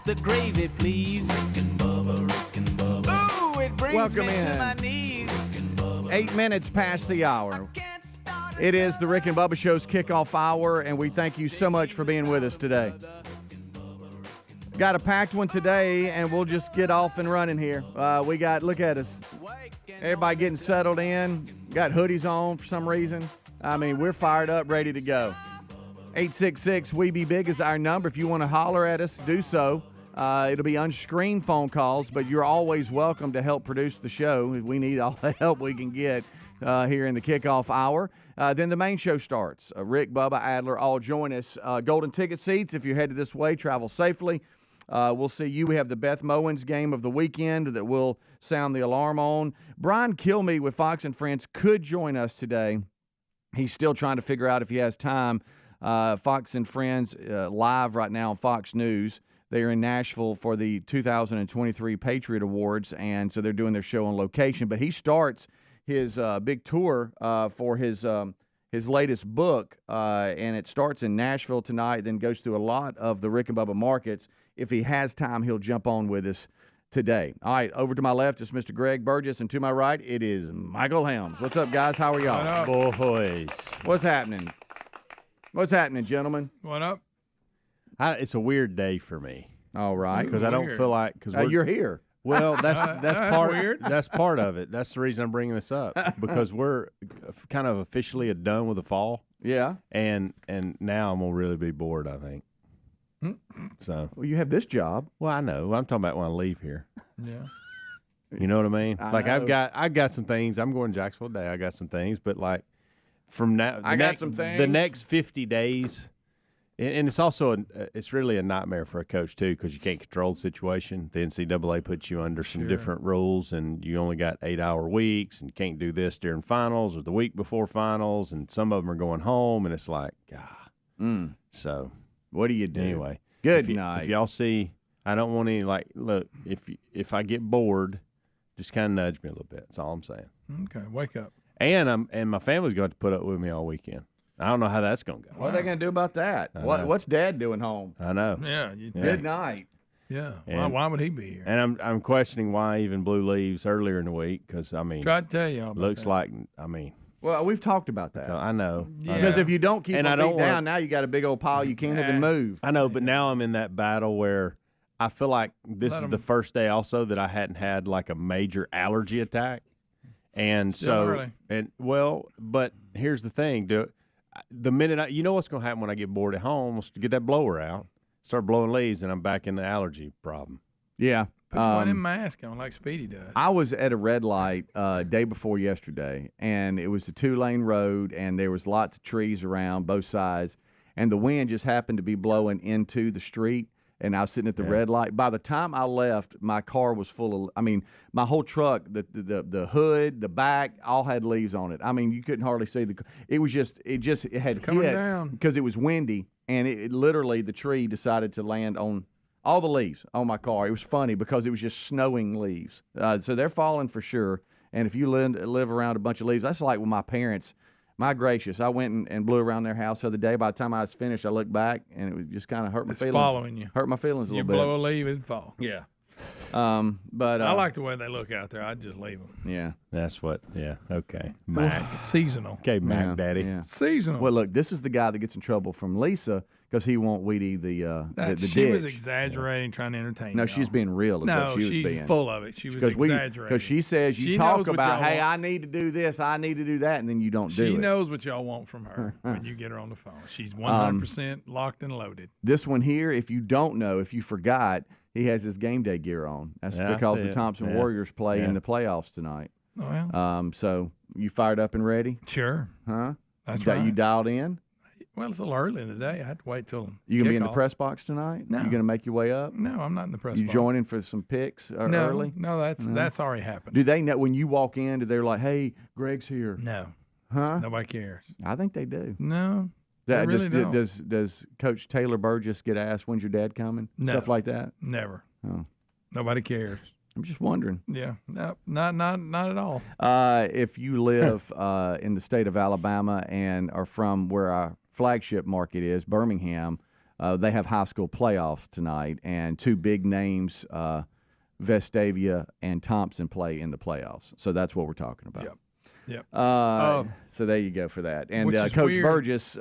the gravy, please. Rick and Bubba. Ooh, it brings me to my knees. 8 minutes past the hour. It is the Rick and Bubba Show's kickoff hour, and we thank you so much for being with us today. Got a packed one today, and we'll just get off and running here. We got, look at us. Everybody getting settled in. Got hoodies on for some reason. I mean, we're fired up, ready to go. 866-WE-BE-BIG is our number. If you want to holler at us, do so. It'll be unscreened phone calls, but you're always welcome to help produce the show. We need all the help we can get here in the kickoff hour. Then the main show starts. Rick, Bubba, Adler all join us. Golden ticket seats, if you're headed this way, travel safely. We'll see you. We have the Beth Mowens game of the weekend that we'll sound the alarm on. Brian Kilmeade with Fox and Friends could join us today. He's still trying to figure out if he has time. Fox and Friends live right now on Fox News. They are in Nashville for the 2023 Patriot Awards, and so they're doing their show on location. But he starts his big tour for his latest book, and it starts in Nashville tonight, then goes through a lot of the Rick and Bubba markets. If he has time, he'll jump on with us today. All right, over to my left is Mr. Greg Burgess, and to my right, it is Michael Helms. What's up, guys? How are y'all? Boys. What's happening? What's happening, gentlemen? What up? It's a weird day for me. All right. Because I don't feel like you're here. Well, that's part weird. That's part of it. That's the reason I'm bringing this up, because we're kind of officially done with the fall. Yeah. And now I'm gonna really be bored, I think. So. Well, you have this job. Well, I know. I'm talking about when I leave here. Yeah. You know what I mean? I like know. I've got some things. I'm going to Jacksonville today. I got some things, but like from now, some things. The next 50 days. And it's also it's really a nightmare for a coach too, because you can't control the situation. The NCAA puts you under some different rules, and you only got 8-hour weeks, and you can't do this during finals or the week before finals, and some of them are going home, and it's like, God. So what do you do? Anyway, good night. If y'all see, I don't want any look. If I get bored, just kind of nudge me a little bit. That's all I'm saying. Okay, wake up. And my family's going to put up with me all weekend. I don't know how that's going to go. What are they going to do about that? What's Dad doing home? I know. Yeah. Good night. Yeah. And, why would he be here? And I'm questioning why even blew leaves earlier in the week, because, I mean. Tried to tell you all about looks that. like, I mean. Well, we've talked about that. I know. Yeah. Because if you don't keep And them I don't beat down, want- now you got a big old pile you can't even move. I know, but now I'm in that battle where I feel like this is the first day also that I hadn't had like a major allergy attack. And so, early. But here's the thing, the minute you know what's going to happen when I get bored at home, is to get that blower out, start blowing leaves, and I'm back in the allergy problem. Yeah. Put one of them masks on like Speedy does. I was at a red light day before yesterday, and it was a 2-lane road, and there was lots of trees around both sides, and the wind just happened to be blowing into the street, and I was sitting at the red light. By the time I left, my car was full of, my whole truck, the hood, the back, all had leaves on it. I mean, you couldn't hardly see it had coming hit down. because it was windy, and it literally, the tree decided to land on all the leaves on my car. It was funny because it was just snowing leaves. So they're falling for sure. And if you live around a bunch of leaves, that's like with my parents. My gracious, I went and blew around their house the other day. By the time I was finished, I looked back, and it was just kind of hurt my feelings. Following you. Hurt my feelings a You little bit. blow a leaf, it'd fall. Yeah. But I like the way they look out there. I'd just leave them. Yeah. That's what. Yeah. Okay. Mac. Seasonal. Okay, Mac, Daddy. Yeah. Seasonal. Well, look, this is the guy that gets in trouble from Lisa because he won't weed eat the she was ditch. exaggerating, trying to entertain. No, y'all. she's being real. Is No, what she was she's being. full of it. She was exaggerating. Because she says you She talk knows what about, y'all hey, want. I need to do this, I need to do that, and then you don't do it. She knows what y'all want from her when you get her on the phone. She's 100% locked and loaded. This one here, if you don't know, if you forgot, he has his game day gear on. That's because the Thompson Warriors play in the playoffs tonight. Oh, well. So you fired up and ready? Sure. Huh? That's right. You dialed in? Well, it's a little early in the day. I had to wait till You gonna be in the kickoff. press box tonight? No. You gonna make your way up? No, I'm not in the press You box. joining for some picks early? No, that's already happened. Do they know when you walk in? Do they like, hey, Greg's here? No. Huh? Nobody cares. I think they do. No. They really don't. Does Coach Taylor Burgess get asked when's your dad coming? No. Stuff like that. Never. Oh. Nobody cares. I'm just wondering. Yeah. No, not at all. If you live in the state of Alabama and are from where our flagship market is, Birmingham, They have high school playoffs tonight, and two big names, Vestavia and Thompson, play in the playoffs. So that's what we're talking about. Yep. So there you go for that. And Which is Coach weird. Burgess,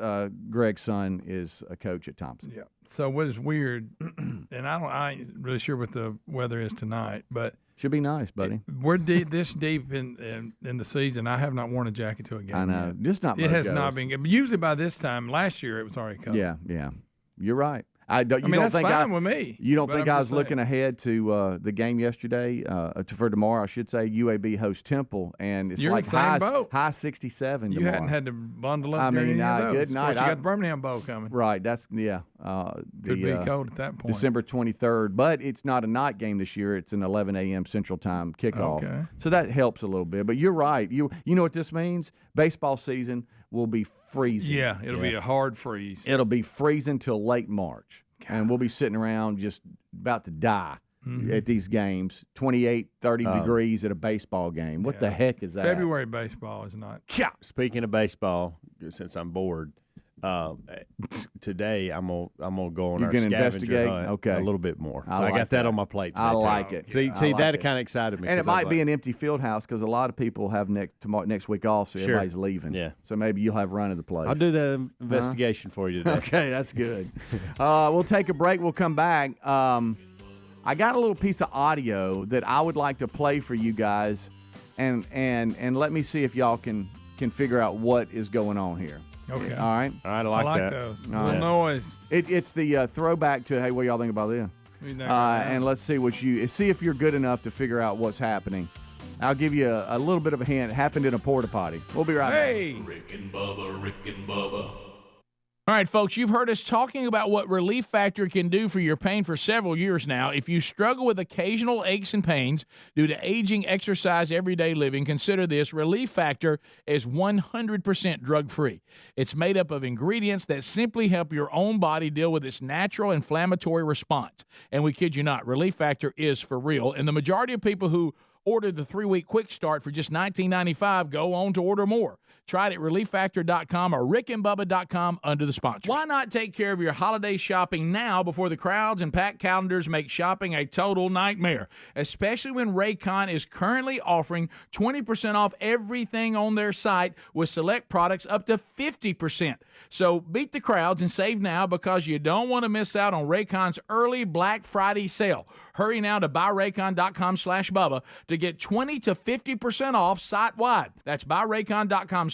Greg's son, is a coach at Thompson. Yeah. So what is weird, and I ain't really sure what the weather is tonight, but Should be nice, buddy. we're this deep in the season. I have not worn a jacket to a game. I know. yet. Just not It has Mojo's. not been good. But usually by this time last year it was already covered. Yeah. You're right. You I mean, don't that's think fine with me. You don't but think I'm I just was looking saying. ahead to the game yesterday, for tomorrow, I should say. UAB hosts Temple, and it's You're in like the same boat. high 67 You tomorrow. hadn't had to bundle up I during mean, any of those. good Of night. course, you got the Birmingham Bowl coming. Right, that's, Could be cold at that point. December 23rd, but it's not a night game this year. It's an 11 a.m. Central Time kickoff. Okay. So that helps a little bit. But you're right. You know what this means? Baseball season will be freezing. Yeah, it'll be a hard freeze. It'll be freezing till late March. And we'll be sitting around just about to die at these games, 28, 30 degrees at a baseball game. What the heck is that? February baseball is not. Speaking of baseball, since I'm bored, today I'm gonna go on You're our gonna scavenger investigate? hunt Okay. a little bit more. I So I like got that that. on my plate today. I too. like it. See, I like that it. kind of excited me. And it 'cause I was might be like, an empty field house because a lot of people have next week off, so Sure. everybody's leaving. Yeah. So maybe you'll have run of the place. I'll do the investigation for you today. Okay, that's good. We'll take a break. We'll come back. I got a little piece of audio that I would like to play for you guys, and let me see if y'all can figure out what is going on here. Okay. All right. All right, I I like like that. those. All Little right. noise. It's the throwback to, hey, what y'all think about this? What do you think about that? And let's see if you're good enough to figure out what's happening. I'll give you a little bit of a hint. It happened in a porta-potty. We'll be right back. Hey. Rick and Bubba. All right, folks, you've heard us talking about what Relief Factor can do for your pain for several years now. If you struggle with occasional aches and pains due to aging, exercise, everyday living, consider this. Relief Factor is 100% drug-free. It's made up of ingredients that simply help your own body deal with its natural inflammatory response. And we kid you not, Relief Factor is for real. And the majority of people who ordered the 3-week quick start for just $19.95 go on to order more. Try it at relieffactor.com or rickandbubba.com under the sponsors. Why not take care of your holiday shopping now before the crowds and packed calendars make shopping a total nightmare, especially when Raycon is currently offering 20% off everything on their site with select products up to 50%. So beat the crowds and save now because you don't want to miss out on Raycon's early Black Friday sale. Hurry now to buyraycon.com/Bubba to get 20 to 50% off site-wide. That's buyraycon.com/Bubba.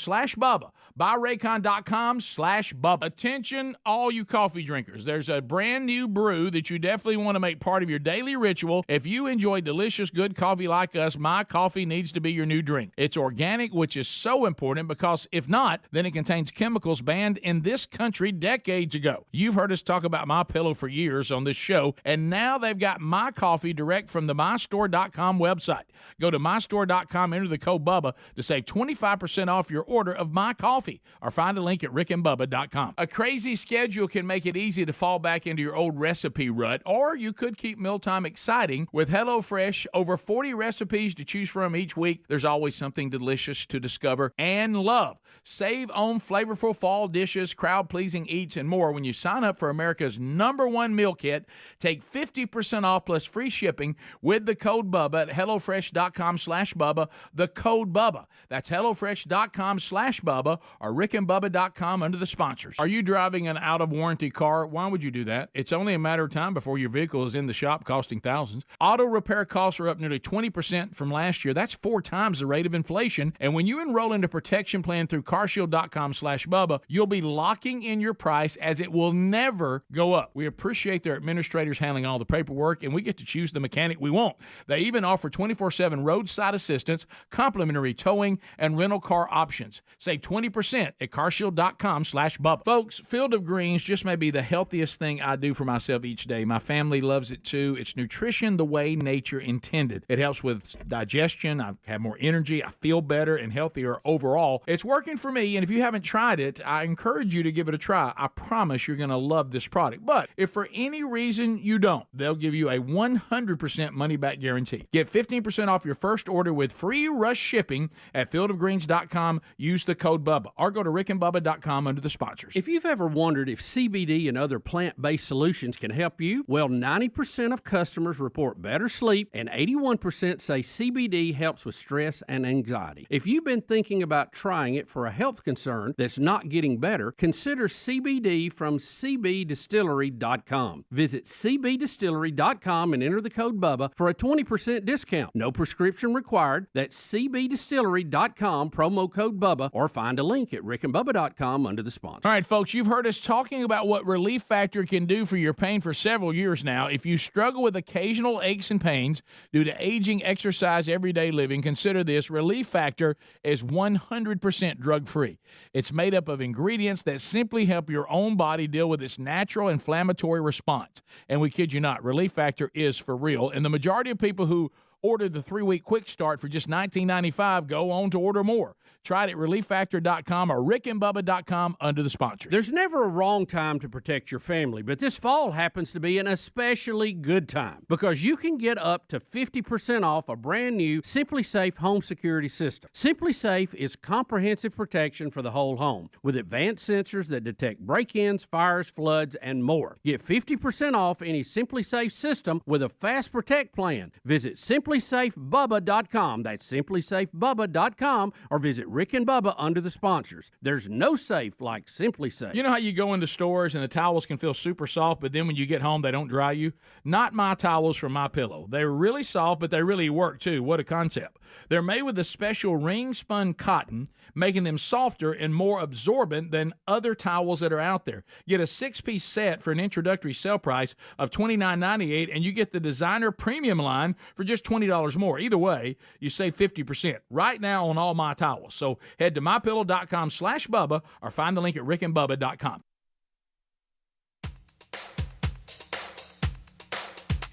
Buyraycon.com/Bubba. Attention, all you coffee drinkers. There's a brand new brew that you definitely want to make part of your daily ritual. If you enjoy delicious, good coffee like us, my coffee needs to be your new drink. It's organic, which is so important because if not, then it contains chemicals banned in this country decades ago. You've heard us talk about My Pillow for years on this show, and now they've got My Coffee direct from the mystore.com website. Go to mystore.com, enter the code Bubba to save 25% off your order of My Coffee, or find a link at rickandbubba.com. A crazy schedule can make it easy to fall back into your old recipe rut, or you could keep mealtime exciting with HelloFresh. Over 40 recipes to choose from each week. There's always something delicious to discover and love. Save on flavorful fall dishes, crowd-pleasing eats, and more when you sign up for America's #1 meal kit. Take 50% off plus free shipping with the code Bubba at HelloFresh.com/Bubba, the code Bubba. That's HelloFresh.com/Bubba or rickandbubba.com under the sponsors. Are you driving an out-of-warranty car? Why would you do that? It's only a matter of time before your vehicle is in the shop costing thousands. Auto repair costs are up nearly 20% from last year. That's 4 times the rate of inflation. And when you enroll in a protection plan through carshield.com/Bubba, you'll be locking in your price as it will never go up. We appreciate their administrators handling all the paperwork, and we get to choose the mechanic we want. They even offer 24/7 roadside assistance, complimentary towing, and rental car options. Save 20% at carshield.com/Bubba. Folks, Field of Greens just may be the healthiest thing I do for myself each day. My family loves it too. It's nutrition the way nature intended. It helps with digestion. I have more energy. I feel better and healthier overall. It's working for me, and if you haven't tried it, I encourage encourage you to give it a try. I promise you're going to love this product. But if for any reason you don't, they'll give you a 100% money-back guarantee. Get 15% off your first order with free rush shipping at fieldofgreens.com. Use the code BUBBA or go to rickandbubba.com under the sponsors. If you've ever wondered if CBD and other plant-based solutions can help you, well, 90% of customers report better sleep and 81% say CBD helps with stress and anxiety. If you've been thinking about trying it for a health concern that's not getting better, consider CBD from cbdistillery.com. Visit cbdistillery.com and enter the code BUBBA for a 20% discount. No prescription required. That's cbdistillery.com, promo code BUBBA, or find a link at rickandbubba.com under the sponsor. All right, folks, you've heard us talking about what Relief Factor can do for your pain for several years now. If you struggle with occasional aches and pains due to aging, exercise, everyday living, consider this. Relief Factor is 100% drug-free. It's made up of ingredients that simply help your own body deal with its natural inflammatory response. And we kid you not, Relief Factor is for real. And the majority of people who order the 3-week quick start for just $19.95 go on to order more. Try it at relieffactor.com or rickandbubba.com under the sponsors. There's never a wrong time to protect your family, but this fall happens to be an especially good time because you can get up to 50% off a brand new Simply Safe home security system. Simply Safe is comprehensive protection for the whole home with advanced sensors that detect break-ins, fires, floods, and more. Get 50% off any Simply Safe system with a Fast Protect plan. Visit simplysafebubba.com. That's simplysafebubba.com, or visit Rick and Bubba under the sponsors. There's no safe like Simply Safe. You know how you go into stores and the towels can feel super soft, but then when you get home, they don't dry you? Not my towels from MyPillow. They're really soft, but they really work too. What a concept. They're made with a special ring-spun cotton, making them softer and more absorbent than other towels that are out there. Get a 6-piece set for an introductory sale price of $29.98, and you get the designer premium line for just $20 more. Either way, you save 50% right now on all my towels. So head to mypillow.com/Bubba or find the link at rickandbubba.com.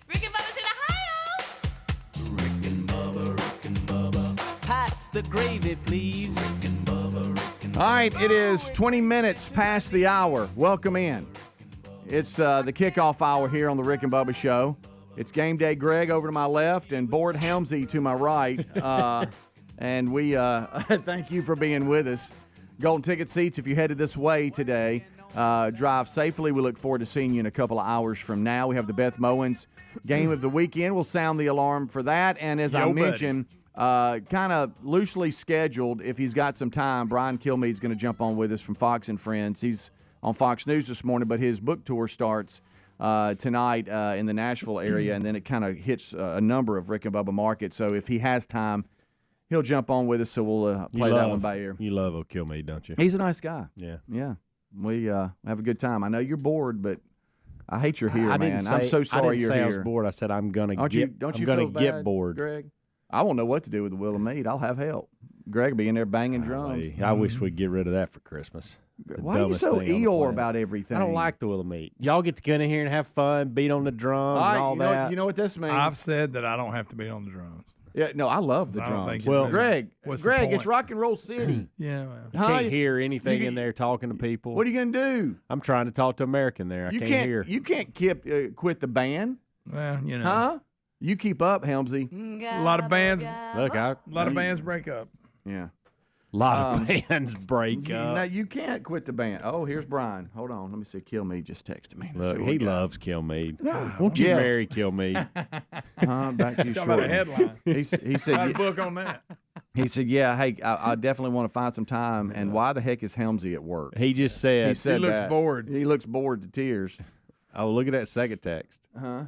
Rick and Bubba's in Ohio. Rick and Bubba. Pass the gravy, please. Rick and Bubba. All right, it is 20 minutes past the hour. Welcome in. It's the kickoff hour here on the Rick and Bubba Show. It's Game Day Greg over to my left and Board Helmsy to my right. And we thank you for being with us. Golden ticket seats if you headed this way today. Drive safely. We look forward to seeing you in a couple of hours from now. We have the Beth Mowens game of the weekend. We'll sound the alarm for that. And as I mentioned, kind of loosely scheduled, if he's got some time, Brian Kilmeade's going to jump on with us from Fox and Friends. He's on Fox News this morning, but his book tour starts tonight in the Nashville area, and then it kind of hits a number of Rick and Bubba markets. So if he has time, he'll jump on with us, so we'll play that one by ear. You love Kilmeade, don't you? He's a nice guy. Yeah. Yeah. We have a good time. I know you're bored, but I hate you're here, I man. didn't say, I'm so sorry you're here. I was bored. I said I'm going to get Don't I'm you gonna feel get bad, bored. Greg? I won't know what to do with the Willamette. I'll have help. Greg will be in there banging drums. I wish we'd get rid of that for Christmas. Why are you so Eeyore about everything? I don't like the Willamette. Y'all get to get in here and have fun, beat on the drums and all that. You know what this means? I've said that I don't have to be on the drums. Yeah, no, I love the I don't drums. think Well, it's Greg, what's the it's point? rock and roll city. Yeah, well. You can't hear anything in there talking to people. What are you gonna do? I'm trying to talk to American there. I can't hear. You can't quit the band, Well, you know. huh? You keep up, Helmsy. A lot of bands Look, a lot of bands break up. Yeah. a lot of bands break up. No, you can't quit the band. Oh, here's Brian. Hold on. Let me see. Kilmeade just texted me. Let's Look, see what he we got. loves Kilmeade. Won't you Yes. marry Kilmeade? Back to you Talk about a shortly. headline. He Got a said, book on that. he said, yeah, hey, I definitely want to find some time. And why the heck is Helmsy at work? He just said. He said He looks that. bored. He looks bored to tears. Oh, look at that second text. Huh?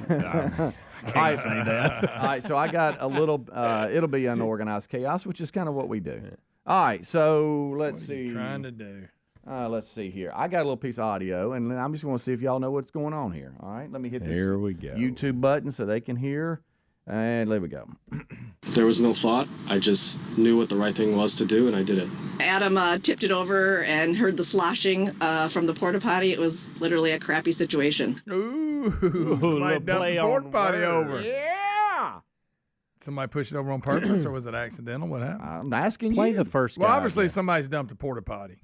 Can't say that. All right, so I got a little, it'll be unorganized chaos, which is kind of what we do. All right, so let's What are see. you trying to do? Let's see here. I got a little piece of audio, and I'm just going to see if y'all know what's going on here. All right, let me hit this Here we go. YouTube button so they can hear. And there we go. There was no thought. I just knew what the right thing was to do, and I did it. Adam tipped it over and heard the sloshing from the porta-potty. It was literally a crappy situation. Ooh, somebody dumped play the on porta potty words. over. Yeah. Somebody pushed it over on purpose, or was it accidental? What happened? I'm asking Play you. the first Well, guy obviously again. somebody's dumped a porta potty.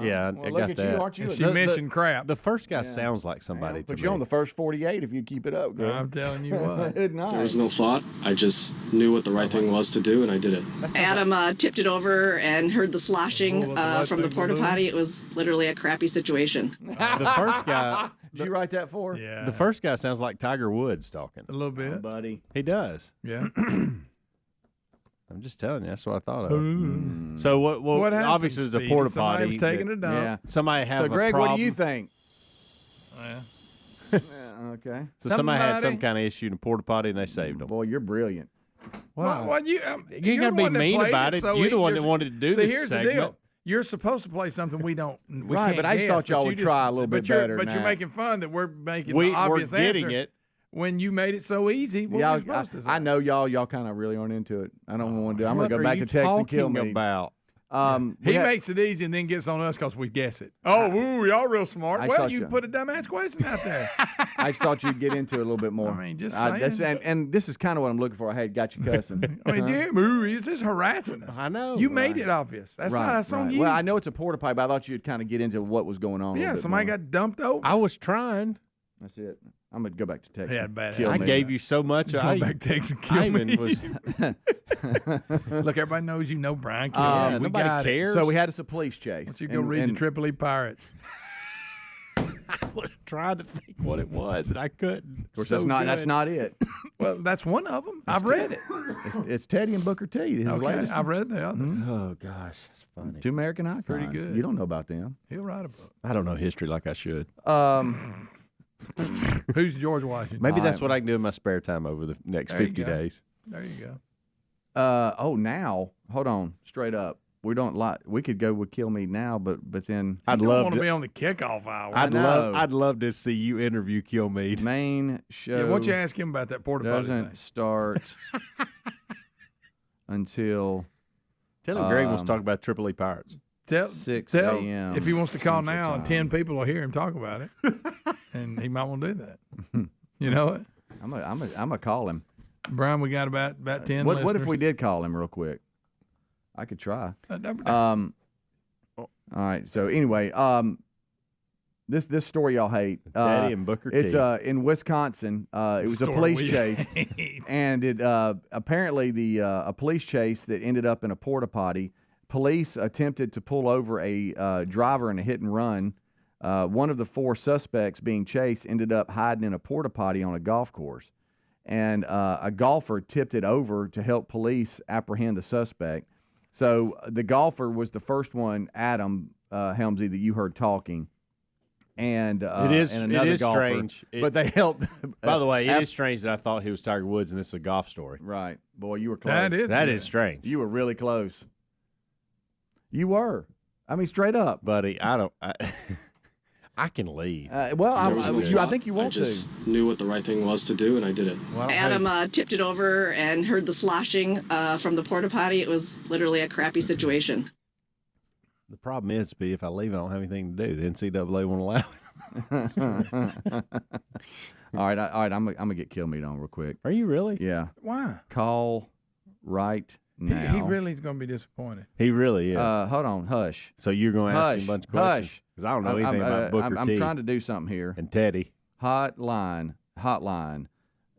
Yeah, Well, I look got at that. you, aren't you? She mentioned crap. The first guy sounds like somebody to Put me. you on the first 48 if you keep it up, girl. I'm telling you what. Good night. There was no thought. I just knew what the right thing was to do, and I did it. Adam tipped it over and heard the sloshing from the porta potty. It was literally a crappy situation. The first guy. Did you write that for? Yeah. The first guy sounds like Tiger Woods talking. A little bit. Buddy. He does. Yeah. I'm just telling you. That's what I thought of. So what happened, obviously it's a Speedy? porta Somebody potty. was taking that a dump. Yeah. Somebody have So, a Greg, problem. what do you think? Yeah. Okay. So somebody had some Somebody- kind of issue in a porta potty and they saved them. Boy, you're brilliant. Well, you ain't you're gotta the be one that mean played about it. so You're the one that you're- wanted to do See, this here's segment. the deal. You're supposed to play something we don't. We Right, can't but I just guess, thought y'all but would you try a little bit better But than you're that. making fun that we're making We're the obvious getting answer it. when you made it so easy. What Yeah, were we supposed to say? I know y'all kind of really aren't into it. I don't want to do it. I'm going What to go are back you to text and kill talking me. about? We He had- makes it easy and then gets on us because we guess it. Oh, ooh, y'all real smart. I Well, thought you you- put a dumbass question out there. I just thought you'd get into it a little bit more. I mean, just that's- saying. and this is kind of what I'm looking for. I had got you cussing. I mean, damn, ooh, he's just harassing us. I know. You made it obvious. That's Right, that's on right. you. Well, I know it's a porta potty, but I thought you'd kind of get into what was going on. a yeah, little bit somebody more. got dumped over. I was trying. That's it. I'm gonna go back to text. He had bad Kill I me. gave you so much. Go I back, takes and kill I even me. was. Look, everybody knows you know Brian Kilmeade. Yeah, we nobody got it. cares. So we had us a police chase. Why don't you go read the Tripoli Pirates? I was trying to think what it was, and I couldn't. Of course, that's not it. Well, that's one of them. I've read it. It's Teddy and Booker T. His Okay, latest. I've read the other. Oh gosh, that's funny. Two American icons. Pretty good. You don't know about them. He'll write a book. I don't know history like I should. Who's George Washington? Maybe that's what I can do in my spare time over the next There you 50 go. days. There you go. Now hold on, straight up. We don't like. We could go with Kill Me now, but then I'd You don't love want to to. be on the kickoff hour. I'd love to see you interview Kilmeade. main show Yeah, why don't you ask him about that porta potty doesn't thing? start until Tell him Greg wants to talk about Tripoli Pirates. Tell 6 tell a.m. if he wants to call Central now, and Time. 10 people will hear him talk about it, and he might want to do that. You know what, I'm gonna call him. Brian? We got about 10. What if listeners. we did call him real quick? I could try. Number All right. So anyway, this story y'all hate. Daddy and Booker T. It's in Wisconsin. It was a Story police we chase, hate. and it apparently a police chase that ended up in a porta potty. Police attempted to pull over a driver in a hit and run. One of the 4 suspects being chased ended up hiding in a porta potty on a golf course, and a golfer tipped it over to help police apprehend the suspect. So the golfer was the first one, Adam Helmsy, that you heard talking, and It is another golfer. strange. But they helped. By the way, it is strange that I thought he was Tiger Woods and this is a golf story. Right, boy, you were close. That is That good. is strange. You were really close. You were. I mean, straight up. Buddy, I can leave. Well, There was no I thought. think you I want just knew what the right thing was to do, and I did it. Adam tipped it over and heard the sloshing from the porta potty. It was literally a crappy situation. The problem is, Speedy, if I leave, I don't have anything to do. The NCAA won't allow it. All right. I'm gonna get Kilmeade on real quick. Are you really? Yeah. Why? Call right now. He really is going to be disappointed. He really is. Hold on. Hush. So you're going to ask him a Hush. bunch of questions? Hush. Because I don't know anything about Booker I'm T trying to do something here. and Teddy. Hotline.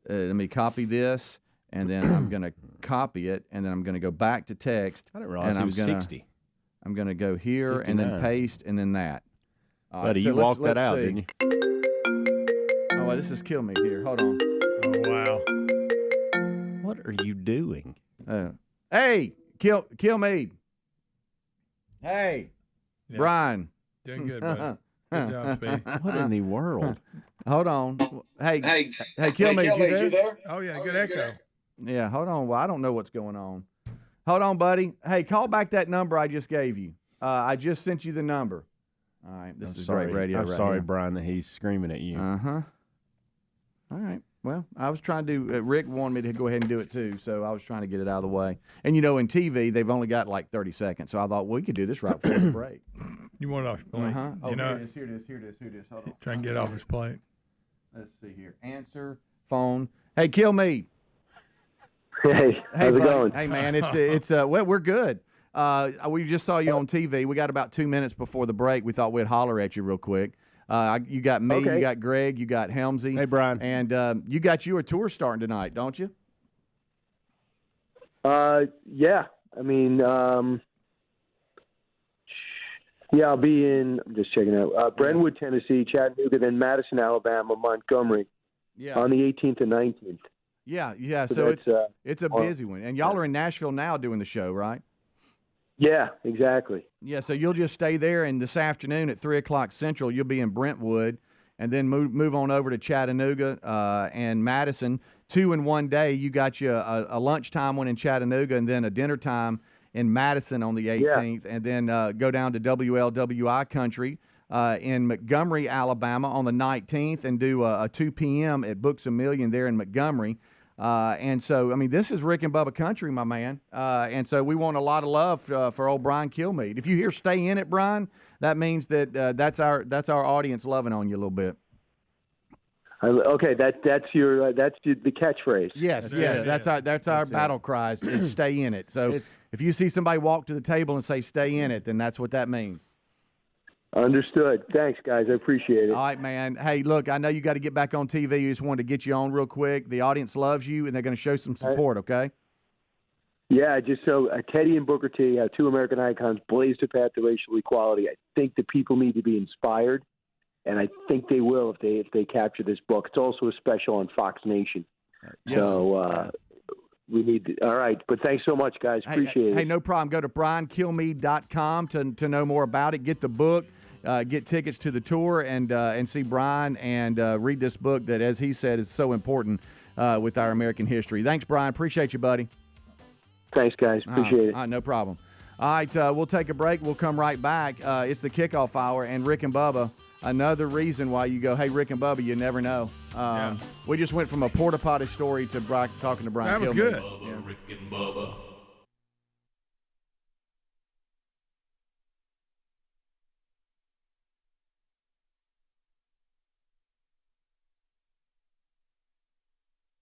Let me copy this, and then I'm gonna copy it, and then I'm gonna go back to text. I didn't realize and he was 60. I'm gonna go here and then 59. paste and then that. All right, Buddy, so you walked that let's out, see. didn't you? Oh, well, this is Kilmeade here. Hold on. Oh, wow. What are you doing? Hey, Kilmeade. Hey, Yeah. Brian. Doing good, buddy. Good job, Speedy. What in the world? Hold on. Hey, Kilmeade, you there? Oh, yeah, good echo. Yeah, hold on. Well, I don't know what's going on. Hold on, buddy. Hey, call back that number I just gave you. I just sent you the number. All right, this is great radio. I'm right sorry, here. Brian, that he's screaming at you. Uh-huh. All right. Well, I was trying to do, Rick wanted me to go ahead and do it too, so I was trying to get it out of the way. And, you know, in TV, they've only got like 30 seconds, so I thought, well, we could do this right before the break. You want it off your plate. Uh-huh. Oh, You know, here it is. Hold on. try and get off his plate. Let's see here. Answer, phone. Hey, Kilmeade. Hey, how's it buddy. going? Hey, man, well, we're good. We just saw you on TV. We got about 2 minutes before the break. We thought we'd holler at you real quick. You got me, you got Greg, you got Helmsy. Hey, Brian. And you got your tour starting tonight, don't you? Yeah. I mean, yeah, I'll be in, I'm just checking out, Brentwood, Tennessee, Chattanooga, then Madison, Alabama, Montgomery on the 18th and 19th. Yeah. So it's a busy one. And y'all are in Nashville now doing the show, right? Yeah, exactly. Yeah, so you'll just stay there, and this afternoon at 3 o'clock Central, you'll be in Brentwood, and then move on over to Chattanooga and Madison. 2 in one day. You got you a lunchtime one in Chattanooga, and then a dinner time in Madison on the 18th, and then go down to WLWI Country in Montgomery, Alabama on the 19th, and do a 2 p.m. at Books A Million there in Montgomery. And so, I mean, this is Rick and Bubba Country, my man. And so we want a lot of love for old Brian Kilmeade. If you hear "Stay in It, Brian," that means that that's our audience loving on you a little bit. Okay, that's the catchphrase. Yes, that's our battle cries is "Stay in it." So if you see somebody walk to the table and say "Stay in it," then that's what that means. Understood. Thanks, guys. I appreciate it. All right, man. Hey, look, I know you got to get back on TV. You just wanted to get you on real quick. The audience loves you, and they're going to show some support, okay? Yeah, just so Teddy and Booker T, 2 American icons, blazed a path to racial equality. I think the people need to be inspired, and I think they will if they capture this book. It's also a special on Fox Nation. Yes. So we need to, all right, but thanks so much, guys. Appreciate it. Hey, no problem. Go to briankilmeade.com to know more about it. Get the book. Get tickets to the tour and see Brian and read this book that, as he said, is so important with our American history. Thanks, Brian. Appreciate you, buddy. Thanks, guys. Appreciate it. All right, no problem. All right, we'll take a break. We'll come right back. It's the Kickoff Hour, and Rick and Bubba, another reason why you go, hey, Rick and Bubba, you never know. We just went from a porta-potty story to talking to Brian That was Kilmeade. good. Bubba, Rick and Bubba.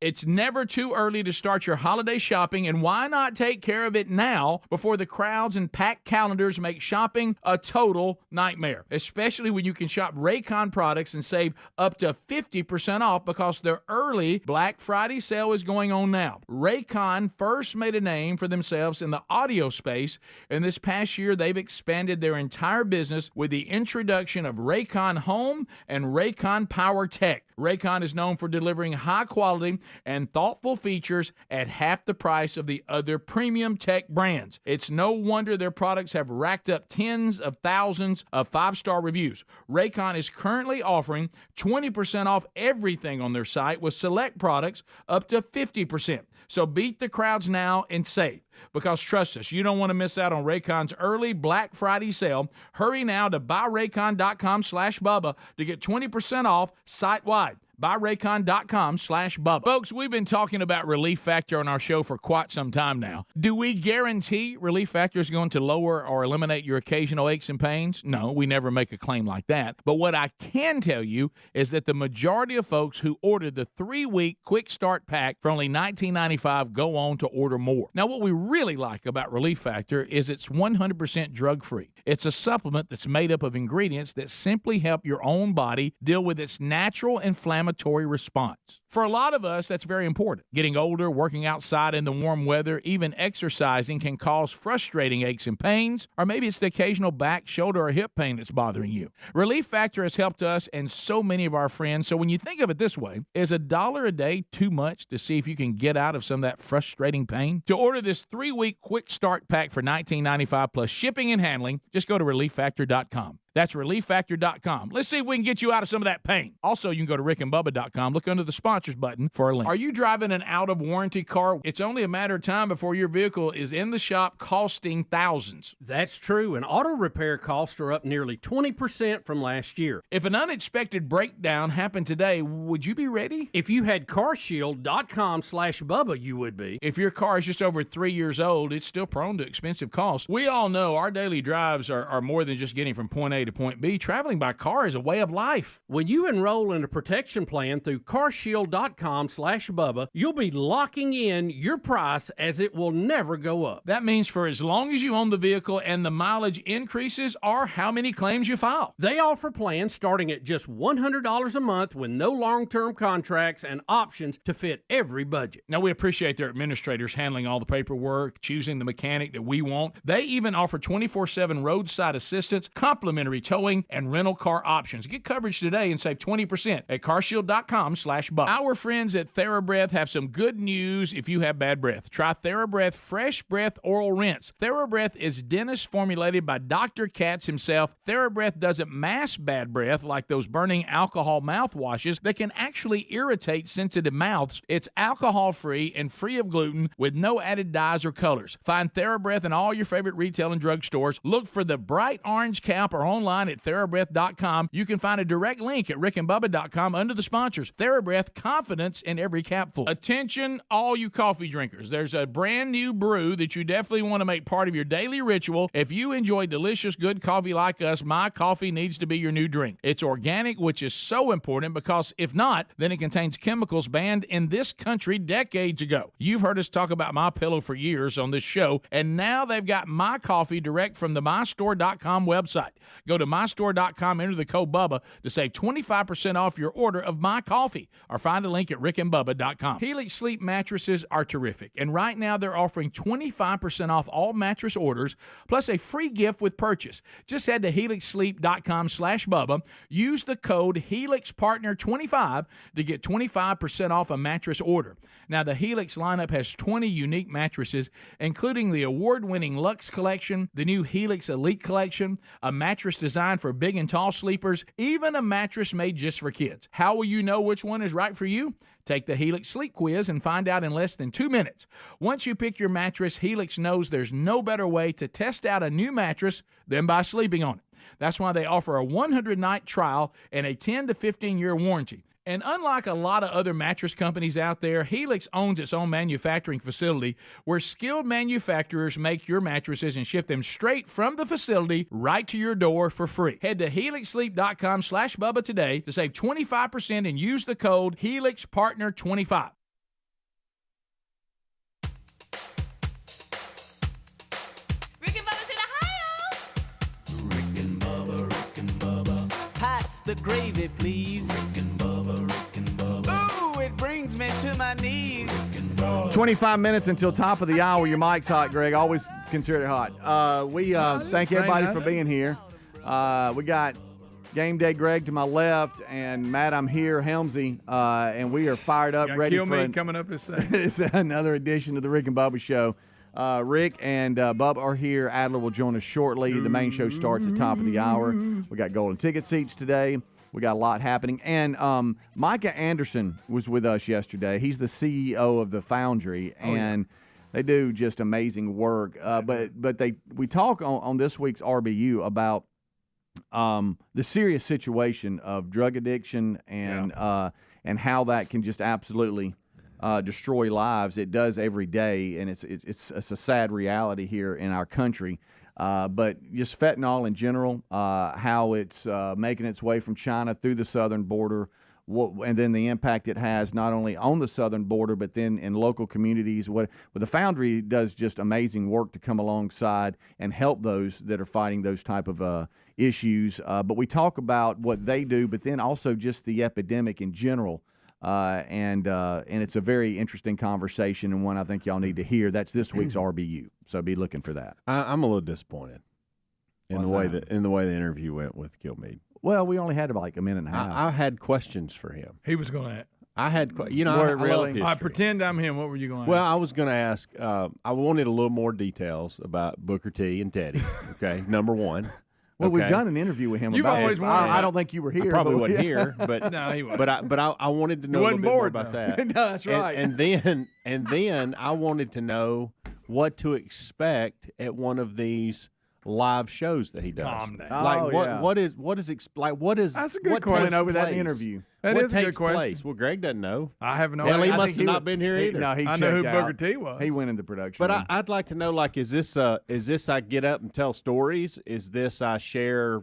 It's never too early to start your holiday shopping, and why not take care of it now before the crowds and packed calendars make shopping a total nightmare, especially when you can shop Raycon products and save up to 50% off because their early Black Friday sale is going on now. Raycon first made a name for themselves in the audio space, and this past year they've expanded their entire business with the introduction of Raycon Home and Raycon Power Tech. Raycon is known for delivering high quality and thoughtful features at half the price of the other premium tech brands. It's no wonder their products have racked up tens of thousands of 5-star reviews. Raycon is currently offering 20% off everything on their site with select products up to 50%. So beat the crowds now and save. Because trust us, you don't want to miss out on Raycon's early Black Friday sale. Hurry now to buyraycon.com/Bubba to get 20% off site-wide. buyraycon.com/Bubba. Folks, we've been talking about Relief Factor on our show for quite some time now. Do we guarantee Relief Factor is going to lower or eliminate your occasional aches and pains? No, we never make a claim like that. But what I can tell you is that the majority of folks who ordered the 3-week quick start pack for only $19.95 go on to order more. Now, what we really like about Relief Factor is it's 100% drug-free. It's a supplement that's made up of ingredients that simply help your own body deal with its natural inflammatory response. For a lot of us, that's very important. Getting older, working outside in the warm weather, even exercising can cause frustrating aches and pains, or maybe it's the occasional back, shoulder, or hip pain that's bothering you. Relief Factor has helped us and so many of our friends, so when you think of it this way, is $1 a day too much to see if you can get out of some of that frustrating pain? To order this 3-week quick start pack for $19.95 plus shipping and handling, just go to ReliefFactor.com. That's ReliefFactor.com. Let's see if we can get you out of some of that pain. Also, you can go to RickandBubba.com. Look under the sponsors button for a link. Are you driving an out-of-warranty car? It's only a matter of time before your vehicle is in the shop costing thousands. That's true, and auto repair costs are up nearly 20% from last year. If an unexpected breakdown happened today, would you be ready? If you had carshield.com/Bubba, you would be. If your car is just over 3 years old, it's still prone to expensive costs. We all know our daily drives are more than just getting from point A to point B. Traveling by car is a way of life. When you enroll in a protection plan through carshield.com/Bubba, carShield.com/Bubba, you'll be locking in your price as it will never go up. That means for as long as you own the vehicle and the mileage increases or how many claims you file. They offer plans starting at just $100 a month with no long-term contracts and options to fit every budget. Now, we appreciate their administrators handling all the paperwork, choosing the mechanic that we want. They even offer 24/7 roadside assistance, complimentary towing, and rental car options. Get coverage today and save 20% at carshield.com/Bubba. Our friends at TheraBreath have some good news if you have bad breath. Try TheraBreath Fresh Breath Oral Rinse. TheraBreath is dentist formulated by Dr. Katz himself. TheraBreath doesn't mask bad breath like those burning alcohol mouthwashes that can actually irritate sensitive mouths. It's alcohol-free and free of gluten with no added dyes or colors. Find TheraBreath in all your favorite retail and drug stores. Look for the bright orange cap or online at TheraBreath.com. You can find a direct link at rickandbubba.com under the sponsors. TheraBreath, confidence in every capful. Attention, all you coffee drinkers. There's a brand new brew that you definitely want to make part of your daily ritual. If you enjoy delicious, good coffee like us, my coffee needs to be your new drink. It's organic, which is so important because if not, then it contains chemicals banned in this country decades ago. You've heard us talk about MyPillow for years on this show, and now they've got my coffee direct from the mystore.com website. Go to mystore.com, enter the code Bubba to save 25% off your order of my coffee, or find a link at rickandbubba.com. Helix Sleep mattresses are terrific, and right now they're offering 25% off all mattress orders, plus a free gift with purchase. Just head to helixsleep.com/Bubba. Use the code HelixPartner25 to get 25% off a mattress order. Now, the Helix lineup has 20 unique mattresses, including the award-winning Luxe Collection, the new Helix Elite Collection, a mattress designed for big and tall sleepers, even a mattress made just for kids. How will you know which one is right for you? Take the Helix Sleep Quiz and find out in less than 2 minutes. Once you pick your mattress, Helix knows there's no better way to test out a new mattress than by sleeping on it. That's why they offer a 100-night trial and a 10 to 15-year warranty. And unlike a lot of other mattress companies out there, Helix owns its own manufacturing facility where skilled manufacturers make your mattresses and ship them straight from the facility right to your door for free. Head to helixsleep.com/Bubba today to save 25% and use the code HelixPartner25. Rick and Bubba's in Ohio. Rick and Bubba. Pass the gravy, please. Rick and Bubba. Ooh, it brings me to my knees. 25 minutes until top of the hour. Your mic's hot, Greg. Always consider it hot. We thank everybody for being here. We got Game Day Greg to my left, and Matt, I'm here, Helmsy, and we are fired up, ready for coming up this it's another edition of the Rick and Bubba Show. Rick and Bubba are here. Adler will join us shortly. The main show starts at top of the hour. We got golden ticket seats today. We got a lot happening. And Micah Anderson was with us yesterday. He's the CEO of the Foundry, and they do just amazing work. But we talk on this week's RBU about the serious situation of drug addiction and how that can just absolutely destroy lives. It does every day, and it's a sad reality here in our country. But just fentanyl in general, how it's making its way from China through the southern border, and then the impact it has not only on the southern border, but then in local communities. What the Foundry does just amazing work to come alongside and help those that are fighting those type of issues. But we talk about what they do, but then also just the epidemic in general. And it's a very interesting conversation, and one I think y'all need to hear. That's this week's RBU, so be looking for that. I'm a little disappointed in the way the interview went with Kilmeade. Well, we only had like a minute and a half. I had questions for him. He was going to. I had, I really? love history. I pretend I'm him. What were you going to Well, ask? I was going to ask, I wanted a little more details about Booker T and Teddy, okay, number one. Well, we've done an interview with him. You've about always it. wanted I don't think you were here. I probably wasn't here, but No, he wasn't. But I wanted to know a little bit more about that. No, that's right. And then I wanted to know what to expect at one of these live shows that he does. Calm down. Like Oh, what yeah. what is That's a good what question. takes over that place? interview. That what is a good takes question. place? Well, Greg doesn't know. I have no Hell, he idea. must have not been here either. No, he I know who checked Booker out. T was. He went into production. But I'd like to know, like, is this I get up and tell stories? Is this I share?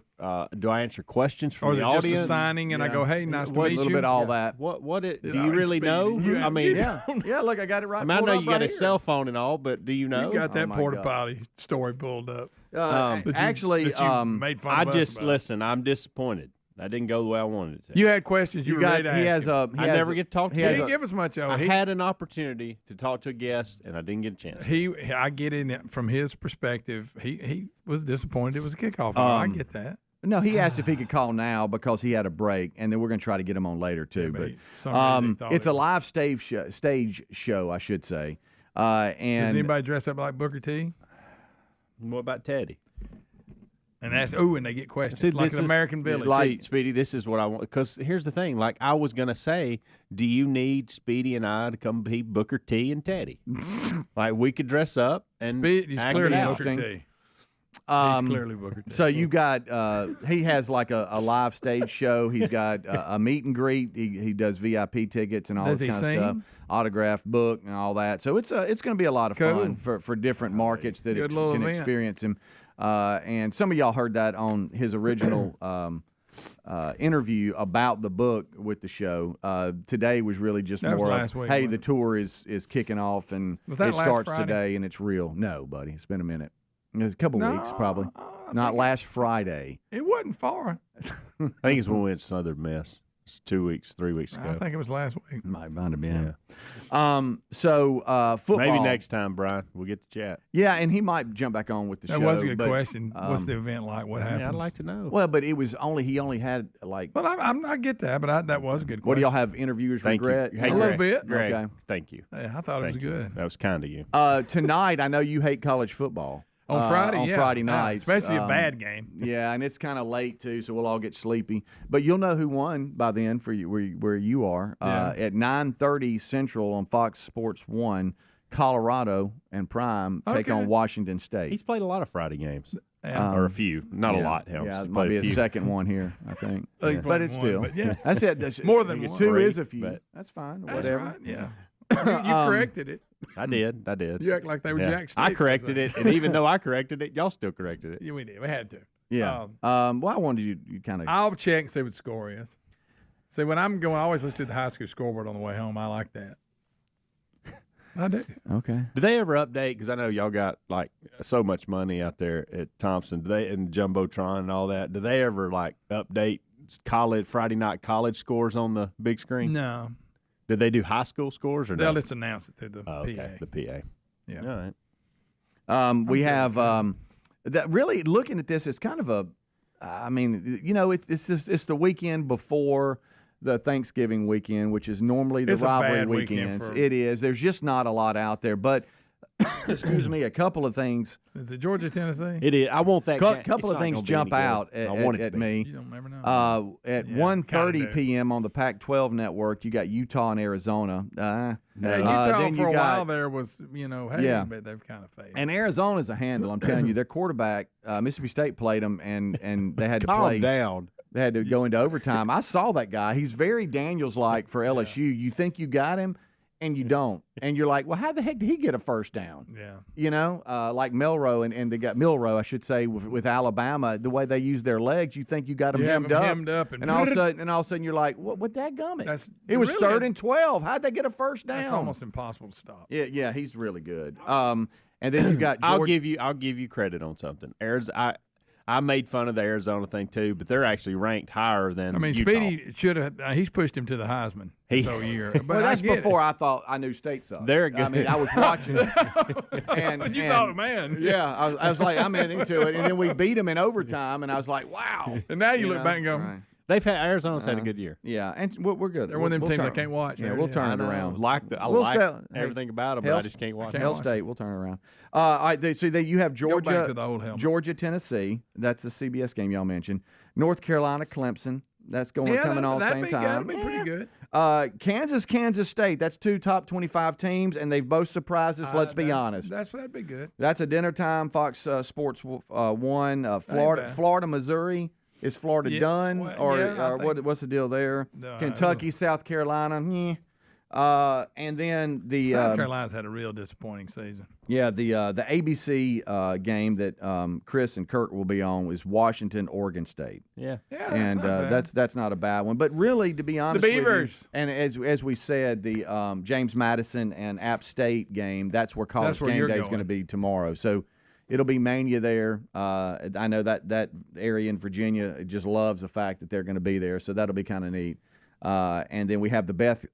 Do I answer questions from Or is the it just audience? a signing and I go, hey, nice to a meet you? little bit all that. Do you really know? I mean, Yeah, look, I got it right. I mean, I pulled know up you got right a here. cell phone and all, but do you know? You got that my porta God. potty story pulled up. Actually, that you made fun I of us just about. listen. I'm disappointed. I didn't go the way I wanted it to. You had questions you were ready to ask him. I never get to talk to He him. didn't give us much of I it. had an opportunity to talk to a guest, and I didn't get a chance. I get in from his perspective. He was disappointed it was a kickoff. I get that. No, he asked if he could call now because he had a break, and then we're going to try to get him on later too. but but it's a live stage show, I should say. And Does anybody dress up like Booker T? What about Teddy? And that's and they get questions like an American Village. Like, Speedy, this is what I want. Because here's the thing. Like, I was going to say, do you need Speedy and I to come be Booker T and Teddy? Like, we could dress up and He's act clearly it out. Booker T. He's clearly Booker T. So you got he has like a live stage show. He's got a meet and greet. He does VIP tickets and all Does this he kind of sing? stuff. Autographed book and all that. So it's going to be a lot of fun for different markets that Good little can event. experience him. And some of y'all heard that on his original interview about the book with the show. Today was really just That was more last of, week, hey, wasn't the it? tour is kicking off and Was that it last starts Friday? today and it's real. No, buddy, it's been a minute. It's a couple weeks probably. Not last Friday. It wasn't far. I think it's when we went Southern Miss. It's 3 weeks ago. I think it was last week. Might have been. So football. Maybe next time, Brian, we'll get to chat. Yeah, and he might jump back on with the show. That was a good but, question. What's the event like? What happened? I'd like to know. Well, but it was he only had like. Well, I get that, but that was a good question. What do y'all have? Interviewers Thank regret? you. Hey, A little Greg, bit. Greg, Okay. thank you. Yeah, I thought it was Thank you. good. That was kind of you. Tonight, I know you hate college football. On Friday, on yeah. Friday Yeah, nights, especially a bad game. Yeah, and it's kind of late too, so we'll all get sleepy. But you'll know who won by then for you where you are at 9:30 Central on Fox Sports 1. Colorado and Prime take Okay. on Washington State. He's played a lot of Friday games, Yeah. or a few, not a lot. Helps. Yeah, He's it might played be a a few. second one here, I think. I think But it's one, still. but yeah. That's it. That's More than it. one. Two Three, is a few. but- That's fine. That's Whatever. right. Yeah. You corrected it. I did. You act like they were Yeah. Jack I Sticks. corrected it, and even though I corrected it, y'all still corrected it. Yeah, we did. We had to. Yeah. Well, I wanted you kind of. I'll check and see what the score is. See, when I'm going, I always listen to the high school scoreboard on the way home. I like that. I do. Okay. Do they ever update? Because I know y'all got like so much money out there at Thompson. Do they and Jumbotron and all that? Do they ever like update Friday night college scores on the big screen? No. Did they do high school scores or They'll no? just announce it through the PA. Okay, the PA. Yeah. All right. We have that. Really looking at this, it's kind of a. I mean, it's the weekend before the Thanksgiving weekend, which is normally the It's a rivalry bad weekend weekends. for- It is. There's just not a lot out there, but excuse me, a couple of things. Is it Georgia, Tennessee? It is. I want that. Couple of things jump out I want it at to be. me. You don't never know. At Yeah, 1:30 kinda do. p.m. on the Pac-12 network, you got Utah and Arizona. Yeah, Utah then for you a while got- there was, hey, Yeah. but they've kind of faded. And Arizona's a handle. I'm telling you, their quarterback, Mississippi State played them, and they had to Calm play. down. They had to go into overtime. I saw that guy. He's very Daniels-like for LSU. You think you got him, and you don't. And you're like, well, how the heck did he get a first down? Yeah. Like Milroe, and they got Milroe, I should say, with Alabama. The way they use their legs, you think you got them You have hemmed them up. hemmed up and all of a sudden, you're like, what that gummit? That's It was really- 3rd and 12. How'd they get a first down? That's almost impossible to stop. Yeah, he's really good. And then you got I'll Georgia. give you credit on something. I made fun of the Arizona thing too, but they're actually ranked higher than. I mean, Utah. Speedy should have. He's pushed him to the Heisman this whole year. But Well, that's I get before I thought I knew State sucked. They're good. I mean, I was watching, and But you and- thought, man. Yeah, I was like, I'm into it, and then we beat them in overtime, and I was like, wow. And now you look back and go, right. They've had Arizona's had a good year. Yeah, and we're good. they're one of them We'll teams I turn- can't watch. Yeah, we'll turn it I around. like We'll like stay- everything about them, but I just can't watch can't them. Hell State, we'll turn it around. All right, so you have Go back Georgia, to the old helmet. Georgia, Tennessee. That's the CBS game y'all mentioned. North Carolina, Clemson. That's coming on at the same time. That'd be pretty good. Kansas, Kansas State. That's 2 top 25 teams, and they've both surprised us. Let's be honest. That'd be good. That's a dinner time. Fox Sports 1. Florida, bad. Florida, Missouri. Is Florida done, or what's the deal there? Kentucky, South Carolina, and then the South Carolina's had a real disappointing season. Yeah, the ABC game that Chris and Kirk will be on is Washington, Oregon State. Yeah, and that's not a bad one. But really, to be honest, the Beavers. With you, and as we said, the James Madison and App State game, that's where College Game Day is going to be tomorrow. So it'll be mania there. I know that area in Virginia just loves the fact that they're going to be there, so that'll be kind of neat. And then we have the Beth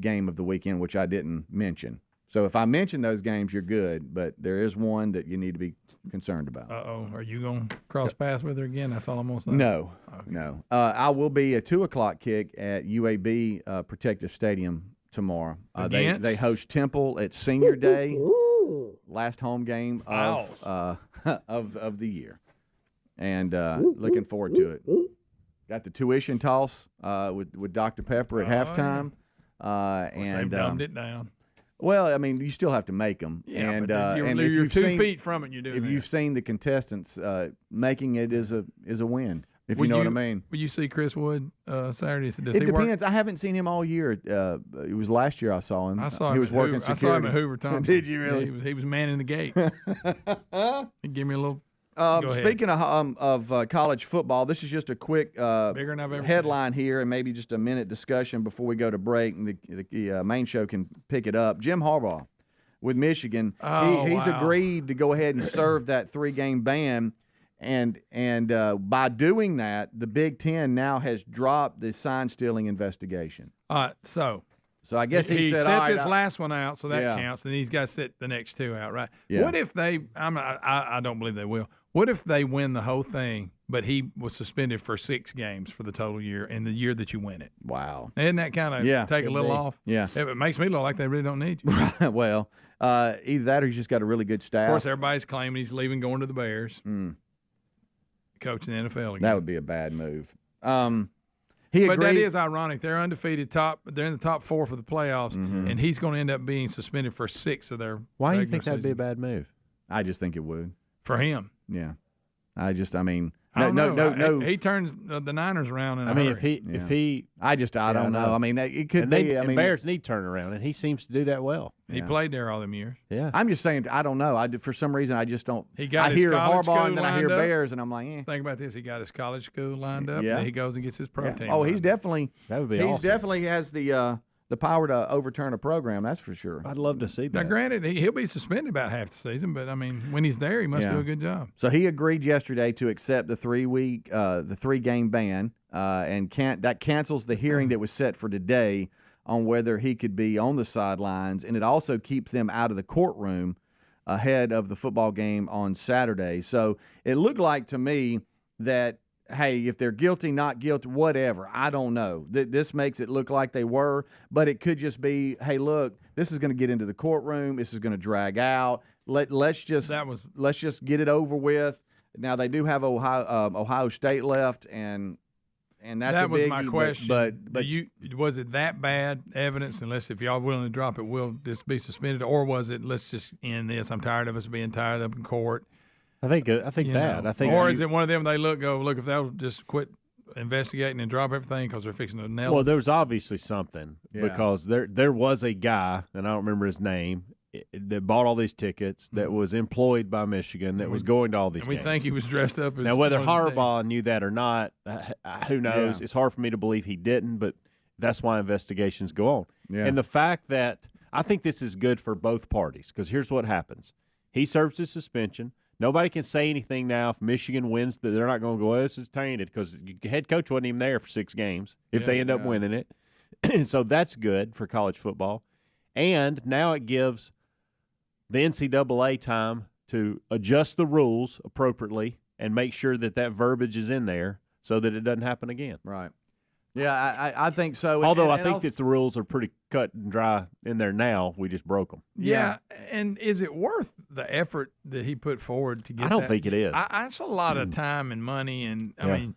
game of the weekend, which I didn't mention. So if I mention those games, you're good. But there is one that you need to be concerned about. Are you going to cross paths with her again? That's all I'm going to say. No, no. I will be a 2:00 kick at UAB Protective Stadium tomorrow. They host Temple at Senior Day, last home game of the year, and looking forward to it. Got the tuition toss with Dr. Pepper at halftime, and they dumbed it down. Well, I mean, you still have to make them. Yeah, and you're 2 feet from it. You've seen the contestants, making it is a win. If you know what I mean. Will you see Chris Wood Saturday? Does it depends. I haven't seen him all year. It was last year I saw him. I saw him. He was working security. I saw him at Hoover Thompson. Did you really? He was manning the gate. He gave me a little. Speaking of college football, this is just a quick headline here and maybe just a minute discussion before we go to break, and the main show can pick it up. Jim Harbaugh with Michigan, he's agreed to go ahead and serve that 3-game ban, and by doing that, the Big Ten now has dropped the sign-stealing investigation. So I guess he said, set this last one out, so that counts, and he's got to sit the next 2 out, right? Yeah. What if they? I don't believe they will. What if they win the whole thing, but he was suspended for 6 games for the total year, in the year that you win it? Wow. Isn't that kind of take a little off? Yeah. It makes me look like they really don't need you. Well, either that or he's just got a really good staff. Of course, everybody's claiming he's leaving, going to the Bears, coaching the NFL again. That would be a bad move. But that is ironic. They're undefeated They're in the top 4 for the playoffs, and he's going to end up being suspended for 6 of their. Why do you think that'd be a bad move? I just think it would. For him. Yeah. I mean, no. He turns the Niners around. If he, I don't know. I mean, it could be. Bears need turnaround, and he seems to do that well. He played there all them years. Yeah. I'm just saying, I don't know. For some reason, I just don't. I hear Harbaugh and then I hear Bears, and I'm like, Think about this. He got his college school lined up. Yeah. And he goes and gets his pro team. Oh, he's definitely. That would be awesome. He definitely has the power to overturn a program. That's for sure. I'd love to see that. Now, granted, he'll be suspended about half the season, but I mean, when he's there, he must do a good job. So he agreed yesterday to accept the 3-game ban, and that cancels the hearing that was set for today on whether he could be on the sidelines, and it also keeps them out of the courtroom ahead of the football game on Saturday. So it looked like to me that, hey, if they're guilty, not guilty, whatever, I don't know. This makes it look like they were, but it could just be, hey, look, this is going to get into the courtroom. This is going to drag out. Let's just get it over with. Now they do have Ohio State left, and that was biggie, my question. But was it that bad evidence? Unless if y'all willing to drop it, will this be suspended, or was it let's just end this? I'm tired of us being tied up in court. I think Or is it one of them? They look if they'll just quit investigating and drop everything because they're fixing to nail. Well, there was obviously something because there was a guy, and I don't remember his name, that bought all these tickets, that was employed by Michigan, that was going to all these. And we games. think he was dressed up as. Now, whether Harbaugh knew that or not, who knows? Yeah. It's hard for me to believe he didn't, but that's why investigations go on. Yeah. And the fact that I think this is good for both parties, because here's what happens: he serves his suspension. Nobody can say anything now if Michigan wins that they're not going to go, this is tainted, because the head coach wasn't even there for 6 games if they end up winning it. So that's good for college football. And now it gives the NCAA time to adjust the rules appropriately and make sure that verbiage is in there so that it doesn't happen again. Right. Yeah, I think so. Although I think that the rules are pretty cut and dry in there now. We just broke them. Yeah, and is it worth the effort that he put forward to get I don't think it is. That's a lot of time and money, and I mean,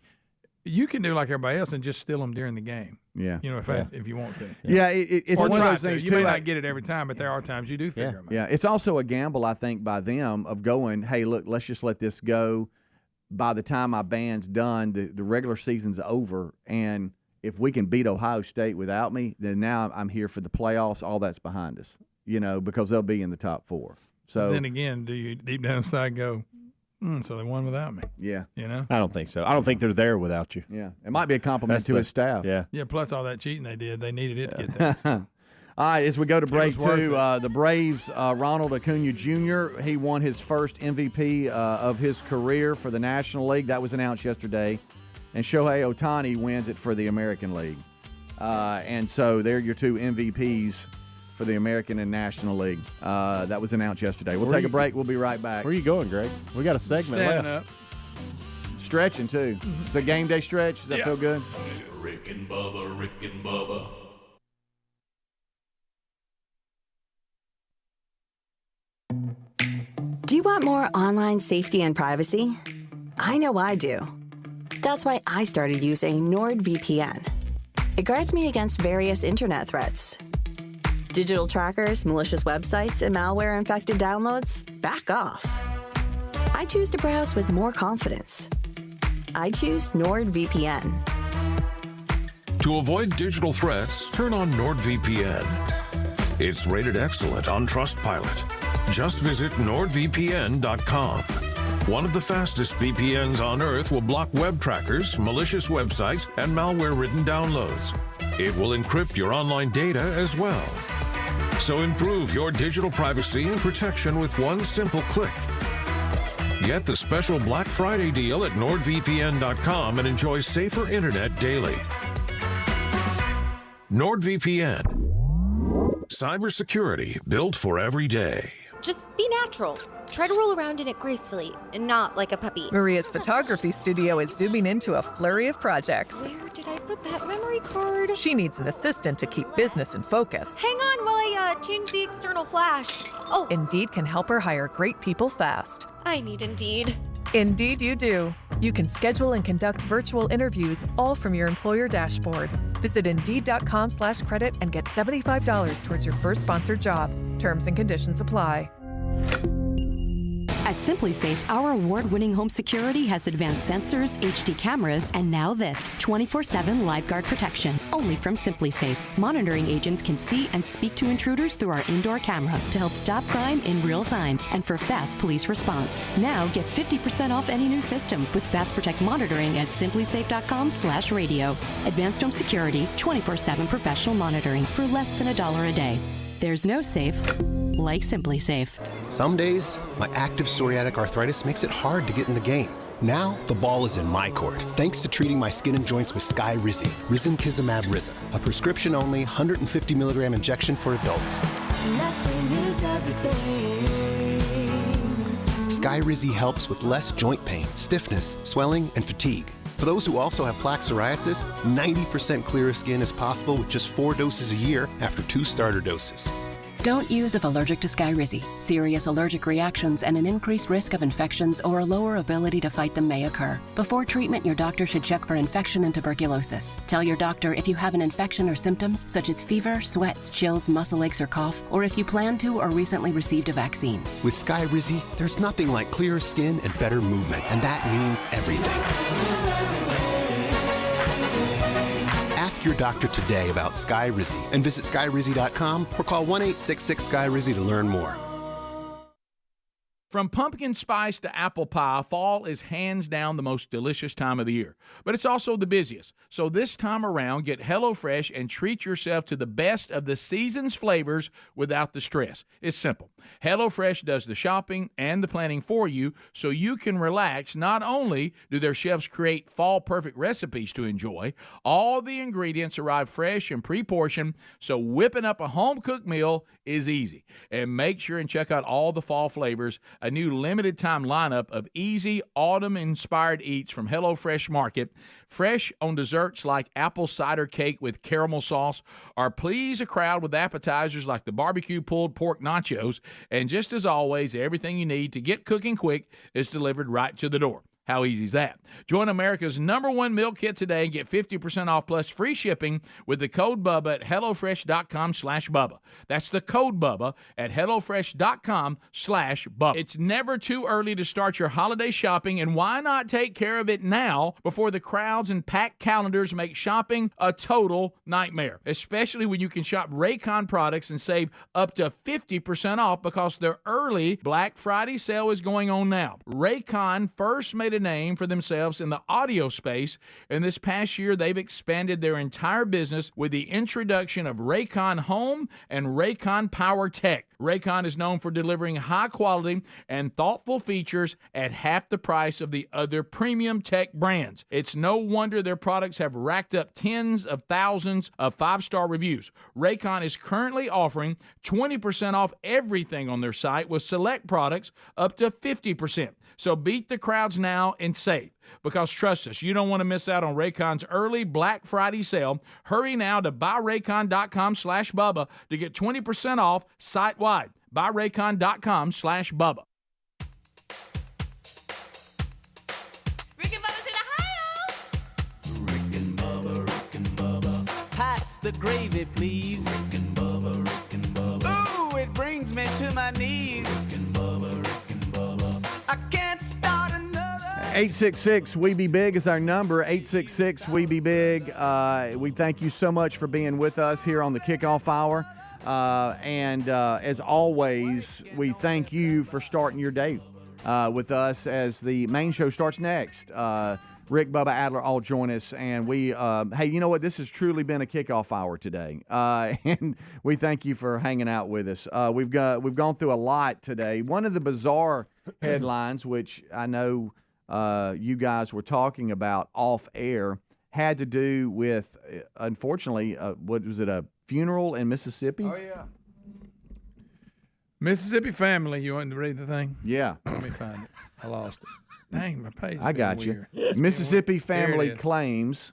you can do like everybody else and just steal them during the game. Yeah. If you want to. Yeah, it's or one of try those things, You too. may not get it every time, but there are times you do figure them out. Yeah, it's also a gamble, I think, by them of going, hey, look, let's just let this go. by the time my band's done, the regular season's over, and if we can beat Ohio State without me, then now I'm here for the playoffs. All that's behind us, because they'll be in the top 4. So then again, do you deep down inside go, so they won without me? Yeah. I don't think so. I don't think they're there without you. Yeah. It might be a compliment to his staff. Yeah. Yeah, plus all that cheating they did. They needed it to get there. All right, as we go to break was worth 2, it. the Braves, Ronald Acuna Jr., he won his first MVP of his career for the National League. That was announced yesterday. And Shohei Ohtani wins it for the American League. And so they're your 2 MVPs for the American and National League. That was announced yesterday. We'll take a break. We'll be right back. Where are you going, Greg? We got a segment Standing left. up. Stretching, too. It's a game day stretch. Does that feel good? Rick and Bubba, Rick and Bubba. Do you want more online safety and privacy? I know I do. That's why I started using NordVPN. It guards me against various internet threats. Digital trackers, malicious websites, and malware-infected downloads? Back off. I choose to browse with more confidence. I choose NordVPN. To avoid digital threats, turn on NordVPN. It's rated excellent on Trustpilot. Just visit NordVPN.com. One of the fastest VPNs on Earth will block web trackers, malicious websites, and malware-ridden downloads. It will encrypt your online data as well. So improve your digital privacy and protection with one simple click. Get the special Black Friday deal at NordVPN.com and enjoy safer internet daily. NordVPN. Cybersecurity built for every day. Just be natural. Try to roll around in it gracefully and not like a puppy. Maria's photography studio is zooming into a flurry of projects. Where did I put that memory card? She needs an assistant to keep business in focus. Hang on while I change the external flash. Oh, Indeed can help her hire great people fast. I need Indeed. Indeed you do. You can schedule and conduct virtual interviews all from your employer dashboard. Visit Indeed.com/credit and get $75 towards your first sponsored job. Terms and conditions apply. At SimpliSafe, our award-winning home security has advanced sensors, HD cameras, and now this 24/7 LiveGuard protection. Only from SimpliSafe. Monitoring agents can see and speak to intruders through our indoor camera to help stop crime in real time and for fast police response. Now get 50% off any new system with Fast Protect monitoring at simplisafe.com/radio. Advanced home security, 24/7 professional monitoring for less than $1 a day. There's no safe like SimpliSafe. Some days, my active psoriatic arthritis makes it hard to get in the game. Now, the ball is in my court, thanks to treating my skin and joints with Skyrizi, Risankizumab Riza, a prescription-only 150 milligram injection for adults. Skyrizi helps with less joint pain, stiffness, swelling, and fatigue. For those who also have plaque psoriasis, 90% clearer skin is possible with just 4 doses a year after 2 starter doses. Don't use if allergic to Skyrizi. Serious allergic reactions and an increased risk of infections or a lower ability to fight them may occur. Before treatment, your doctor should check for infection and tuberculosis. Tell your doctor if you have an infection or symptoms such as fever, sweats, chills, muscle aches, or cough, or if you plan to or recently received a vaccine. With Skyrizi, there's nothing like clearer skin and better movement, and that means everything. Ask your doctor today about Skyrizi and visit Skyrizi.com or call 1-866-SKYRIZI to learn more. From pumpkin spice to apple pie, fall is hands down the most delicious time of the year. But it's also the busiest. So this time around, get HelloFresh and treat yourself to the best of the season's flavors without the stress. It's simple. HelloFresh does the shopping and the planning for you so you can relax. Not only do their chefs create fall-perfect recipes to enjoy, all the ingredients arrive fresh and pre-portioned, so whipping up a home-cooked meal is easy. And make sure and check out all the fall flavors. A new limited-time lineup of easy autumn-inspired eats from HelloFresh Market, fresh on desserts like apple cider cake with caramel sauce, or please a crowd with appetizers like the barbecue pulled pork nachos. And just as always, everything you need to get cooking quick is delivered right to the door. How easy is that? Join America's #1 meal kit today and get 50% off plus free shipping with the code Bubba at HelloFresh.com/Bubba. That's the code Bubba at HelloFresh.com/Bubba. It's never too early to start your holiday shopping, and why not take care of it now before the crowds and packed calendars make shopping a total nightmare, especially when you can shop Raycon products and save up to 50% off because their early Black Friday sale is going on now. Raycon first made a name for themselves in the audio space, and this past year they've expanded their entire business with the introduction of Raycon Home and Raycon Power Tech. Raycon is known for delivering high quality and thoughtful features at half the price of the other premium tech brands. It's no wonder their products have racked up tens of thousands of 5-star reviews. Raycon is currently offering 20% off everything on their site with select products up to 50%. So beat the crowds now and save. Because trust us, you don't want to miss out on Raycon's early Black Friday sale. Hurry now to buyraycon.com/Bubba to get 20% off site-wide. Buyraycon.com/Bubba. Rick and Bubba's in Ohio. Rick and Bubba. Pass the gravy, please. Rick and Bubba. Ooh, it brings me to my knees. Rick and Bubba. I can't start another. 866-WE-BE-BIG is our number, 866-WE-BE-BIG. We thank you so much for being with us here on the Kickoff Hour. And as always, we thank you for starting your day with us as the main show starts next. Rick, Bubba, Adler all join us, and we, hey, you know what? This has truly been a Kickoff Hour today, and we thank you for hanging out with us. We've gone through a lot today. One of the bizarre headlines, which I know you guys were talking about off air, had to do with, unfortunately, what was it, a funeral in Mississippi? Oh, yeah. Mississippi family. You want to read the thing? Yeah. Let me find it. I lost it. Dang, my page. I got you. Weird. Mississippi family There it is. claims.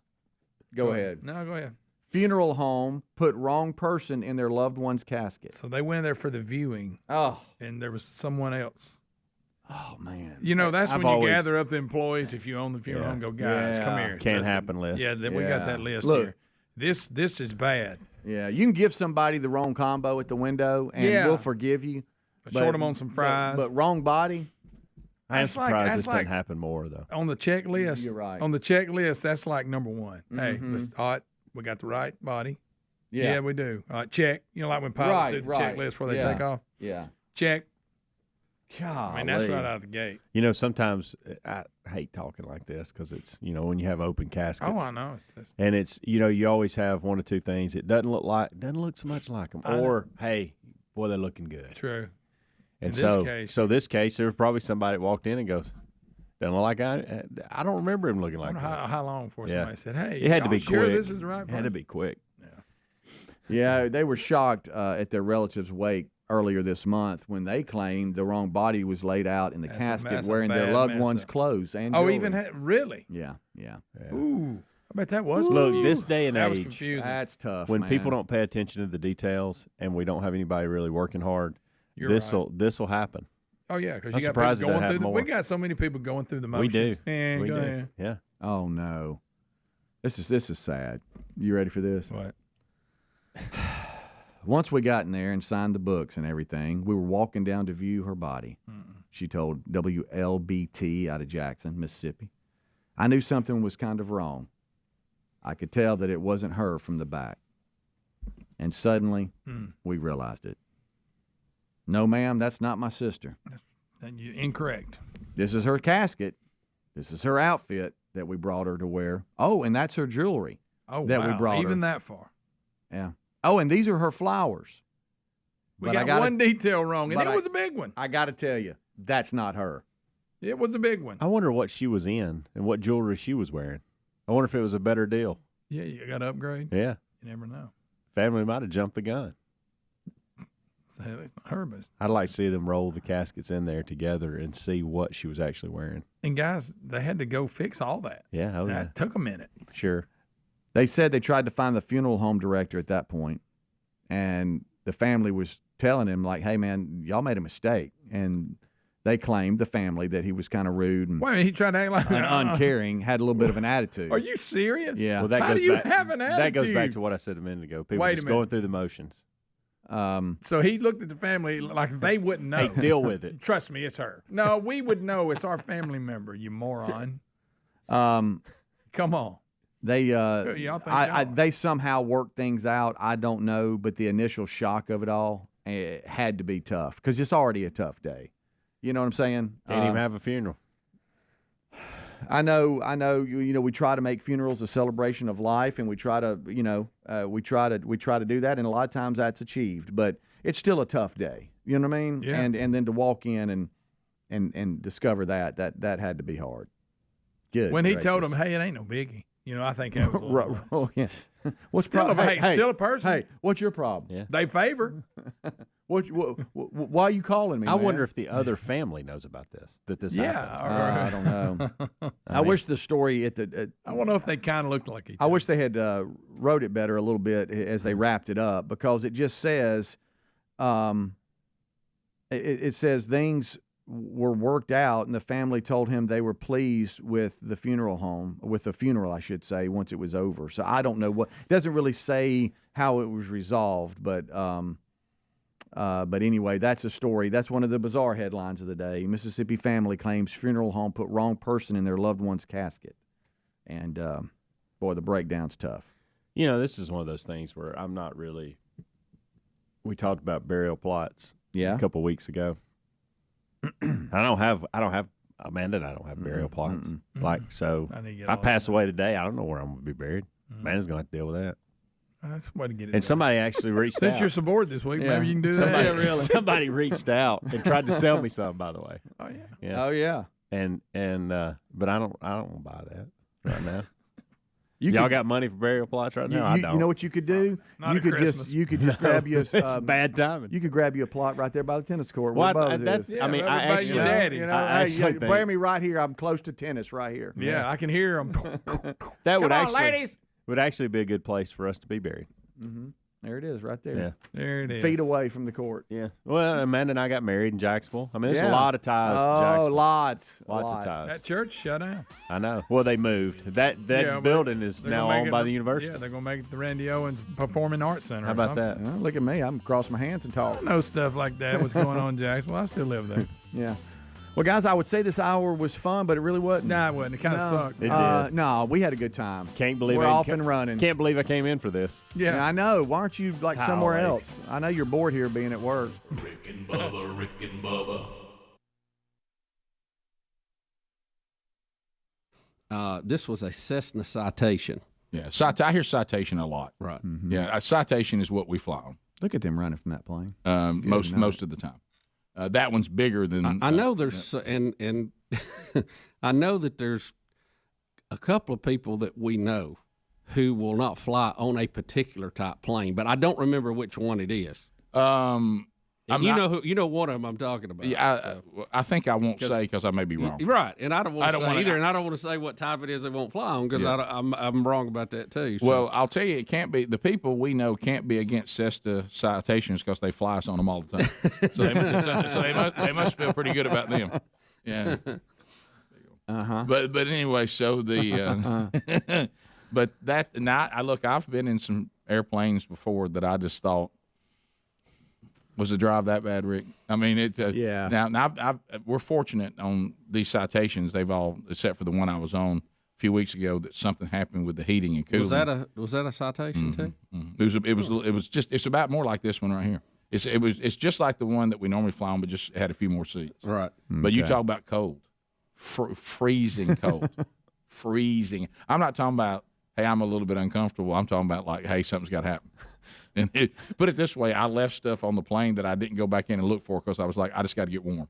Go ahead. No, go ahead. Funeral home put wrong person in their loved one's casket. So they went there for the viewing. Oh. And there was someone else. Oh, man. You know, that's I've when you always- gather up the employees if you own the funeral home and go, guys, come here. Can't Listen. happen list. Yeah, we got that list Look. here. This is bad. Yeah, you can give somebody the wrong combo at the window, and Yeah. we'll forgive you. But short them on some fries. But wrong body. I'm That's like- surprised that's this like- doesn't happen more, though. On the checklist. You're right. On the checklist, that's like number one. Hey, Mhm. let's, all right, we got the right body. Yeah. Yeah, we do. All right, check. You know, like when pilots do the checklist before they Yeah. take off. Yeah. Check. God. I mean, that's right out of the gate. You know, sometimes I hate talking like this because it's, you know, when you have open caskets. Oh, I know. It's just, And it's, you know, you always have one or two things. It doesn't look so much like them. I know. Or, hey, boy, they're looking good. true. And In this this case, there was probably somebody that walked in and goes, doesn't look like I don't remember him looking I like wonder that. how long before Yeah. somebody said, hey, It had to y'all be sure quick. this is the right It had to be quick. Yeah, they were shocked at their relative's wake earlier this month when they claimed the wrong body was laid out in the casket that's a wearing their bad loved mess one's up. clothes and Oh, jewelry. even really? Yeah. Ooh, I bet that was. Look, confusing. this day and that was age, confusing. That's tough. when man. people don't pay attention to the details and we don't have anybody really working hard, You're this'll happen. Oh yeah, because I'm you got surprised people it going doesn't through. happen We more. got so many people going through the We motions. do. Yeah, We go do. ahead. Yeah. Oh no. This is sad. You ready for this? What? Once we got in there and signed the books and everything, we were walking down to view her body. She told WLBT out of Jackson, Mississippi. I knew something was kind of wrong. I could tell that it wasn't her from the back. And suddenly, we realized it. No, ma'am, that's not my sister. And you incorrect. This is her casket. This is her outfit that we brought her to wear. Oh, and that's her jewelry. Oh, that wow. we brought Even her. that far. Yeah. Oh, and these are her flowers. We But I got gotta- one detail wrong, and but it I- was a big one. I got to tell you, that's not her. It was a big one. I wonder what she was in and what jewelry she was wearing. I wonder if it was a better deal. Yeah, you got to upgrade. Yeah. You never know. Family might have jumped the gun. So, it's not her, but I'd like to see them roll the caskets in there together and see what she was actually wearing. and guys, they had to go fix all that. Yeah. Oh, yeah. That took a minute. Sure. They said they tried to find the funeral home director at that point, and the family was telling him, like, hey, man, y'all made a mistake. And they claimed, the family, that he was kind of rude and, Wait a minute, he tried to act like uncaring, had a little bit of an attitude. Are you serious? Yeah. Well, that How goes do you back, have an attitude? That goes back to what I said a minute ago. People Wait a just minute. going through the motions. So he looked at the family like they wouldn't know. Hey, deal with it. Trust me, it's her. No, we would know. It's our family member, you moron. Come on. They think they somehow worked things out. I don't know, but the initial shock of it all had to be tough because it's already a tough day. You know what I'm saying? Can't even have a funeral. I know. You know, we try to make funerals a celebration of life, and we try to, we try to do that, and a lot of times that's achieved. But it's still a tough day. You know what I mean? Yeah. And then to walk in and discover that had to be hard. Good. When he gracious. told him, "Hey, it ain't no biggie," I think that was a little worse. Oh, yeah. What's Still a person. Hey, what's your problem? Yeah. They favor. Why are you calling me? I man? wonder if the other family knows about this. That this happened. I don't know. I wish the story I want to know if they kind of looked like each I wish they had wrote it better a little bit as they wrapped it up, because it just says, it says things were worked out, and the family told him they were pleased with the funeral, I should say, once it was over. So I don't know it doesn't really say how it was resolved, but anyway, that's a story. That's one of the bizarre headlines of the day. Mississippi family claims funeral home put wrong person in their loved one's casket. And, boy, the breakdown's tough. This is one of those things where I'm not really – we talked about burial plots a couple weeks ago. I don't have Amanda and I don't have burial plots. So if I pass away today, I don't know where I'm going to be buried. Amanda's going to have to deal with that. That's the way to get it. And somebody actually reached out. Since you're so bored this week, maybe you can do that. Somebody reached out and tried to sell me some, by the way. Oh yeah. Oh yeah. And but I don't buy that right now. Y'all got money for burial plots right now? I don't. You know what you could do? Not you at could Christmas. just grab you It's bad timing. You could grab you a plot right there by the tennis court. Well, where Bubba's is. I mean, I actually, your daddy. I actually think bury me right here. I'm close to tennis right here. Yeah, I can hear them. that would Come on, actually ladies. would actually be a good place for us to be buried. Mm-hmm. There it is, right there. Yeah, there it is. Feet away from the court. Yeah. Well, Amanda and I got married in Jacksonville. I mean, there's a lot of ties to Jacksonville. Lots of ties. That church shut down. I know. Well, they moved. That building is now owned by the university. Yeah, they're going to make it the Randy Owens Performing Arts Center. How about that? Well, look at me. I'm cross my hands and talk. I know stuff like that. What's going on in Jacksonville? I still live there. Yeah. Well, guys, I would say this hour was fun, but it really wasn't. Nah, it wasn't. It kind of sucked. It did. No, we had a good time. Can't believe we're off and running. Can't believe I came in for this. Yeah, I know. Why aren't you somewhere else? I know you're bored here being at work. Rick and Bubba. This was a Cessna citation. Yeah, I hear citation a lot. Right. Mm-hmm. Yeah, a citation is what we fly on. Look at them running from that plane. Most of the time. That one's bigger than. I know there's and I know that there's a couple of people that we know who will not fly on a particular type plane, but I don't remember which one it is. You know one of them I'm talking about. Yeah, I think I won't say because I may be wrong. Right, and I don't want to say either, and I don't want to say what type it is they won't fly on because I'm wrong about that too. So. Well, I'll tell you, it can't be. The people we know can't be against Cessna citations because they fly us on them all the time. So they must feel pretty good about them. Yeah. But anyway, so the but that now I've been in some airplanes before that I just thought. Was the drive that bad, Rick? I mean, yeah. Now we're fortunate on these citations. They've all, except for the one I was on a few weeks ago, that something happened with the heating and cooling. Was that a citation too? Mm-hmm. It was just. It's about more like this one right here. It's just like the one that we normally fly on, but just had a few more seats. Right. But you talk about cold, freezing cold, freezing. I'm not talking about, hey, I'm a little bit uncomfortable. I'm talking about like, hey, something's got to happen. And put it this way, I left stuff on the plane that I didn't go back in and look for because I was like, I just got to get warm.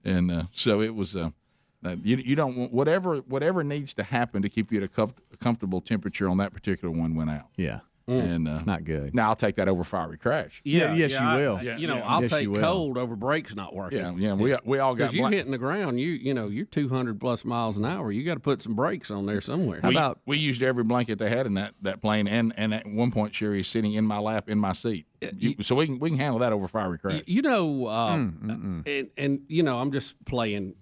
And so it was. You don't want whatever needs to happen to keep you at a comfortable temperature on that particular one went out. Yeah. And it's not good. Now I'll take that over fiery crash. Yes, you will. I'll take cold over brakes not working. Yeah. We all got. Because you hitting the ground, you're 200 plus miles an hour. You got to put some brakes on there somewhere. We used every blanket they had in that plane, and at one point, Sherry's sitting in my lap in my seat. So we can handle that over fiery crash. I'm just playing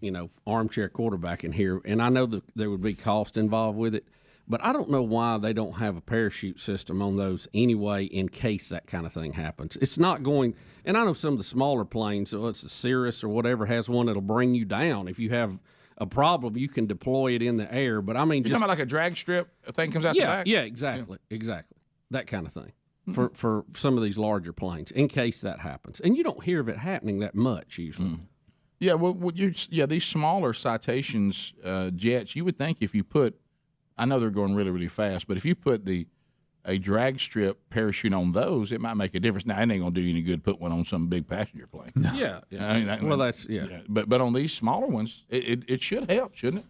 armchair quarterback in here, and I know that there would be cost involved with it. But I don't know why they don't have a parachute system on those anyway in case that kind of thing happens. It's not going – and I know some of the smaller planes, so it's a Cirrus or whatever, has one that'll bring you down. If you have a problem, you can deploy it in the air. But, I mean – You're talking about like a drag strip? A thing comes out the back? Yeah, exactly. That kind of thing for some of these larger planes in case that happens. And you don't hear of it happening that much usually. Yeah, these smaller Citations jets, you would think if you put – I know they're going really, really fast, but if you put a drag strip parachute on those, it might make a difference. Now, it ain't going to do you any good. Put one on some big passenger plane. No. Yeah. But on these smaller ones, it should help, shouldn't it?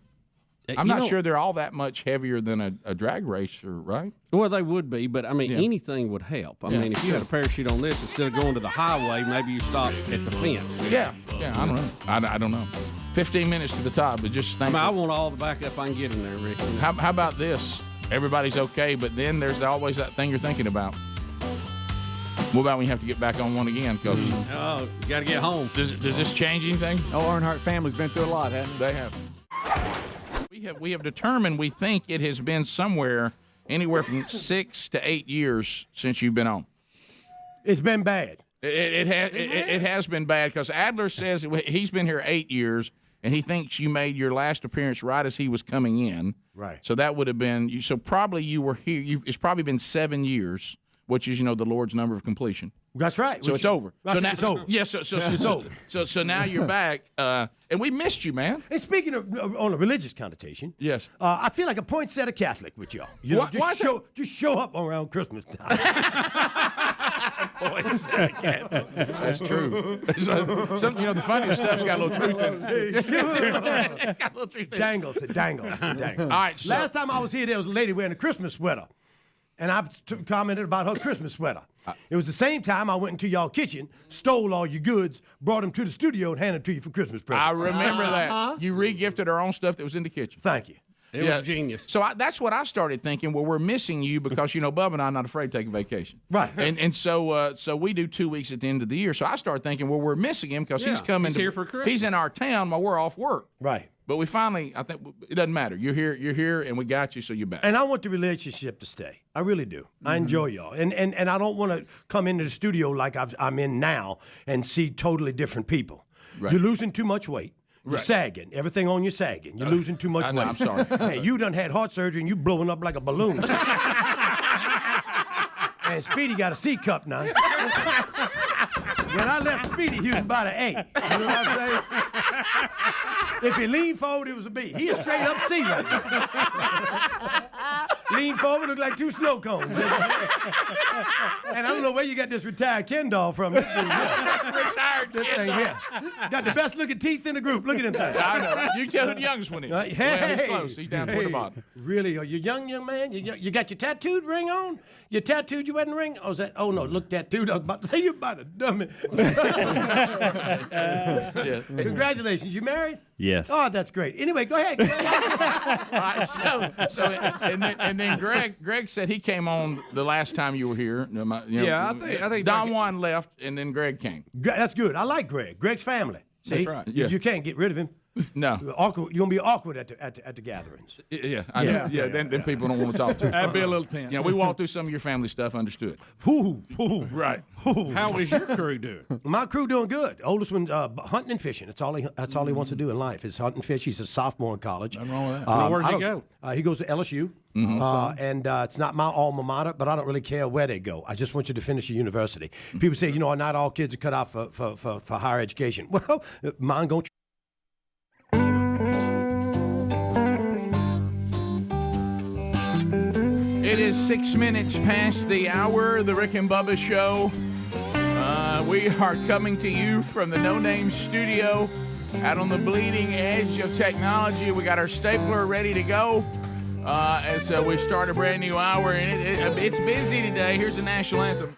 I'm not sure they're all that much heavier than a drag racer, right? Well, they would be, but I mean, anything would help. I mean, if you had a parachute on this, instead of going to the highway, maybe you stop at the fence. Yeah, I don't know. I don't know. 15 minutes to the top, but just think. I want all the backup I can get in there, Rick. How about this? Everybody's okay, but then there's always that thing you're thinking about. What about when you have to get back on one again? Because you got to get home. Does this change anything? Earnhardt family's been through a lot, hasn't they? They have. We have determined we think it has been somewhere anywhere from 6 to 8 years since you've been on. It's been bad. It has been bad because Adler says he's been here 8 years, and he thinks you made your last appearance right as he was coming in. Right. So that would have been you. So probably you were here. It's probably been 7 years, which is the Lord's number of completion. That's right. So it's over. So now it's over. Yeah. So now you're back, and we missed you, man. And speaking of on a religious connotation, yes, I feel like a poinsettia Catholic with y'all. Just show up around Christmas time. That's true. The funniest stuff's got a little truth in it. It's got a little truth in it. It dangles. All right. Last time I was here, there was a lady wearing a Christmas sweater. And I commented about her Christmas sweater. It was the same time I went into y'all kitchen, stole all your goods, brought them to the studio, and handed them to you for Christmas presents. I remember that. You re-gifted our own stuff that was in the kitchen. Thank you. It was genius. So that's what I started thinking. Well, we're missing you because Bubba and I are not afraid to take a vacation, right? And so we do 2 weeks at the end of the year. So I started thinking, well, we're missing him because he's coming. He's here for Christmas. He's in our town while we're off work, right? But we finally, I think it doesn't matter. You're here, and we got you, so you're back. And I want the relationship to stay. I really do. I enjoy y'all, and I don't want to come into the studio like I'm in now and see totally different people. Right. You're losing too much weight. You're sagging. Everything on you sagging. You're losing too much weight. I'm sorry. Hey, you done had heart surgery and you blowing up like a balloon. And Speedy got a C cup now. When I left Speedy, he was about an A. You know what I'm saying? If he leaned forward, it was a B. He is straight up C right now. Lean forward, look like 2 snow cones. And I don't know where you got this retired Ken doll from. Retired Ken doll. Yeah. Got the best looking teeth in the group. Look at him things. I know. You can tell who the youngest one is. Well, he's close. He's down toward the bottom. Really? Are you young man? You got your tattooed ring on? You tattooed your wedding ring? Oh, no, look tattooed. I was about to say you about to dumb it. Congratulations. You married? Yes. Oh, that's great. Anyway, go ahead. All right, and then Greg said he came on the last time you were here. I think Don Juan left, and then Greg came. That's good. I like Greg. Greg's family. See? That's right. Yeah. You can't get rid of him. No. Awkward. You're gonna be awkward at the gatherings. Yeah, I know. Yeah, then people don't want to talk to you. That'd be a little tense. We walked through some of your family stuff, understood. Right. How is your crew doing? My crew doing good. Oldest one's hunting and fishing. That's all he wants to do in life is hunt and fish. He's a sophomore in college. Nothing wrong with that. Where's he go? He goes to LSU. And it's not my alma mater, but I don't really care where they go. I just want you to finish your university. People say, not all kids are cut out for higher education. Well, mine going. It is 6 minutes past the hour, the Rick and Bubba Show. We are coming to you from the No Name Studio out on the bleeding edge of technology. We got our stapler ready to go. as we start a brand new hour, and it's busy today. Here's the national anthem.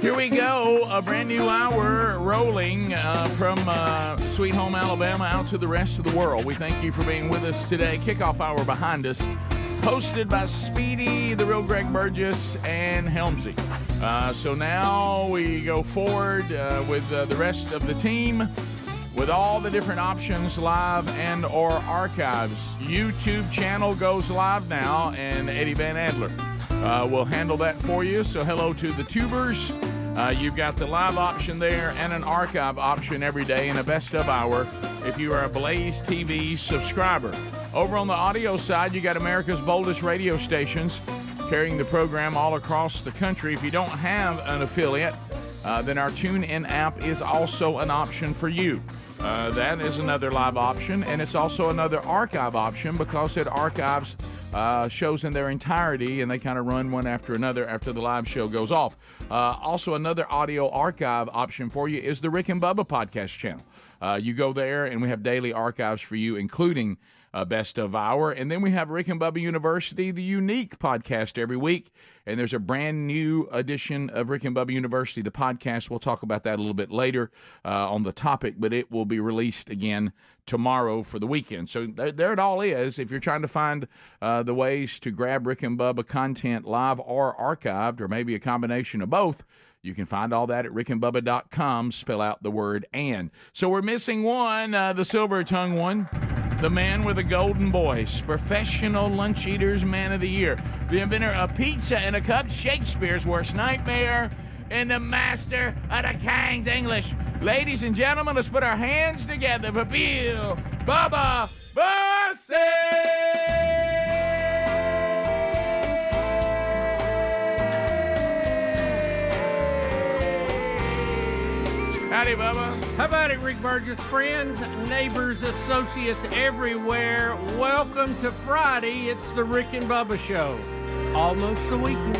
Here we go, a brand new hour rolling from Sweet Home Alabama out to the rest of the world. We thank you for being with us today. Kickoff hour behind us, hosted by Speedy, the real Greg Burgess, and Helmsy. So now we go forward with the rest of the team with all the different options, live and or archives. YouTube channel goes live now, and Eddie Van Adler will handle that for you. So hello to the tubers. You've got the live option there and an archive option every day and a best of hour if you are a Blaze TV subscriber. Over on the audio side, you got America's boldest radio stations carrying the program all across the country. If you don't have an affiliate, then our TuneIn app is also an option for you. That is another live option, and it's also another archive option because it archives shows in their entirety, and they kind of run one after another after the live show goes off. Also, another audio archive option for you is the Rick and Bubba podcast channel. You go there, and we have daily archives for you, including Best of Hour. And then we have Rick and Bubba University, the unique podcast every week. And there's a brand new edition of Rick and Bubba University, the podcast. We'll talk about that a little bit later on the topic, but it will be released again tomorrow for the weekend. So there it all is. If you're trying to find the ways to grab Rick and Bubba content live or archived, or maybe a combination of both, you can find all that at rickandbubba.com. Spell out the word "and." So we're missing one, the silver-tongued one. The man with a golden voice, professional lunch eaters man of the year, the inventor of pizza in a cup, Shakespeare's worst nightmare, and the master of the King's English. Ladies and gentlemen, let's put our hands together for Bill Bubba Bussey! Howdy, Bubba. How about it, Rick Burgess? Friends, neighbors, associates everywhere, welcome to Friday. It's the Rick and Bubba Show. Almost the weekend.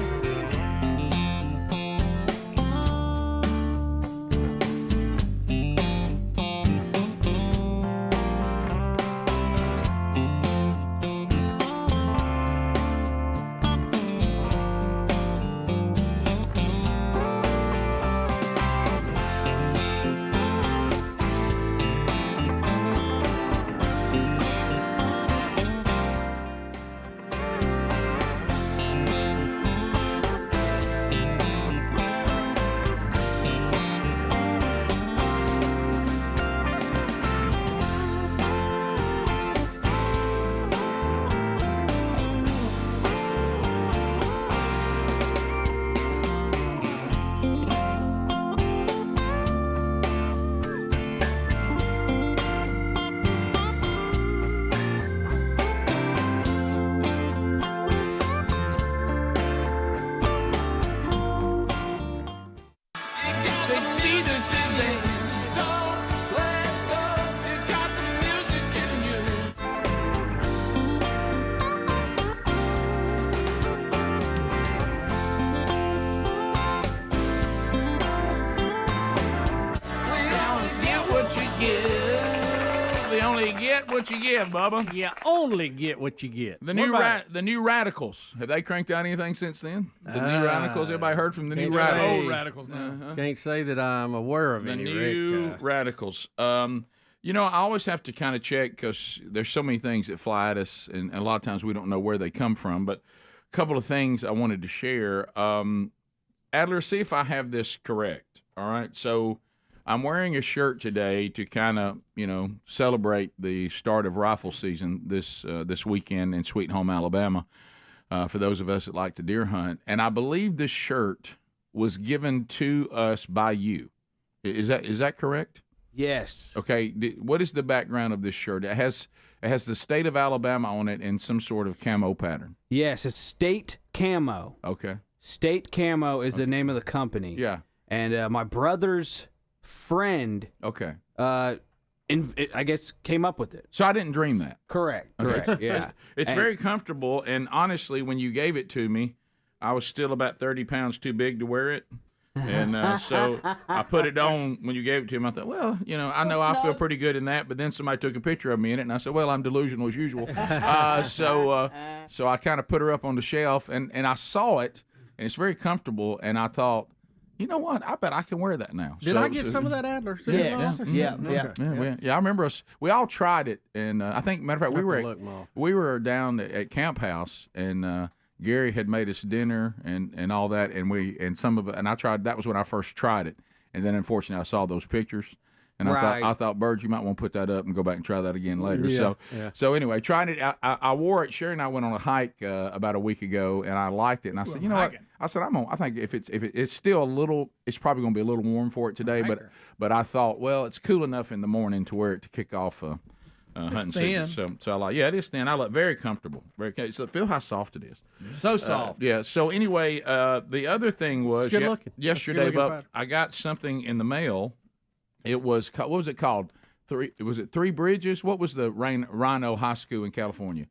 what you get, Bubba. You only get what you get. The new Radicals. Have they cranked out anything since then? The new Radicals. Everybody heard from the new Radicals? Old Radicals now. Can't say that I'm aware of The any. new Radicals. You know, I always have to kind of check because there's so many things that fly at us, and a lot of times we don't know where they come from. But a couple of things I wanted to share. Adler, see if I have this correct. All right, so I'm wearing a shirt today to kind of, celebrate the start of rifle season this weekend in Sweet Home, Alabama, for those of us that like to deer hunt. And I believe this shirt was given to us by you. Is that correct? Yes. Okay. What is the background of this shirt? It has the state of Alabama on it in some sort of camo pattern. Yes, it's State Camo. Okay. State Camo is the name of the company. Yeah. And my brother's friend. Okay. I guess came up with it. So I didn't dream that. Correct. Yeah. It's very comfortable, and honestly, when you gave it to me, I was still about 30 pounds too big to wear it. And so I put it on when you gave it to him. I thought, well, I know I feel pretty good in that. But then somebody took a picture of me in it, and I said, well, I'm delusional as usual. So I kind of put her up on the shelf, and I saw it, and it's very comfortable. And I thought, you know what? I bet I can wear that now. Did I get some of that Adler? Yeah. I remember us. We all tried it, and I think, matter of fact, we were down at Camp House, and Gary had made us dinner and all that, and some of it, and I tried. That was when I first tried it, and then unfortunately I saw those pictures, and I thought, Bird, you might want to put that up and go back and try that again later. So anyway, trying it. I wore it. Sherry and I went on a hike about a week ago, and I liked it. And I said, you know what? I said, I think if it's still a little, it's probably going to be a little warm for it today. But I thought, well, it's cool enough in the morning to wear it to kick off hunting season. So I like, it is thin. I like very comfortable. So feel how soft it is. So soft. So anyway, the other thing was yesterday, Bob, I got something in the mail. It was, what was it called? Three Bridges? What was the Rhino High School in California?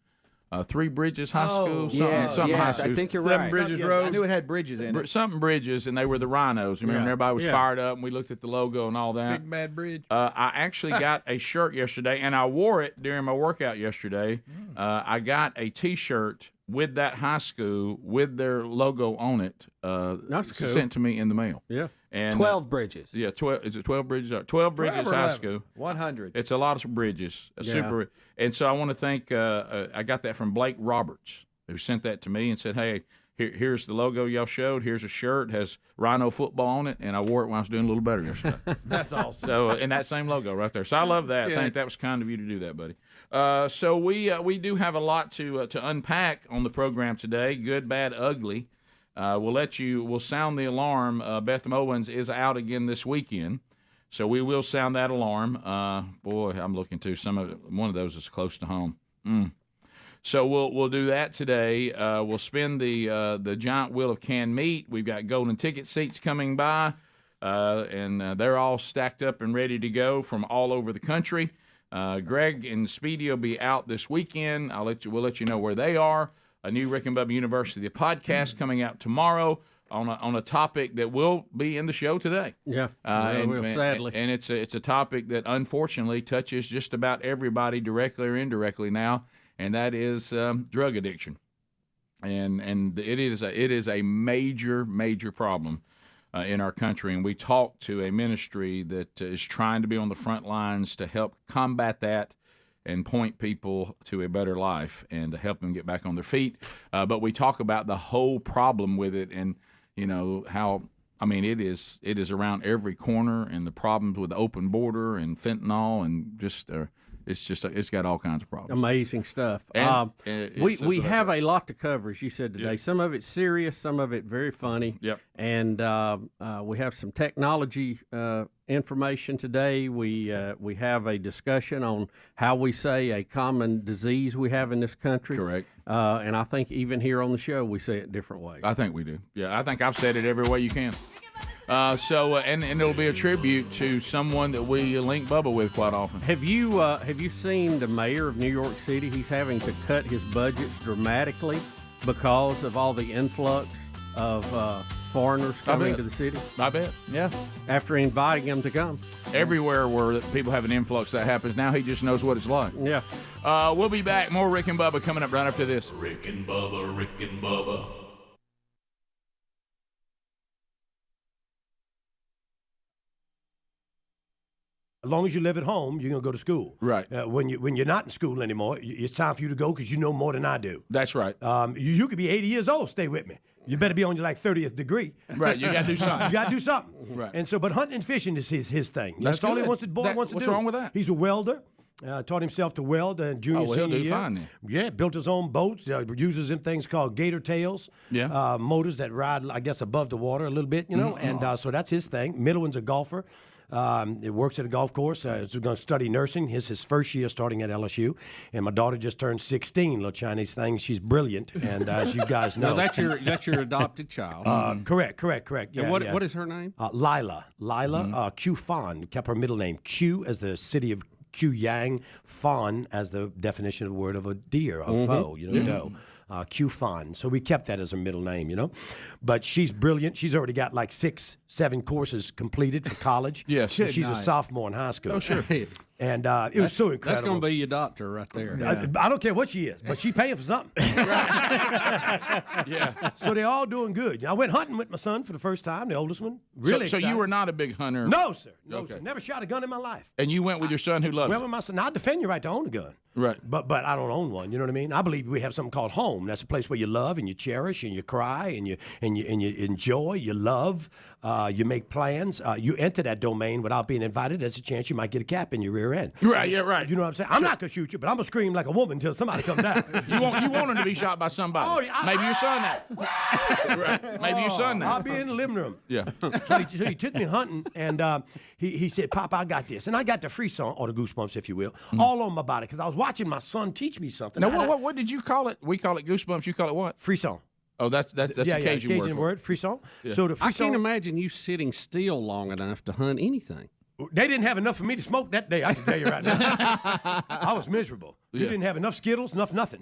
Three Bridges High School? Something high school. I think you're Seven right. Bridges Road. I knew it had bridges in it. Something Bridges, and they were the Rhinos. Remember, everybody was fired up, and we looked at the logo and all that. Big Bad Bridge. I actually got a shirt yesterday, and I wore it during my workout yesterday. I got a T-shirt with that high school with their logo on it. That's cool. Sent to me in the mail. Yeah. And 12 bridges. Yeah, 12. Is it 12 bridges? 12 Bridges High School. 100. It's a lot of bridges. Super. And so I want to thank. I got that from Blake Roberts, who sent that to me and said, "Hey, here's the logo y'all showed. Here's a shirt, has Rhino football on it, and I wore it when I was doing a little better yesterday." That's awesome. So and that same logo right there. So I love that. I think that was kind of you to do that, buddy. So we do have a lot to unpack on the program today. Good, bad, ugly. We'll sound the alarm. Beth Owens is out again this weekend, so we will sound that alarm. Boy, I'm looking to one of those is close to home. So we'll do that today. We'll spin the giant wheel of canned meat. We've got golden ticket seats coming by, and they're all stacked up and ready to go from all over the country. Greg and Speedy will be out this weekend. We'll let you know where they are. A new Rick and Bubba University podcast coming out tomorrow on a topic that will be in the show today. Yeah, sadly. And it's a topic that unfortunately touches just about everybody directly or indirectly now, and that is drug addiction. And it is a major problem in our country. And we talked to a ministry that is trying to be on the front lines to help combat that and point people to a better life and to help them get back on their feet. But we talk about the whole problem with it and, how, it is around every corner, and the problems with the open border and fentanyl and just it's got all kinds of problems. Amazing stuff. And, we have a lot to cover, as you said today. Yep. Some of it serious, some of it very funny. Yep. And we have some technology information today. We have a discussion on how we say a common disease we have in this country. Correct. And I think even here on the show we say it different ways. I think we do. Yeah, I think I've said it every way you can. And it'll be a tribute to someone that we link Bubba with quite often. Have you seen the mayor of New York City? He's having to cut his budgets dramatically because of all the influx of foreigners coming to the city. I bet. Yeah. After inviting them to come. Everywhere where people have an influx, that happens. Now he just knows what it's like. Yeah. We'll be back. More Rick and Bubba coming up right after this. Rick and Bubba, Rick and Bubba. As long as you live at home, you're going to go to school. Right. When you're not in school anymore, it's time for you to go because you know more than I do. That's right. You could be 80 years old. Stay with me. You better be on your 30th degree. Right. You got to do something. You got to do something. Right. And so, but hunting and fishing is his thing. That's all he good. wants to wants to what's do. wrong with that? He's a welder. Taught himself to weld junior, he'll senior do year. fine then. Yeah, built his own boats. Uses them things called gator tails. Yeah. Motors that ride, I guess, above the water a little bit, And so that's his thing. Middle one's a golfer. It works at a golf course. He's going to study nursing. His first year starting at LSU. And my daughter just turned 16, little Chinese thing. She's brilliant. And as you guys know. Now that's your adopted child. Correct. Yeah, Yeah, what is her name? Lila. Q Fan. Kept her middle name. Q as the city of Q Yang. Fan as the definition of the word of a deer, a foe, doe. Q Fan. So we kept that as her middle name, But she's brilliant. She's already got 6-7 courses completed for college. Yes. She's a sophomore in high school. Oh, sure. And it was so incredible. That's going to be your doctor right there. I don't care what she is, but she's paying for something. Yeah. So they're all doing good. I went hunting with my son for the first time, the oldest one. Really So you excited. were not a big hunter? No, sir. Okay. Sir. Never shot a gun in my life. And you went with your son who loves Well, it? with my son. Now, I defend your right to own a gun. Right. But I don't own one. You know what I mean? I believe we have something called home. That's a place where you love and you cherish and you cry and you enjoy. You love. You make plans. You enter that domain without being invited. There's a chance you might get a cap in your rear end. Right. Yeah. Right. You know what I'm saying? I'm not gonna shoot you, but I'm gonna scream like a woman until somebody comes out. You want him to be shot by somebody? Oh, yeah, Maybe your son that. Right. Maybe your son that. I'll be in the living room. Yeah. So he took me hunting, and he said, "Papa, I got this," and I got the frisson or the goosebumps, if you will, all on my body because I was watching my son teach me something. Now, what did you call it? We call it goosebumps. You call it what? Frisson. Oh, that's a Cajun word. Frisson. Yeah. So the frisson. I can't imagine you sitting still long enough to hunt anything. They didn't have enough for me to smoke that day, I can tell you right now. I was miserable. You didn't have enough Skittles, enough nothing.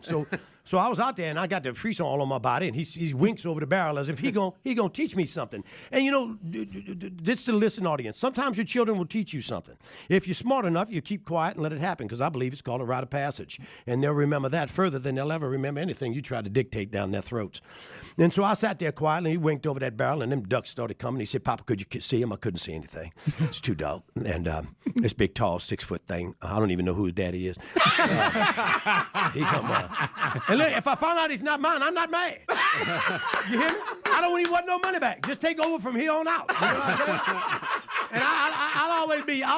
So I was out there, and I got the frisson all on my body, and he winks over the barrel as if he gonna teach me something. And, this to the listening audience, sometimes your children will teach you something. If you're smart enough, you keep quiet and let it happen, because I believe it's called a rite of passage. And they'll remember that further than they'll ever remember anything you try to dictate down their throats. And so I sat there quietly, and he winked over that barrel, and them ducks started coming. He said, "Papa, could you see him?" I couldn't see anything. It's too dark. And this big, tall, 6-foot thing, I don't even know who his daddy is. He come on. And look, if I find out he's not mine, I'm not mad. You hear me? I don't even want no money back. Just take over from here on out. You know what I'm saying? And I'll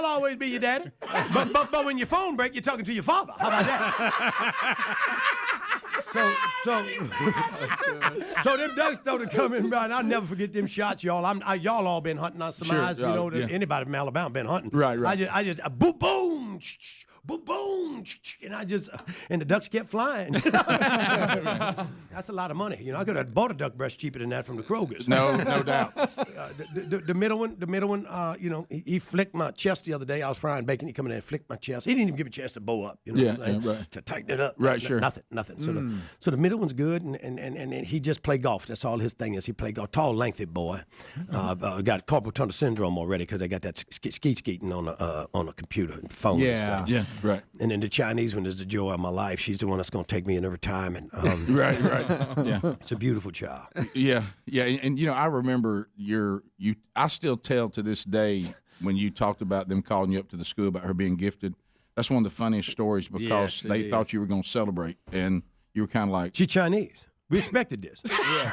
always be your daddy. But when your phone breaks, you're talking to your father. How about that? So them ducks started coming right. I'll never forget them shots, y'all. Y'all all been hunting. I surmise, Sure. Anybody from Alabama been hunting. Right. I just boom, boom, boom, boom, and the ducks kept flying. That's a lot of money. I could have bought a duck breast cheaper than that from the Kroger's. No doubt. The middle one, he flicked my chest the other day. I was frying bacon. He come in there and flicked my chest. He didn't even give me a chance to bow up. Right. To tighten it up. Right, sure. Nothing. So the middle one's good, and he just play golf. That's all his thing is. He play golf. Tall, lengthy boy. Got carpal tunnel syndrome already because they got that skeeting on a computer and phone and stuff. Yeah. Right. And then the Chinese one is the joy of my life. She's the one that's going to take me into retirement. Right. Yeah. It's a beautiful child. Yeah. And I remember I still tell to this day when you talked about them calling you up to the school about her being gifted. That's one of the funniest stories because they thought you were going to celebrate, and you were kind of like, she's Chinese. We expected this. Yeah.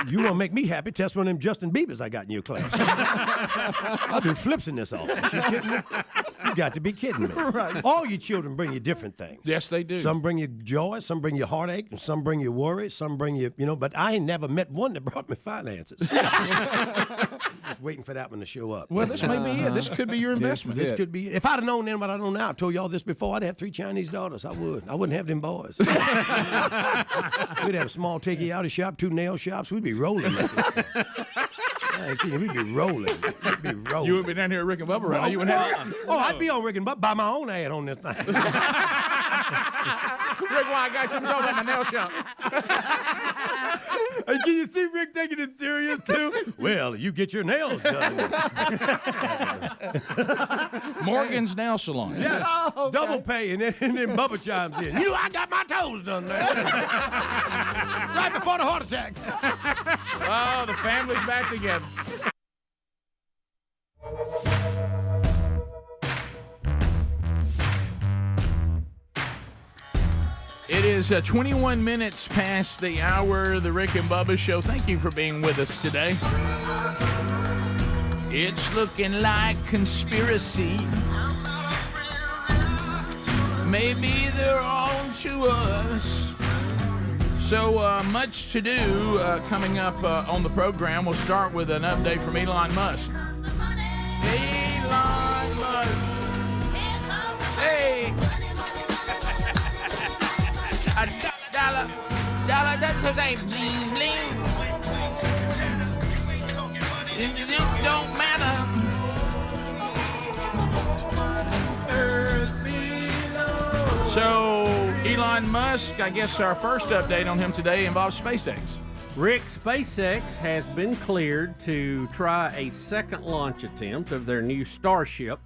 You want to make me happy? Test one of them Justin Biebers I got in your class. I'll do flips in this office. You kidding me? You got to be kidding me. Right. All your children bring you different things. Yes, they do. Some bring you joy, some bring you heartache, and some bring you worry, some bring you, but I ain't never met one that brought me finances. Just waiting for that one to show up. Well, this may be it. This could be your investment. This could be it. If I'd have known then what I know now, I told y'all this before, I'd have 3 Chinese daughters. I wouldn't have them boys. We'd have a small takeout shop, 2 nail shops. We'd be rolling. We'd be rolling. You would be down here at Rick and Bubba right now. You wouldn't have. I'd be on Rick and Bubba by my own ad on this thing. Rick, why I got you over at my nail shop. Hey, can you see Rick taking it serious, too? Well, you get your nails done. Morgan's Nail Salon. Yes, double pay, and then Bubba chimes in. You know, I got my toes done there. Right before the heart attack. Oh, the family's back together. It is 21 minutes past the hour of the Rick and Bubba Show. Thank you for being with us today. It's looking like conspiracy. Maybe they're on to us. So much to do coming up on the program. We'll start with an update from Elon Musk. Elon Musk. Hey. A dollar, that's a thing. Bling, bling. It don't matter. So, Elon Musk, I guess our first update on him today involves SpaceX. Rick, SpaceX has been cleared to try a second launch attempt of their new Starship.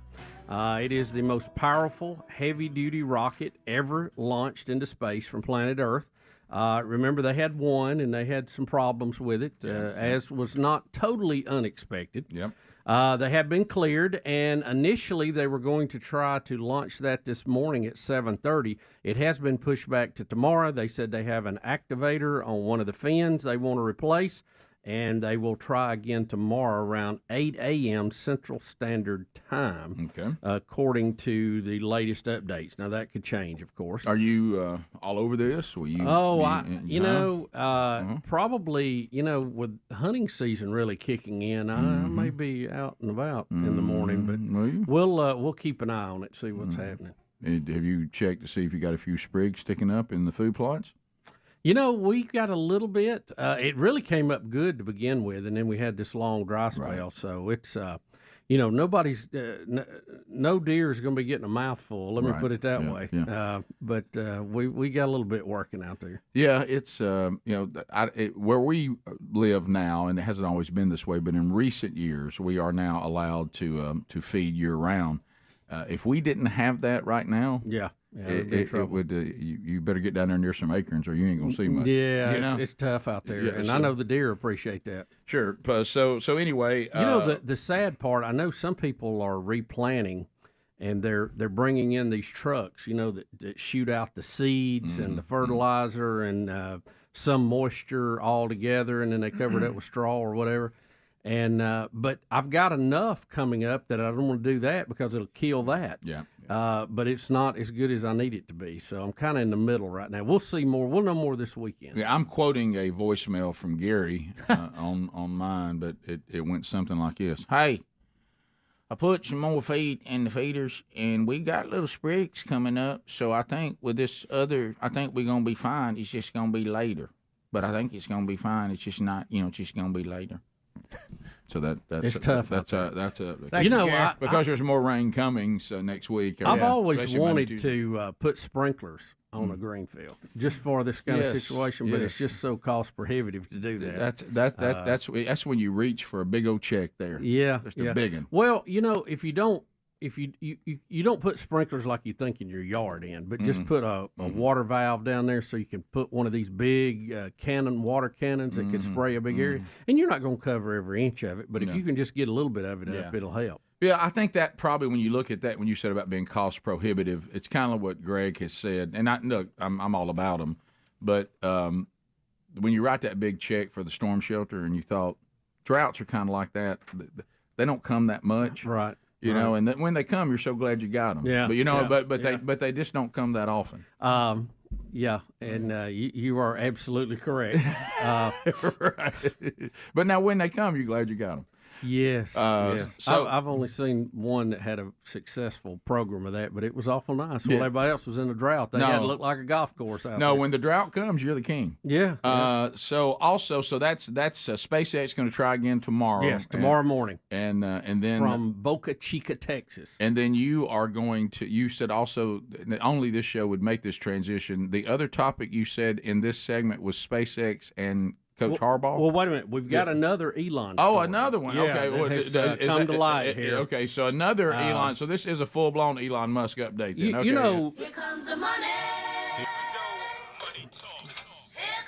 It is the most powerful, heavy-duty rocket ever launched into space from planet Earth. Remember, they had one, and they had some problems with it, as was not totally unexpected. Yep. They have been cleared, and initially they were going to try to launch that this morning at 7:30. It has been pushed back to tomorrow. They said they have an activator on one of the fins they want to replace, and they will try again tomorrow around 8 a.m. Central Standard Time, according to the latest updates. Now, that could change, of course. Are you all over this? Will you? Probably, with hunting season really kicking in, I may be out and about in the morning, but we'll keep an eye on it, see what's happening. Have you checked to see if you got a few sprigs sticking up in the food plots? We got a little bit. It really came up good to begin with, and then we had this long dry spell. Right. So it's, nobody's, no deer is going to be getting a mouthful. Let me put it that way. Yeah. But we got a little bit working out there. Yeah, it's where we live now, and it hasn't always been this way, but in recent years we are now allowed to feed year round. If we didn't have that right now, it would. You better get down there near some acorns, or you ain't gonna see much. Yeah, it's tough out there, and I know the deer appreciate that. Sure. So anyway, the sad part. I know some people are replanting, and they're bringing in these trucks, that shoot out the seeds and the fertilizer and some moisture all together, and then they cover it up with straw or whatever. And but I've got enough coming up that I don't want to do that because it'll kill that. Yeah. But it's not as good as I need it to be. So I'm kind of in the middle right now. We'll see more. We'll know more this weekend. Yeah, I'm quoting a voicemail from Gary on mine, but it went something like this. Hey, I put some more feed in the feeders, and we got little sprigs coming up. So I think with this I think we're going to be fine. It's just going to be later. But I think it's going to be fine. It's just not, it's just going to be later. So that's it's tough. Because there's more rain coming next week. I've always wanted to put sprinklers on a green field just for this kind of situation, but it's just so cost prohibitive to do that. That's when you reach for a big old check there. Yeah, just a big one. Well, if you don't. If you don't put sprinklers like you think in your yard in, but just put a water valve down there so you can put one of these big water cannons that can spray a big area, and you're not going to cover every inch of it, but if you can just get a little bit of it up, it'll help. Yeah, I think that probably when you look at that, when you said about being cost prohibitive, it's kind of what Greg has said, and I'm all about them, but when you write that big check for the storm shelter and you thought droughts are kind of like that, they don't come that much. Right. And then when they come, you're so glad you got them. Yeah. But they just don't come that often. Yeah, and you are absolutely correct. Right. But now when they come, you're glad you got them. Yes, yes. So I've only seen one that had a successful program of that, but it was awful nice. While everybody else was in a drought, they had to look like a golf course out there. No, when the drought comes, you're the king. Yeah. So that's SpaceX going to try again tomorrow. Yes, tomorrow morning. And then from Boca Chica, Texas. And then you are going to. You said also that only this show would make this transition. The other topic you said in this segment was SpaceX and Coach Harbaugh. Well, wait a minute. We've got another Elon. Oh, story. another one. Yeah, Okay, well, that has come to light here. Okay, so another Elon. So this is a full-blown Elon Musk update. Then. Okay. You know, Here comes the money. Here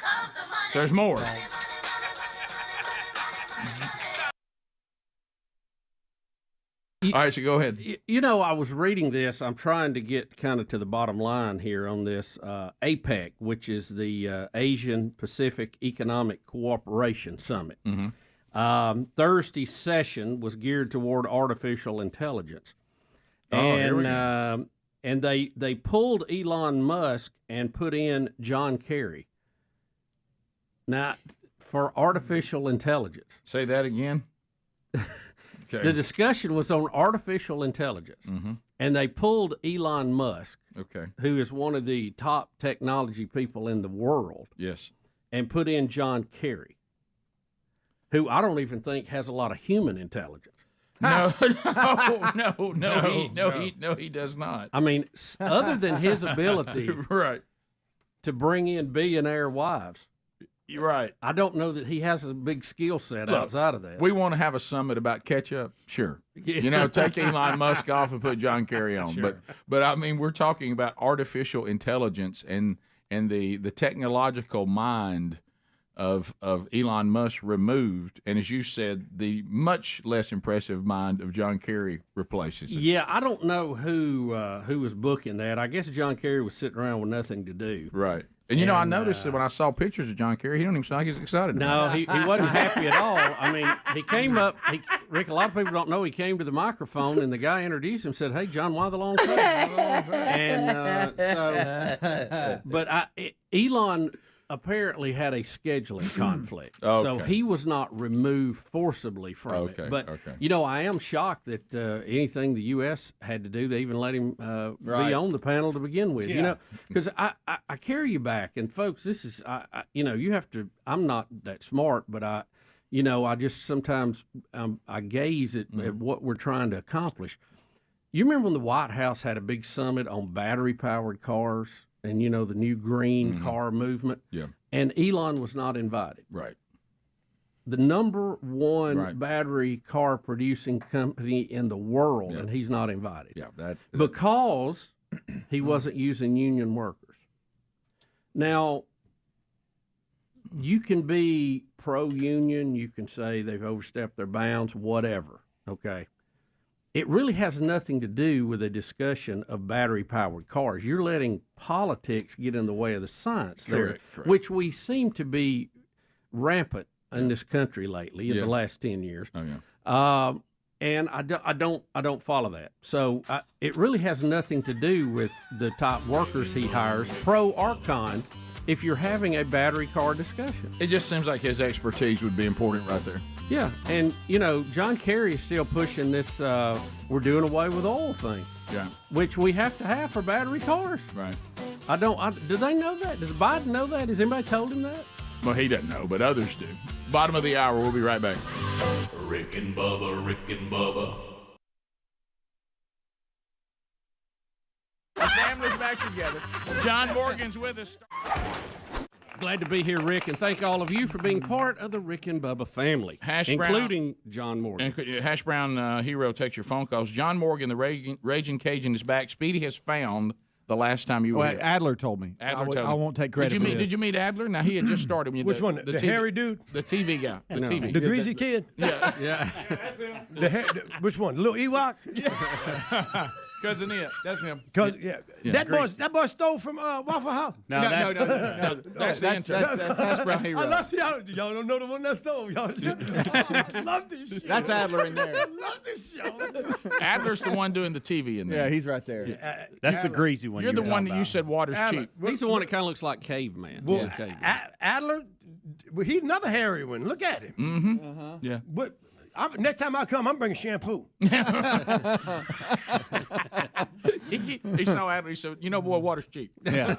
comes the money. There's more. All right, so go ahead. You know, I was reading this. I'm trying to get kind of to the bottom line here on this APEC, which is the Asian Pacific Economic Cooperation Summit. Thursday's session was geared toward artificial intelligence. And they pulled Elon Musk and put in John Kerry. Now, for artificial intelligence. Say that again. Okay. The discussion was on artificial intelligence, and they pulled Elon Musk, who is one of the top technology people in the world, and put in John Kerry, who I don't even think has a lot of human intelligence. No, he does not. I mean, other than his ability to bring in billionaire wives. You're right. I don't know that he has a big skill set outside of that. We want to have a summit about ketchup. Sure. You know, take Elon Musk off and put John Kerry on. Sure. But I mean, we're talking about artificial intelligence and the technological mind of Elon Musk removed, and as you said, the much less impressive mind of John Kerry replaces it. Yeah, I don't know who was booking that. I guess John Kerry was sitting around with nothing to do. Right. And, you know, I noticed that when I saw pictures of John Kerry, he don't even sound like he's excited. No, he wasn't happy at all. I mean, he came up, Rick, a lot of people don't know he came to the microphone, and the guy introduced him and said, "Hey, John, why the long face?" Elon apparently had a scheduling conflict. So he was not removed forcibly from it. But, you know, I am shocked that anything the U.S. had to do to even let him be on the panel to begin with. You know, because I carry you back. And, folks, this is, you know, you have to, I'm not that smart, but I just sometimes I gaze at what we're trying to accomplish. You remember when the White House had a big summit on battery-powered cars? And, you know, the new green car movement. Yeah. And Elon was not invited. Right. The number one battery car producing company in the world, and he's not invited. Yeah. Because he wasn't using union workers. Now, you can be pro-union. You can say they've overstepped their bounds, whatever. Okay. It really has nothing to do with a discussion of battery-powered cars. You're letting politics get in the way of the science there, which we seem to be rampant in this country lately in the last 10 years. And I don't follow that. So it really has nothing to do with the top workers he hires, pro or con, if you're having a battery car discussion. It just seems like his expertise would be important right there. Yeah, and, you know, John Kerry is still pushing this we're doing away with oil thing. Yeah. Which we have to have for battery cars. Right. Do they know that? Does Biden know that? Has anybody told him that? Well, he doesn't know, but others do. Bottom of the hour, we'll be right back. Rick and Bubba, Rick and Bubba. The family's back together. John Morgan's with us. Glad to be here, Rick, and thank all of you for being part of the Rick and Bubba family, including John Morgan. Hash Brown Hero takes your phone calls. John Morgan, the Raging Cajun, is back. Speedy has found the last time you were here. Adler told me. I won't take credit for this. Did you meet Adler? Now, he had just started. Which one? The hairy dude? The TV guy. The TV. The greasy kid? Yeah. That's him. Which one? The little Ewok? Cousin It. That's him. That boy stole from Waffle House. No, that's the intern. That's Hash Brown Hero. I love y'all don't know the one that stole. Y'all love this show. That's Adler in there. I love this show. Adler's the one doing the TV in there. Yeah, he's right there. Yeah. That's the greasy one. You're the one that you said water's cheap. He's the one that kind of looks like Caveman. Well, Adler, he's another hairy one. Look at him. Mm-hmm. Yeah. But Next time I come, I'm bringing shampoo. He saw Adler. He said, boy, water's cheap. Yeah.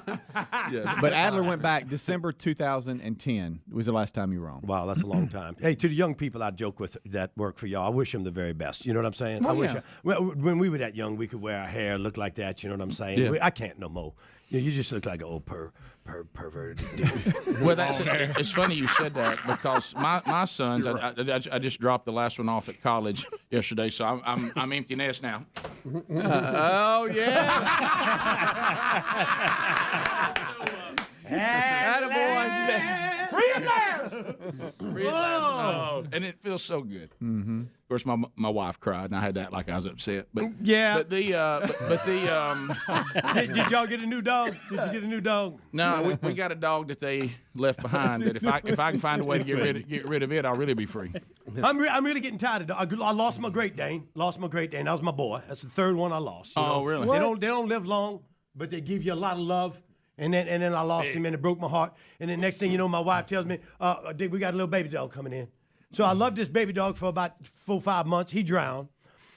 But Adler went back December 2010 was the last time you were on. Wow, that's a long time. Hey, to the young people I joke with that work for y'all, I wish them the very best. You know what I'm saying? When we were that young, we could wear our hair, look like that. You know what I'm saying? Yeah. I can't no more. You just look like an old perverted dude. Well, it's funny you said that because my sons, I just dropped the last one off at college yesterday, so I'm empty nest now. Oh yeah. Attaboy. Free at last. Oh, and it feels so good. Mm-hmm. Of course, my wife cried, and I had that like I was upset. But yeah. But the did y'all get a new dog? Did you get a new dog? No, we got a dog that they left behind. That if I can find a way to get rid of it, I'll really be free. I'm really getting tired of dogs. I lost my Great Dane. That was my boy. That's the third one I lost. Really? They don't live long, but they give you a lot of love. And then I lost him, and it broke my heart. And then next thing you know, my wife tells me, we got a little baby dog coming in. So I loved this baby dog for about 4 or 5 months. He drowned.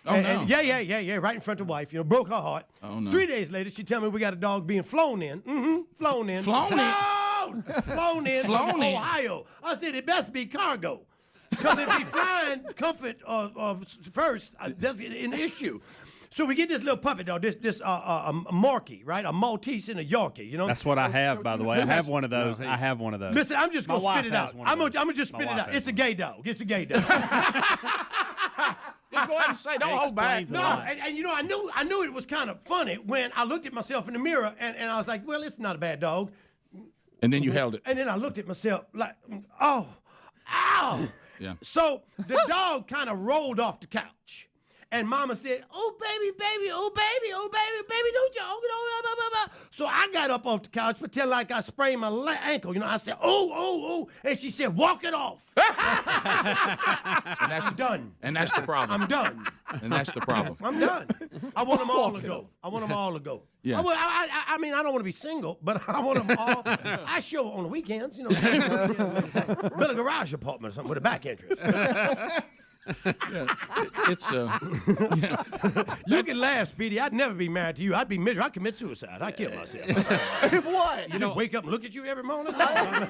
Oh, no. Yeah, right in front of the wife. Broke her heart. Oh, no. 3 days later, she tell me we got a dog being flown in. Flown in. Flown in? Flown in Flown from in. Ohio. I said, it best be cargo. Because if he flying comfort first, that's an issue. So we get this little puppy dog, this Marky, right? A Maltese and a Yorkie, That's what I have, by the way. I have one of those. Listen, I'm just going to spit it out. I'm going to just spit it out. It's a gay dog. Just go ahead and say, don't hold back. No, and I knew it was kind of funny when I looked at myself in the mirror and I was like, well, it's not a bad dog. And then you held it. And then I looked at myself like, ow. Yeah. So the dog kind of rolled off the couch. And Mama said, oh, baby, don't you? Blah, blah, blah. So I got up off the couch, pretend like I sprained my ankle. I said, oh. And she said, walk it off. And that's done. And that's the problem. I'm done. And that's the problem. I'm done. I want them all to go. Yeah. I mean, I don't want to be single, but I want them all. I show on the weekends, build a garage apartment or something with a back entrance. You can laugh, Speedy. I'd never be married to you. I'd be miserable. I'd commit suicide. I'd kill myself. If what? You wake up and look at you every morning. Morgan.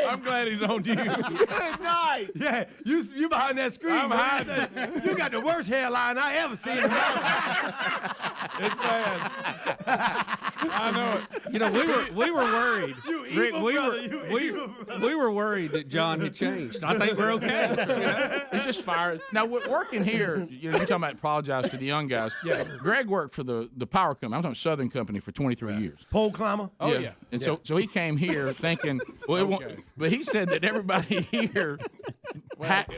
I'm glad he's on to you. Good night. Yeah, you behind that screen. I'm behind that. You got the worst hairline I ever seen in my life. It's bad. I know it. We were worried. You evil brother. We were worried that John had changed. I think we're okay. It's just fire. Now, working here, you're talking about apologize to the young guys. Yeah. Greg worked for the power company. I'm talking Southern Company for 23 years. Pole climber? Oh, yeah. And so he came here thinking, but he said that everybody here,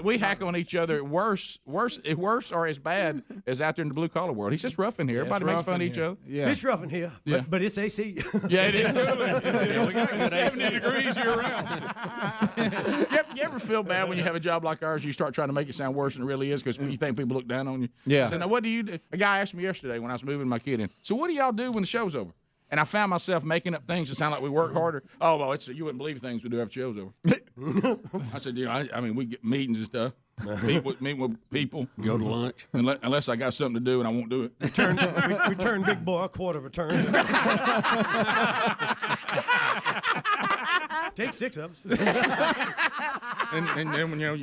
we hack on each other worse or as bad as out there in the blue collar world. He's just rough in here. Everybody makes fun of each other. Yeah. It's rough in here, but it's AC. Yeah, it is. We got 70 degrees year round. You ever feel bad when you have a job like ours, you start trying to make it sound worse than it really is because you think people look down on you? Yeah. So now, what do you do? A guy asked me yesterday when I was moving my kid in, so what do y'all do when the show's over? And I found myself making up things that sound like we work harder. Oh, well, you wouldn't believe things we do after the show's over. I said, I mean, we get meetings and stuff. Meet with people. Go to lunch. Unless I got something to do and I won't do it. Return big boy, a quarter of a turn. Take 6 of us. And then when I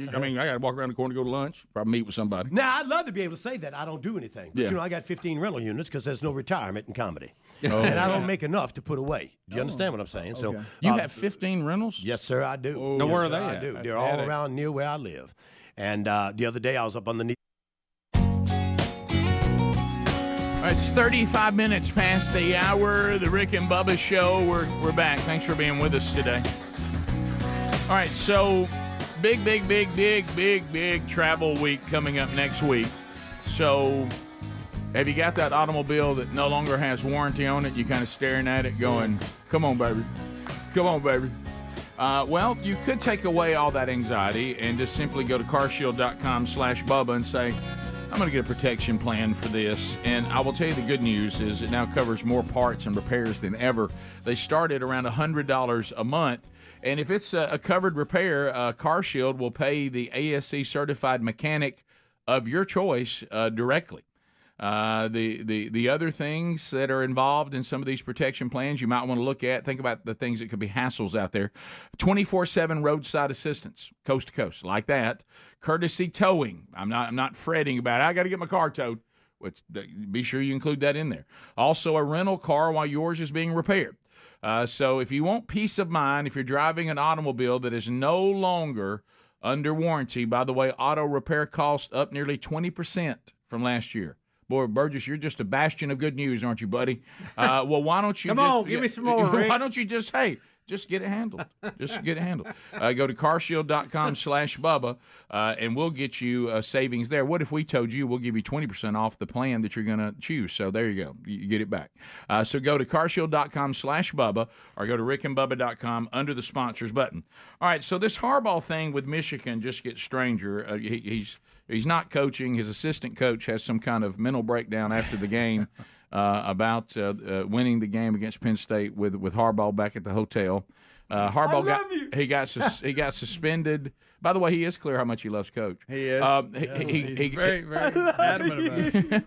got to walk around the corner to go to lunch, probably meet with somebody. Now, I'd love to be able to say that I don't do anything. But, I got 15 rental units because there's no retirement in comedy. And I don't make enough to put away. Do you understand what I'm saying? Okay. So You have 15 rentals? Yes, sir, I do. Now, where are they I at? do. That's They're all around near where I live. And the other day I was up on the... All right, it's 35 minutes past the hour. The Rick and Bubba Show. We're back. Thanks for being with us today. All right, so big travel week coming up next week. So have you got that automobile that no longer has warranty on it? You kind of staring at it going, come on, baby. Well, you could take away all that anxiety and just simply go to carshield.com/Bubba and say, I'm going to get a protection plan for this, and I will tell you the good news is it now covers more parts and repairs than ever. They start at around $100 a month, and if it's a covered repair, CarShield will pay the ASC certified mechanic of your choice directly. The other things that are involved in some of these protection plans you might want to look at, think about the things that could be hassles out there. 24/7 roadside assistance, coast to coast, like that. Courtesy towing. I'm not fretting about it. I got to get my car towed. Be sure you include that in there. Also, a rental car while yours is being repaired. So if you want peace of mind, if you're driving an automobile that is no longer under warranty, by the way, auto repair costs up nearly 20% from last year. Boy, Burgess, you're just a bastion of good news, aren't you, buddy? Well, why don't you Come on, give me some more, Rick. Why don't you just get it handled? Just get it handled. Go to carshield.com/Bubba, and we'll get you savings there. What if we told you we'll give you 20% off the plan that you're going to choose? So there you go. You get it back. So go to carshield.com/Bubba or go to rickandbubba.com under the sponsors button. All right, so this Harbaugh thing with Michigan just gets stranger. He's not coaching. His assistant coach has some kind of mental breakdown after the game about winning the game against Penn State with Harbaugh back at the hotel. Harbaugh got suspended. By the way, he is clear how much he loves Coach. He is. He's very, very adamant about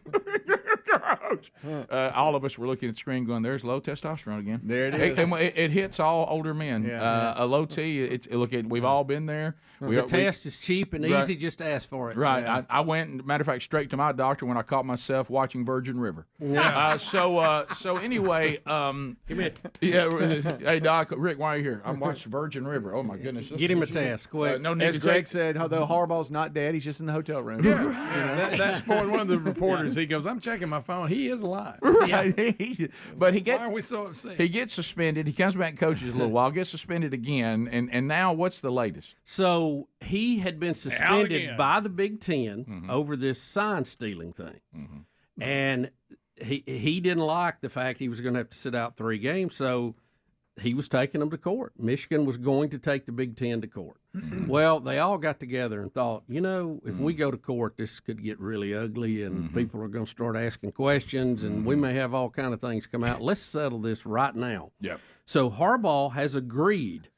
it. All of us were looking at the screen going, there's low testosterone again. There it is. It hits all older men. A low T, we've all been there. The test is cheap and easy. Just ask for it. Right. Yeah. I went, matter of fact, straight to my doctor when I caught myself watching Virgin River. Yeah. So anyway, hey, Doc, Rick, why are you here? I'm watching Virgin River. Oh, my goodness. Get him a test, quick. No need As to Greg said, though Harbaugh's not dead, he's just in the hotel room. That's point one of the reporters. He goes, I'm checking my phone. He is alive. Right. But why are we so upset? He gets suspended. He comes back and coaches a little while, gets suspended again, and now what's the latest? So he had been suspended by the Big Ten over this sign stealing thing. And he didn't like the fact he was going to have to sit out 3 games, so he was taking them to court. Michigan was going to take the Big Ten to court. Well, they all got together and thought, if we go to court, this could get really ugly, and people are going to start asking questions, and we may have all kind of things come out. Let's settle this right now. Yep. So Harbaugh has agreed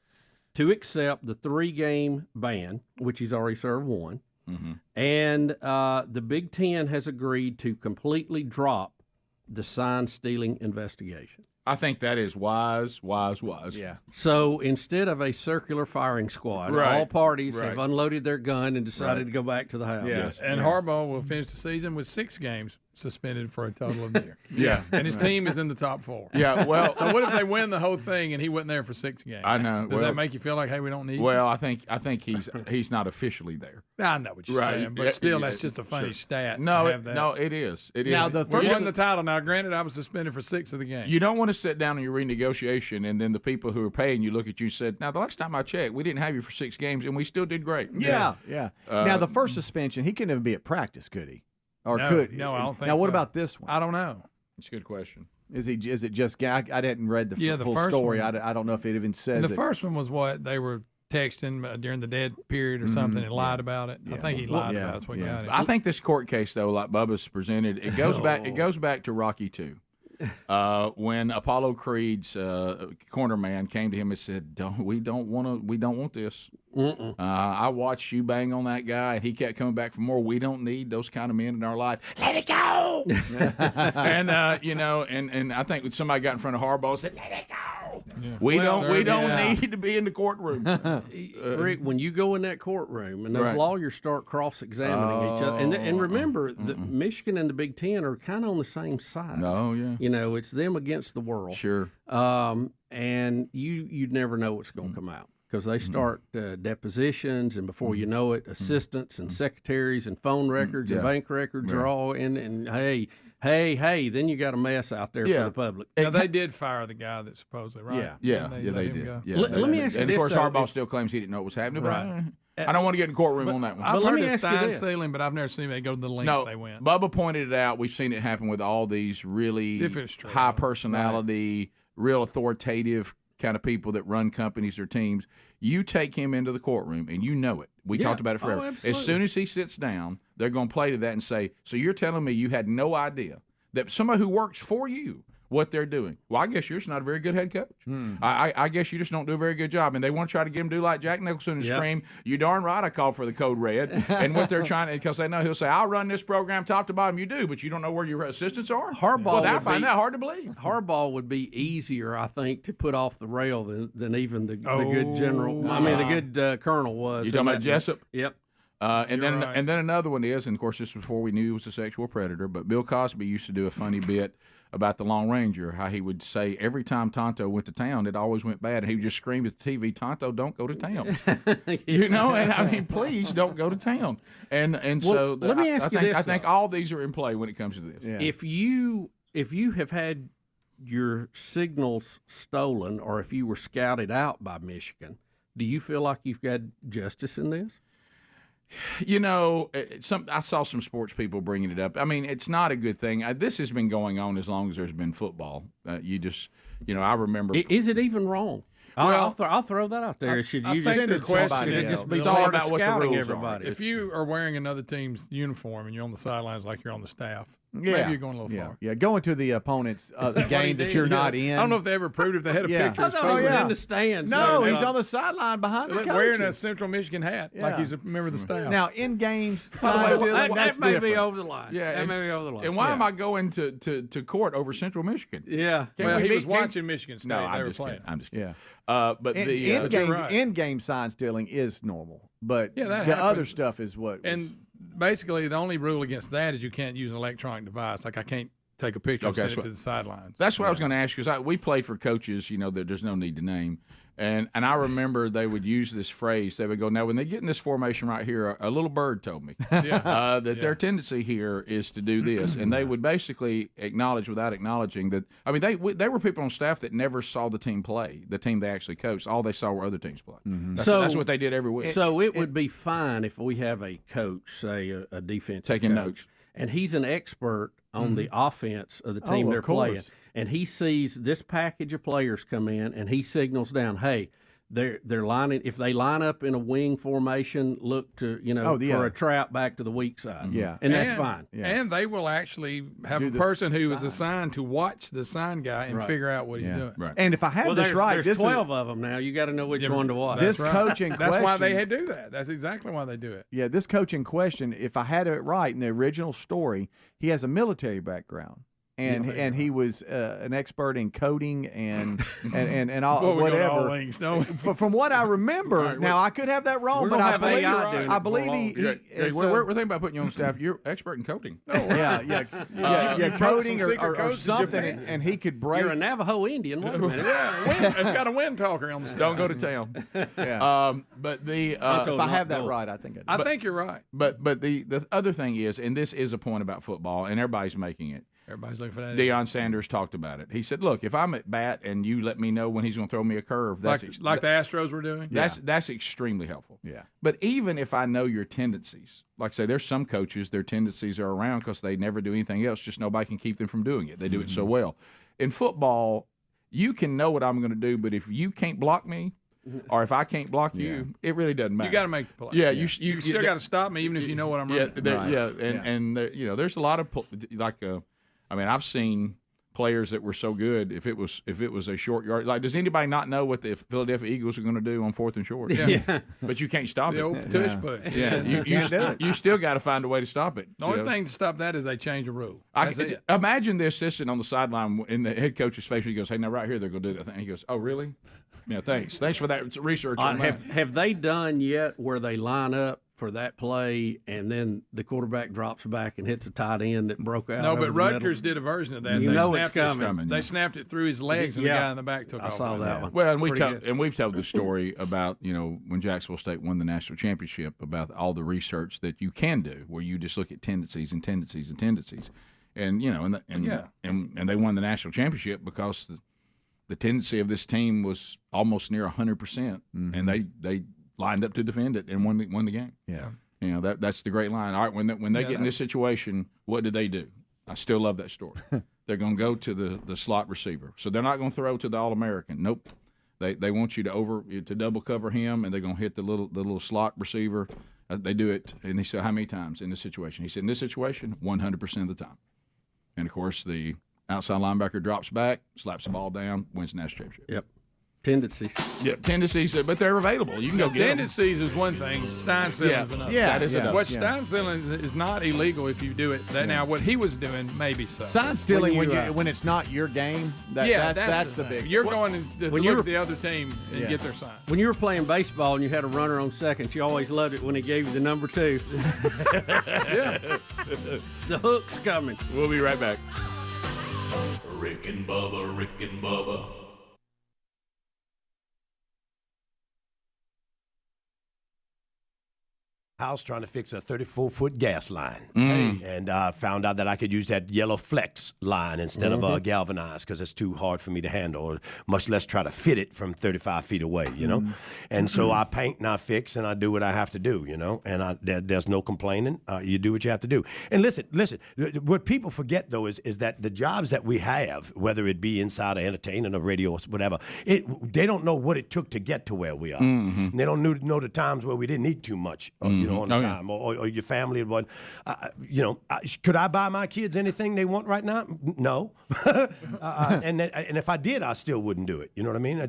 to accept the 3-game ban, which he's already served 1. And the Big Ten has agreed to completely drop the sign stealing investigation. I think that is wise. Yeah. So instead of a circular firing squad, all parties have unloaded their gun and decided to go back to the house. Yes. And Harbaugh will finish the season with 6 games suspended for a total of a year. Yeah. And his team is in the top 4. Yeah, well. So what if they win the whole thing and he wasn't there for 6 games? I know. Does that make you feel like, hey, we don't need you? Well, I think he's not officially there. I know what you're saying, but still, that's just a funny stat. No, to have that. no, it is. It now, is. the We first won the title. Now, granted, I was suspended for 6 of the games. You don't want to sit down in your renegotiation and then the people who are paying you look at you and said, now, the last time I checked, we didn't have you for 6 games, and we still did great. Yeah. Now, the first suspension, he couldn't even be at practice, could he? Or No, could? no, I don't think Now, what so. about this one? I don't know. It's a good question. Is it just? I didn't read the the full first story. one. I don't know if it even says And the it. first one was what they were texting during the dead period or something and lied about it. I think he lied about it. That's what got it. I think this court case, though, like Bubba's presented, it goes back to Rocky II. When Apollo Creed's corner man came to him and said, we don't want this. I watched you bang on that guy, and he kept coming back for more. We don't need those kind of men in our life. Let it go. And and I think when somebody got in front of Harbaugh and said, let it go. Yeah. We don't need to be in the courtroom. Rick, when you go in that courtroom and those lawyers start cross-examining each other, and remember, the Michigan and the Big Ten are kind of on the same side. Oh, yeah. It's them against the world. Sure. And you'd never know what's going to come out because they start depositions, and before you know it, assistants and secretaries and phone records and bank records are all in. And hey, then you got a mess out there for the public. Now, they did fire the guy that supposedly, right? Yeah, they did. Yeah, let me ask you and this. of course, Harbaugh still claims he didn't know what was happening. Right. But I don't want to get in the courtroom on that one. I've heard of sign stealing, but I've never seen they go to the lengths they went. Bubba pointed it out. We've seen it happen with all these really high personality, real authoritative kind of people that run companies or teams, you take him into the courtroom and you know it. We talked about it forever. As soon as he sits down, they're going to play to that and say, so you're telling me you had no idea that somebody who works for you, what they're doing. Well, I guess you're just not a very good head coach. I guess you just don't do a very good job. And they want to try to get him to do like Jack Nicholson and scream, you darn right I called for the code red. And what they're trying to, because they know he'll say, I'll run this program top to bottom. You do, but you don't know where your assistants are? I find that hard to believe. Harbaugh would be easier, I think, to put off the rail than even the good general. I mean, the good colonel was. You talking about Jessup? Yep. And then another one is, and of course this was before we knew he was a sexual predator, but Bill Cosby used to do a funny bit about the Lone Ranger, how he would say every time Tonto went to town, it always went bad, and he would just scream at the TV, Tonto, don't go to town. And I mean, please don't go to town. And so let me ask you this, I think all these are in play when it comes to this. Yeah. If you have had your signals stolen, or if you were scouted out by Michigan, do you feel like you've got justice in this? I saw some sports people bringing it up. I mean, it's not a good thing. This has been going on as long as there's been football. I remember. Is it even wrong? I'll throw that out there. Should you just be thought about what the rules everybody? If you are wearing another team's uniform and you're on the sidelines like you're on the staff, maybe you're going a little far. Yeah, going to the opponent's game that you're not in. I don't know if they ever proved if they had a picture. I thought he was in the stands. No, he's on the sideline behind the coaches. Wearing a Central Michigan hat like he's a member of the staff. Now, in-game sign stealing, that's may different. be over the line. Yeah, that may be over the line. And why am I going to court over Central Michigan? Yeah. Well, he was watching Michigan State. No, they were playing. I'm just kidding. Yeah. But in-game sign stealing is normal, but the other stuff is what. And basically, the only rule against that is you can't use an electronic device. Like I can't take a picture and send it to the sidelines. That's what I was going to ask you. Because we played for coaches, that there's no need to name. And I remember they would use this phrase. They would go, now, when they get in this formation right here, a little bird told me that their tendency here is to do this. And they would basically acknowledge without acknowledging that. I mean, they were people on staff that never saw the team play, the team they actually coached. All they saw were other teams play. That's what they did every week. So it would be fine if we have a coach, say a defensive taking coach, notes, and he's an expert on the offense of the team they're playing. And he sees this package of players come in, and he signals down, "Hey, they're lining. If they line up in a wing formation, look to for a trap back to the weak side. Yeah, and that's fine. Yeah. And they will actually have a person who is assigned to watch the sign guy and figure out what he's doing. Right. And if I have this right, there's 12 of them now. You got to know which one to watch. This coach in question. That's why they do that. That's exactly why they do it. Yeah, this coach in question, if I had it right in the original story, he has a military background. And he was an expert in coding and all whatever. From what I remember, now I could have that wrong, but I believe we're thinking about putting you on staff. You're expert in coding. Coding or something, and he could break. You're a Navajo Indian. Wait a minute. It's got a wind talker on the staff. Don't go to town. But if I have that right, I think I think you're right. But the other thing is, and this is a point about football, and everybody's making it. Everybody's looking for that. Deion Sanders talked about it. He said, "Look, if I'm at bat and you let me know when he's going to throw me a curve, like the Astros were doing. That's extremely helpful. Yeah. But even if I know your tendencies, like I say, there's some coaches their tendencies are around because they never do anything else. Just nobody can keep them from doing it. They do it so well. In football, you can know what I'm going to do, but if you can't block me." Or if I can't block you, it really doesn't matter. You got to make the play. Yeah, you still got to stop me, even if you know what I'm running. And there's a lot of I've seen players that were so good. If it was a short yard, like does anybody not know what the Philadelphia Eagles are going to do on 4th and short? Yeah. But you can't stop the it. Old tush push. Yeah, you still got to find a way to stop it. The only thing to stop that is they change a rule. That's it. Imagine the assistant on the sideline in the head coach's face. He goes, "Hey, now right here they're going to do that thing." He goes, "Oh, really? Yeah, thanks for that research." On that. Have they done yet where they line up for that play and then the quarterback drops back and hits a tight end that broke out? No, but Rutgers did a version of that. It's coming. They snapped it through his legs, and the guy in the back took off. I saw that one. Well, and we've told the story about when Jacksonville State won the national championship about all the research that you can do, where you just look at tendencies, and they won the national championship because the tendency of this team was almost near 100%, and they lined up to defend it and won the game. Yeah, that's the great line. All right, when they get in this situation, what do they do? I still love that story. They're going to go to the slot receiver, so they're not going to throw to the All-American. Nope. They want you to double cover him, and they're going to hit the little slot receiver. They do it, and he said, how many times in this situation? He said, in this situation, 100% of the time. And, of course, the outside linebacker drops back, slaps the ball down, wins the national championship. Yep. Tendencies. Yeah, tendencies, but they're available. You can go get them. Tendencies is one thing. Stein selling is another. Yeah, that is another. What Stein selling is not illegal if you do it. Now, what he was doing, maybe so. Sign stealing when it's not your game. That's the big. You're going to look at the other team and get their sign. When you were playing baseball and you had a runner on second, you always loved it when he gave you the number 2. Yeah. The hook's coming. We'll be right back. Rick and Bubba, Rick and Bubba. House trying to fix a 34-foot gas line, and found out that I could use that yellow flex line instead of galvanized because it's too hard for me to handle, or much less try to fit it from 35 feet away, you know. And so I paint and I fix and I do what I have to do, you know. And there's no complaining. You do what you have to do. And listen. What people forget though is that the jobs that we have, whether it be inside of entertainment or radio or whatever, they don't know what it took to get to where we are. And they don't know the times where we didn't eat too much. You know, on the time, or your family and what, you know, could I buy my kids anything they want right now? No, and if I did, I still wouldn't do it. You know what I mean?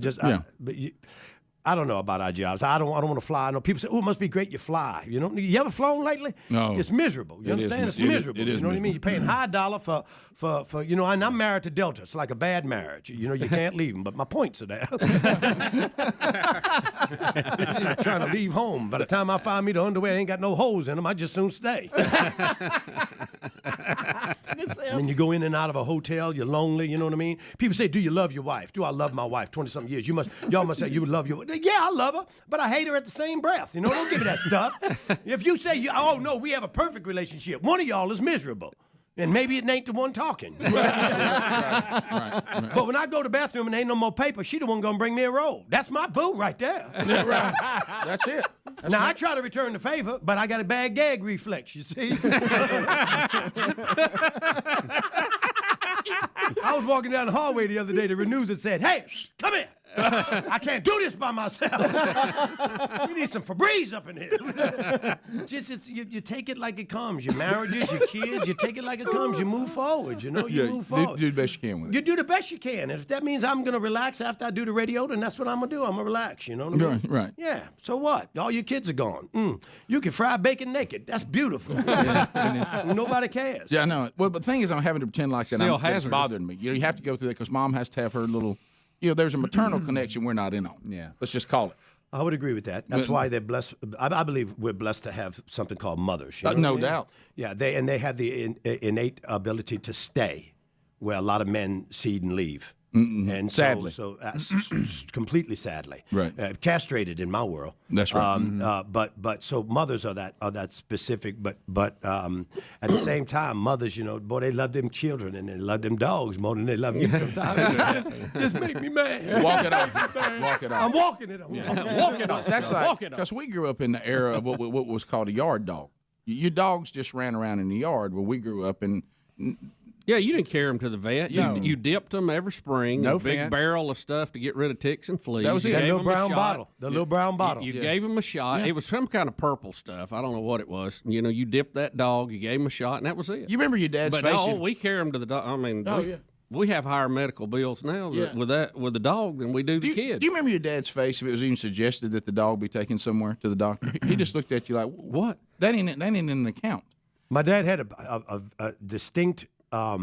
I don't know about our jobs. I don't want to fly. I know people say, "Oh, it must be great you fly." You know, you ever flown lately? No, it's miserable. You understand? It's miserable. It is. You know what I mean? You're paying high dollar for you know. And I'm married to Delta. It's like a bad marriage. You know, you can't leave them. But my points are there. Trying to leave home. By the time I find me the underwear ain't got no holes in them, I just soon stay. And you go in and out of a hotel, you're lonely, you know what I mean? People say, do you love your wife? Do I love my wife? 20-something years. Y'all must say you love your wife. Yeah, I love her, but I hate her at the same breath. You know, don't give me that stuff. If you say, oh, no, we have a perfect relationship, one of y'all is miserable. And maybe it ain't the one talking. Right. But when I go to the bathroom and ain't no more paper, she the one gonna bring me a roll. That's my boo right there. That's it. I try to return the favor, but I got a bad gag reflex, you see. I was walking down the hallway the other day, the news had said, hey, come here. I can't do this by myself. We need some Febreze up in here. You take it like it comes. Your marriages, your kids, you take it like it comes. You move forward, you know? You move forward. Do the best you can with it. You do the best you can. And if that means I'm going to relax after I do the radio, then that's what I'm going to do. I'm going to relax, you know what I mean? Right. Yeah. So what? All your kids are gone. You can fry bacon naked. That's beautiful. Nobody cares. Yeah, I know it. Well, but the thing is, I'm having to pretend like it's bothering me. You know, you have to go through that because Mom has to have her little, you know, there's a maternal connection we're not in on. Yeah. Let's just call it. I would agree with that. That's why they're blessed. I believe we're blessed to have something called mothers. You know No what I mean? doubt. Yeah, they have the innate ability to stay, where a lot of men seed and leave. And sadly, completely sadly, right? Castrated in my world. That's right. But so mothers are that specific. But at the same time, mothers, you know, boy, they love them children and they love them dogs more than they love you sometimes. Just make me mad. Walk it off. Walk it off. I'm walking it. Walk it off. That's like because we grew up in the era of what was called a yard dog. Your dogs just ran around in the yard where we grew up in. Yeah, you didn't carry them to the vet. You dipped them every spring. No a big fence. barrel of stuff to get rid of ticks and fleas. That was it. That little brown bottle. The little brown bottle. You gave him a shot. It was some kind of purple stuff. I don't know what it was. You know, you dipped that dog, you gave him a shot, and that was it. You remember your dad's face? But no, we carry them to the dog. I mean, we have higher medical bills now with the dog than we do the kid. Do you remember your dad's face if it was even suggested that the dog be taken somewhere to the doctor? He just looked at you like, what? That ain't in an account. My dad had a distinct a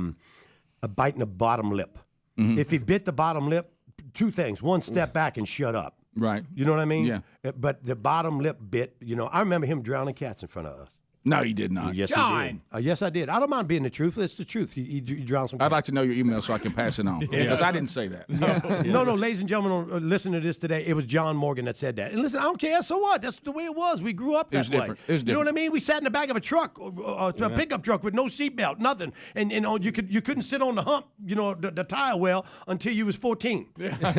bite in the bottom lip. If he bit the bottom lip, two things. One, step back and shut up. Right. You know what I mean? Yeah. But the bottom lip bit, you know, I remember him drowning cats in front of us. No, he did not. Yes, he did. Yes, I did. I don't mind being the truth. It's the truth. He drowned some cats. I'd like to know your email so I can pass it on. Because I didn't say that. No, ladies and gentlemen, listen to this today. It was John Morgan that said that. And listen, I don't care. So what? That's the way it was. We grew up that way. It was different. You know what I mean? We sat in the back of a truck, a pickup truck with no seatbelt, nothing. And you couldn't sit on the hump, you know, the tire well until you was 14.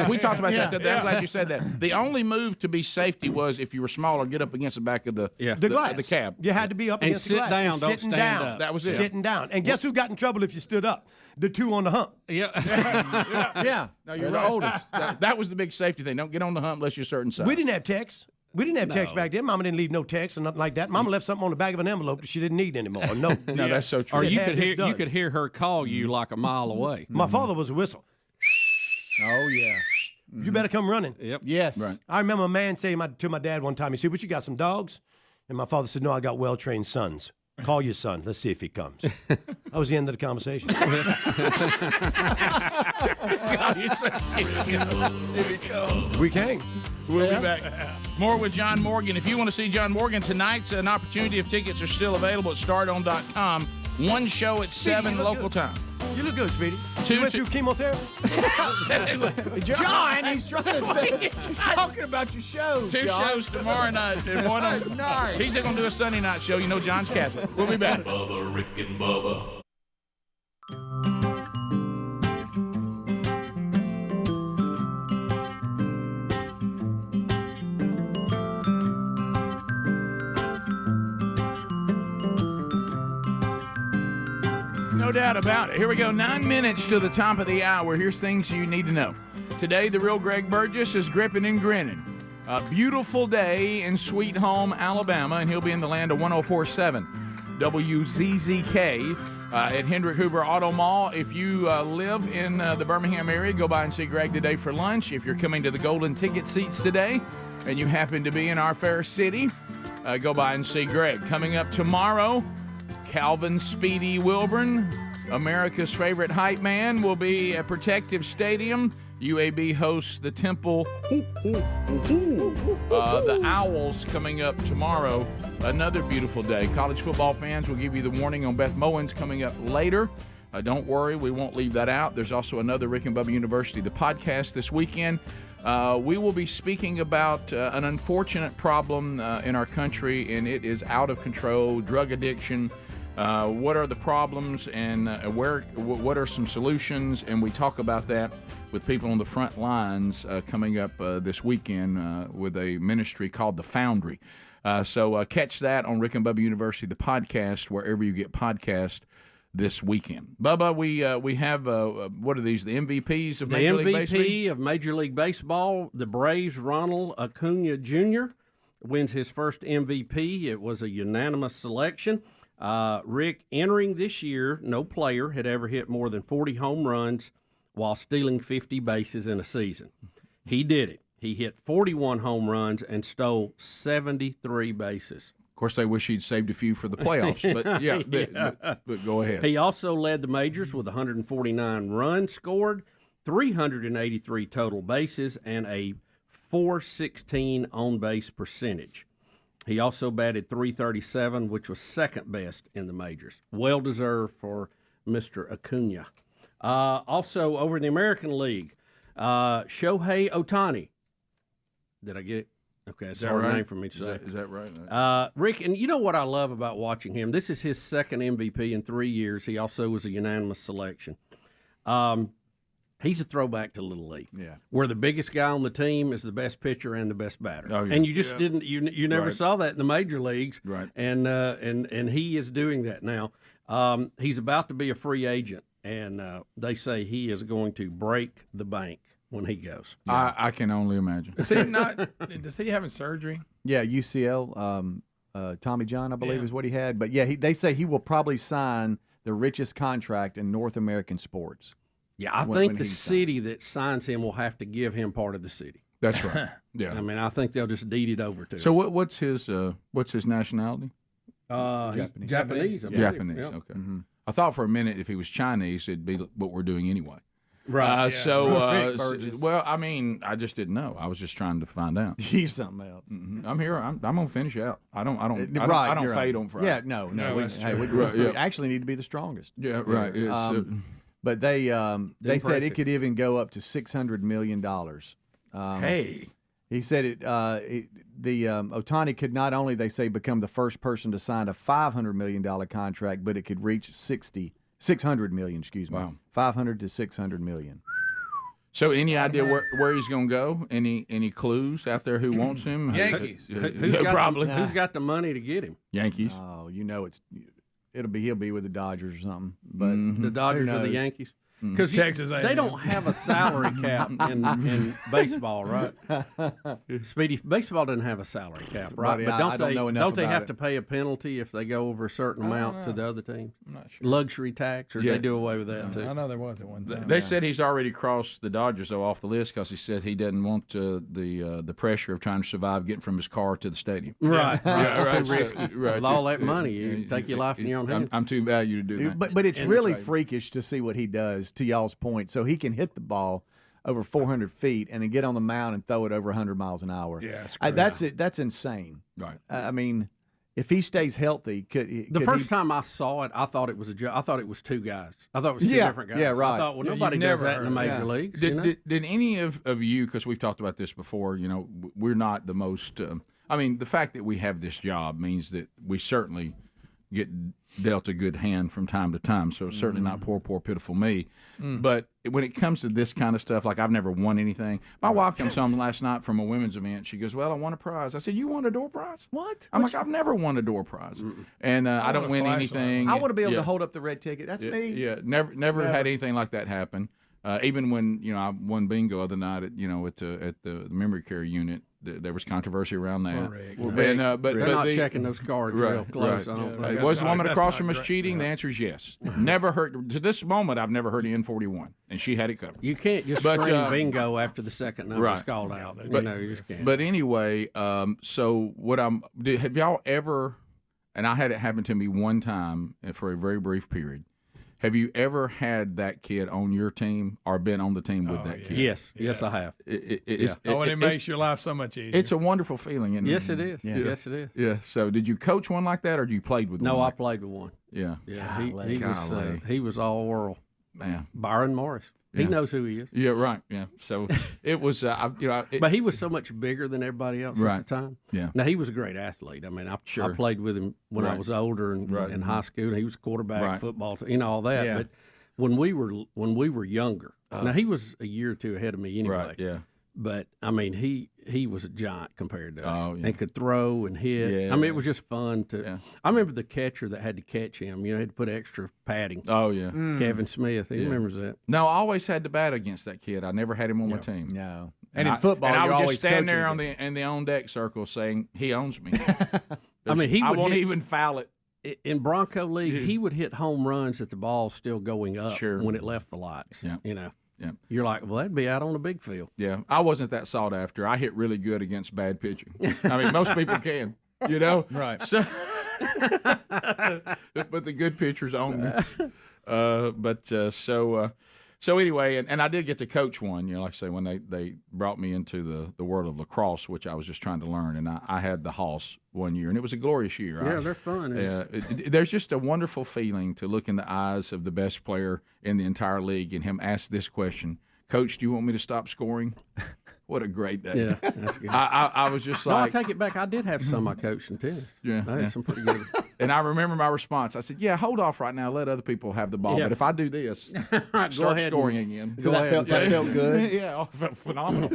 We talked about that. I'm glad you said that. The only move to be safety was if you were smaller, get up against the back of the glass. the cab. You had to be up And against sit the glass. down, And don't sitting stand down. up. That was it. Sitting down. And guess who got in trouble if you stood up? The two on the hump. Yeah. Yeah. No, you're the oldest. That was the big safety thing. Don't get on the hump unless you're a certain size. We didn't have text. We didn't have text back then. Mama didn't leave no text or nothing like that. Mama left something on the back of an envelope that she didn't need anymore. No, No, that's so true. Or It you had could this hear done. you could hear her call you like a mile away. My father was a whistle. Oh, yeah. You better come running. Yep. Yes. Right. I remember a man saying to my dad one time, he said, "What, you got some dogs?" And my father said, "No, I got well-trained sons. Call your son. Let's see if he comes." That was the end of the conversation. We came. We'll be back. More with John Morgan. If you want to see John Morgan, tonight's an opportunity. If tickets are still available at starton.com. One show at 7 local good. time. You look good, Speedy. Two- You went through chemotherapy? John, he's trying to say, he's talking about your show. Two shows tomorrow night. And one of them. Nice. He's going to do a Sunday night show. You know John's Catholic. We'll be back. Bubba, Rick and Bubba. No doubt about it. Here we go. 9 minutes to the top of the hour. Here's things you need to know. Today, the real Greg Burgess is gripping and grinning. A beautiful day in Sweet Home, Alabama, and he'll be in the land of 104.7 WZZK at Hendrick Hoover Auto Mall. If you live in the Birmingham area, go by and see Greg today for lunch. If you're coming to the Golden Ticket Seats today and you happen to be in our fair city, go by and see Greg. Coming up tomorrow, Calvin Speedy Wilburn, America's favorite hype man, will be at Protective Stadium. UAB hosts the Temple. The Owls coming up tomorrow. Another beautiful day. College football fans will give you the warning on Beth Mowins coming up later. Don't worry, we won't leave that out. There's also another Rick and Bubba University, the podcast this weekend. We will be speaking about an unfortunate problem in our country, and it is out of control, drug addiction. What are the problems and what are some solutions? And we talk about that with people on the front lines coming up this weekend with a ministry called The Foundry. So catch that on Rick and Bubba University, the podcast, wherever you get podcasts this weekend. Bubba, we have, what are these, the MVPs of Major League Baseball? The MVP of Major League Baseball, the Braves' Ronald Acuna Jr. wins his first MVP. It was a unanimous selection. Rick, entering this year, no player had ever hit more than 40 home runs while stealing 50 bases in a season. He did it. He hit 41 home runs and stole 73 bases. Of course, they wish he'd saved a few for the playoffs, but yeah, but go ahead. He also led the majors with 149 runs scored, 383 total bases, and a .416 on-base percentage. He also batted .337, which was second best in the majors. Well deserved for Mr. Acuna. Also, over in the American League, Shohei Ohtani. Did I get it? Okay, it's our name for me to say. Is that right? Rick, and you know what I love about watching him? This is his second MVP in 3 years. He also was a unanimous selection. He's a throwback to Little League. Yeah. Where the biggest guy on the team is the best pitcher and the best batter. Oh, yeah. And you just didn't you never saw that in the major leagues. Right. And he is doing that now. He's about to be a free agent, and they say he is going to break the bank when he goes. I can only imagine. Does he having surgery? Yeah, UCL, Tommy John, I believe is what he had. But yeah, they say he will probably sign the richest contract in North American sports. Yeah, I think the city that signs him will have to give him part of the city. That's right. Yeah. I mean, I think they'll just deed it over to him. So what's his nationality? Japanese. Japanese. Yeah. Okay. Mm-hmm. I thought for a minute if he was Chinese, it'd be what we're doing anyway. Right. Well, I mean, I just didn't know. I was just trying to find out. He's something else. Mm-hmm. I'm here. I'm gonna finish out. I don't fade on Friday. Yeah, no. We actually need to be the strongest. Yeah, right. But they said it could even go up to $600 million. Hey. He said Ohtani could not only, they say, become the first person to sign a $500 million contract, but it could reach $600 million, excuse me. Wow. 500 to 600 million. So, any idea where he's going to go? Any clues out there? Who wants him? Yankees. Who's got the money to get him? Yankees. Oh, he'll be with the Dodgers or something. But the Dodgers or the Yankees. Because Texas they don't have a salary cap in baseball, right? Speedy, baseball doesn't have a salary cap, right? Buddy, but I don't know enough don't they about have it. to pay a penalty if they go over a certain amount to the other team? I'm not sure. Luxury tax, or Yeah. they do away with that too? I know there was at one time. They said he's already crossed the Dodgers though off the list because he said he doesn't want the pressure of trying to survive getting from his car to the stadium. Right, right. Too risky. Right. With all that money, you take your life in your own hands. I'm too value to do that. But it's really freakish to see what he does, to y'all's point. So he can hit the ball over 400 feet and then get on the mound and throw it over 100 miles an hour. Yeah, that's insane. Right. I mean, if he stays healthy, The first time I saw it, I thought it was a joke. I thought it was two guys. I thought it was two different guys. Yeah, right. I thought, well, Yeah, nobody you've does never that in the heard major of leagues. Did any of you, because we've talked about this before, we're not the most, the fact that we have this job means that we certainly get dealt a good hand from time to time. So it's certainly not poor, pitiful me. But when it comes to this kind of stuff, like I've never won anything. My wife comes home last night from a women's event. She goes, "Well, I won a prize." I said, "You won a door prize?" What? I'm like, "I've never won a door prize, and I don't win anything." I want to be able Yeah. to hold up the red ticket. That's me. Yeah, never had anything like that happen. Even when I won bingo other night at the memory care unit, there was controversy around that. But they're not checking those cards real close. I don't think. Was the woman across from us cheating? The answer is yes. Never heard to this moment. I've never heard the N41, and she had it covered. You can't just scream bingo after the second number is right. called out. You just can't. But anyway, so have y'all ever? And I had it happen to me one time for a very brief period. Have you ever had that kid on your team or been on the team with that kid? Yes, I have. It makes your life so much easier. It's a wonderful feeling. Isn't Yes, it? it is. Yeah. Yes, it is. Yeah. So, did you coach one like that, or you played with one? No, I like played with one. Yeah. Yeah, he was all world. Man, Byron Morris. He Yeah. knows who he is. Yeah, right. Yeah. So it was, but he was so much bigger than everybody else Right. at the time. Yeah. Now he was a great athlete. I mean, I Sure. played with him when I Right. was older and Right. in high school. He was quarterback, Right. football, all that. Yeah. But when we were younger, now he was a year or two ahead of me anyway. right. Yeah. But I mean, he was a giant compared to us. Oh, yeah. And could throw and hit. Yeah. I mean, it was just fun to. Yeah. I remember the catcher that had to catch him. Had to put extra padding. Oh, yeah. Kevin Smith. He Yeah. remembers that. No, I always had to bat against that kid. I never had him on my team. No. And in football, I you're would always just stand coaching there against- in the on deck circle saying he owns me. I mean, he I would won't hit- even foul it. In Bronco League, he would hit home runs at the ball still going up Sure. when it left the lights. Yeah. Yeah. You're like, well, that'd be out on the big field. Yeah, I wasn't that sought after. I hit really good against bad pitching. I mean, most people can, Right. So, but the good pitchers own me. So anyway, and I did get to coach one, like I say, when they brought me into the world of lacrosse, which I was just trying to learn, and I had the Hoss one year, and it was a glorious year. Yeah, they're fun. There's just a wonderful feeling to look in the eyes of the best player in the entire league and him ask this question: "Coach, do you want me to stop scoring?" What a great day! Yeah, that's good. I was just No, like, I take it back. I did have some I coached in tennis. Yeah, I had yeah. some pretty good. And I remember my response. I said, "Yeah, hold off right now. Let other people have the ball. Yeah. But if I do this, Right, go start ahead scoring and- again." So that felt good? Yeah, it felt phenomenal.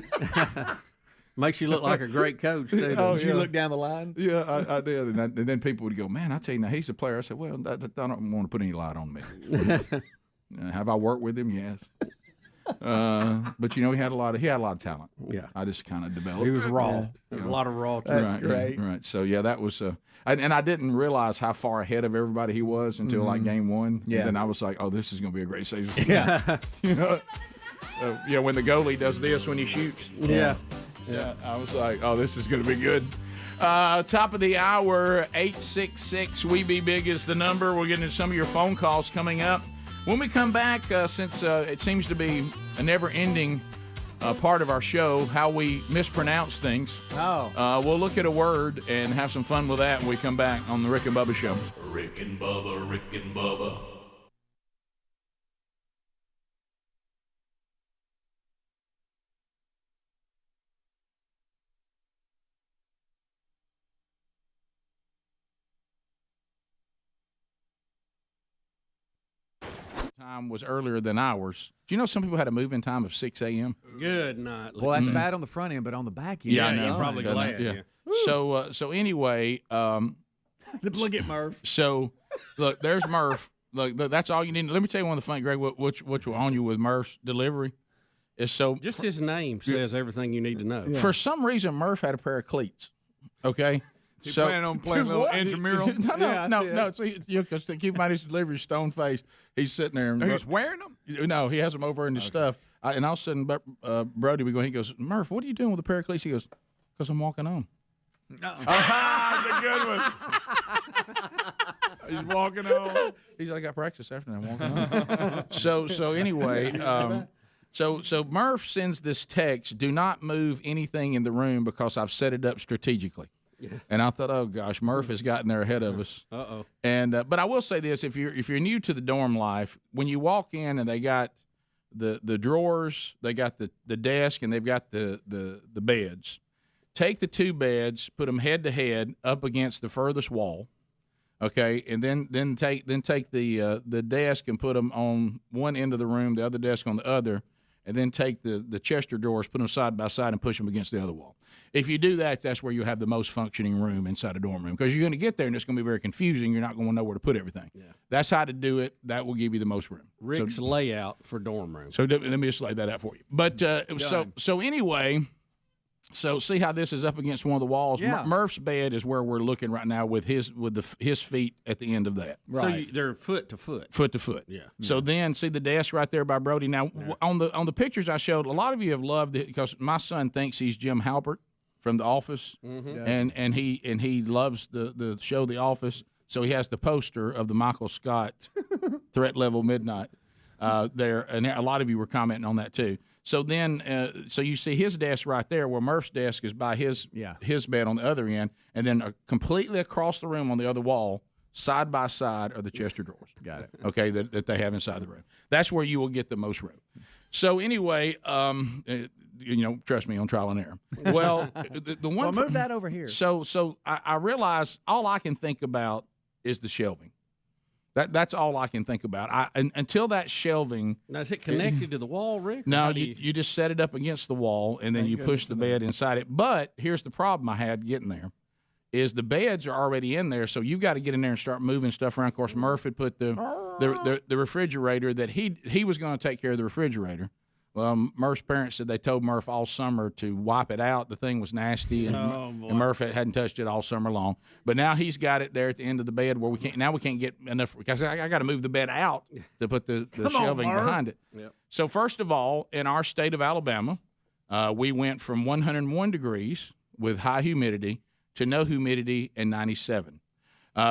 Makes you look like a great coach, too. Oh, Did you look down the line? Yeah, I did. And then people would go, "Man, I tell you now, he's a player." I said, "Well, I don't want to put any light on me." Have I worked with him? Yes. But he had a lot of talent. Yeah. I just kind of developed. He was raw. Yeah. A lot of raw. That's right, great. Right. So yeah, that was. And I didn't realize how far ahead of everybody he was until like game one. Yeah. And then I was like, "Oh, this is going to be a great season." Yeah. When the goalie does this when he shoots. Yeah. Yeah, I was like, "Oh, this is going to be good." Top of the hour, 866 We Be Big is the number. We're getting to some of your phone calls coming up. When we come back, since it seems to be a never-ending part of our show, how we mispronounce things, we'll look at a word and have some fun with that when we come back on the Rick and Bubba Show. Rick and Bubba, Rick and Bubba. time was earlier than ours. Do you know some people had a move-in time of 6 a.m.? Good night. Well, that's bad on the front end, but on the back end. Yeah, I know. You're probably glad. Yeah. So anyway, look at Murph. So look, there's Murph. Look, that's all you need. Let me tell you one of the funny, Greg, which will on you with Murph's delivery is so. Just his name says everything you need to know. For some reason, Murph had a pair of cleats. Okay. He planning on playing a little intramural? No. Because keep in mind his delivery, stone face. He's sitting there. And he's wearing them? No, he has them over in his stuff. And all of a sudden, Brody, he goes, Murph, what are you doing with a pair of cleats? He goes, because I'm walking on. That's a good one. He's walking on. He's like, I got practice after that. I'm walking on. So anyway, so Murph sends this text, do not move anything in the room because I've set it up strategically. Yeah. And I thought, oh gosh, Murph has gotten there ahead of us. And but I will say this: if you're new to the dorm life, when you walk in and they got the drawers, they got the desk, and they've got the beds. Take the two beds, put them head to head up against the furthest wall, okay, and then take the desk and put them on one end of the room, the other desk on the other, and then take the Chester drawers, put them side by side, and push them against the other wall. If you do that, that's where you have the most functioning room inside a dorm room, because you're going to get there and it's going to be very confusing. You're not going to know where to put everything. Yeah. That's how to do it. That will give you the most room. Rick's layout for dorm room. So let me just lay that out for you. But so anyway, so see how this is up against one of the walls. Yeah. Murph's bed is where we're looking right now with his feet at the end of that. Right. So they're foot to foot. Foot to foot. Yeah. So then see the desk right there by Brody. Now on the pictures I showed, a lot of you have loved it because my son thinks he's Jim Halpert from The Office, and he loves the show The Office. So he has the poster of the Michael Scott Threat Level Midnight there, and a lot of you were commenting on that too. So then, so you see his desk right there, where Murph's desk is by his bed on the other end, and then completely across the room on the other wall, side by side, are the Chester drawers. Got it. Okay, that they have inside the room. That's where you will get the most room. So anyway, trust me, on trial and error. Well, the one. Well, move that over here. So I realize all I can think about is the shelving. That's all I can think about. Until that shelving. Now, is it connected to the wall, Rick? No, you just set it up against the wall, and then you push the bed inside it. But here's the problem I had getting there, is the beds are already in there, so you've got to get in there and start moving stuff around. Of course, Murph had put the refrigerator that he was going to take care of the refrigerator. Well, Murph's parents said they told Murph all summer to wipe it out. The thing was nasty, and Murph hadn't touched it all summer long. But now he's got it there at the end of the bed where we can't get enough, because I got to move the bed out to put the shelving behind it. Yep. So first of all, in our state of Alabama, we went from 101 degrees with high humidity to no humidity and 97.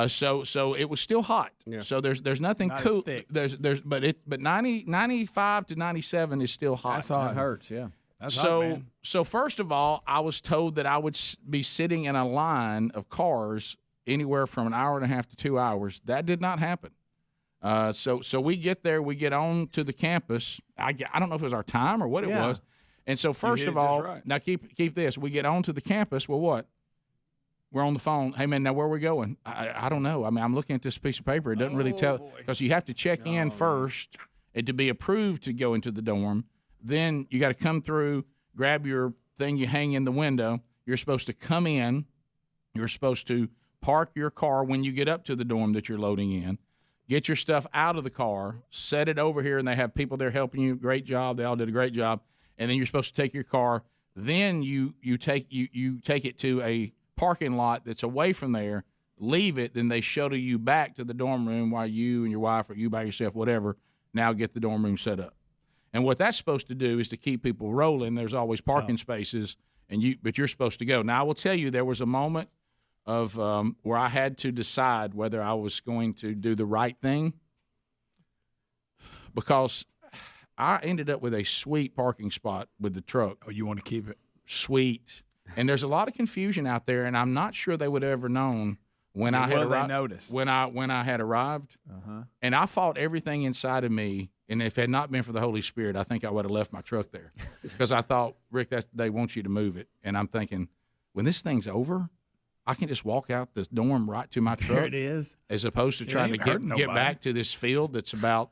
So it was still hot. Yeah. So there's nothing Not cool. thick. But 95 to 97 is still hot. That's hot. It hurts. Yeah. That's hot, man. So first of all, I was told that I would be sitting in a line of cars anywhere from an hour and a half to 2 hours. That did not happen. So we get there, we get on to the campus. I don't know if it was our time or what it was. And so first of all, now keep this. We get on to the campus. Well, what? We're on the phone. Hey, man, now where are we going? I don't know. I mean, I'm looking at this piece of paper. It doesn't really tell, because you have to check in first and to be approved to go into the dorm. Then you got to come through, grab your thing you hang in the window. You're supposed to come in. You're supposed to park your car when you get up to the dorm that you're loading in. Get your stuff out of the car, set it over here, and they have people there helping you. Great job. They all did a great job. And then you're supposed to take your car. Then you take it to a parking lot that's away from there, leave it, then they shuttle you back to the dorm room while you and your wife or you by yourself, whatever, now get the dorm room set up. And what that's supposed to do is to keep people rolling. There's always parking spaces, but you're supposed to go. Now, I will tell you, there was a moment of where I had to decide whether I was going to do the right thing, because I ended up with a sweet parking spot with the truck. Oh, you want to keep it? Sweet. And there's a lot of confusion out there, and I'm not sure they would have ever known when I had arrived. When I had arrived, and I fought everything inside of me. And if it had not been for the Holy Spirit, I think I would have left my truck there, because I thought, Rick, they want you to move it, and I'm thinking, when this thing's over, I can just walk out the dorm right to my truck. There it is. As opposed to trying to get back to this field that's about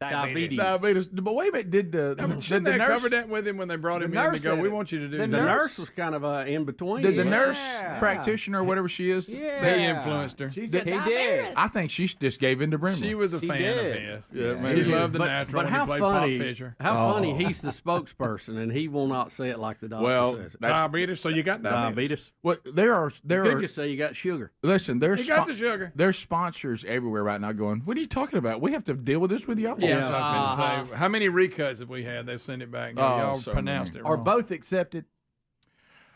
Diabetes. But wait a minute, did the shouldn't the they nurse cover that with him when they brought him in to go, we want you to do The this? nurse was kind of in between. Did the nurse practitioner or whatever she is? They influenced her. He did. I think she just gave in to Brimley. She was a fan of his. She loved the natural But when he how played funny? Pop Fisher. How funny? He's the spokesperson, and he will not say it like the doctor says it. Diabetes. So you got diabetes. What there are You could just say you got sugar. Listen, there's You got the sugar. There's sponsors everywhere right now going, what are you talking about? We have to deal with this with y'all. Yeah, that's what I was going to say. How many recuts have we had? They send it back. Y'all so pronounced many. it wrong. Are both accepted?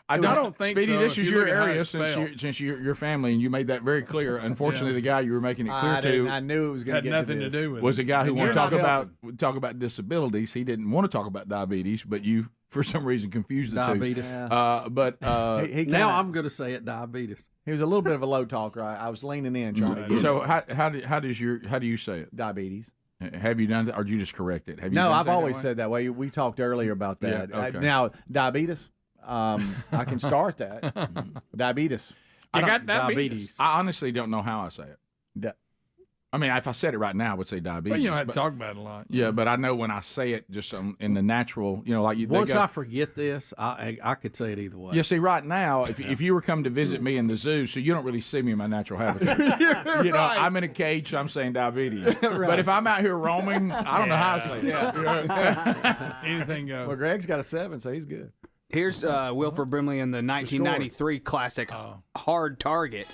I don't think Speedy, so. this if is you your look at how area it's spelled. since you're your family, and you made that very clear. Unfortunately, the guy you were making it clear to I knew it was going had to get nothing to to this. do with was it. a guy who And wanted to you're talk not about disabilities. He didn't want to talk about diabetes, but you, for some reason, confused the Diabetes. two. Yeah. He Now kinda- I'm going to say it. Diabetes. He was a little bit of a low talker. I was leaning in trying to get So how do you say it? diabetes. Have you done that, or did you just correct it? Have you No, done I've say it always that way? said that way. We talked earlier about Yeah, that. okay. Now, diabetes, I can start that. Diabetes. I You don't- got diabetes. I honestly don't know how I say it. Di- I mean, if I said it right now, I would say diabetes. Well, you don't have to but- talk about it a lot. Yeah, but I know when I say it, just in the natural, like you. Once I forget this, I could say it either way. You see, right now, if you were come to visit me in the zoo, so you don't really see me in my natural habitat. I'm in a cage, so I'm saying diabetes. But if I'm out here roaming, I don't know how to say it. Anything goes. Well, Greg's got a 7, so he's good. Here's Wilford Brimley in the 1993 classic Hard Target.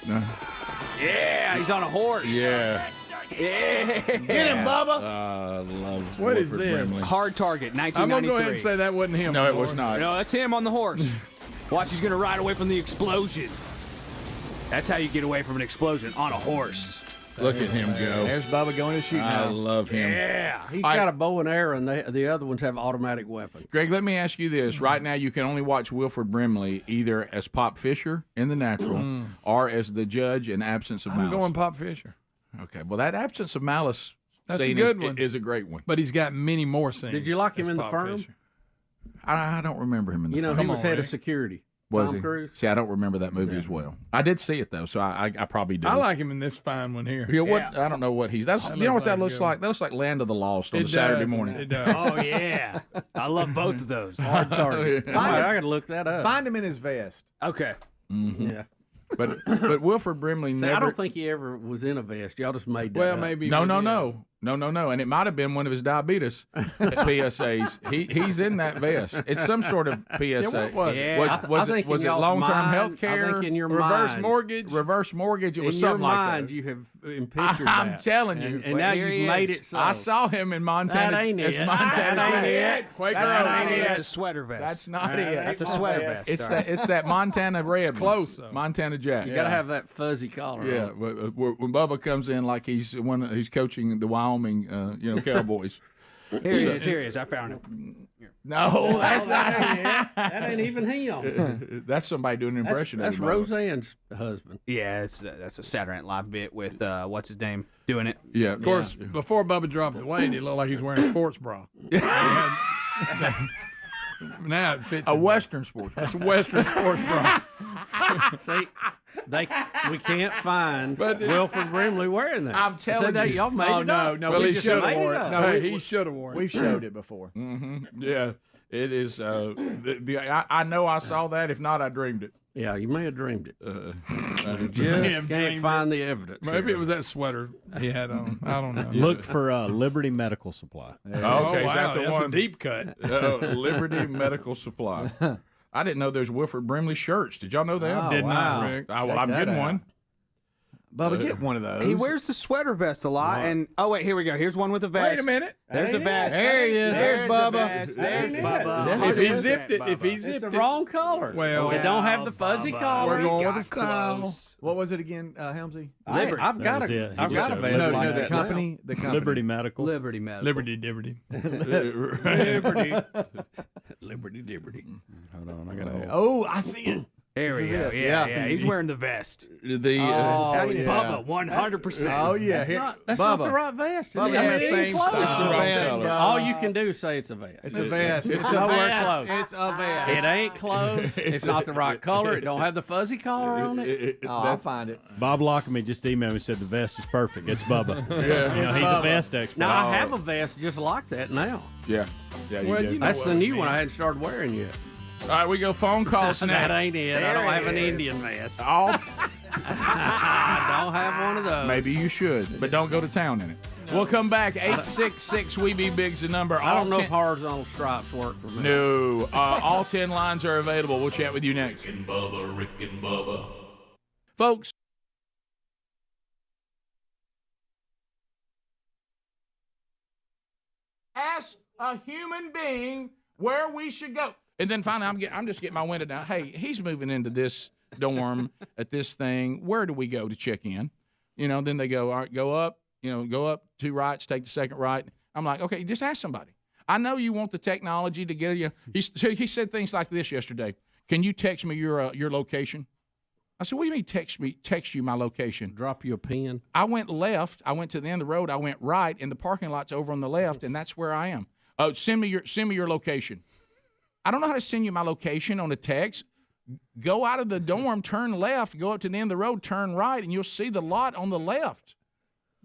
Yeah, he's on a horse. Yeah. Yeah. Get him, Bubba. I love What is Wilford this? Brimley. Hard Target, I'm 1993. going to go ahead and say that wasn't him. No, it was not. No, that's him on the horse. Watch, he's going to ride away from the explosion. That's how you get away from an explosion, on a horse. Look at him go. There's Bubba going to shoot I now. love him. Yeah, he's got a bow and arrow, and the other ones have automatic weapons. Greg, let me ask you this. Right now, you can only watch Wilford Brimley either as Pop Fisher in The Natural or as the judge in Absence of Malice. I'm going Pop Fisher. Okay, well, that Absence of Malice That's a scene good one. is a great one. But he's got many more scenes. Did you like him as in The Pop Firm? Fisher. I don't remember him in the You know, film. he was head Rick. of security. Was Tom he? Cruise. See, I don't remember that movie as well. I did see it though, so I probably do. I like him in this fine one here. Yeah, what? I don't know what he's. That's That you know looks what that like a looks good like. That looks like Land of the Lost on It a Saturday does. morning. It does. Oh, yeah. I love both of those. Hard Target. Yeah. I got to look that up. Find him in his vest. Okay. Yeah. But Wilford Brimley See, never. I don't think he ever was in a vest. Y'all just made that Well, up. maybe. No, we no, did. no, and it might have been one of his diabetes PSAs. He's in that vest. It's some sort of PSA. what was it? Yeah, Was I think was in it y'all's long term mind- health care? I think in your Reverse mind, mortgage. Reverse mortgage. It was in something your like mind, that. you have pictured I'm that. telling you. And now here you've he made is. it so. I saw him in Montana. That ain't it's it. Montana That ain't Red. it. Quaker That Oats. ain't it. That's a sweater vest. That's not That it. ain't That's a my sweater vest. vest. It's Sorry. that. It's that Montana Red. It's close, though. Montana Jack. You got to have that fuzzy collar. Yeah, on. when Bubba comes in like he's coaching the Wyoming, Cowboys. Here he is. Here he is. I found him. No, that's not. That ain't even him. That's somebody doing an impression That's of him. Roseanne's husband. Yeah, that's a Saturday Night Live bit with what's his name doing it. Yeah, Of course, before Bubba dropped the weight, it looked like he's wearing a sports bra. Now it fits a him. Western sports. That's a Western sports bra. See, we can't find Wilford Brimley wearing that. I'm telling that you. y'all made Oh, it no, up. no. Well, we he just should have made worn it it. up. No, he should have worn it. We've showed it before. Yeah, it is. I know I saw that. If not, I dreamed it. Yeah, you may have dreamed it. May Just have can't dreamed find the evidence. Maybe it was that sweater he had on. I don't know. Look for Liberty Medical Supply. Okay, Oh, is wow, that the that's one? a deep cut. Liberty Medical Supply. I didn't know there's Wilford Brimley shirts. Did y'all know that? Oh, Did wow. not, Rick. Well, Check I'm that getting out. one. Bubba, get one of those. He wears the sweater vest a lot, and oh wait, here we go. Here's one with a vest. Wait a minute. There's a vest. There he is. There's a Bubba. vest. There's There he Bubba. is. If he There's zipped it, if he It's zipped the it, wrong color. Well, it don't have the fuzzy collar. we're going with got the style. close. What was it again, Helmsy? I've got That was it. He I've just got a said vest No, like no, the that company. The company. Liberty Medical. Liberty Medical. Liberty, Liberty. now. Liberty. Liberty. Hold on, I gotta. Oh, I see it. Here we go. Yeah. He's wearing the vest. That's Bubba, 100%. Oh, yeah. That's not the right vest. Bubba, same style. All you can do is say it's a vest. It's a vest. It's nowhere close. It's a vest. It ain't clothes. It's not the right color. It don't have the fuzzy collar on it. I'll find it. Bob Lockamy just emailed me and said the vest is perfect. It's Bubba. He's a vest expert. Now, I have a vest just like that now. Yeah, well, you do. That's the new one I hadn't started wearing yet. All right, we go phone calls next. That ain't it. I don't have an Indian vest. I don't have one of those. Maybe you should, but don't go to town in it. We'll come back. 866-WE-BE-BIG's the number. I don't know if horizontal stripes work for me. No. All 10 lines are available. We'll chat with you next. Rick and Bubba. Folks. Ask a human being where we should go. And then finally, I'm just getting my window down. Hey, he's moving into this dorm at this thing. Where do we go to check in? Then they go, all right, go up, go up 2 rights, take the second right. I'm like, okay, just ask somebody. I know you want the technology to get you. He said things like this yesterday. Can you text me your location? I said, what do you mean text you my location? Drop you a pin. I went left. I went to the end of the road. I went right, and the parking lot's over on the left, and that's where I am. Oh, send me your location. I don't know how to send you my location on a text. Go out of the dorm, turn left, go up to the end of the road, turn right, and you'll see the lot on the left.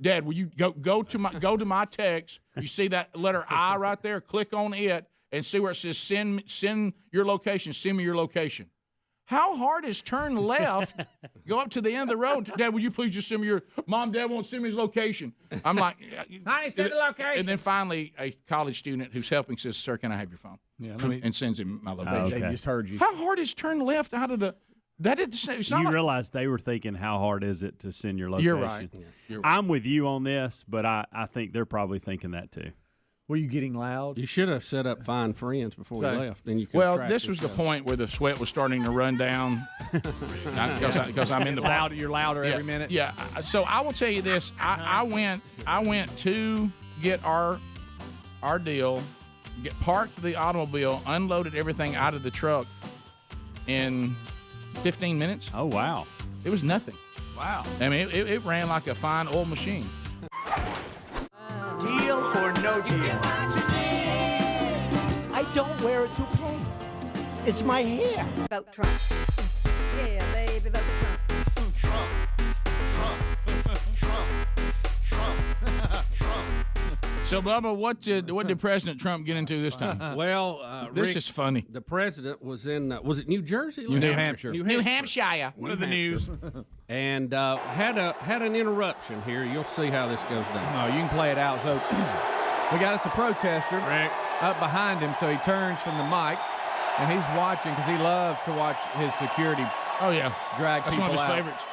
Dad, will you go to my text? You see that letter I right there? Click on it and see where it says send your location. Send me your location. How hard is turn left, go up to the end of the road? Dad, will you please just send me your Mom, Dad won't send me his location. I'm like, honey, send the location. And then finally, a college student who's helping says, sir, can I have your phone? Yeah, and sends him my location. They just heard you. How hard is turn left out of the? It's not you like, realize they were thinking, how hard is it to send your location? You're right. You're right. I'm with you on this, but I think they're probably thinking that too. Were you getting loud? You should have set up Find Friends before you left. Then you could. Well, this was the point where the sweat was starting to run down because I'm in the louder. You're louder every minute. Yeah. So I will tell you this. I went to get our deal, parked the automobile, unloaded everything out of the truck in 15 minutes. Oh wow! It was nothing. Wow. I mean, it ran like a fine oil machine. Deal or no deal? I don't wear a toupee. It's my hair. Vote Trump. Yeah, baby, vote Trump. So, Bubba, what did President Trump get into this time? Well, this Rick, is funny. The president was in, was it New Jersey? New Hampshire. New Hampshire. One of the news. And had an interruption here. You'll see how this goes down. No, you can play it out. So we got us a protester up behind him, so he turns from the mic, and he's watching because he loves to watch his security. Oh yeah, drag that's people one of his out. favorites.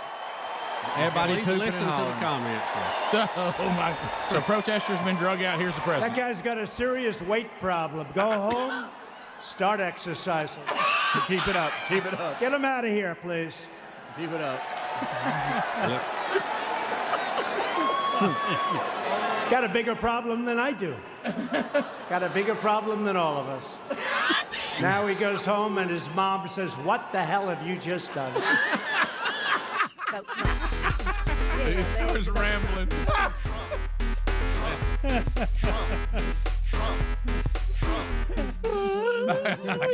Everybody's hooping listen and to the hollering. comments. Oh my! So protesters been drug out. Here's the president. That guy's got a serious weight problem. Go home, start exercising. Keep it up. Keep it up. Get him out of here, please. Keep it up. Got a bigger problem than I do. Got a bigger problem than all of us. Now he goes home and his mom says, "What the hell have you just done?" Vote Trump. He starts rambling. I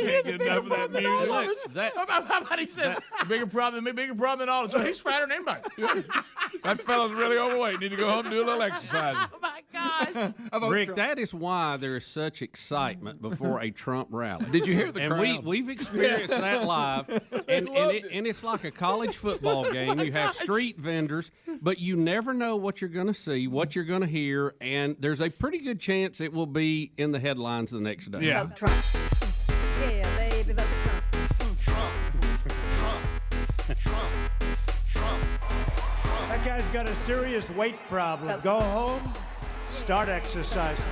can't get enough of that music. How about he says, bigger problem than me, bigger problem than all of us. So he's fatter than anybody. That fella's really overweight. Need to go home and do a little exercise. Oh, my God. Rick, that is why there is such excitement before a Trump rally. Did you hear the crowd? And we've experienced that live, and it's like a college football game. You have street vendors, but you never know what you're going to see, what you're going to hear, and there's a pretty good chance it will be in the headlines the next day. Vote Trump. Yeah, baby, vote Trump. That guy's got a serious weight problem. Go home, start exercising.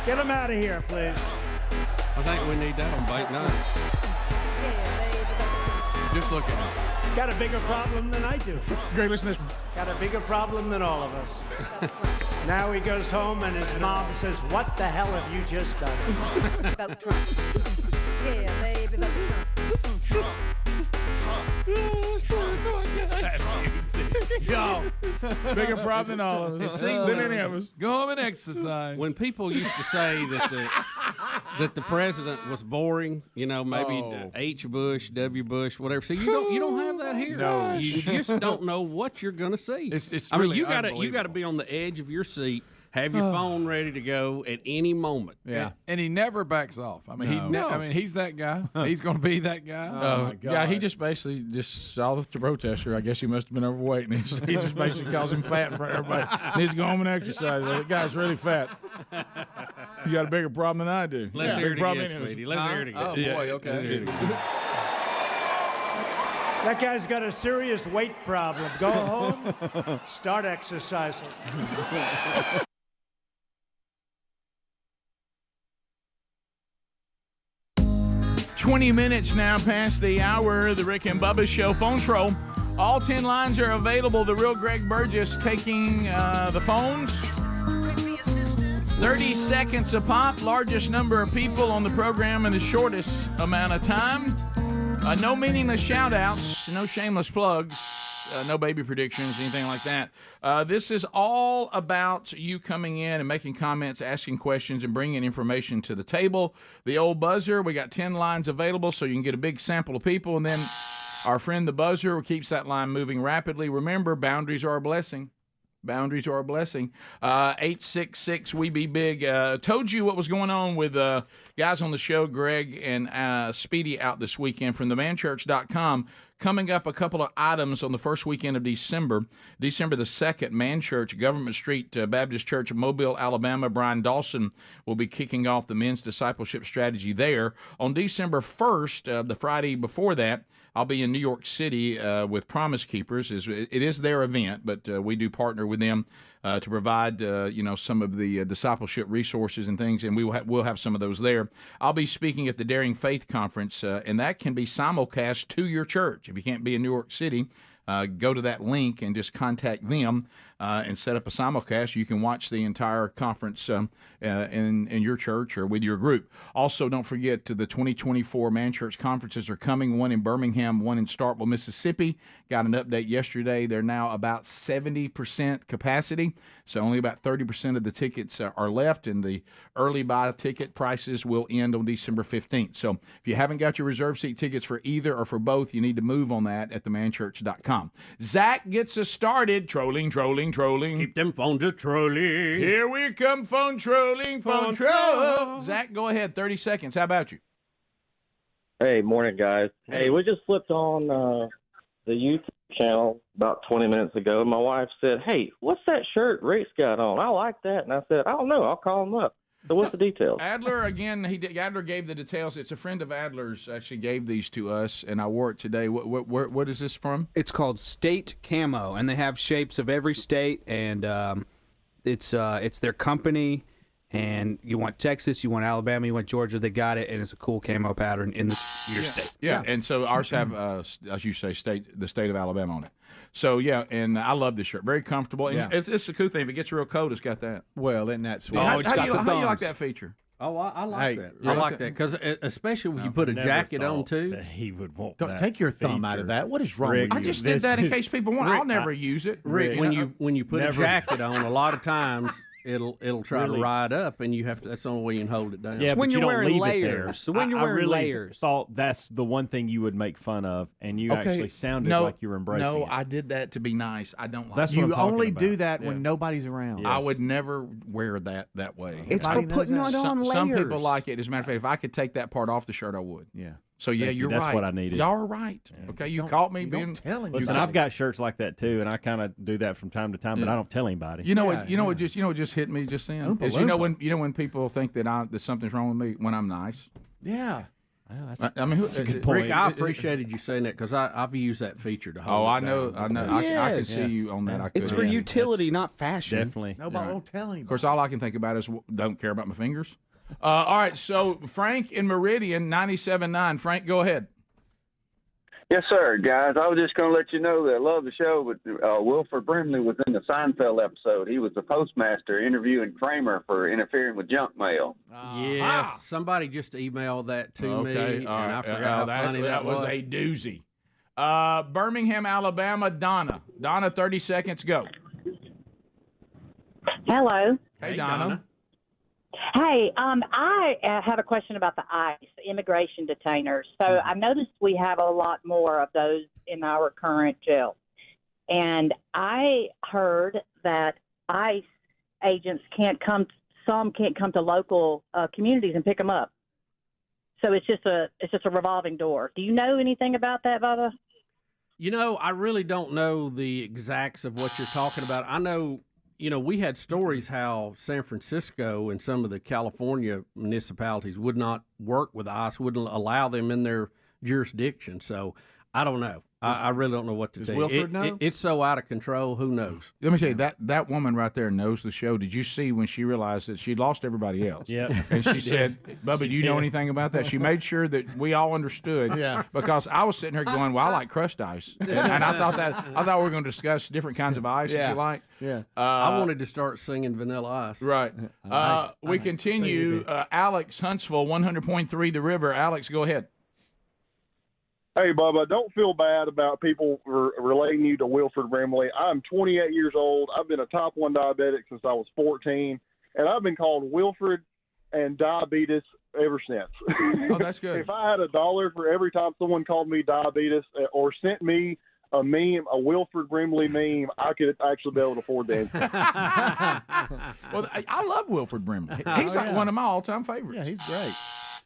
Get him out of here, please. I think we need that on bite 9. Yeah, baby, vote Trump. Just look at him. Got a bigger problem than I do. Greg, listen to this. Got a bigger problem than all of us. Now he goes home and his mom says, "What the hell have you just done?" Vote Trump. Yeah, baby, vote Trump. y'all. Bigger problem than all of us. Than any of us. Go home and exercise. When people used to say that the president was boring, maybe H. Bush, W. Bush, whatever. So you don't have that here. No. You just don't know what you're going to see. It's I mean, really you got to be on the edge of your seat. Have your phone ready to go at any moment. Yeah, and he never backs off. I mean, he's that guy. He's going to be that guy. Yeah, he just basically just saw the protester. I guess he must have been overweight, and he just basically calls him fat in front of everybody. Needs to go home and exercise. That guy's really fat. You got a bigger problem than I do. Let's hear it again, Speedy. Let's hear it again. Oh, boy, okay. That guy's got a serious weight problem. Go home, start exercising. 20 minutes now past the hour of the Rick and Bubba Show. Phone troll. All 10 lines are available. The real Greg Burgess taking the phones. 30 seconds a pop. Largest number of people on the program in the shortest amount of time. No meaningless shout-outs. No shameless plugs. No baby predictions, anything like that. This is all about you coming in and making comments, asking questions, and bringing information to the table. The old buzzer, we got 10 lines available, so you can get a big sample of people. And then our friend the buzzer keeps that line moving rapidly. Remember, boundaries are a blessing. Boundaries are a blessing. 866 We Be Big. Told you what was going on with guys on the show, Greg and Speedy, out this weekend from themanchurch.com. Coming up, a couple of items on the first weekend of December. December the 2nd, Man Church, Government Street Baptist Church, Mobile, Alabama. Brian Dawson will be kicking off the men's discipleship strategy there. On December 1st, the Friday before that, I'll be in New York City with Promise Keepers. It is their event, but we do partner with them to provide some of the discipleship resources and things, and we'll have some of those there. I'll be speaking at the Daring Faith Conference, and that can be simulcast to your church. If you can't be in New York City, go to that link and just contact them and set up a simulcast. You can watch the entire conference in your church or with your group. Also, don't forget the 2024 Man Church conferences are coming, one in Birmingham, one in Starkville, Mississippi. Got an update yesterday. They're now about 70% capacity, so only about 30% of the tickets are left, and the early buy ticket prices will end on December 15th. So if you haven't got your reserve seat tickets for either or for both, you need to move on that at themanchurch.com. Zach gets us started. Trolling. Keep them phones a trolling. Here we come, phone trolling, phone troll. Zach, go ahead. 30 seconds. How about you? Hey, morning, guys. Hey, we just flipped on the YouTube channel about 20 minutes ago. My wife said, "Hey, what's that shirt Rick's got on? I like that." And I said, "I don't know. I'll call him up." So what's the details? Adler, again, Adler gave the details. It's a friend of Adler's actually gave these to us, and I wore it today. What is this from? It's called State Camo, and they have shapes of every state, and it's their company. And you want Texas, you want Alabama, you want Georgia, they got it, and it's a cool camo pattern in your state. Yeah, and so ours have, as you say, the state of Alabama on it. So, yeah, and I love this shirt. Very comfortable. And it's a cool thing. If it gets real cold, it's got that. Well, isn't that sweet? How do you like that feature? Oh, I like that. I like that because especially when you put a jacket on too. He would want. Don't take your thumb out of that. What is wrong with you? I just did that in case people want. I'll never use it. Rick, when you put a jacket on, a lot of times it'll try to ride up, and you have to. That's the only way you can hold it down. Yeah, when you're wearing layers. So when you're wearing layers, thought that's the one thing you would make fun of, and you actually sounded like you were embracing. No, it. I did that to be nice. I don't like. That's it. what I'm You talking only about. do that when nobody's around. Yes. I would never wear that way. It's for putting it on layers. Some people like it. As a matter of fact, if I could take that part off the shirt, I would. Yeah. So yeah, you're right. That's what I needed. Y'all are right. Yeah. Okay, you caught me being telling you. Listen, I've got shirts like that too, and I kind of do that from time to time, but I don't tell anybody. You know what? You know what just hit me just then. Is when people think that something's wrong with me when I'm nice. Yeah. Well, that's a good point. Rick, I appreciated you saying that because I've used that feature to hold. Oh, I know. Yes. I can see you on that. It's for utility, not fashion. Definitely. Nobody won't tell anybody. Of course, all I can think about is don't care about my fingers. All right, so Frank in Meridian, 97.9. Frank, go ahead. Yes, sir, guys. I was just going to let you know that I love the show, but Wilford Brimley was in the Seinfeld episode. He was the postmaster interviewing Kramer for interfering with junk mail. Yes, somebody just emailed that to me, and I forgot how funny that was. A doozy. Birmingham, Alabama, Donna. Donna, 30 seconds, go. Hello. Hey, Donna. Hey, I have a question about the ICE, immigration detainers. So I noticed we have a lot more of those in our current jail. And I heard that ICE agents can't come to local communities and pick them up. So it's just a revolving door. Do you know anything about that, Bubba? You know, I really don't know the exacts of what you're talking about. I know, we had stories how San Francisco and some of the California municipalities would not work with ICE, wouldn't allow them in their jurisdiction. So I don't know. I really don't know what to tell you. Wilford know? It's so out of control. Who knows? Let me tell you, that woman right there knows the show. Did you see when she realized that she'd lost everybody else? Yeah. And she said, Bubba, do you know anything about that? She made sure that we all understood. Yeah. Because I was sitting here going, well, I like crushed ice. And I thought we were going to discuss different kinds of ice that you like. Yeah. I wanted to start singing Vanilla Ice. Right. We continue. Alex, Huntsville, 100.3 The River. Alex, go ahead. Hey, Bubba, don't feel bad about people relating you to Wilford Brimley. I'm 28 years old. I've been a type 1 diabetic since I was 14, and I've been called Wilford and diabetes ever since. Oh, that's good. If I had $1 for every time someone called me diabetes or sent me a meme, a Wilford Brimley meme, I could actually be able to afford that. Well, I love Wilford Brimley. He's like one of my all-time favorites. Yeah, he's great.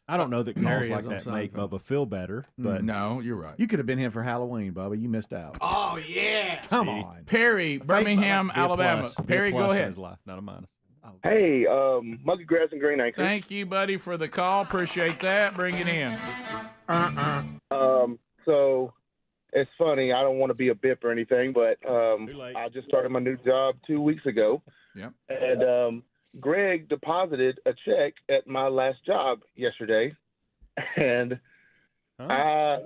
I don't know that calls like that make Bubba feel better, but no, you're right. You could have been here for Halloween, Bubba. You missed out. Oh, yeah. Come on. Perry, Birmingham, Alabama. Perry, go ahead. Life, not a minus. Hey, monkey grass and green anchor. Thank you, buddy, for the call. Appreciate that. Bring it in. So it's funny. I don't want to be a bip or anything, but I just started my new job 2 weeks ago. Yep. And Greg deposited a check at my last job yesterday, and I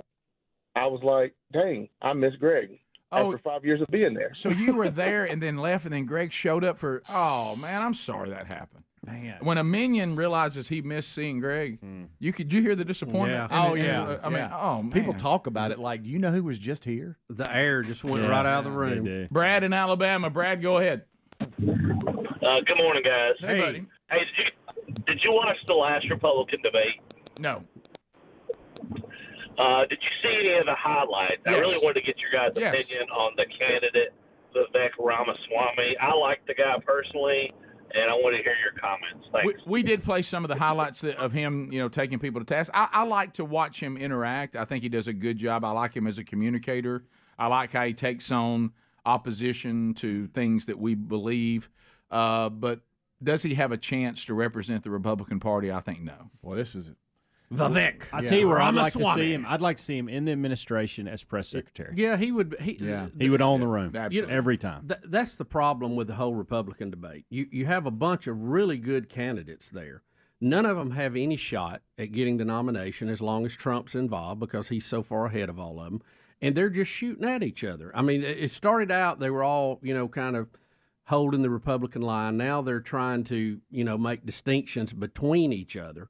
was like, dang, I miss Greg after 5 years of being there. So you were there and then left, and then Greg showed up for, oh, man, I'm sorry that happened. Man. When a minion realizes he missed seeing Greg, did you hear the disappointment? Yeah. I mean, oh, man. People talk about it like, you know who was just here? The air just went right out of the room. Brad in Alabama. Brad, go ahead. Good morning, guys. Hey, buddy. Hey, did you watch the last Republican debate? No. Did you see any of the highlights? Yes. I really wanted to get your guys' opinion on the candidate, Vivek Ramaswamy. I like the guy personally, and I want to hear your comments. Thanks. We did play some of the highlights of him, taking people to task. I like to watch him interact. I think he does a good job. I like him as a communicator. I like how he takes on opposition to things that we believe. But does he have a chance to represent the Republican Party? I think no. Well, this was Vivek. I tell you where I'd like to see him. I'd like to see him in the administration as press secretary. Yeah, he would. He would own the room every time. That's the problem with the whole Republican debate. You have a bunch of really good candidates there. None of them have any shot at getting the nomination as long as Trump's involved because he's so far ahead of all of them. And they're just shooting at each other. I mean, it started out, they were all, kind of holding the Republican line. Now they're trying to, make distinctions between each other.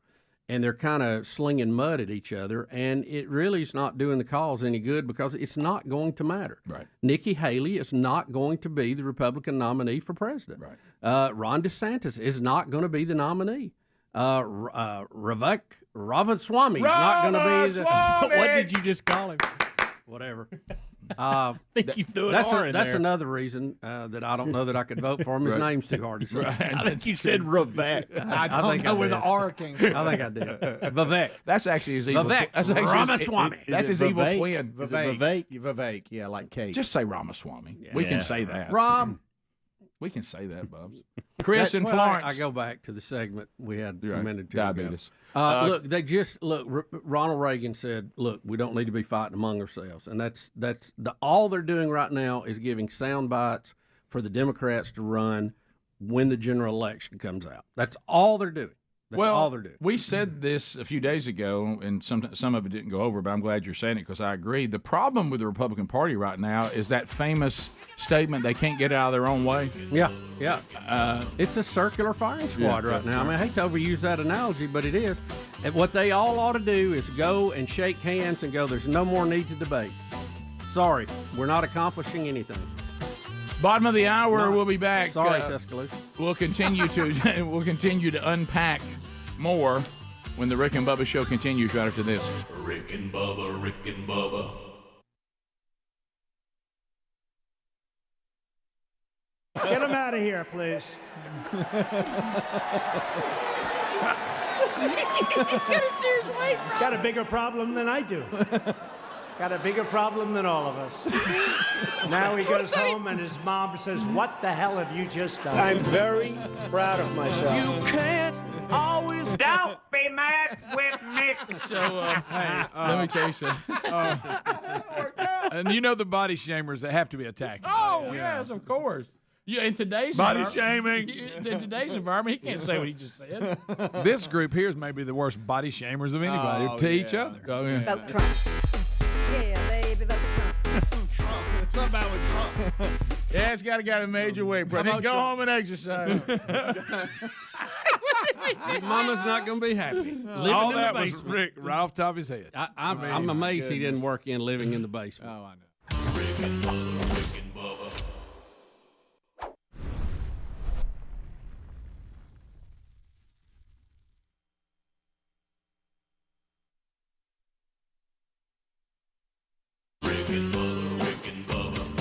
And they're kind of slinging mud at each other. And it really is not doing the cause any good because it's not going to matter. Right. Nikki Haley is not going to be the Republican nominee for president. Right. Ron DeSantis is not going to be the nominee. Vivek Ramaswamy is not going to be the... What did you just call him? Whatever. I think you threw an R in That's there. another reason that I don't know that I could vote for him. His name's too hard to say. I think you said Vivek. I don't know where the R came from. I think I did. Vivek. That's actually his evil Vivek Ramaswamy. That's his evil twin. Vivek. Yeah, like Kate. Just say Ramaswamy. We can say that. Ram. We can say that, Bubs. Chris and Florence. I go back to the segment we had a minute or two Diabetes. ago. Ronald Reagan said, look, we don't need to be fighting among ourselves. And all they're doing right now is giving sound bites for the Democrats to run when the general election comes out. That's all they're doing. That's all they're doing. We said this a few days ago, and some of it didn't go over, but I'm glad you're saying it because I agree. The problem with the Republican Party right now is that famous statement, they can't get out of their own way. Yeah. It's a circular firing squad right now. I mean, I hate to overuse that analogy, but it is. And what they all ought to do is go and shake hands and go, there's no more need to debate. Sorry, we're not accomplishing anything. Bottom of the hour, we'll be back. Sorry, Tuscaloosa. We'll continue to unpack more when the Rick and Bubba show continues right after this. Rick and Bubba, Rick and Bubba. Get him out of here, please. He's got a serious weight. Got a bigger problem than I do. Got a bigger problem than all of us. Now he goes home and his mom says, "What the hell have you just done?" I'm very proud of myself. You can't always. Don't be mad with me. So, hey, let me tell you something. And you know the body shamers that have to be attacked. Oh, yes, of course. Yeah, in today's Body shaming. In today's environment, he can't say what he just said. This group here is maybe the worst body shamers of anybody to each other. Oh, yeah. Vote Trump. Yeah, baby, vote Trump. Trump. Something about with Trump. Yeah, it's got to get a major weight, bro. Then go home and exercise. Mama's not going to be happy. Living All in that the was basement. Rick right off the top of his head. I'm amazed he didn't work in living in the basement. Oh, I know. Rick and Bubba, Rick and Bubba.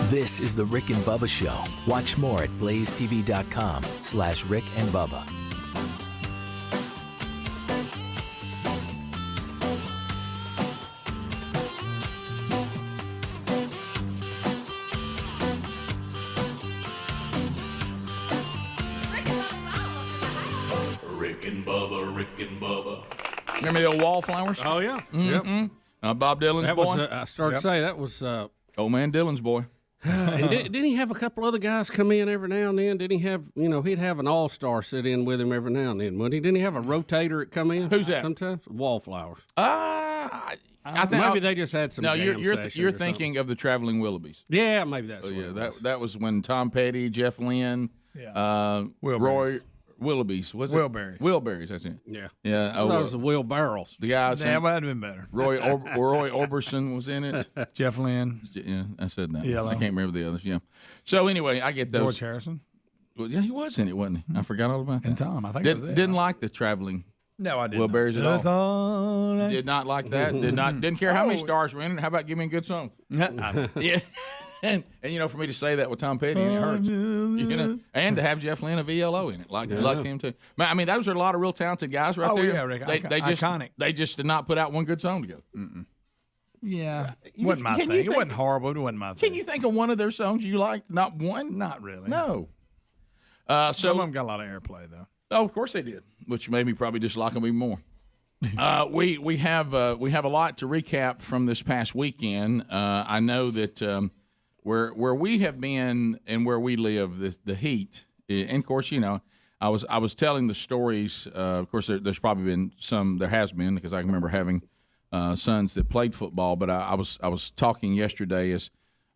This is the Rick and Bubba Show. Watch more at blazetv.com/Rick and Bubba. Rick and Bubba, Rick and Bubba. Remember the old wallflowers? Oh, yeah. Mm-hmm. Bob Dylan's That boy. was, I started to say, that was... old man Dylan's boy. And didn't he have a couple other guys come in every now and then? Did he have, he'd have an all-star sit in with him every now and then, wouldn't he? Didn't he have a rotator that come in? Who's that? Sometimes? Wallflowers. I think maybe they just had some No, jam you're sessions or thinking of the Traveling Willoughbys. Yeah, maybe that's what yeah, it that was. that was when Tom Petty, Jeff Lynne, Roy Willoughby's, was it? Wilburys, that's it. Yeah. Yeah. That was the Will Barrels. The guy. That might have been better. Roy Orbison was in it. Jeff Lynne. Yeah, I said that. Yeah, I can't remember the others. Yeah. So anyway, I get those. George Harrison. Well, yeah, he was in it, wasn't he? I forgot all about that. And Tom, I think that was it. Didn't like the Traveling. No, I didn't. Wilburys at That's all. all. Did not like that. Didn't care how many stars were in it. How about give me a good song? Yeah. And for me to say that with Tom Petty, and it hurts. And to have Jeff Lynne of VLO in it, liked him too. I mean, those are a lot of real talented guys right there. Yeah, Rick. Iconic. They just did not put out one good song together. Yeah, wasn't my thing. It wasn't horrible. It wasn't my thing. Can you think of one of their songs you liked? Not one. Not really. No. Some of them got a lot of airplay though. Oh, of course they did, which made me probably dislike them even more. We have a lot to recap from this past weekend. I know that where we have been and where we live, the heat, and of course, I was telling the stories. Of course, there's probably been some. There has been, because I can remember having sons that played football. But I was talking yesterday as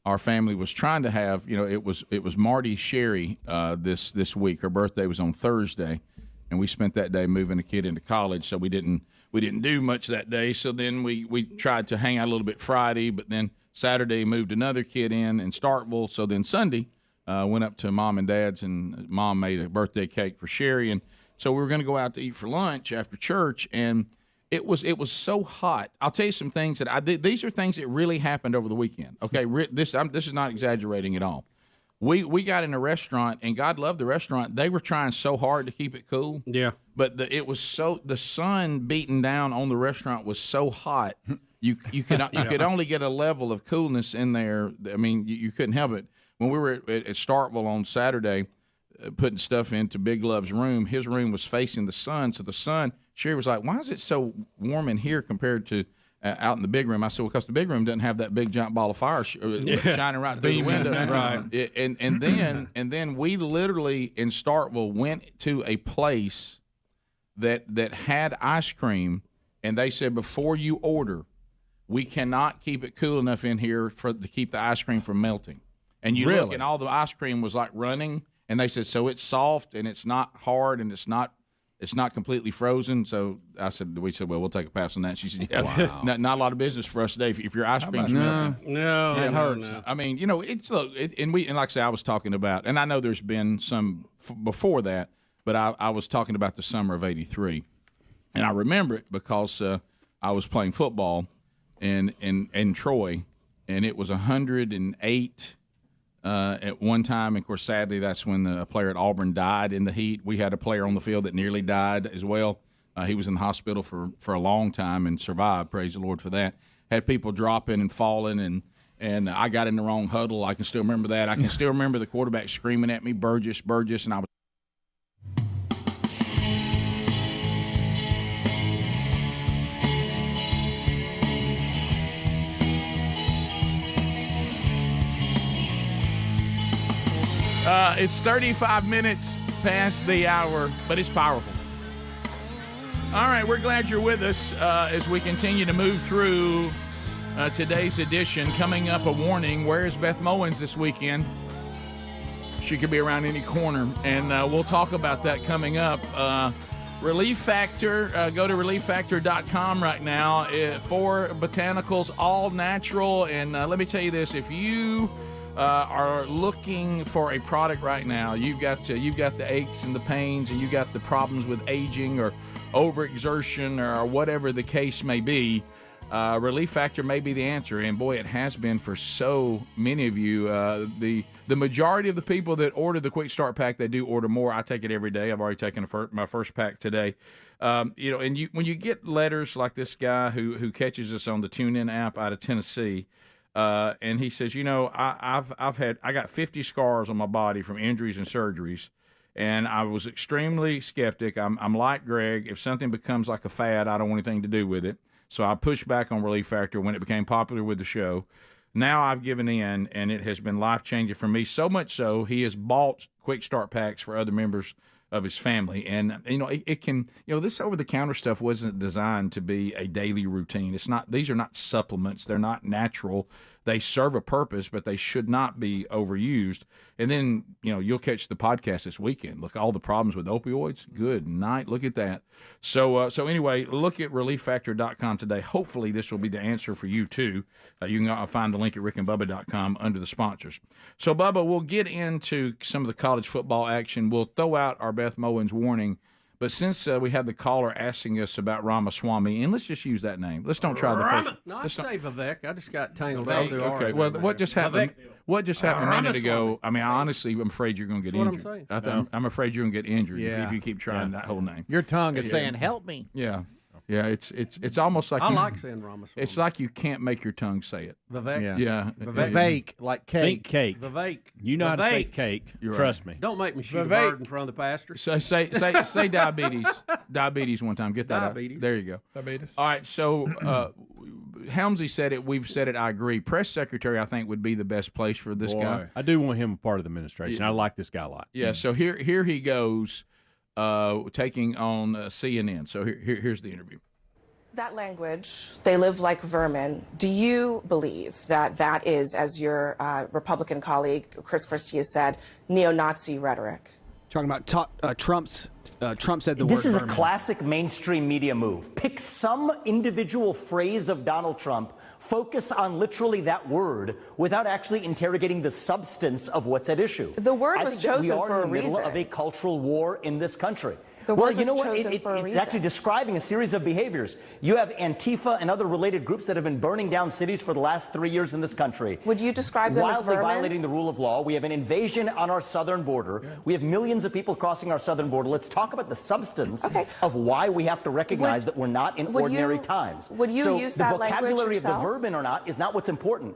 our family was trying to have. It was Marty Sherry this week. Her birthday was on Thursday, and we spent that day moving the kid into college. So we didn't do much that day. So then we tried to hang out a little bit Friday, but then Saturday moved another kid in Starkville. So then Sunday went up to Mom and Dad's, and Mom made a birthday cake for Sherry. And so we were going to go out to eat for lunch after church, and it was so hot. I'll tell you some things that these are things that really happened over the weekend. Okay, this is not exaggerating at all. We got in a restaurant, and God loved the restaurant. They were trying so hard to keep it cool. Yeah. But the sun beating down on the restaurant was so hot. You could only get a level of coolness in there. I mean, you couldn't help it. When we were at Starkville on Saturday, putting stuff into Big Love's room, his room was facing the sun. So the sun, Sherry was like, "Why is it so warm in here compared to out in the big room?" I said, "Well, because the big room doesn't have that big giant ball of fire shining right through the window." Right. And then we literally in Starkville went to a place that had ice cream, and they said, before you order, we cannot keep it cool enough in here to keep the ice cream from melting. And you look, and all the ice cream was like running, and they said, so it's soft and it's not hard and it's not It's not completely frozen. So we said, well, we'll take a pass on that. She said, yeah, not a lot of business for us today if your ice cream's melting. No, it hurts. No. I mean, and like I said, I was talking about, and I know there's been some before that, but I was talking about the summer of '83, and I remember it because I was playing football in Troy, and it was 108 at one time. And of course, sadly, that's when a player at Auburn died in the heat. We had a player on the field that nearly died as well. He was in the hospital for a long time and survived. Praise the Lord for that. Had people dropping and falling, and I got in the wrong huddle. I can still remember that. I can still remember the quarterback screaming at me, Burgess, and I was. It's 35 minutes past the hour, but it's powerful. All right, we're glad you're with us as we continue to move through today's edition. Coming up, a warning. Where's Beth Mowins this weekend? She could be around any corner, and we'll talk about that coming up. Relief Factor, go to relieffactor.com right now for botanicals, all natural. And let me tell you this, if you are looking for a product right now, you've got the aches and the pains, and you got the problems with aging or overexertion or whatever the case may be, Relief Factor may be the answer. And boy, it has been for so many of you. The majority of the people that order the Quick Start Pack, they do order more. I take it every day. I've already taken my first pack today. And when you get letters like this guy who catches us on the TuneIn app out of Tennessee. And he says, I got 50 scars on my body from injuries and surgeries, and I was extremely skeptic. I'm like Greg. If something becomes like a fad, I don't want anything to do with it. So I pushed back on Relief Factor when it became popular with the show. Now I've given in, and it has been life-changing for me, so much so he has bought Quick Start Packs for other members of his family. And, it can, this over-the-counter stuff wasn't designed to be a daily routine. These are not supplements. They're not natural. They serve a purpose, but they should not be overused. And then, you'll catch the podcast this weekend. Look, all the problems with opioids. Good night. Look at that. So anyway, look at relieffactor.com today. Hopefully this will be the answer for you, too. You can find the link at rickandbubba.com under the sponsors. So, Bubba, we'll get into some of the college football action. We'll throw out our Beth Mowins warning. But since we had the caller asking us about Ramaswamy, and let's just use that name. Let's don't try the first. No, I say Vivek. I just got tangled out through Okay. Well, what just happened? What just happened a minute ago? I mean, honestly, I'm afraid you're going to get That's injured. what I'm saying. I'm afraid you're going to get injured Yeah. if you keep trying that whole name. Your tongue is saying, "Help me." Yeah. Yeah, it's almost like I like saying Ramaswamy. It's like you can't make your tongue say it. Vivek. Yeah. Vivek, like cake. Think cake. Vivek. You know how to say Vivek. cake. You're Trust me. Don't make me shoot a Vivek. bird in front of the pastor. So say diabetes. Diabetes one time. Get that Diabetes. out. There you go. Diabetes. All right, so Helmsy said it. We've said it. I agree. Press secretary, I think, would be the best place for this guy. I do want him a part of the administration. I like this guy a lot. Yeah. So here he goes, taking on CNN. So here's the interview. That language, they live like vermin. Do you believe that that is, as your Republican colleague Chris Christie has said, neo-Nazi rhetoric? Talking about Trump said the word This is a vermin. classic mainstream media move. Pick some individual phrase of Donald Trump, focus on literally that word without actually interrogating the substance of what's at issue. The word I was think that chosen we are for in a the middle reason. of a cultural war in this country. The well, word you know was what? chosen for a It's reason. actually describing a series of behaviors. You have Antifa and other related groups that have been burning down cities for the last 3 years in this country. Would you describe them as wildly vermin? violating the rule of law. We have an invasion on our southern border. Yeah. We have millions of people crossing our southern border. Let's talk about the substance of why we have to recognize that we're not in ordinary times. Would you so use the that language vocabulary of the yourself? vermin or not is not what's important.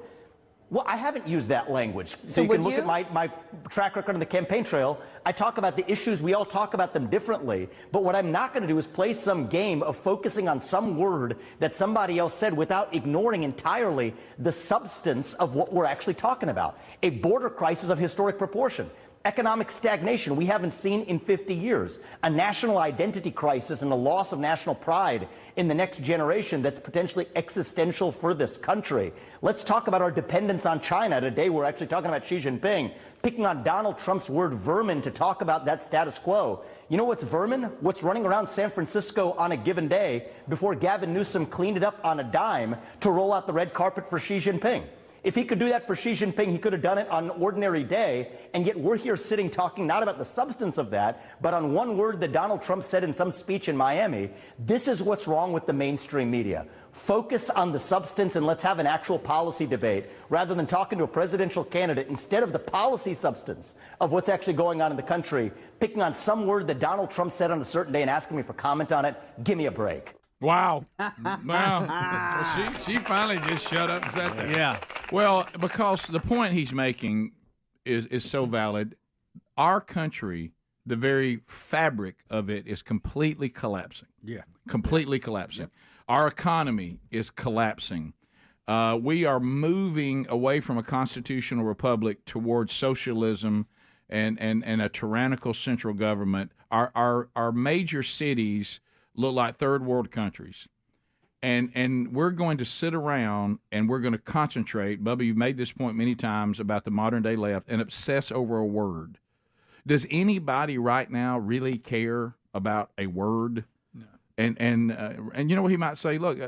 Well, I haven't used that language. So So you can would look at my track record on the campaign trail. I talk about the issues. We all talk about them differently. But what I'm not going to do is play some game of focusing on some word that somebody else said without ignoring entirely the substance of what we're actually talking about. A border crisis of historic proportion. Economic stagnation we haven't seen in 50 years. A national identity crisis and a loss of national pride in the next generation that's potentially existential for this country. Let's talk about our dependence on China. Today we're actually talking about Xi Jinping, picking on Donald Trump's word vermin to talk about that status quo. You know what's vermin? What's running around San Francisco on a given day before Gavin Newsom cleaned it up on a dime to roll out the red carpet for Xi Jinping. If he could do that for Xi Jinping, he could have done it on an ordinary day, and yet we're here sitting talking not about the substance of that, but on one word that Donald Trump said in some speech in Miami. This is what's wrong with the mainstream media. Focus on the substance and let's have an actual policy debate rather than talking to a presidential candidate instead of the policy substance of what's actually going on in the country, picking on some word that Donald Trump said on a certain day and asking me for comment on it. Give me a break. Wow. Wow. Well, she finally just shut up and sat there. Yeah. Well, because the point he's making is so valid. Our country, the very fabric of it is completely collapsing. Yeah. Completely collapsing. Our economy is collapsing. We are moving away from a constitutional republic towards socialism and a tyrannical central government. Our major cities look like third world countries. And we're going to sit around and we're going to concentrate. Bubba, you've made this point many times about the modern day left and obsess over a word. Does anybody right now really care about a word? No. And you know what he might say? Look,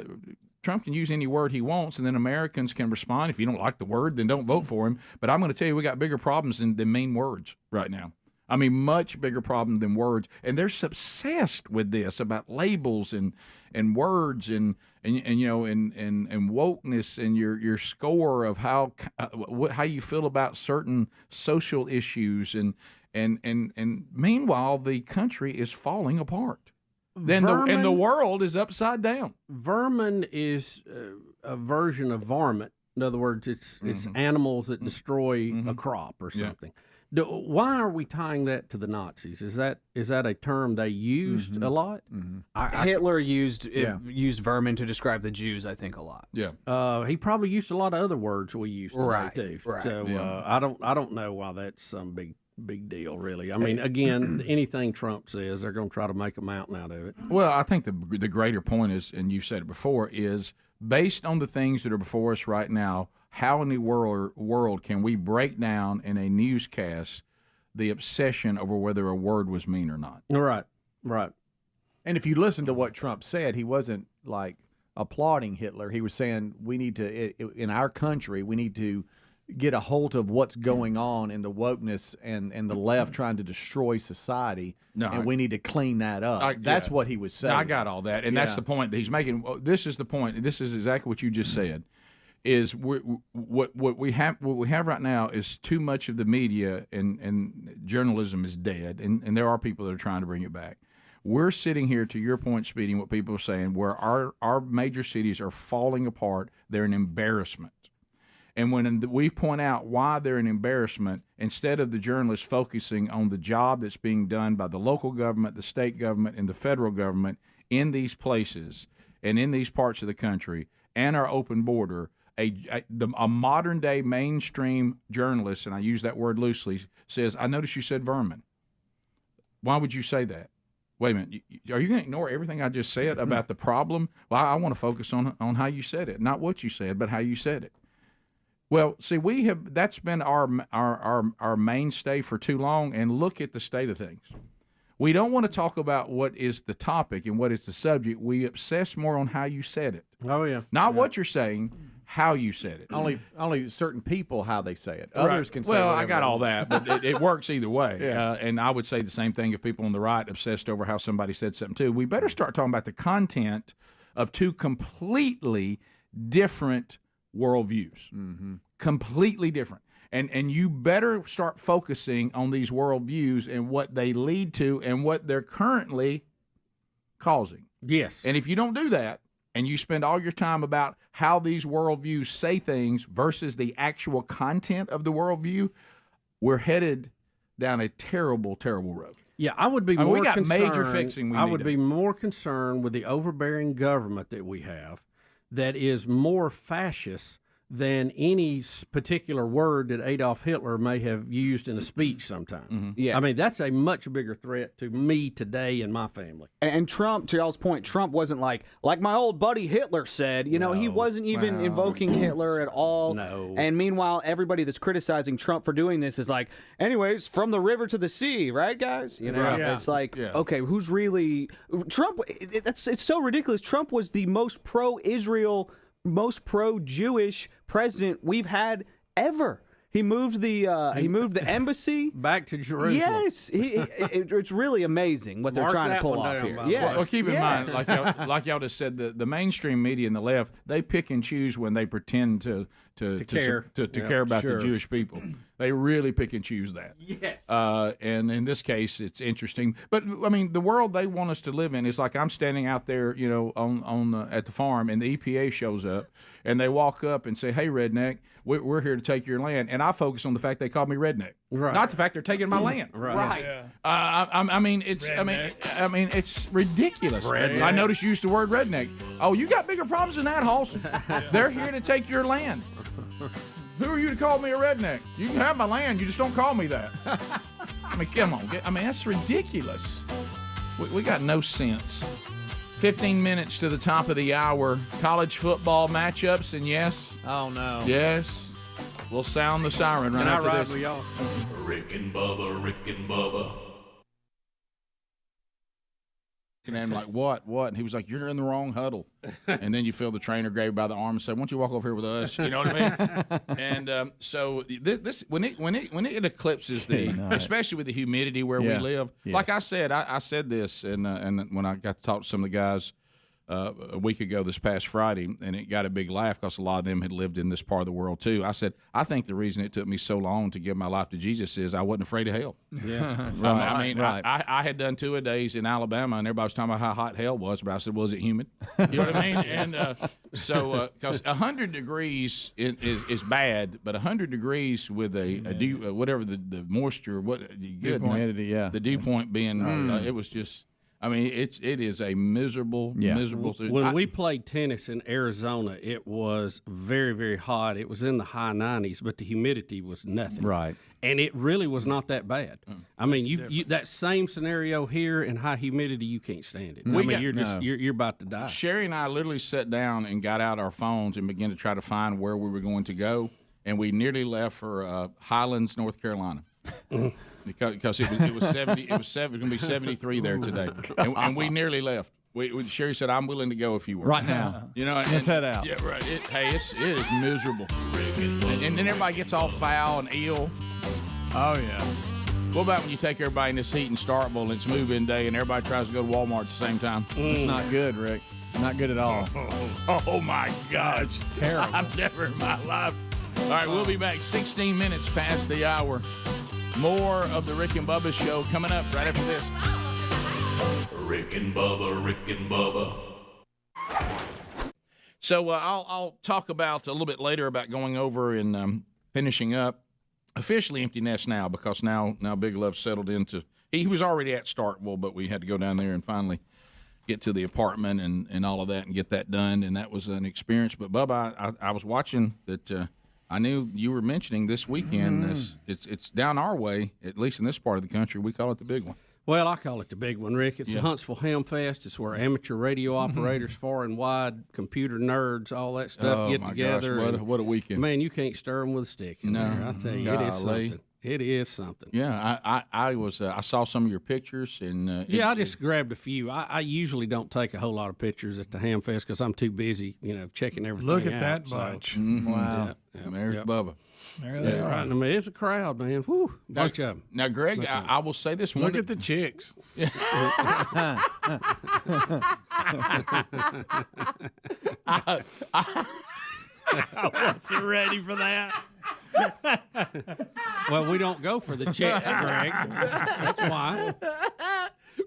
Trump can use any word he wants, and then Americans can respond. If you don't like the word, then don't vote for him. But I'm going to tell you, we got bigger problems than mean words right now. I mean, much bigger problem than words. And they're obsessed with this about labels and words and you know and wokeness and your score of how you feel about certain social issues and meanwhile the country is falling apart. Then the world is upside down. Vermin is a version of varmint. In other words, it's animals that destroy a crop or something. Yeah. Why are we tying that to the Nazis? Is that a term they used a lot? Hitler used vermin to describe the Jews, I think, a lot. Yeah. He probably used a lot of other words we use today too. Right. So I don't know why that's some big deal, really. I mean, again, anything Trump says, they're going to try to make a mountain out of it. Well, I think the greater point is, and you've said it before, is based on the things that are before us right now. How in the world can we break down in a newscast the obsession over whether a word was mean or not? Right. And if you listen to what Trump said, he wasn't like applauding Hitler. He was saying we need to, in our country, we need to get a hold of what's going on in the wokeness and the left trying to destroy society, and we need to clean that up. That's what he was saying. I got all that, and that's the point that he's making. This is the point. This is exactly what you just said. Is what we have right now is too much of the media and journalism is dead, and there are people that are trying to bring it back. We're sitting here, to your point, Speedy, what people are saying, where our major cities are falling apart. They're an embarrassment. And when we point out why they're an embarrassment, instead of the journalists focusing on the job that's being done by the local government, the state government, and the federal government in these places and in these parts of the country and our open border, a modern-day mainstream journalist, and I use that word loosely, says, I noticed you said vermin. Why would you say that? Wait a minute. Are you going to ignore everything I just said about the problem? Well, I want to focus on how you said it, not what you said, but how you said it. Well, see, that's been our mainstay for too long, and look at the state of things. We don't want to talk about what is the topic and what is the subject. We obsess more on how you said it. Oh, yeah. Not what you're saying, how you said it. Only certain people how they say it. Others can say well, whatever I got all that, but it works either way. Yeah. And I would say the same thing if people on the right obsessed over how somebody said something too. We better start talking about the content of two completely different worldviews. Completely different. And you better start focusing on these worldviews and what they lead to and what they're currently causing. Yes. And if you don't do that, and you spend all your time about how these worldviews say things versus the actual content of the worldview, we're headed down a terrible, terrible road. Yeah, I would be more concerned. We got major fixing. I would be more concerned with the overbearing government that we have that is more fascist than any particular word that Adolf Hitler may have used in a speech sometime. Yeah. I mean, that's a much bigger threat to me today and my family. And Trump, to y'all's point, Trump wasn't like my old buddy Hitler said. You know, he wasn't even invoking Hitler at all. No. And meanwhile, everybody that's criticizing Trump for doing this is like, anyways, from the river to the sea, right, guys? You know, it's like, okay, who's really Trump? It's so ridiculous. Trump was the most pro-Israel, most pro-Jewish president we've had ever. He moved the embassy back to Jerusalem. Yes, it's really amazing what they're trying to pull off here. Yeah, well, keep in mind, like y'all just said, the mainstream media and the left, they pick and choose when they pretend to care about the Jewish people. They really pick and choose that. Yes. And in this case, it's interesting. But I mean, the world they want us to live in is like I'm standing out there, you know, on at the farm, and the EPA shows up, and they walk up and say, "Hey, redneck, we're here to take your land," and I focus on the fact they called me redneck, not the fact they're taking my land. Right. Yeah. I mean, it's it's ridiculous. I noticed you used the word redneck. Oh, you got bigger problems than that, Halston. They're here to take your land. Who are you to call me a redneck? You can have my land, you just don't call me that. I mean, come on. I mean, that's ridiculous. We got no sense. 15 minutes to the top of the hour. College football matchups, and yes. Oh, no. Yes. We'll sound the siren right after this. With y'all? Rick and Bubba. And I'm like, what? And he was like, you're in the wrong huddle. And then you feel the trainer grab you by the arm and say, why don't you walk over here with us? You know what I mean? And so this when it eclipses especially with the humidity where we live. Yes. Like I said, I said this, and when I got to talk to some of the guys a week ago this past Friday, and it got a big laugh because a lot of them had lived in this part of the world too. I said, I think the reason it took me so long to give my life to Jesus is I wasn't afraid of hell. Yeah. I had done 2 days in Alabama, and everybody was talking about how hot hell was, but I said, was it humid? You know what I mean? And so because 100 degrees is bad, but 100 degrees with whatever the moisture, humidity, the dew point being, it was just. I mean, it is a miserable. When we played tennis in Arizona, it was very, very hot. It was in the high 90s, but the humidity was nothing. Right. And it really was not that bad. I mean, you that same scenario here in high humidity, you can't stand it. You're about to die. Sherry and I literally sat down and got out our phones and began to try to find where we were going to go, and we nearly left for Highlands, North Carolina. Because it was 70. It was going to be 73 there today, and we nearly left. Sherry said, "I'm willing to go if you were." Right now, you know. Let's head out. Yeah, right. It is miserable, and then everybody gets all foul and ill. Oh yeah. What about when you take everybody in this heat in Starkville and it's move-in day, and everybody tries to go to Walmart at the same time? It's not good, Rick. Not good at all. Oh my gosh, it's terrible. I've never in my life. All right, we'll be back 16 minutes past the hour. More of the Rick and Bubba show coming up right after this. Rick and Bubba. So I'll talk about a little bit later about going over and finishing up officially Empty Nest now, because now Big Love settled into. He was already at Starkville, but we had to go down there and finally get to the apartment and all of that and get that done, and that was an experience. But Bubba, I was watching that. I knew you were mentioning this weekend. It's down our way, at least in this part of the country. We call it the big one. Well, I call it the big one, Rick. It's the Huntsville Ham Fest. It's where amateur radio operators, far and wide, computer nerds, all that stuff get together. Gosh, what a weekend! Man, you can't stir them with a stick. In there. I tell you, it is something. It is something. Yeah, I saw some of your pictures and I just grabbed a few. I usually don't take a whole lot of pictures at the Ham Fest because I'm too busy, checking everything out. Look at that bunch! Wow, there's Bubba. There they are. Right. I mean, it's a crowd, man. Whew, bunch of them. Now, Greg, I will say this one. Look at the chicks. I wasn't ready for that. Well, we don't go for the chicks, Greg. That's why.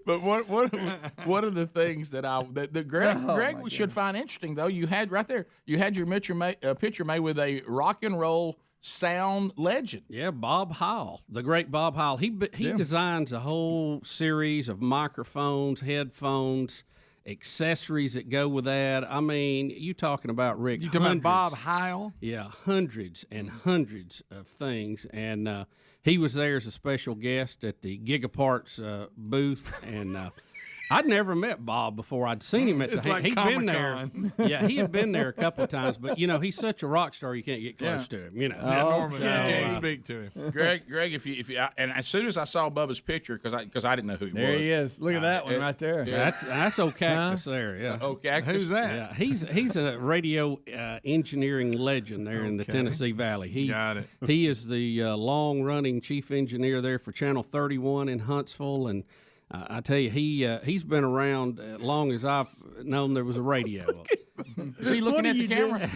But one of the things that Greg should find interesting, though, you had right there, you had your picture made with a rock and roll sound legend. Yeah, Bob Howell, the great Bob Howell. He designs a whole series of microphones, headphones, accessories that go with that. I mean, you talking about Rick? You talking about Bob Heil? Yeah, hundreds and hundreds of things, and he was there as a special guest at the Gigaparts booth, and I'd never met Bob before. I'd seen him at the. Like he'd been there. Comic-Con. Yeah, he had been there a couple of times, but he's such a rock star, you can't get close to him. Normally you can't speak to him. Greg, if you and as soon as I saw Bubba's picture, because I didn't know who he was. There he is. Look at that one right there. Yeah. That's old Cactus there. Yeah. Oh, Cactus. Who's that? Yeah, he's a radio engineering legend there in the Tennessee Valley. Got it. He is the long-running chief engineer there for Channel 31 in Huntsville, and I tell you, he's been around as long as I've known there was a radio. Is he looking at the camera?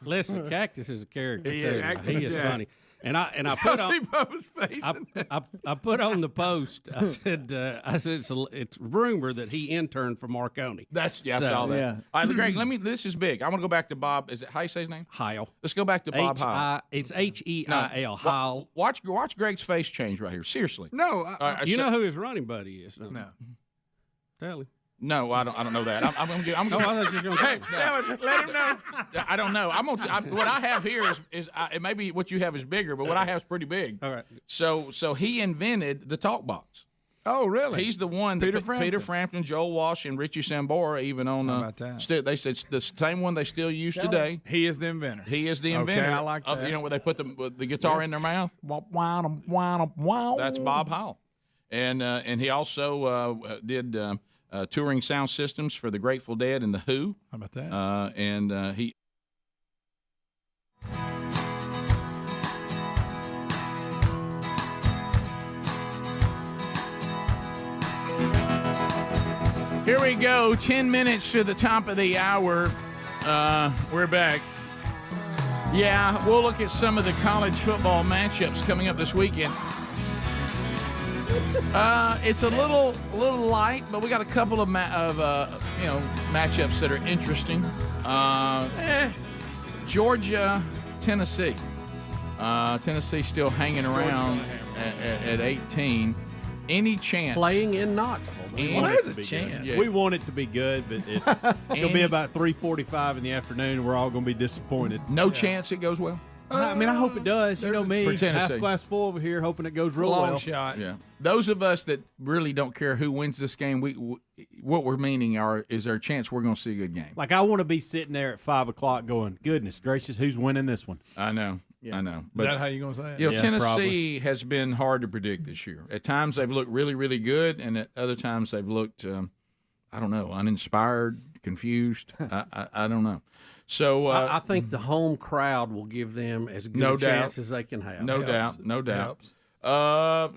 Listen, Cactus is a character He too. is. He is funny. And I put on Bubba's face. I put on the post. I said it's rumored that he interned for Marconi. I saw that. Yeah. All right, Greg, this is big. I want to go back to Bob. Is it how you say his name? Heil. Let's go back to Bob Heil. It's H-E-I-L. Heil. Watch Greg's face change right here. Seriously. No, You know who his running buddy is? no. Tell him. No, I don't know that. I'm gonna. I thought you were going to Let him know. I don't know. What I have here is it maybe what you have is bigger, but what I have is pretty big. All right. So he invented the talk box. Oh, really? He's the one. Peter Frampton, Joel Walsh, and Richie Sambora even on. How about that? They said it's the same one they still use today. He is the inventor. He is the inventor. Okay, I like that. Where they put the guitar in their mouth. That's Bob Heil, and he also did. Touring sound systems for the Grateful Dead and the Who. How about that? He. Here we go. 10 minutes to the top of the hour. We're back. Yeah, we'll look at some of the college football matchups coming up this weekend. It's a little light, but we got a couple of matchups that are interesting. Georgia, Tennessee. Tennessee still hanging around at 18. Any chance playing in Knoxville? There's a chance. Yeah. We want it to be good, but it's gonna be about 3:45 in the afternoon. We're all gonna be disappointed. No chance it goes well. I mean, I hope it does. You know me, for Tennessee. half glass full over here, hoping it goes real Long well. shot. Yeah. Those of us that really don't care who wins this game, what we're meaning is our chance we're going to see a good game. Like I want to be sitting there at 5 o'clock, going, "Goodness gracious, who's winning this one?" I know. I know. But, is that how you going to say it? You know, Tennessee has been hard to predict this year. At times they've looked really, really good, and at other times they've looked, I don't know, uninspired, confused. I don't know. So I think the home crowd will give them as good a chance as they can have. No doubt.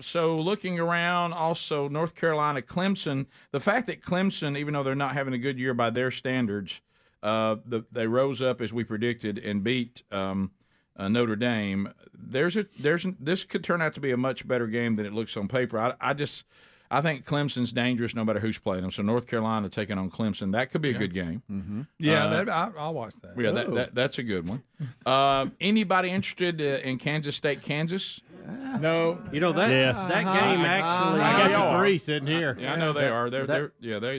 So looking around, also North Carolina, Clemson. The fact that Clemson, even though they're not having a good year by their standards, they rose up as we predicted and beat Notre Dame. This could turn out to be a much better game than it looks on paper. I think Clemson's dangerous no matter who's playing them. So North Carolina taking on Clemson, that could be a good game. Mm-hmm. Yeah, I'll watch that. Yeah, that's a good one. Anybody interested in Kansas State, Kansas? No. You know that game actually. I got you 3 sitting here. Yeah, I know they are. They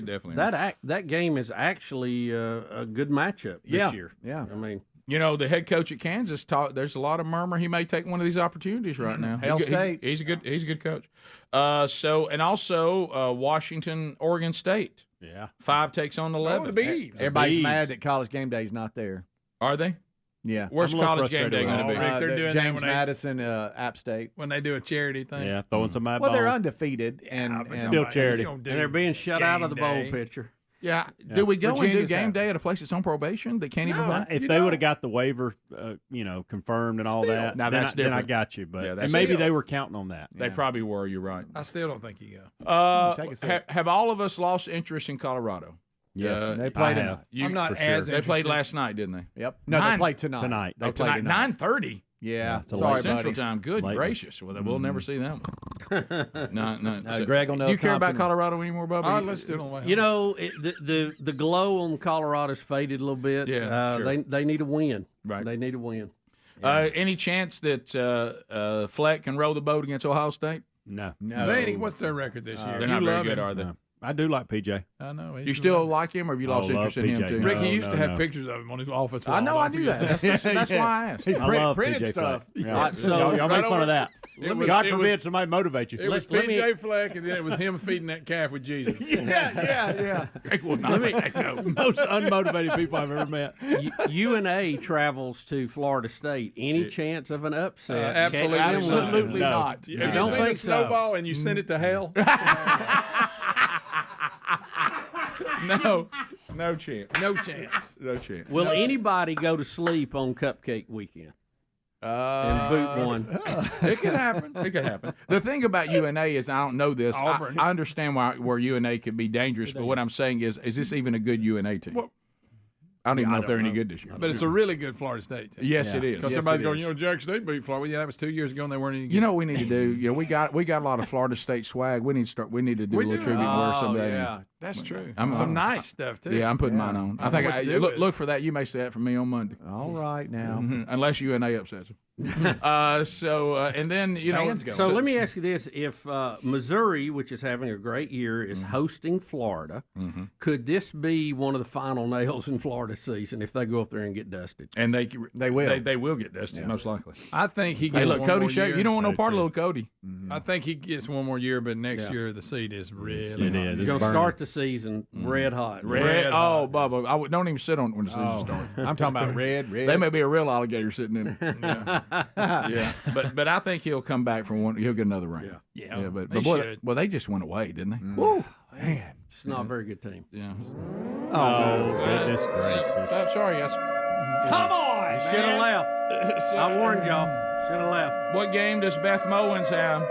definitely are. That game is actually a good matchup this year. Yeah. I mean. You know, the head coach at Kansas there's a lot of murmur he may take one of these opportunities right now. Hail State. He's a good coach. And also Washington, Oregon State. Yeah. 5 takes on 11. Oh, the Beavs. Everybody's mad that College Game Day is not there. Are they? Yeah. Where's College Game Day going to be? They're doing James that Madison, App State. when they do a charity thing. Yeah, throwing some at Well, they're undefeated and still charity. And they're being shut out of the bowl picture. Yeah. Do we go and do game day at a place that's on probation that can't even play? If they would have got the waiver, confirmed and all that, now then I got you. But and maybe they were counting on that. They probably were. You're right. I still don't think you go. Have all of us lost interest in Colorado? Yes, they played tonight. I'm not as They played last night, didn't they? Yep. No, they played tonight. Tonight. They played tonight. 9:30. Yeah. Sorry, buddy. Central Time. Good gracious. Well, we'll never see that one. No. So, Greg will know. You care about Colorado anymore, Bubba? Let's do it on You know, the glow on Colorado's faded a little bit. Yeah, sure. They need a win. Right. They need a win. Any chance that Fleck can row the boat against Ohio State? No. What's their record this year? They're not very good, are they? I do like PJ. I know. You still like him, or have you lost interest in him PJ. too? Ricky used to have pictures of him on his office wall. I know. I Don't knew forget. that. That's why I asked. He I love printed PJ stuff. Fleck. Yeah. So- y'all make fun of that. God it forbid was- somebody motivate you. It was Let me- PJ Fleck, and then it was him feeding that calf with Jesus. Yeah. Rick will not let that go. Most unmotivated people I've ever met. UNA travels to Florida State. Any chance of an upset? Absolutely Catch them not. with- Absolutely No. not. Have you don't seen think a so. snowball and you send it to hell? No. No chance. No chance. No chance. Will anybody go to sleep on Cupcake Weekend and boot one? It could happen. It could happen. The thing about UNA is I don't know this. Auburn. I understand where UNA could be dangerous, but what I'm saying is this even a good UNA team? Well, I don't even know if they're any good this year. But it's a really good Florida State team. Yes, it is. Because Yes, somebody's it going, is. you know, Jackson State beat Florida. Well, yeah, that was 2 years ago, and they weren't any good. You know what we need to do? You know, we got a lot of Florida State swag. We need to do a little tribute and wear some of that. Yeah, that's true. I'm Some nice stuff, too. Yeah, I'm putting mine on. I think what to do with it. look for that. You may see that from me on Monday. All right now. Unless UNA upsets them. And then So let me ask you this: if Missouri, which is having a great year, is hosting Florida, could this be one of the final nails in Florida season if they go up there and get dusted? And they will. They will get dusted most likely. I think he Hey, gets look, one Cody more Shea, year. you don't want no part of little Cody. I think he gets one more year, but next year the seed is really hot. He's going to start the season red hot. Red. Oh, Bubba, don't even sit on it when the season starts. I'm talking about red. They may be a real alligator sitting in it. Yeah. But I think he'll come back from one. He'll get another ring. Yeah. But They boy, should. well, they just went away, didn't they? Woo, man. It's not a very good team. Yeah. Oh, goodness gracious. I'm sorry, yes. Come on! Should have left. I warned y'all. Should have left. What game does Beth Mowens have?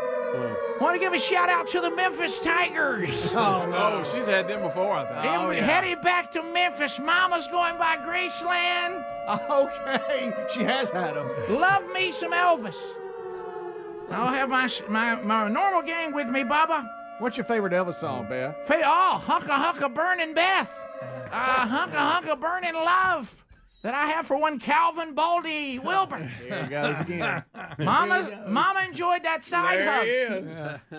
Want to give a shout out to the Memphis Tigers. Oh, no. She's had them before, I think. Headed back to Memphis. Mama's going by Graceland. Okay, she has had them. Love me some Elvis. I'll have my normal gang with me, Bubba. What's your favorite Elvis song, Beth? Hunka Hunka Burning Beth. Hunka Hunka Burning Love that I have for one Calvin Baldy Wilburn. There he goes again. Mama enjoyed that side There hug. he is.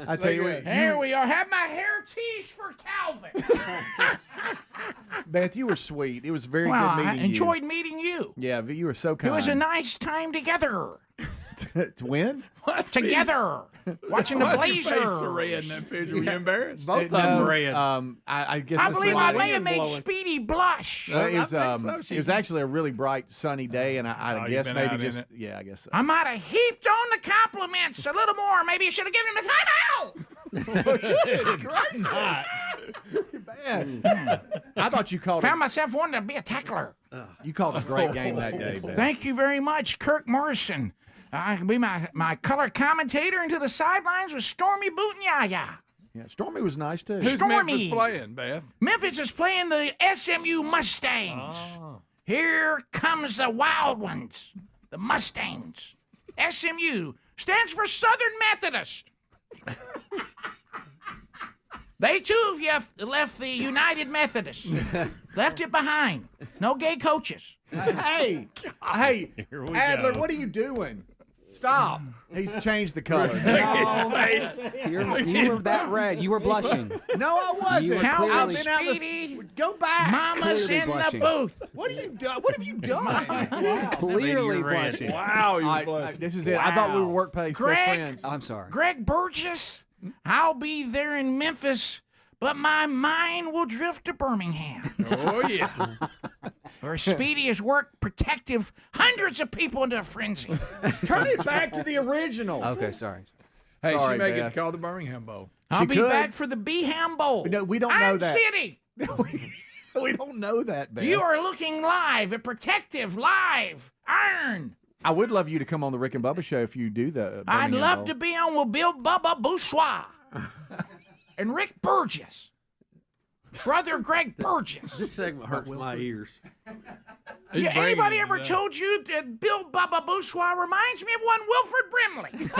I tell you what, Here we are. Have my hair teased for Calvin. Beth, you were sweet. It was very Well, good I meeting you. enjoyed meeting you. Yeah, you were so It kind. was a nice time together. To win? Together. Watching the Why's your face Blazer. so red in that picture? Were you embarrassed? Both of them red. I guess I this believe was- I may have made blowing. Speedy blush. It was, I think so. it was actually a really bright, sunny day, and I you've guess been maybe out in just it. yeah, I guess so. I might have heaped on the compliments a little more. Maybe you should have given him a timeout. Great night. I thought you called. Found myself wanting to be a tackler. You called a great game that day, Beth. Thank you very much, Kirk Morrison. I can be my color commentator into the sidelines with Stormy Boot and Yaya. Yeah, Stormy was nice too. Who's Stormy. Memphis playing, Beth? Memphis is playing the SMU Mustangs. Here comes the Wild Ones, the Mustangs. SMU stands for Southern Methodist. They too have left the United Methodist. Left it behind. No gay coaches. Hey, Here we Adler, go. what are you doing? Stop. He's changed the color. You were that red. You were blushing. No, I wasn't. You were How I've clearly, been out Speedy? Go back. Mama's Clearly in blushing. the booth. What have you done? What have you done? clearly blushing. Wow, This is it. I thought we were workplace Greg? best friends. I'm sorry. Greg Burgess, I'll be there in Memphis, but my mind will drift to Birmingham, Oh, yeah. where Speedy has worked protective hundreds of people into a frenzy. Turn it back to the original. Okay, sorry. Hey, Sorry, she may get Beth. to call the Birmingham Bowl. I'll She be could. back for the Beeham Bowl. No, we don't know Iron that. City. We don't know that, Beth. You are looking live at Protective Live Iron. I would love you to come on the Rick and Bubba show if you do the. I'd Birmingham love Bowl. to be on with Bill Bubba Bourgeois and Rick Burgess. Brother Greg Burgess. This segment hurts my ears. He's Yeah, bringing anybody it ever today. told you that Bill Bubba Bourgeois reminds me of one Wilfred Brimley?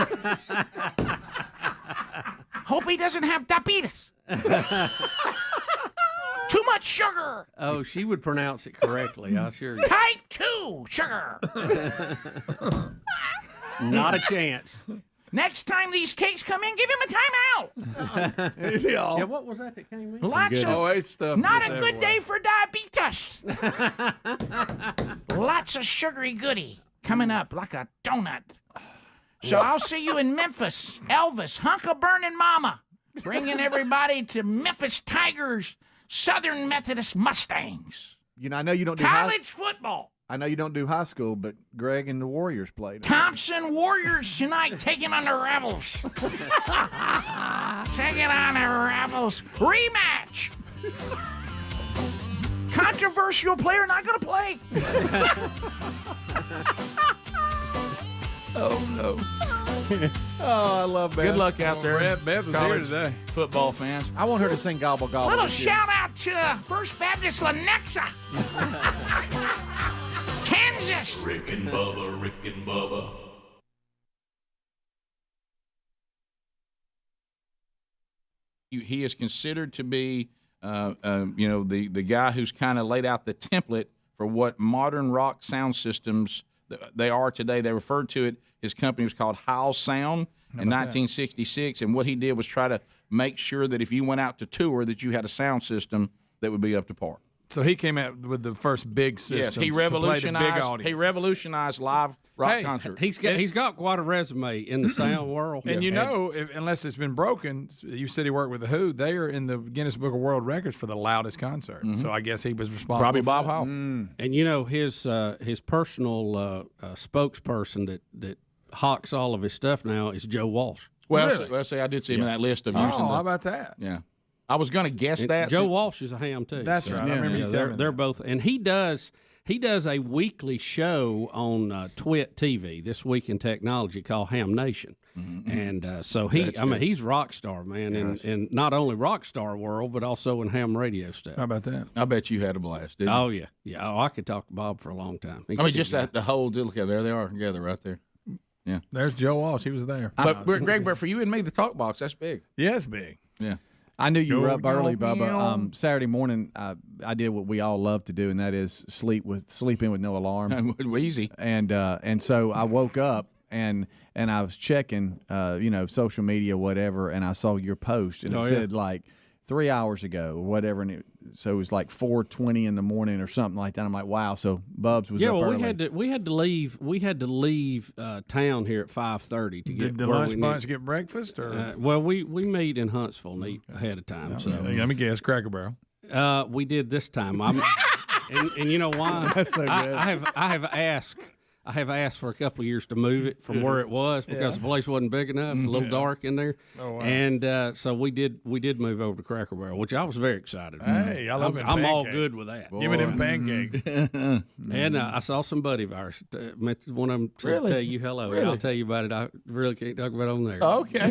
Hope he doesn't have diabetes. Too much sugar. Oh, she would pronounce it correctly, I assure you. Type 2 sugar. Not a chance. Next time these cakes come in, give him a timeout. Yeah, what was that came in? Lots of always stuff. not is a good everywhere. day for diabetes. Lots of sugary goody coming up like a donut. So I'll see you in Memphis. Elvis, hunk of burning mama, bringing everybody to Memphis Tigers, Southern Methodist Mustangs. You know, I know you don't do College football. I know you don't do high school, but Greg and the Warriors played. Thompson Warriors tonight taking on the Rebels. Taking on the Rebels. Rematch. Controversial player not going to play. Oh no. Oh, I love Beth. Good luck out there. Beth was here college today. Football fans. I want her to sing Gobble Gobble. Little this year. shout out to First Baptist Lenexa. Kansas. Rick and Bubba, Rick and Bubba. He is considered to be, the guy who's kind of laid out the template for what modern rock sound systems they are today. They referred to it. His company was called Howl Sound in 1966, and what he did was try to make sure that if you went out to tour, that you had a sound system that would be up to par. So he came out with the first big system. Yes, he To play the big revolutionized. audience. He revolutionized live rock concerts. He's got quite a resume in the sound world. And unless it's been broken, you said he worked with the Who. They are in the Guinness Book of World Records for the loudest concert. So I guess he was responsible. Probably for Bob that. Hall. And his personal spokesperson that hawks all of his stuff now is Joe Walsh. Well, Really? say I did see him in that list of using Oh, how about that? Yeah. I was going to guess that. Joe Walsh is a ham too. That's right. I remember you telling me they're that. both, and he does a weekly show on Twit TV, This Week in Technology, called Ham Nation. And so he's rock star, man, in not only rock star world, but also in ham radio stuff. How about that? I bet you had a blast, didn't you? Oh yeah, yeah. Oh, I could talk to Bob for a long time. He's I a mean, good just guy. the whole deal. Yeah, there they are together right there. Yeah. There's Joe Walsh. He was there. But Greg, for you and me, the talk box, that's big. Yeah, it's big. Yeah. I knew you were up Go, early, go, Bubba. go. Saturday morning, I did what we all love to do, and that is sleep in with no alarm. Easy. And so I woke up and I was checking, social media, whatever, and I saw your post, and it said like 3 hours ago or whatever, and so it was like 4:20 in the morning or something like that. I'm like, wow. So Bubs was up early. we had to leave town here at 5:30 to get. Did the where lunch we bunch need- get breakfast? Or well, we meet in Huntsville and eat ahead of time. So let me guess, Cracker Barrel. we did this time. and you know why? That's so good. I have asked for a couple of years to move it from where it was because the place wasn't big enough, a little dark in there. Oh, wow. And so we did move over to Cracker Barrel, which I was very excited about. Hey, I love them I'm all pancakes. good with that. Give me them pancakes. And I saw some buddy of ours. One of them said, Really? tell you hello. Really? I'll tell you about it. I really can't talk about it on there. Okay.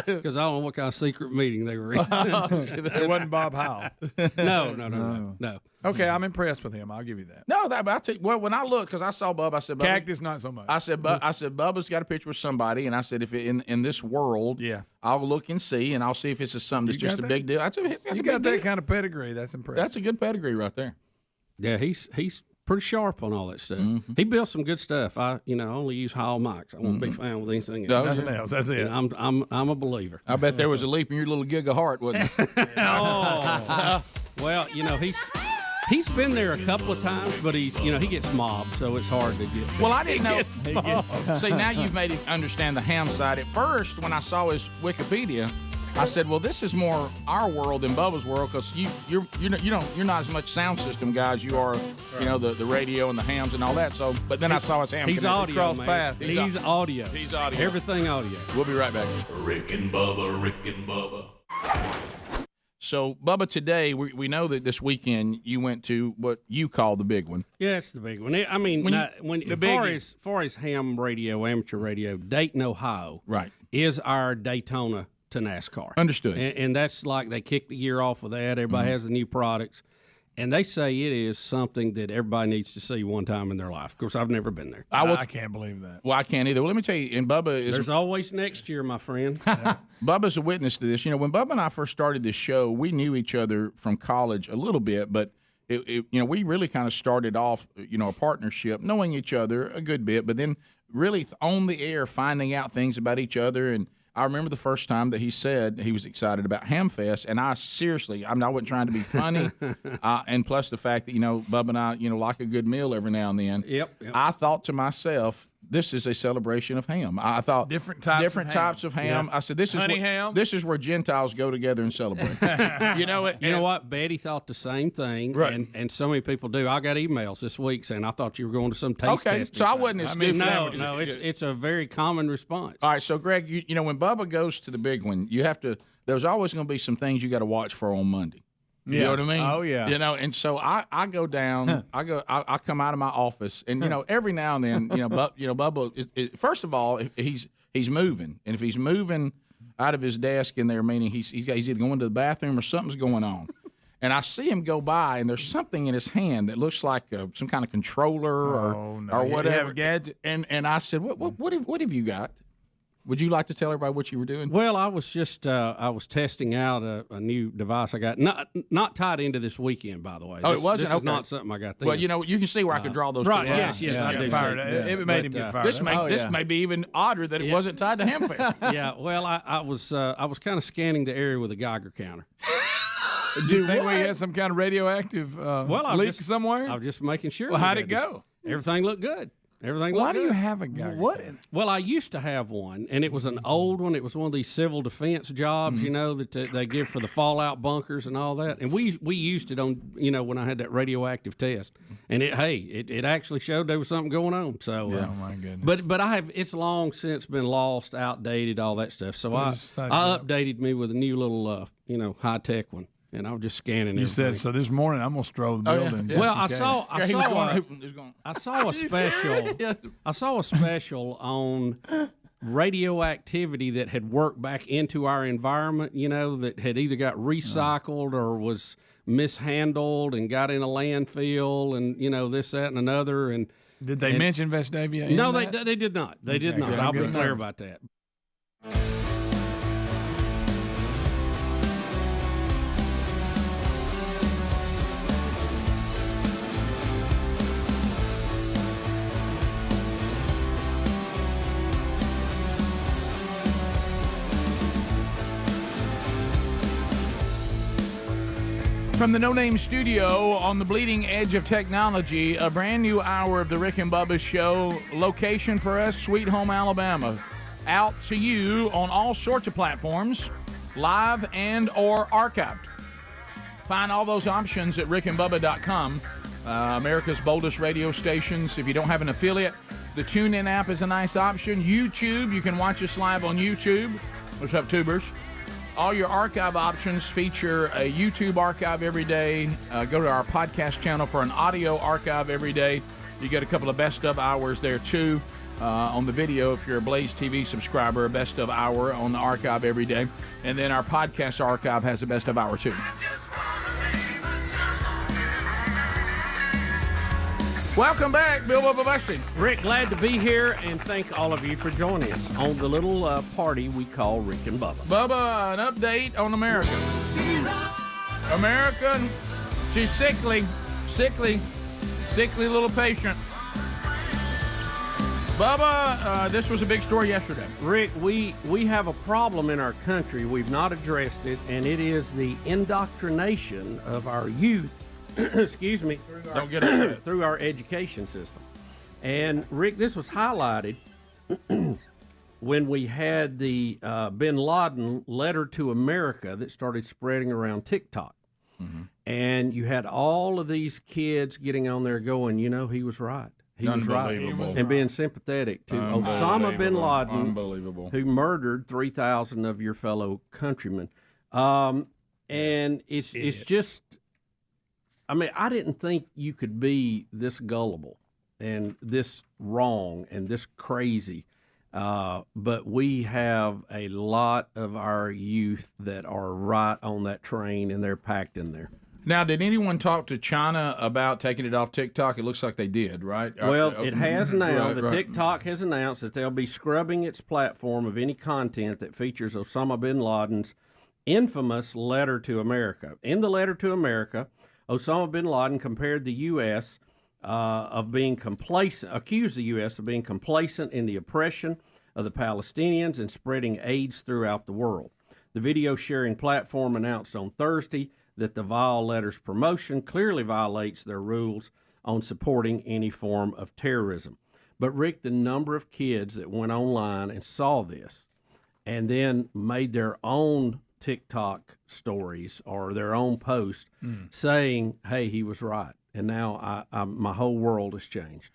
Because I don't know what kind of secret meeting they were in. It wasn't Bob Howell. No. Okay, I'm impressed with him. I'll give you that. No, I'll tell you. Well, when I looked, because I saw Bubba, I said, Bubba, Cactus, not so much. I said, Bubba's got a picture with somebody, and I said, if in this world, I'll look and see, and I'll see if it's something that's just a big deal. I said, You got that kind of pedigree. That's impressive. That's a good pedigree right there. Yeah, he's pretty sharp on all that stuff. He built some good stuff. I only use Hall mics. I won't be found with anything else. Nothing else. That's it. I'm a believer. I bet there was a leap in your little gig of heart, wasn't there? Well, he's been there a couple of times, but he gets mobbed, so it's hard to get to. Well, I didn't know. See, now you've made him understand the ham side. At first, when I saw his Wikipedia, I said, "Well, this is more our world than Bubba's world because you're not as much sound system guy as you are, the radio and the hams and all that." So, but then I saw his ham. He's connected. audio, Cross man. path. He's audio. He's audio. Everything audio. We'll be right back. Rick and Bubba, Rick and Bubba. So, Bubba, today we know that this weekend you went to what you call the big one. Yeah, it's the big one. I mean, as far as ham radio, amateur radio, Dayton, Ohio, right, is our Daytona to NASCAR. Understood. And that's like they kick the year off with that. Everybody has the new products. And they say it is something that everybody needs to see one time in their life. Of course, I've never been there. I can't believe that. Well, I can't either. Well, let me tell you, and Bubba is... There's always next year, my friend. Bubba's a witness to this. When Bubba and I first started this show, we knew each other from college a little bit, but we really kind of started off, a partnership, knowing each other a good bit, but then really on the air finding out things about each other. And I remember the first time that he said he was excited about Hamfest, and I seriously, I wasn't trying to be funny, and plus the fact that, Bubba and I, like a good meal every now and then. Yep. I thought to myself, this is a celebration of ham. I thought different types of ham. I said, this is where Gentiles go together and celebrate. You know what? Betty thought the same thing, right. and so many people do. I got emails this week saying I thought you were going to some taste testing. So I wasn't as stupid. No, it's a very common response. All right, so Greg, when Bubba goes to the big one, there's always going to be some things you got to watch for on Monday. You know what I mean? Oh, yeah. And so I go down, I come out of my office, and, every now and then, Bubba, first of all, he's moving. And if he's moving out of his desk in there, meaning he's either going to the bathroom or something's going on. And I see him go by, and there's something in his hand that looks like some kind of controller or whatever. You have a gadget? And I said, what have you got? Would you like to tell everybody what you were doing? Well, I was just I was testing out a new device I got, not tied into this weekend, by the way. It wasn't? This is not something I got there. Well, you can see where I could draw those right, two lines. Yes, I did. It made him get fired. This may be even odder that it wasn't tied to Hamfest. Yeah, well, I was kind of scanning the area with a Geiger counter. Do you think we had some kind of radioactive leak somewhere? I was just making sure. Well, how'd it go? Everything looked good. Why do you have a Geiger? Well, I used to have one, and it was an old one. It was one of these civil defense jobs, that they give for the fallout bunkers and all that. And we used it on, when I had that radioactive test. And it actually showed there was something going on. So, oh my goodness. But it's long since been lost, outdated, all that stuff. So I updated me with a new little, high tech one. And I was just scanning. You said so. This morning I'm gonna stroll the building. Yeah. Well, I saw a special. I saw a special on radioactivity that had worked back into our environment. That had either got recycled or was mishandled and got in a landfill, and this, that, and another. And did they mention Vestavia? No, they did not. They did not. I'll be clear about that. From the No Name Studio on the bleeding edge of technology, a brand new hour of the Rick and Bubba Show. Location for us, Sweet Home, Alabama. Out to you on all sorts of platforms, live and or archived. Find all those options at rickandbubba.com. America's boldest radio stations. If you don't have an affiliate, the TuneIn app is a nice option. YouTube, you can watch us live on YouTube. What's up, tubers? All your archive options feature a YouTube archive every day. Go to our podcast channel for an audio archive every day. You get a couple of best of hours there, too, on the video. If you're a Blaze TV subscriber, a best of hour on the archive every day. And then our podcast archive has a best of hour, too. Welcome back, Bill Bubba Bussing. Rick, glad to be here, and thank all of you for joining us on the little party we call Rick and Bubba. Bubba, an update on America. America, she's sickly little patient. Bubba, this was a big story yesterday. Rick, we have a problem in our country. We've not addressed it, and it is the indoctrination of our youth excuse me, through our education system. And Rick, this was highlighted when we had the bin Laden letter to America that started spreading around TikTok. Mm-hmm. And you had all of these kids getting on there going, he was right. He was right. And being sympathetic to Osama bin Laden, who murdered 3,000 of your fellow countrymen. And it's just, I didn't think you could be this gullible and this wrong and this crazy. But we have a lot of our youth that are right on that train, and they're packed in there. Now, did anyone talk to China about taking it off TikTok? It looks like they did, right? Well, it has now. TikTok has announced that they'll be scrubbing its platform of any content that features Osama bin Laden's infamous letter to America. In the letter to America, Osama bin Laden compared the U.S. of being complacent, accused the U.S. of being complacent in the oppression of the Palestinians and spreading AIDS throughout the world. The video sharing platform announced on Thursday that the vile letter's promotion clearly violates their rules on supporting any form of terrorism. But, Rick, the number of kids that went online and saw this and then made their own TikTok stories or their own post saying, hey, he was right. And now my whole world has changed.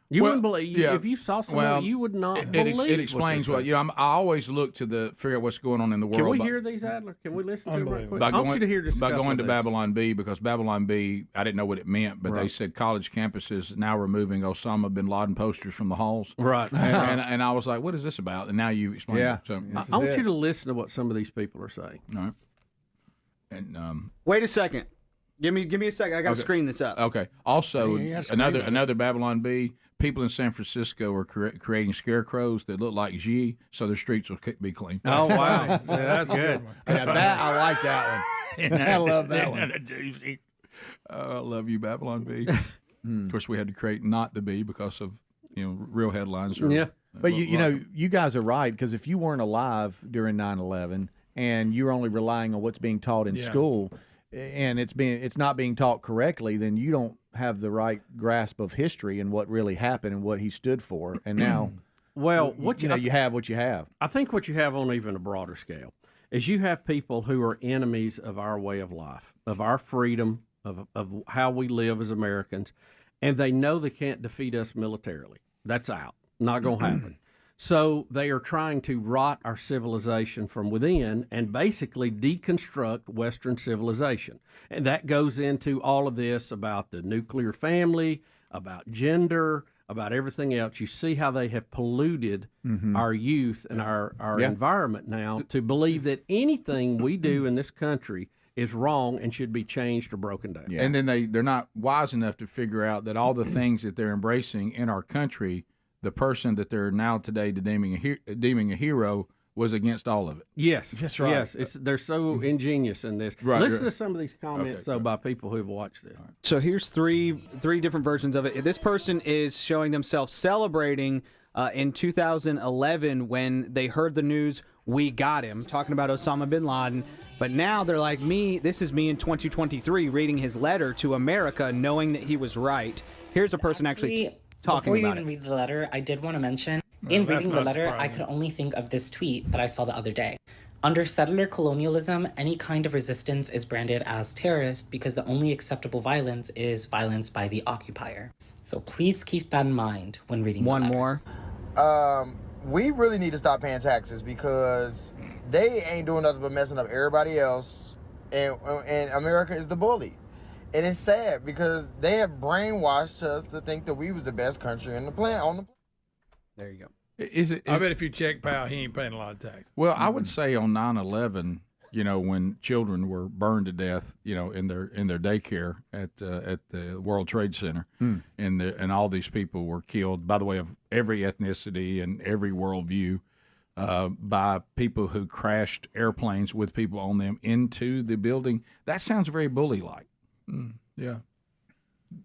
You wouldn't believe if you saw something, you would not believe. It explains what I always look to figure out what's going on in the world. Can we hear these, Adler? Can we listen to them real quick? I want you to hear just by going to Babylon Bee, because Babylon Bee, I didn't know what it meant, but they said college campuses now removing Osama bin Laden posters from the halls. Right. And I was like, what is this about? And now you've explained it. So, I want you to listen to what some of these people are saying. All right. And wait a second. Give me a second. I got to screen this up. Okay. Also, another Babylon Bee. People in San Francisco are creating scarecrows that look like G, so their streets will be clean. Oh, wow. Yeah, that's good. That I like that one. I love that one. I love you, Babylon Bee. Of course, we had to create not the bee because of real headlines. But you guys are right, because if you weren't alive during 9/11 and you're only relying on what's being taught in school, and it's not being taught correctly, then you don't have the right grasp of history and what really happened and what he stood for. And now, you have what you have. I think what you have on even a broader scale is you have people who are enemies of our way of life, of our freedom, of how we live as Americans, and they know they can't defeat us militarily. That's out. Not going to happen. So they are trying to rot our civilization from within and basically deconstruct Western civilization. And that goes into all of this about the nuclear family, about gender, about everything else. You see how they have polluted our youth and our environment now to believe that anything we do in this country is wrong and should be changed or broken down. And then they're not wise enough to figure out that all the things that they're embracing in our country, the person that they're now today deeming a hero was against all of it. Yes, that's right. Yes, they're so ingenious in this. Right, Listen to some of these comments by people who've watched this. So here's three different versions of it. This person is showing themselves celebrating in 2011 when they heard the news, we got him, talking about Osama bin Laden. But now they're like me. This is me in 2023 reading his letter to America, knowing that he was right. Here's a person actually talking before you about even it. read the letter, I did want to mention, in reading the letter, I could only think of this tweet that I saw the other day. Under settler colonialism, any kind of resistance is branded as terrorist because the only acceptable violence is violence by the occupier. So please keep that in mind when reading the letter. One more. We really need to stop paying taxes because they ain't doing nothing but messing up everybody else, and America is the bully. And it's sad because they have brainwashed us to think that we was the best country on the planet. There you go. I bet if you check Powell, he ain't paying a lot of taxes. Well, I would say on 9/11, when children were burned to death, in their daycare at the World Trade Center, and all these people were killed, by the way, of every ethnicity and every worldview, by people who crashed airplanes with people on them into the building. That sounds very bully-like. Yeah.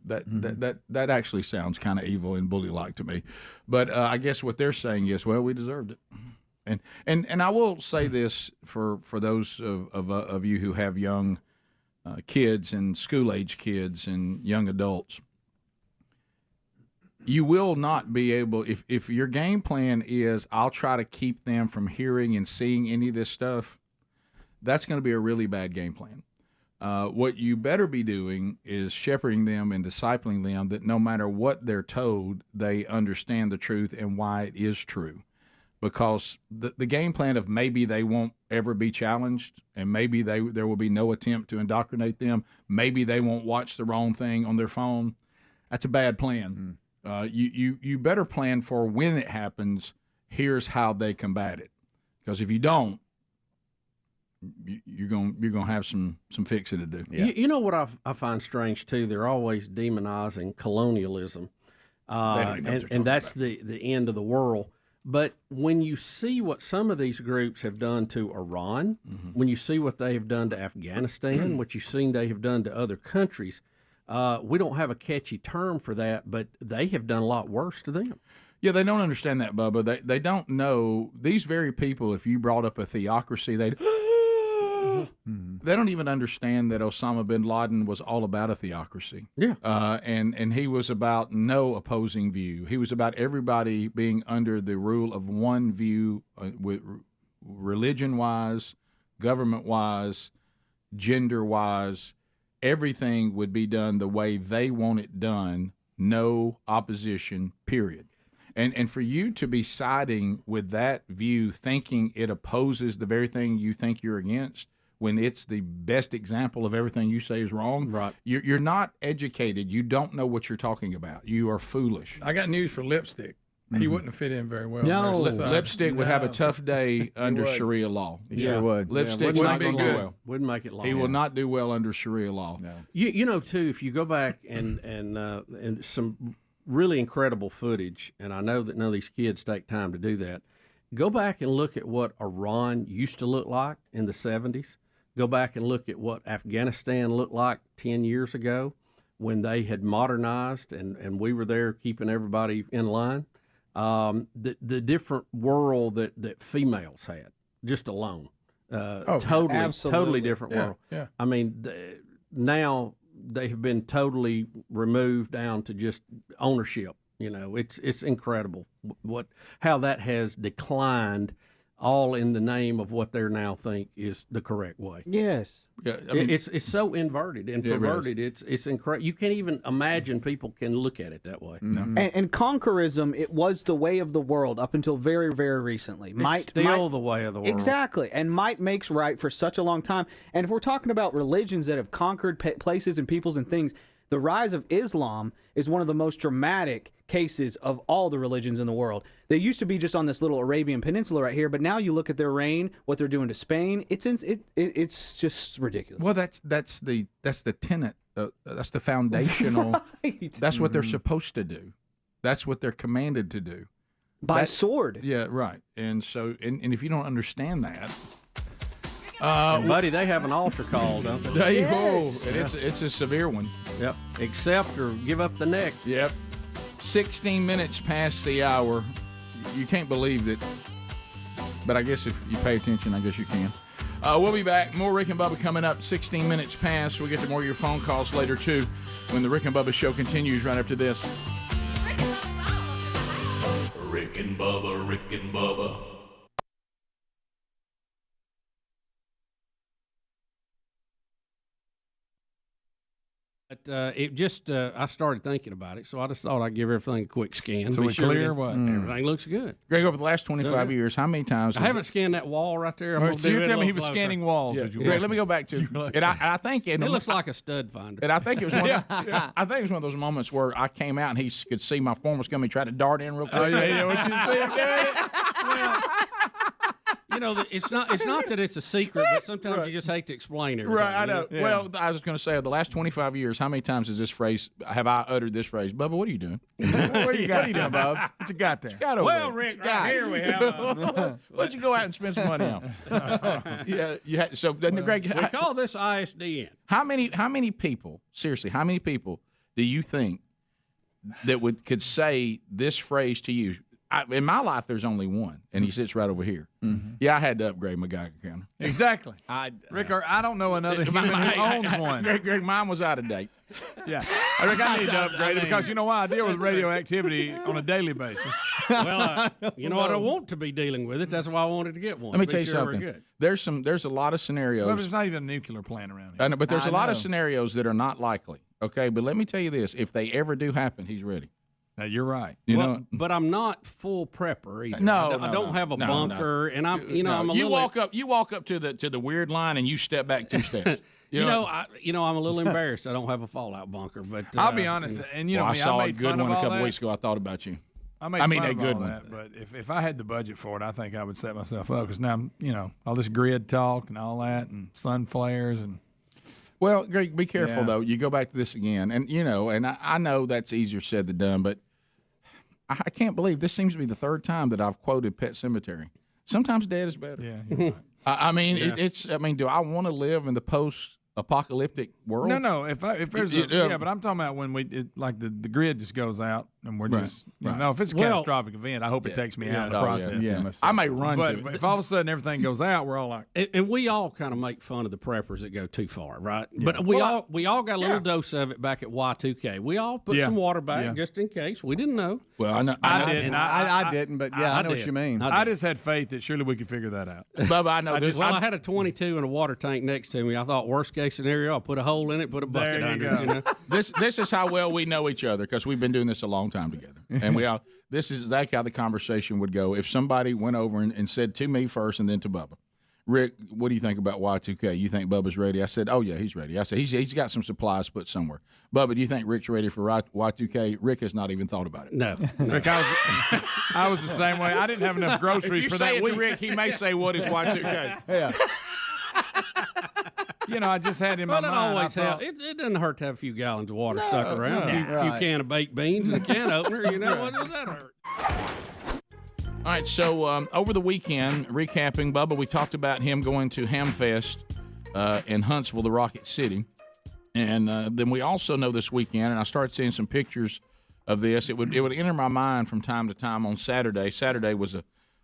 That actually sounds kind of evil and bully-like to me. But I guess what they're saying is, well, we deserved it. And I will say this for those of you who have young kids and school-age kids and young adults, you will not be able, if your game plan is, I'll try to keep them from hearing and seeing any of this stuff, that's going to be a really bad game plan. What you better be doing is shepherding them and discipling them that no matter what they're told, they understand the truth and why it is true. Because the game plan of maybe they won't ever be challenged and maybe there will be no attempt to indoctrinate them, maybe they won't watch the wrong thing on their phone, that's a bad plan. You better plan for when it happens, here's how they combat it. Because if you don't, you're gonna have some fixing to do. Yeah. You know what I find strange too? They're always demonizing colonialism, and that's the end of the world. But when you see what some of these groups have done to Iran, when you see what they have done to Afghanistan, what you've seen they have done to other countries, We don't have a catchy term for that, but they have done a lot worse to them. Yeah, they don't understand that, Bubba. They don't know these very people. If you brought up a theocracy, they don't even understand that Osama bin Laden was all about a theocracy. Yeah, and he was about no opposing view. He was about everybody being under the rule of one view, with religion-wise, government-wise, gender-wise. Everything would be done the way they want it done. No opposition. Period. And for you to be siding with that view, thinking it opposes the very thing you think you're against, when it's the best example of everything you say is wrong, right? You're not educated. You don't know what you're talking about. You are foolish. I got news for Lipstick. He wouldn't fit in very well. No, Lipstick would have a tough day under Sharia law. He sure would. Lipstick's not going to do well. Wouldn't make it long. He will not do well under Sharia law. No. You know, too, if you go back and some really incredible footage, and I know that none of these kids take time to do that, go back and look at what Iran used to look like in the 70s. Go back and look at what Afghanistan looked like 10 years ago when they had modernized and we were there keeping everybody in line. The different world that females had, just alone. Totally different world. Yeah. I mean, now they have been totally removed down to just ownership. You know, it's incredible how that has declined, all in the name of what they now think is the correct way. Yes. Yeah, I mean, it's so inverted and perverted. It's incredible. You can't even imagine people can look at it that way. No. And conquerism, it was the way of the world up until very, very recently. It's still the way of the world. Exactly. And might makes right for such a long time. And if we're talking about religions that have conquered places and peoples and things, the rise of Islam is one of the most dramatic cases of all the religions in the world. They used to be just on this little Arabian Peninsula right here, but now you look at their reign, what they're doing to Spain. It's just ridiculous. Well, that's the tenet. That's the foundational. Right. That's what they're supposed to do. That's what they're commanded to do. By sword. Yeah, right. And so, and if you don't understand that. Buddy, they have an altar call, don't they? Yes. And it's a severe one. Yep. Accept or give up the neck. Yep. 16 minutes past the hour. You can't believe that. But I guess if you pay attention, I guess you can. We'll be back. More Rick and Bubba coming up 16 minutes past. We'll get to more of your phone calls later, too, when the Rick and Bubba show continues right after this. Rick and Bubba, Rick and Bubba. But it just, I started thinking about it, so I just thought I'd give everything a quick scan. So we clear what? Everything looks good. Greg, over the last 25 years, how many times? I haven't scanned that wall right there. So you're telling me he was scanning walls? Yeah. Greg, let me go back to and I think it looks like a stud finder. And I think it was one. I think it was one of those moments where I came out and he could see my form was coming. He tried to dart in real quick. Oh yeah, what you see? You know, it's not that it's a secret, but sometimes you just hate to explain everything. Right, I know. Yeah. Well, I was going to say, of the last 25 years, how many times have I uttered this phrase? Bubba, what are you doing? What are you doing, Bubs? What you got there? Well, Rick, right here we have. Why'd you go out and spend some money on? Yeah, you had. So, Greg, we call this ISDN. How many people? Seriously, how many people do you think that could say this phrase to you? In my life, there's only one, and he sits right over here. Mm-hmm. Yeah, I had to upgrade my Geiger counter. Exactly. Rick, I don't know another human who owns one. Greg, mine was out of date. Yeah. Rick, I need to upgrade it because you know why? I deal with radioactivity on a daily basis. Well, you know what? I want to be dealing with it. That's why I wanted to get one. Let me tell you something. There's a lot of scenarios. Well, there's not even a nuclear plant around here. I know, but there's a lot of scenarios that are not likely. Okay, but let me tell you this: if they ever do happen, he's ready. Now, you're right. You know, but I'm not full prepper either. I don't have a bunker, and I'm a you little. You walk up to the weird line, and you step back 2 steps. I'm a little embarrassed. I don't have a fallout bunker, but I'll be honest. And I saw I made a good fun one of a couple that. weeks ago. I thought about you. I mean a good one. That, but if I had the budget for it, I think I would set myself up because now all this grid talk and all that and sun flares and. Well, Greg, be careful though. You go back to this again, and and I know that's easier said than done, but I can't believe this seems to be the third time that I've quoted Pet Sematary. Sometimes dead is better. Yeah. I mean, it's. I mean, do I want to live in the post apocalyptic world? No. If there's but I'm talking about when the grid just goes out and we're just no. If it's a catastrophic event, I hope it takes me out of the process. I may run to it. But if all of a sudden everything goes out, we're all like, and we all kind of make fun of the preppers that go too far, right? But we all got a little dose of it back at Y2K. We all put some water back just in case. We didn't know. Well, I know. I didn't, but I know what you mean. I just had faith that surely we could figure that out. Bubba, I know this. I had a 22 and a water tank next to me. I thought worst case scenario, I'll put a hole in it, put a bucket under it. You know? This is how well we know each other because we've been doing this a long time together, and this is exactly how the conversation would go if somebody went over and said to me first and then to Bubba, Rick, what do you think about Y2K? You think Bubba's ready? I said, oh yeah, he's ready. I said he's got some supplies put somewhere. Bubba, do you think Rick's ready for Y2K? Rick has not even thought about it. No. Rick, I was the same way. I didn't have enough groceries for that week. If you say it to Rick, he may say, what is Y2K? Yeah. I just had in my mind. It doesn't hurt to have a few gallons of water stuck around. A few can of baked beans and a can opener. What does that hurt? All right, so over the weekend, recapping, Bubba, we talked about him going to Hamfest in Huntsville, the Rocket City. And then we also know this weekend, and I started seeing some pictures of this. It would enter my mind from time to time on Saturday. Saturday was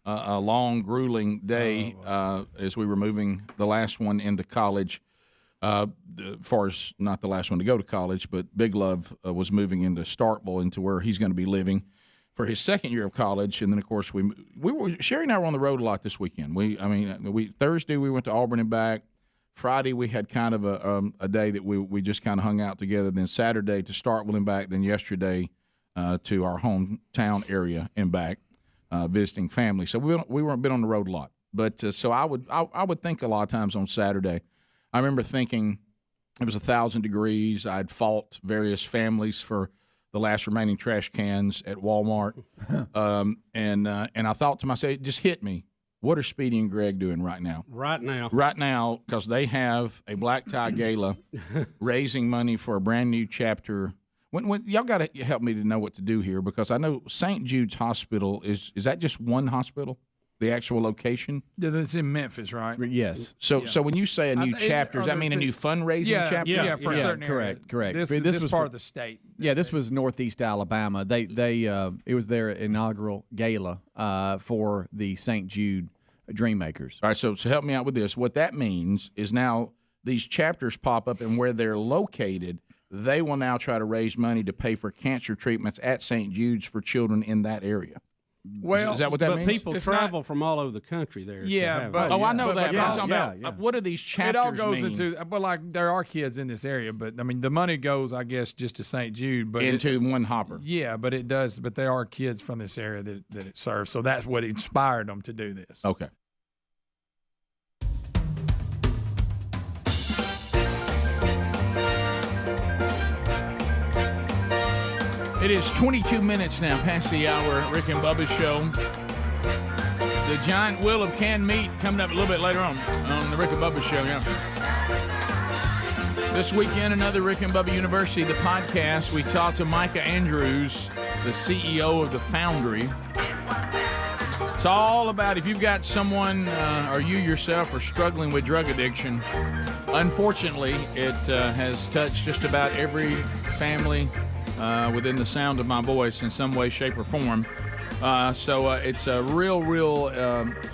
a long, grueling day as we were moving the last one into college. As far as not the last one to go to college, but Big Love was moving into Starkville, into where he's going to be living for his second year of college. And then, of course, Sherry and I were on the road a lot this weekend. Thursday we went to Auburn and back. Friday we had kind of a day that we just kind of hung out together. Then Saturday to Starkville and back. Then yesterday to our hometown area and back, visiting family. So we weren't been on the road a lot. But so I would think a lot of times on Saturday. I remember thinking it was 1,000 degrees. I'd fought various families for the last remaining trash cans at Walmart, and I thought to myself, it just hit me. What are Speedy and Greg doing right now? Right now, because they have a black tie gala raising money for a brand new chapter. When y'all got to help me to know what to do here, because I know St. Jude's Hospital is that just one hospital? The actual location? Yeah, that's in Memphis, right? Yes. So when you say a new chapter, does that mean a new fundraising chapter? Yeah, for a certain area. Correct. This was part of the state. Yeah, this was Northeast Alabama. It was their inaugural gala for the St. Jude Dreammakers. All right, so help me out with this. What that means is now these chapters pop up, and where they're located, they will now try to raise money to pay for cancer treatments at St. Jude's for children in that area. Well, is that what that means? But people travel from all over the country there. Yeah, I know that. But I'm talking about what do these chapters mean? It all goes into, but like there are kids in this area, but I mean the money goes, I guess, just to St. Jude, but into one hopper. Yeah, but it does. But there are kids from this area that it serves, so that's what inspired them to do this. Okay. It is 22 minutes now past the hour, Rick and Bubba show. The giant wheel of canned meat coming up a little bit later on the Rick and Bubba show. Yeah. This weekend, another Rick and Bubba University, the podcast. We talked to Micah Andrews, the CEO of the Foundry. It's all about if you've got someone or you yourself are struggling with drug addiction. Unfortunately, it has touched just about every family within the sound of my voice in some way, shape, or form. So it's a real,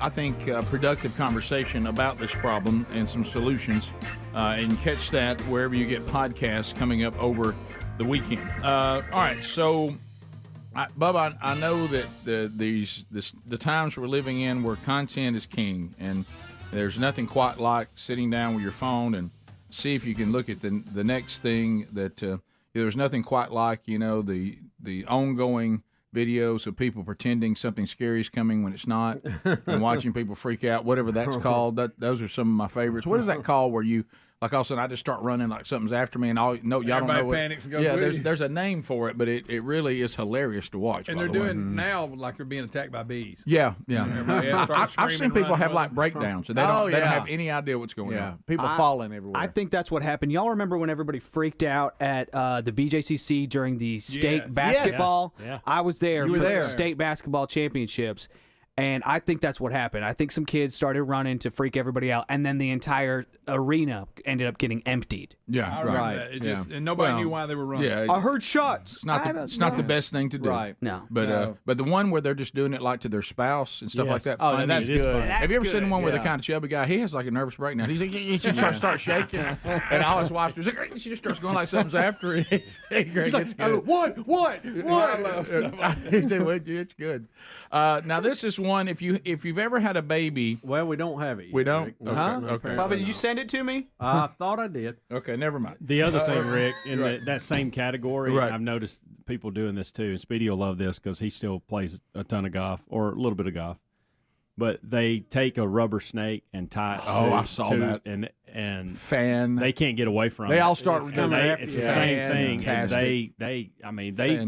I think, productive conversation about this problem and some solutions. And catch that wherever you get podcasts coming up over the weekend. All right, so, Bubba, I know that the times we're living in where content is king, and there's nothing quite like sitting down with your phone and see if you can look at the next thing that there's nothing quite like, the ongoing videos of people pretending something scary is coming when it's not and watching people freak out, whatever that's called. Those are some of my favorites. What is that called where you, like all of a sudden I just start running like something's after me and y'all don't know what. Panics and goes there's a name for it, but it really is hilarious to watch. And they're doing now like they're being attacked by bees. Yeah. I've seen people have like breakdowns and they don't have any idea what's going on. People falling everywhere. I think that's what happened. Y'all remember when everybody freaked out at the BJCC during the state basketball? Yeah. I was there for the state basketball championships. And I think that's what happened. I think some kids started running to freak everybody out, and then the entire arena ended up getting emptied. Yeah, I remember that. It just, and nobody knew why they were running. Yeah, I heard shots. It's not the best thing to do. Right. No. But the one where they're just doing it like to their spouse and stuff like that. Oh, funny. that's good. Have you ever seen one where the kind of chubby guy, he has like a nervous breakdown. He's like, he starts shaking, and all his wife's just like, she just starts going like something's after him. He's like, what? It's good. Now this is one. If you've ever had a baby, well, we don't have it yet. We don't. Okay. Bubba, did you send it to me? I thought I did. Okay, never mind. The other thing, Rick, in that same category, Right. I've noticed people doing this too. And Speedy will love this because he still plays a ton of golf or a little bit of golf. But they take a rubber snake and tie it I saw that. And fan. They can't get away from it. They all start doing It's the same thing. As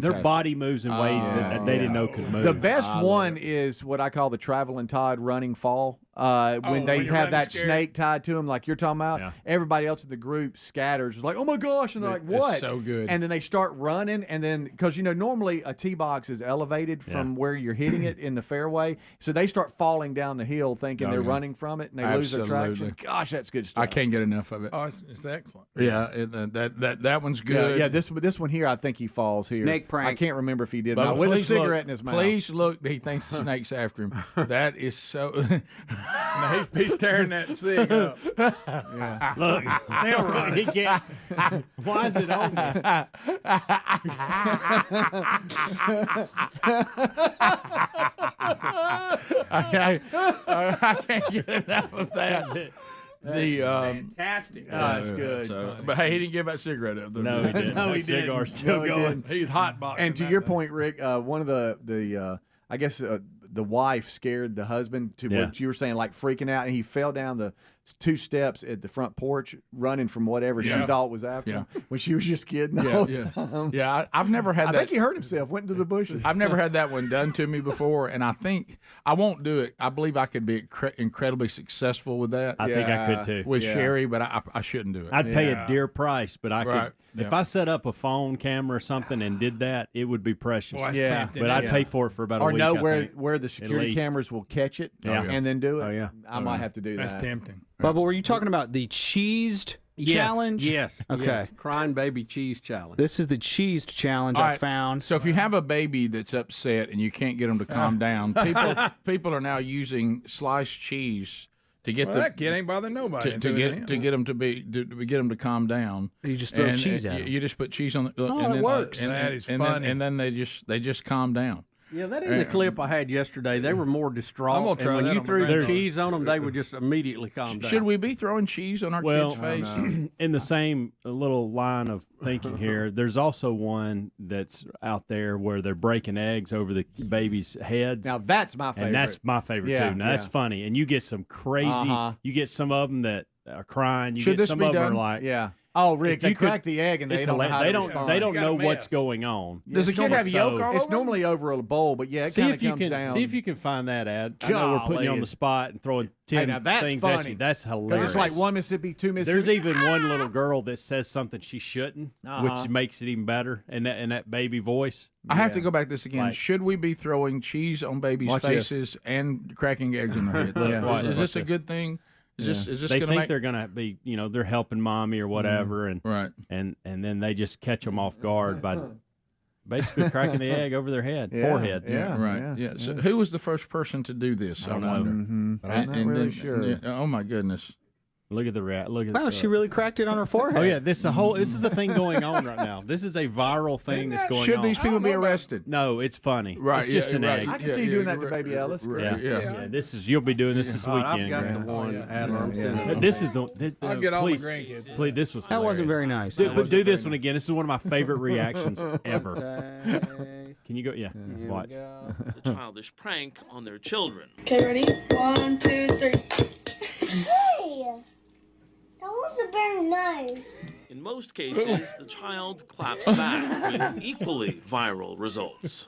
their body moves in ways that they didn't know could move. The best one is what I call the traveling Todd running fall. When they have that snake tied to him, like you're talking about, everybody else in the group scatters, like, oh my gosh, and they're like, what? It's so good. And then they start running, and then, because, normally a tee box is elevated from where you're hitting it in the fairway, so they start falling down the hill thinking they're running from it, and they lose their traction. Gosh, that's good stuff. I can't get enough of it. Oh, it's excellent. Yeah, that one's good. Yeah, this one here, I think I here. Snake prank. I can't remember if he did. But With a please cigarette look, in his mouth. Please look. He thinks the snake's after him. That is so. Now he's tearing that cig up. Yeah. Look, he can't. Why is it on there? I can't get enough of that. Fantastic. That's good. But hey, he didn't give that cigarette up. No, he didn't. No, he That didn't. cigar's still going. He's hot boxing. And to your point, Rick, one of the I guess the wife scared the husband to what you were saying, like freaking out, and he fell down the 2 steps at the front porch, running from whatever she thought was after him, when she was just kidding the whole time. Yeah, I've never had that. I think he hurt himself, went into the bushes. I've never had that one done to me before, and I think I won't do it. I believe I could be incredibly successful with that. I think I could too. With Sherry, but I shouldn't do it. I'd pay a dear price, but I could. Right. If I set up a phone camera or something and did that, it would be precious. Boy, that's tempting. But I'd pay for it for about a or week. know I where think, the security least. cameras will catch it and then do it. Oh, yeah. I might have to do That's that. tempting. Bubba, were you talking about the cheesed challenge? Yes. Okay. Yes. Crying baby cheese challenge. This is the cheesed challenge I found. So if you have a baby that's upset and you can't get them to calm down, people are now using sliced cheese to get that kid ain't bothering nobody. to get them to calm down. You just throw cheese at them. You just put cheese on the. it works. That is funny. And then they just calm down. Yeah, that in the clip I had yesterday. They were more distraught. I'm gonna try and when that you on threw my the cheese on them, they would just immediately calm down. Should we be throwing cheese on our kids' face? In the same little line of thinking here, there's also one that's out there where they're breaking eggs over the babies' heads. Now that's my favorite. And that's my favorite too. Now that's funny, and you get some crazy. You get some of them that are crying. You Should get this some be of them done? are like, Oh, Rick, If they you could- crack the egg and they it's don't know hila- how they to don't respond. they don't You got know a what's mess. going on. Does the kid have yolk all It's over? normally over a bowl, but yeah, it See kind of if you comes can down. see if you can find that ad. I know we're putting you on Golly. the spot and throwing 10 now that's things funny. at you. That's Because hilarious. it's like one Mississippi, two Mississippi. There's even one little girl that says something she shouldn't, Uh-huh. which makes it even better. And that baby voice. I have to go back to this again. Like- Should we be throwing cheese on babies' Watch this. faces and cracking eggs in their head? Is this a good thing? Is this They going to think make? they're gonna be, they're helping mommy or whatever, and Right. and then they just catch them off guard by basically cracking the egg over their head, forehead. Yeah. Right. Yeah. So who was the first person to do this? I don't know. wonder. But I'm not really sure. Oh my goodness. Look at the rat. Look at. Wow, she really cracked it on her forehead. Oh yeah, this is the thing going on right now. This is a viral thing that's going Should on. these people be arrested? No, it's funny. Right, It's just yeah, an right. egg. I can see you doing that to baby Ellis. Yeah. Yeah. You'll be doing this this All right, weekend. I've got Grant. the one Adler. I'm sending it. This is the. I'll get all my please, grandkids. Please, this was. That wasn't very nice. But do this one again. This is one of my favorite reactions ever. Can you go? Yeah. Watch. The childish prank on their children. Okay, ready? 1, 2, 3. Hey! That wasn't very nice. In most cases, the child claps back with equally viral results.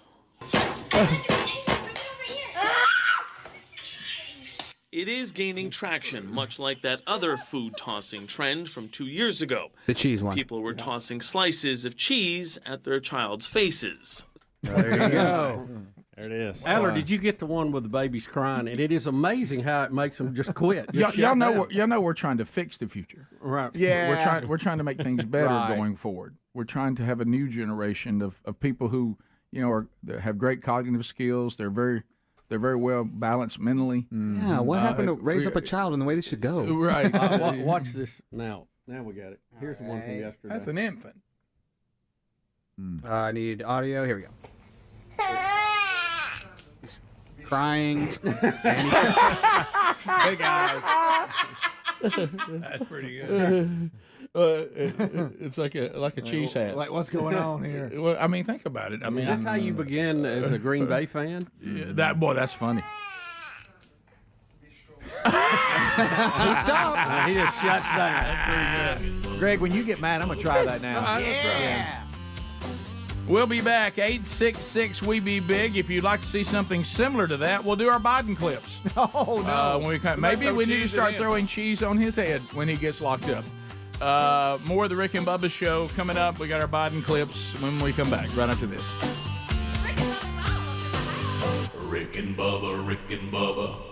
It is gaining traction, much like that other food tossing trend from 2 years ago. The cheese one. People were tossing slices of cheese at their child's faces. There you go. There it is. Adler, did you get the one with the babies crying? And it is amazing how it makes them just quit. Y'all know we're trying to fix the future. Right. Yeah. We're trying to make things better Right. going forward. We're trying to have a new generation of people who, that have great cognitive skills. They're very well balanced mentally. Yeah, what happened to raise up a child in the way they should go? Right. Watch this now. Now we got it. Here's the one from yesterday. That's an infant. I need audio. Here we go. He's crying. And he's Hey guys. That's pretty good. It's like a cheese hat. Like, what's going on here? Well, I mean, think about it. I mean, that's how you begin as a Green Bay fan. Yeah, that's funny. He stopped. He just shuts down. Greg, when you get mad, I'm gonna try that now. Yeah. We'll be back. 866 We Be Big. If you'd like to see something similar to that, we'll do our Biden clips. Oh no! When we maybe we need to start throwing cheese on his head when he gets locked up. More of the Rick and Bubba show coming up. We got our Biden clips when we come back, right after this. Rick and Bubba, Rick and Bubba.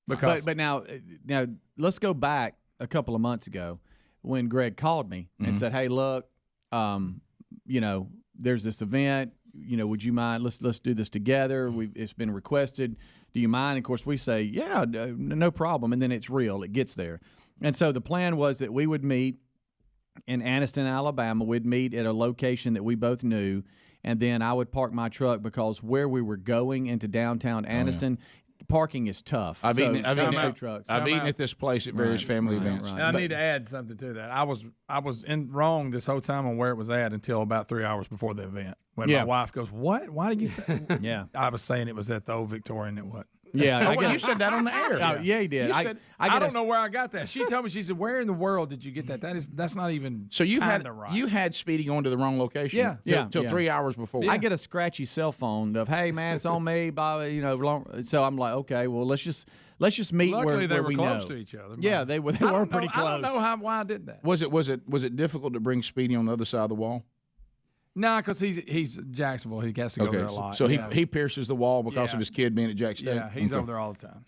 But now let's go back a couple of months ago when Greg called me and said, "Hey, look, there's this event. Would you mind? Let's do this together. It's been requested. Do you mind?" And of course, we say, "Yeah, no problem." And then it's real. It gets there. And so the plan was that we would meet in Anniston, Alabama. We'd meet at a location that we both knew, and then I would park my truck because where we were going into downtown Anniston. Parking is tough. I've eaten I've at this place at various family events. Right. And I need to add something to that. I was in wrong this whole time on where it was at until about 3 hours before the event. When my wife goes, "What? Why did you?" Yeah, I was saying it was at the Old Victorian. It wasn't. Yeah, you said that on the air. Yeah, he did. I don't know where I got that. She told me, she said, "Where in the world did you get that? That's not even." So you right. had Speedy going to the wrong location. Yeah. Till 3 hours before. I get a scratchy cell phone of, "Hey man, it's on me." So I'm like, okay, well let's just meet. Luckily, where they were we close know. to each other. Yeah, they were pretty close. I don't know why I did that. Was it difficult to bring Speedy on the other side of the wall? No, because he's Jacksonville. He has to go there a lot. So he pierces the wall because of his kid being at Jack State. Yeah, he's over there all the time.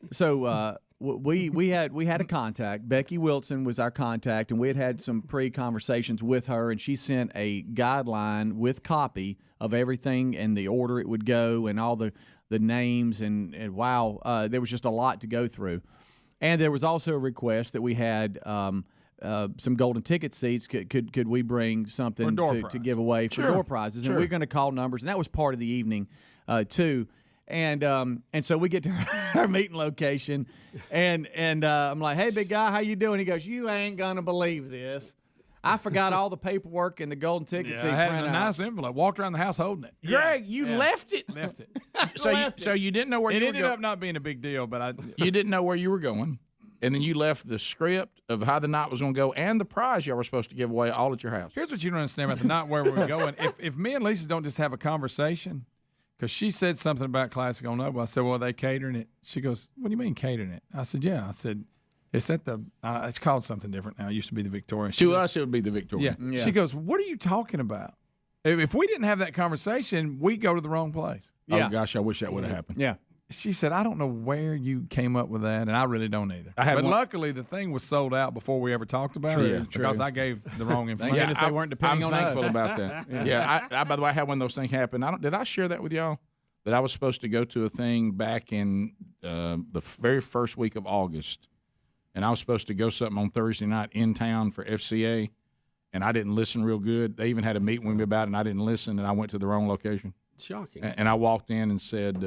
So we had a contact. Becky Wilson was our contact, and we had some pre-conversations with her, and she sent a guideline with copy of everything and the order it would go and all the names and wow, there was just a lot to go through. And there was also a request that we had some golden ticket seats. Could we bring something to give away for door prizes? And we're going to call numbers, and that was part of the evening too. And so we get to our meeting location, and I'm like, "Hey, big guy, how you doing?" He goes, "You ain't gonna believe this. I forgot all the paperwork and the golden ticket seat I had printout." a nice envelope. Walked around the house holding it. Greg, you left it. Left it. So you didn't know where It you were ended going. up not being a big deal, but You didn't know where you were going, and then you left the script of how the night was going to go and the prize y'all were supposed to give away all at your house. Here's what you don't understand about the night where we're going. If me and Lisa don't just have a conversation, because she said something about Classic on Noble. I said, "Well, are they catering it?" She goes, "What do you mean catering it?" I said, "Yeah." I said, "It's at the it's called something different now. It used to be the Victorian." To us, it would be the Victorian. Yeah. She goes, "What are you talking about?" If we didn't have that conversation, we go to the wrong place. Oh, gosh, I wish that would have happened. Yeah. She said, "I don't know where you came up with that," and I really don't either. But luckily, the thing was sold out before we ever talked about it because I gave the wrong information. They weren't depending I'm on thankful us. about that. I by the way, I had one of those things happen. Did I share that with y'all? That I was supposed to go to a thing back in the very first week of August, and I was supposed to go something on Thursday night in town for FCA, and I didn't listen real good. They even had a meeting with me about it, and I didn't listen, and I went to the wrong location. Shocking. And I walked in and said,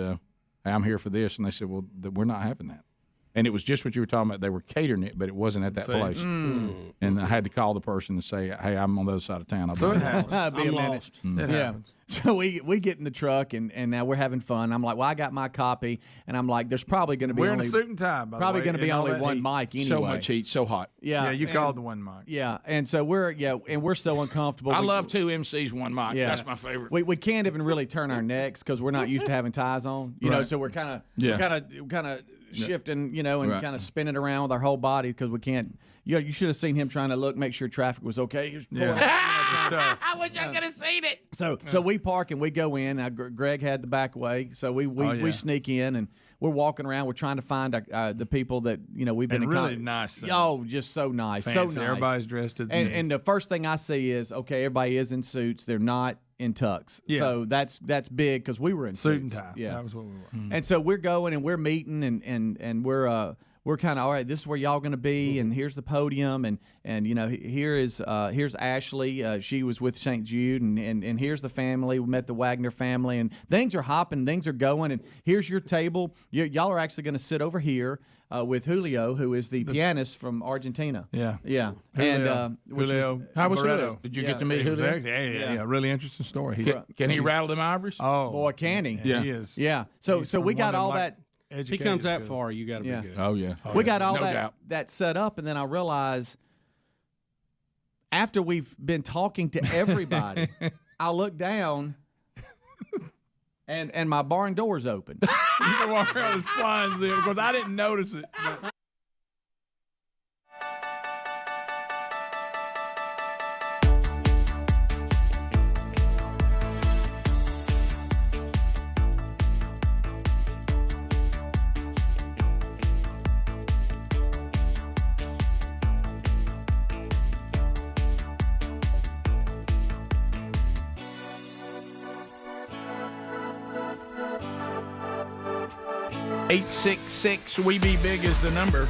"Hey, I'm here for this," and they said, "Well, we're not having that." And it was just what you were talking about. They were catering it, but it wasn't at that place. And I had to call the person and say, "Hey, I'm on the other side of town." So it happens. Be a minute. It happens. So we get in the truck and now we're having fun. I'm like, "Well, I got my copy," and I'm like, "There's probably going to be We're only in a suit and tie, by the probably way, going to be and all only that one heat. mic anyway." So much heat, so hot. Yeah, you called the one mic. Yeah, and so we're so uncomfortable. I love two MCs, one mic. Yeah. That's my favorite. We can't even really turn our necks because we're not used to having ties on. You know, so we're kind of shifting, and Right. kind of spinning around with our whole body because we can't. You should have seen him trying to make sure traffic was okay. He was pulling out, I wish I could have seen it. So we park and we go in. Now, Greg had the back way, so we sneak in and we're walking around. We're trying to find the people that we've been And in really nice. Oh, just so nice, Fancy. so nice. Everybody's dressed to the nose. and the first thing I see is everybody is in suits. They're not in tux. Yeah. So that's big because we were in Suit and suits. tie. Yeah, That was what we were. And so we're going and we're meeting and we're kind of all right. This is where y'all going to be, and here's the podium, and here's Ashley. She was with St. Jude, and here's the family. We met the Wagner family, and things are hopping, things are going, and here's your table. Y'all are actually going to sit over here with Julio, who is the pianist from Argentina. Yeah. Yeah. Julio. And which Julio. How was Barreto. Julio? Did you get to meet Julio? Yeah. Really interesting story. Can he rattle them ivories? Oh, boy, can he? Yeah, he is. Yeah. So we got all that. He comes that far, you got to be good. Oh yeah. We got all No doubt. that set up, and then I realized after we've been talking to everybody, I look down, and my barn door's open. You can walk around with flying zip because I didn't notice it. But. We Be Big is the number.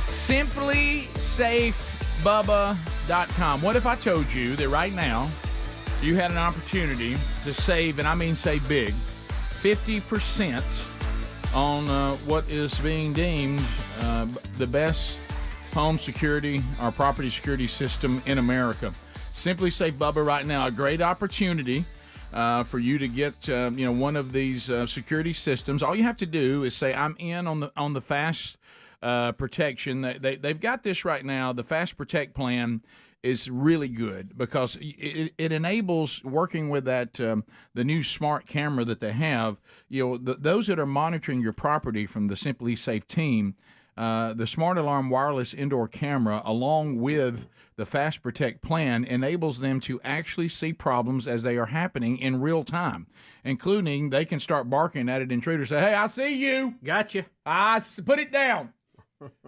SimplySafeBubba.com. What if I told you that right now you had an opportunity to save, and I mean save big, 50% on what is being deemed the best home security or property security system in America? Simply Safe Bubba right now, a great opportunity for you to get one of these security systems. All you have to do is say, I'm in on the fast protection. They've got this right now. The Fast Protect plan is really good because it enables working with that the new smart camera that they have. Those that are monitoring your property from the Simply Safe team, the Smart Alarm wireless indoor camera, along with the Fast Protect plan, enables them to actually see problems as they are happening in real time, including they can start barking at an intruder, say, "Hey, I see you. Gotcha. Put it down."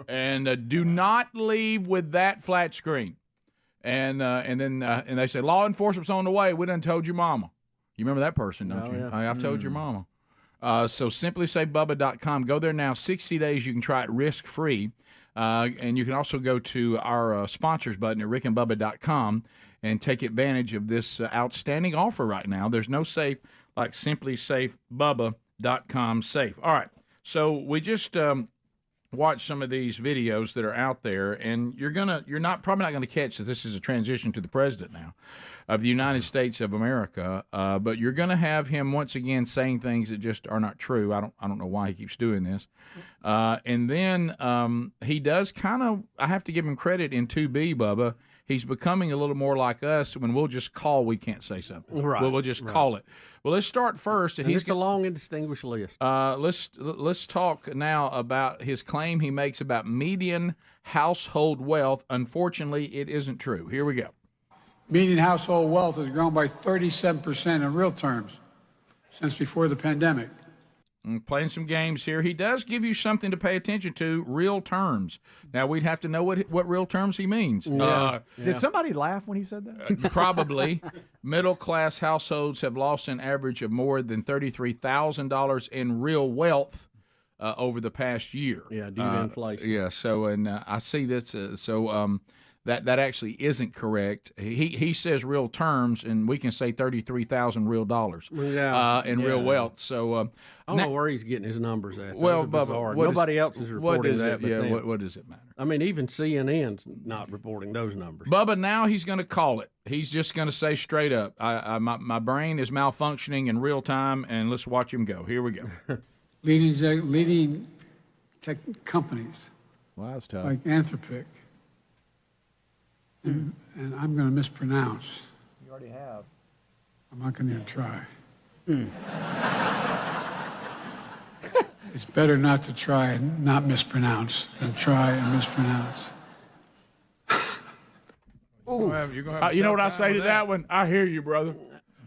And do not leave with that flat screen. And then they say, "Law enforcement's on the way. We done told your mama." You remember that person, don't you? Yeah. I've told your mama. So simplysafebubba.com. Go there now. 60 days. You can try it risk-free. And you can also go to our sponsors button at rickandbubba.com and take advantage of this outstanding offer right now. There's no safe like simplysafebubba.com safe. All right. So we just watched some of these videos that are out there, and you're probably not going to catch that this is a transition to the president now of the United States of America. But you're going to have him once again saying things that just are not true. I don't know why he keeps doing this. And then he does kind of, I have to give him credit in 2B, Bubba. He's becoming a little more like us when we'll just call, we can't say something. Right. We'll just call it. Well, let's start first. And he's a long and distinguished list. Let's talk now about his claim he makes about median household wealth. Unfortunately, it isn't true. Here we go. Median household wealth has grown by 37% in real terms since before the pandemic. Playing some games here. He does give you something to pay attention to, real terms. Now, we'd have to know what real terms he means. Did somebody laugh when he said that? Probably. Middle-class households have lost an average of more than $33,000 in real wealth over the past year. Yeah, due to inflation. Yeah, so, and I see this, that actually isn't correct. He says real terms, and we can say 33,000 real dollars in real wealth. So I don't know where he's getting his numbers at. Well, Bubba, Bubba, nobody else is reporting that. What does it matter? I mean, even CNN's not reporting those numbers. Bubba, now he's going to call it. He's just going to say straight up, my brain is malfunctioning in real time, and let's watch him go. Here we go. Leading tech companies Wow, that's tough. like Anthropic, and I'm going to mispronounce. You already have. I'm not going to even try. It's better not to try and not mispronounce than try and mispronounce. You know what I say to that one? I hear you, brother.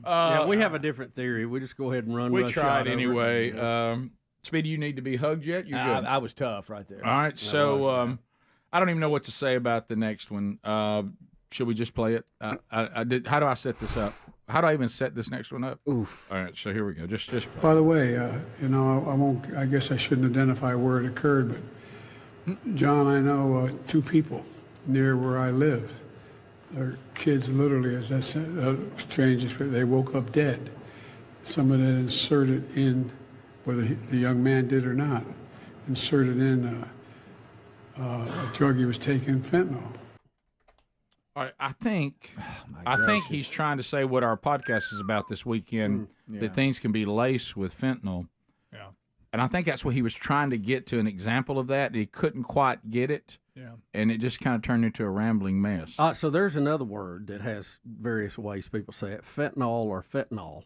Yeah, we have a different theory. We just go ahead and run. We rush tried out anyway. over it. Speedy, you need to be hugged yet? You're good. I was tough right there. All right, so I don't even know what to say about the next one. Should we just play it? I did. How do I set this up? How do I even set this next one up? Oof. All right, so here we go. Just. By the way, I guess I shouldn't identify where it occurred, but John, I know 2 people near where I live. Their kids, literally, as I said, strange. They woke up dead. Someone had inserted in, whether the young man did or not, inserted in a drug he was taking, fentanyl. All right, I think he's trying to say what our podcast is about this weekend, that things can be laced with fentanyl. Yeah. And I think that's what he was trying to get to, an example of that. He couldn't quite get it. Yeah. And it just kind of turned into a rambling mess. So there's another word that has various ways people say it: fentanyl or fentanyl.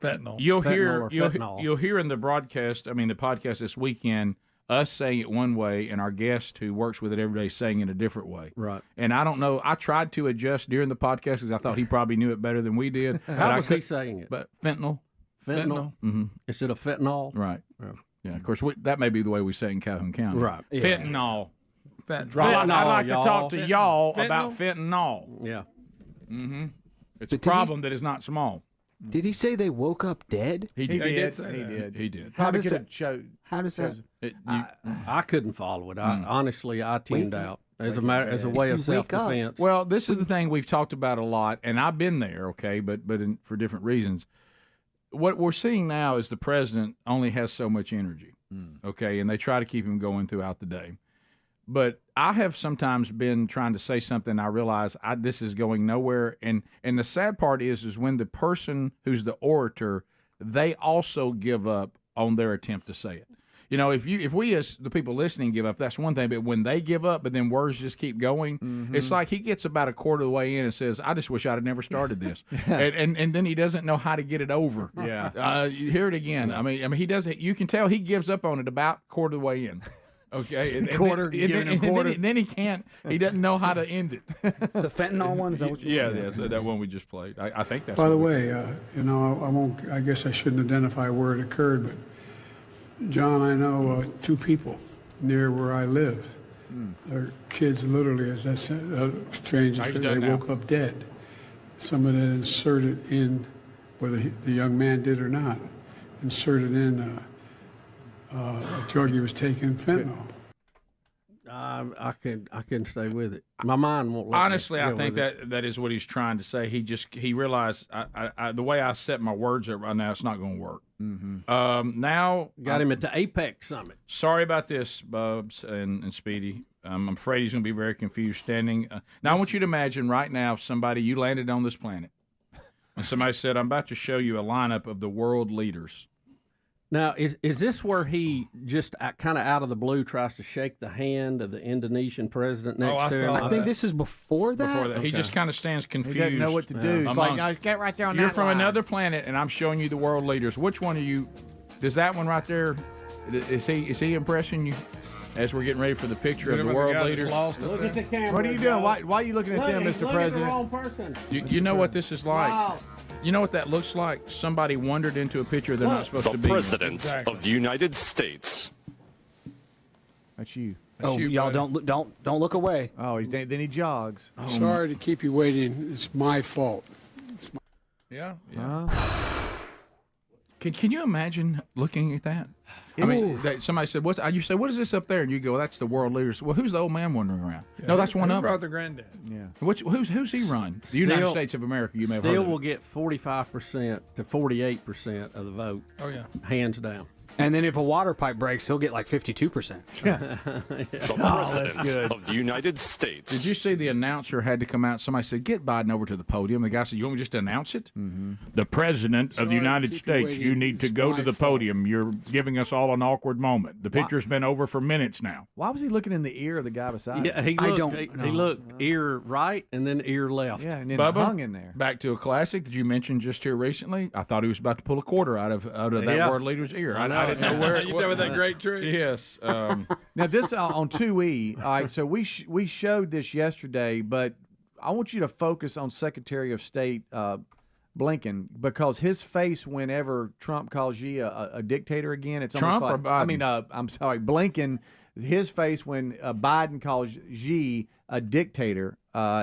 Fentanyl. You'll Fentanyl hear in the podcast this weekend, us saying it one way and our guest who works with it every day saying it a different way. Right. And I don't know. I tried to adjust during the podcast because I thought he probably knew it better than we did. How was he saying it? But fentanyl. Fentanyl. Mm-hmm. Instead of fentanyl. Right. Yeah. Of course, that may be the way we say it in Calhoun County. Right. Yeah. Fentanyl. Fentanyl. I'd like to talk to y'all Fentanyl? about fentanyl. Yeah. Mm-hmm. It's a problem that is not small. Did he say they woke up dead? He did. He did. Probably could have showed. How does that? I couldn't follow it. Honestly, I tuned out as a way of self-defense. Well, this is the thing we've talked about a lot, and I've been there, okay, but for different reasons. What we're seeing now is the president only has so much energy, okay, and they try to keep him going throughout the day. But I have sometimes been trying to say something, I realize this is going nowhere, and the sad part is when the person who's the orator, they also give up on their attempt to say it. You know, if we as the people listening give up, that's one thing. But when they give up, but then words just keep going, it's like he gets about a quarter of the way in and says, "I just wish I'd have never started this," and then he doesn't know how to get it over. Yeah, you hear it again. I mean, he doesn't. You can tell he gives up on it about quarter of the way in. Okay, and then he can't. He doesn't know how to end it. The fentanyl one, is that what you that one we just played. I think that's. By the way, I guess I shouldn't identify where it occurred, but John, I know 2 people near where I live. Their kids, literally, as I said, strange. They woke up dead. Someone had inserted in, whether the young man did or not, inserted in a drug he was taking, fentanyl. I can stay with it. My mind won't let Honestly, me I think that is what he's trying to say. He realized the way I set my words up right now, it's not going to work. Now got him at the APEC summit. Sorry about this, Bubs and Speedy. I'm afraid he's going to be very confused standing. Now I want you to imagine right now you landed on this planet, and somebody said, "I'm about to show you a lineup of the world leaders." Now, is this where he just kind of out of the blue tries to shake the hand of the Indonesian president next to him? I think this is before that. Before that, he just kind of stands confused. He doesn't know what to do. It's like, no, get right there on that You're from line. another planet, and I'm showing you the world leaders. Which one are you? Does that one right there? Is he impressing you? As we're getting ready for the picture of the world leaders. Look at the camera. What are you doing? Why are you looking at them, Mr. President? The wrong person. You know what this is like? Wow. You know what that looks like? Somebody wandered into a picture they're not supposed to be. The President of the United States. That's you. Y'all don't look away. Oh, then he jogs. Sorry to keep you waiting. It's my fault. Yeah. Can you imagine looking at that? I mean, somebody said, you say, what is this up there? And you go, that's the world leaders. Well, who's the old man wandering around? Yeah, no, that's one of them. Brought the granddad. Yeah. Who's he run? The United States of America. You may have heard of will get 45% to 48% of the vote. Oh, yeah. Hands down. And then if a water pipe breaks, he'll get like 52%. The President of the United States. Did you see the announcer had to come out? Somebody said, get Biden over to the podium. The guy said, you want me just to announce it? The President of the United States, you need to go to the podium. You're giving us all an awkward moment. The picture's been over for minutes now. Why was he looking in the ear of the guy beside him? He looked ear right and then ear left. Yeah, and then Bubba, hung in there. Back to a classic that you mentioned just here recently. I thought he was about to pull a quarter out of that world leader's ear. I I didn't know where. You done with that great trick? Yes. Now this on 2E. All right, so we showed this yesterday, but I want you to focus on Secretary of State Blinken, because his face whenever Trump calls Xi a dictator again, it's Trump almost like, or Biden? I mean, I'm sorry, Blinken. His face when Biden calls Xi a dictator,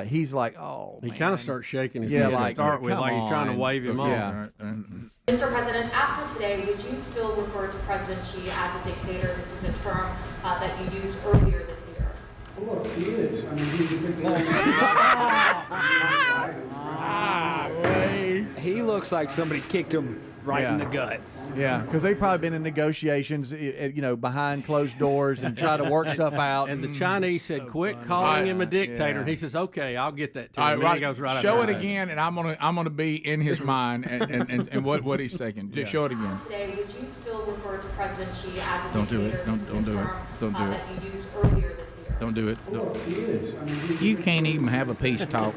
he's like, oh. He man. kind of starts shaking his Yeah, head like, to start with, come like he's trying to on. wave him Yeah. on. Mr. President, after today, would you still refer to President Xi as a dictator? This is a term that you used earlier this year. Look, he is. I mean, he's a big He looks like somebody kicked him right in the guts. Yeah, because they've probably been in negotiations, behind closed doors and try to work stuff out. And the Chinese said, "Quit calling him a dictator." Yeah. And he says, "Okay, I'll get that to All him." right, And then he goes right show up it there. again, and I'm gonna be in his mind and what he's thinking. Just show it again. Today, would you still refer to President Xi as a Don't do dictator? it. Don't do it. Don't do it. That you used earlier this year. Don't do it. You can't even have a peace talk.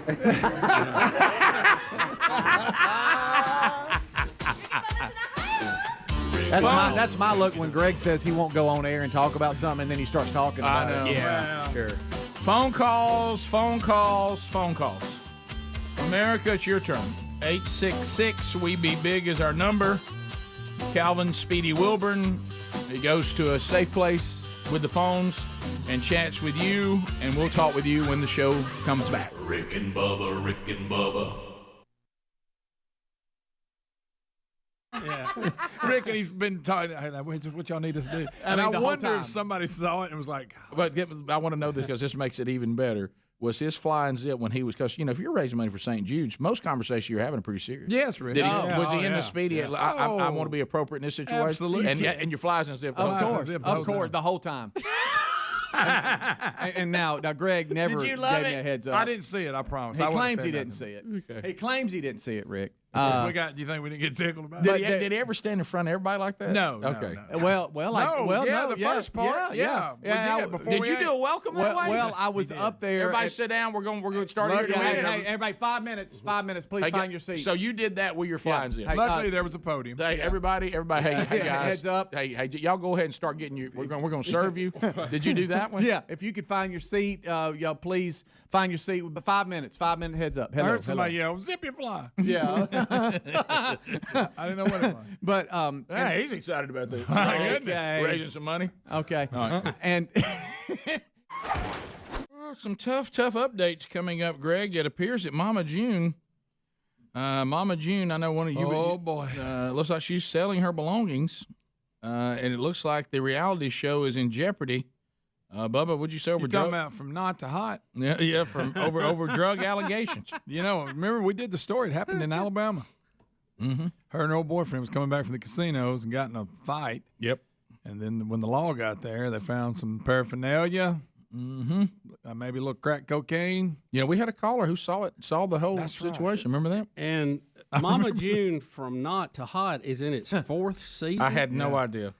That's my look when Greg says he won't go on air and talk about something, and then he starts talking about I know. it. Yeah, sure. Phone calls. America, it's your turn. 866 We Be Big is our number. Calvin Speedy Wilburn, he goes to a safe place with the phones and chats with you, and we'll talk with you when the show comes back. Rick and Bubba, Rick and Bubba. Yeah. Rick and he's been talking, what y'all need us to do. And I I mean, the whole wonder time. if somebody saw it and was like, But I want to know this because this makes it even better. Was his flying zip when he was, because, if you're raising money for St. Jude's, most conversations you're having are pretty serious. yes, Rick. Did he, Oh, was he oh, in yeah. the Speedy? Yeah. I want to be appropriate in this situation. Absolutely. And your flies and zip. the whole time. Of course, the whole time. and now, Greg never Did you gave love me it? a heads up. I didn't see it, I promise. He I wouldn't claims say he didn't nothing. see it. He claims he didn't see it, Rick. Do you think we didn't get tickled about it? Did he ever stand in front of everybody like that? No. Okay. No. Well, the first part. Yeah. We did before Did we you ate. do a welcome that way? Well, I was up there. Everybody sit down. We're going to start here. Hey, everybody, 5 minutes. 5 minutes. Please find your seats. So you did that with your flying zip. Hey, Luckily, there was a podium. Hey, everybody, hey guys, heads up. Hey, y'all go ahead and start getting your. We're going to serve you. Did you do that one? Yeah, if you could find your seat, y'all please find your seat. 5 minutes. 5 minute heads up. I Hello, heard somebody yell, "Zip your fly." Yeah. I didn't know what it was. But Hey, he's excited about this. My goodness. Okay. Raising some money. Okay. All right. And Well, some tough updates coming up, Greg. It appears that Mama June, I know one of you. Oh, boy. Looks like she's selling her belongings, and it looks like the reality show is in jeopardy. Bubba, would you say over You're talking drug? about from not to hot. Yeah, from over drug allegations. Remember we did the story. It happened in Alabama. Mm-hmm. Her and her old boyfriend was coming back from the casinos and got in a fight. Yep. And then when the law got there, they found some paraphernalia. Mm-hmm. Maybe a little crack cocaine. We had a caller who saw the whole situation. Remember that? And Mama June from not to hot is in its 4th season. I had no idea.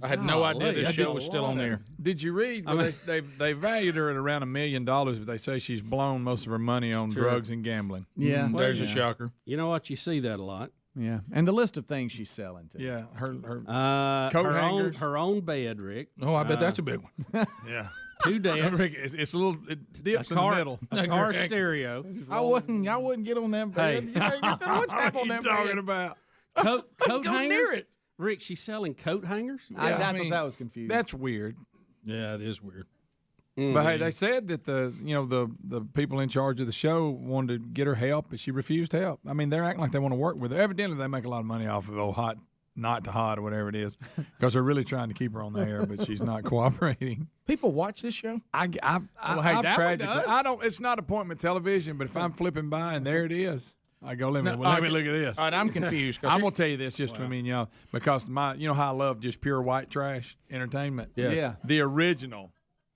I had no idea this show was still on there. Did you read? Well, they valued her at around $1 million, but they say she's blown most of her money on drugs and gambling. yeah, There's a shocker. You know what? You see that a lot. yeah, and the list of things she's selling too. Yeah, her Coat coat hangers. her own bed, Rick. Oh, I bet that's a big one. Yeah. 2 desks. It's a little. It dips in the middle. A car stereo. I wouldn't get on that bed. Hey. What's happening on What are you that talking bed? about? Coat Go hangers. near it. Rick, she's selling coat hangers. I Yeah, I thought mean, that was confusing. That's weird. Yeah, it is weird. But hey, they said that the people in charge of the show wanted to get her help, but she refused help. I mean, they're acting like they want to work with her. Evidently, they make a lot of money off of hot, not to hot, or whatever it is, because they're really trying to keep her on the air, but she's not cooperating. People watch this show. I've tried to. I don't. It's not appointment television, but if I'm flipping by and there it is, I go, let me look at this. All right, I'm confused. I'm gonna tell you this just for me and y'all, because you know how I love just pure white trash entertainment. Yes. Yeah. The original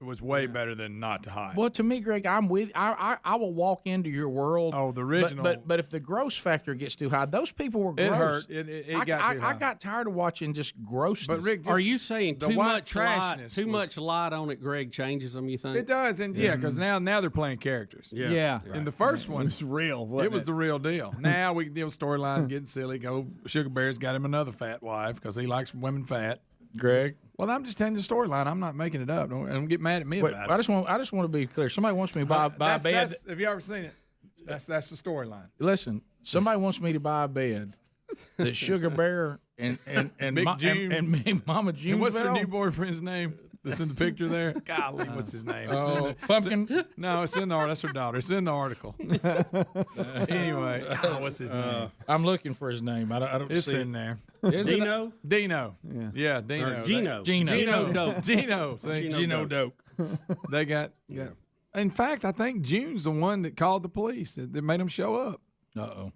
was way better than not to hide. Well, to me, Greg, I'm with. I will walk into your world. Oh, the original. But if the gross factor gets too high, those people were gross. It hurt. It got too high. I got tired of watching just grossness. But Rick, are you saying the too white much light? trashness Too was- much light on it, Greg, changes them. You think It does, and because now they're playing characters. Yeah. In the first one, It was real. it was the real deal. Now we can deal with storylines getting silly. Go, Sugar Bear's got him another fat wife because he likes women fat. Greg. Well, I'm just telling you the storyline. I'm not making it up. Don't get mad at me Wait, about I it. just want to be clear. Somebody wants me to buy a bed. Have you ever seen it? That's the storyline. Listen, somebody wants me to buy a bed that Sugar Bear and Big June. and me, Mama June. And what's her new boyfriend's name? That's in the picture there. Golly, what's his name? It's in the, Pumpkin. No, it's in the article. That's her daughter. It's in the article. Anyway, what's his name? I'm looking for his name. I don't It's see in it. there. Is it? Dino. Dino. Yeah, Dino. Or Gino. Gino Dope. Gino. See? Gino Doke. They got. In fact, I think June's the one that called the police that made them show up. Uh-oh.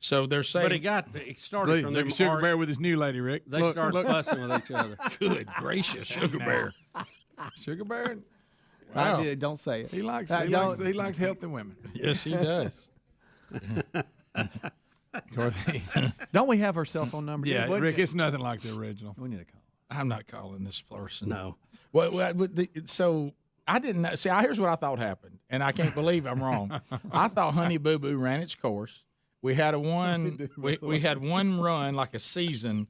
So they're saying. But it started See, from look them. at Sugar Bear with his new lady, Rick. They started fussing with each other. Good gracious, Sugar Bear. Sugar Bear. I did. Don't say it. He likes healthy women. Yes, he does. Of course, Don't we have our cell phone number? yeah, What- Rick, it's nothing like the original. We need to call. I'm not calling this person. No. So I didn't know. See, here's what I thought happened, and I can't believe I'm wrong. I thought Honey Boo Boo ran its course. We had we had one run, like a season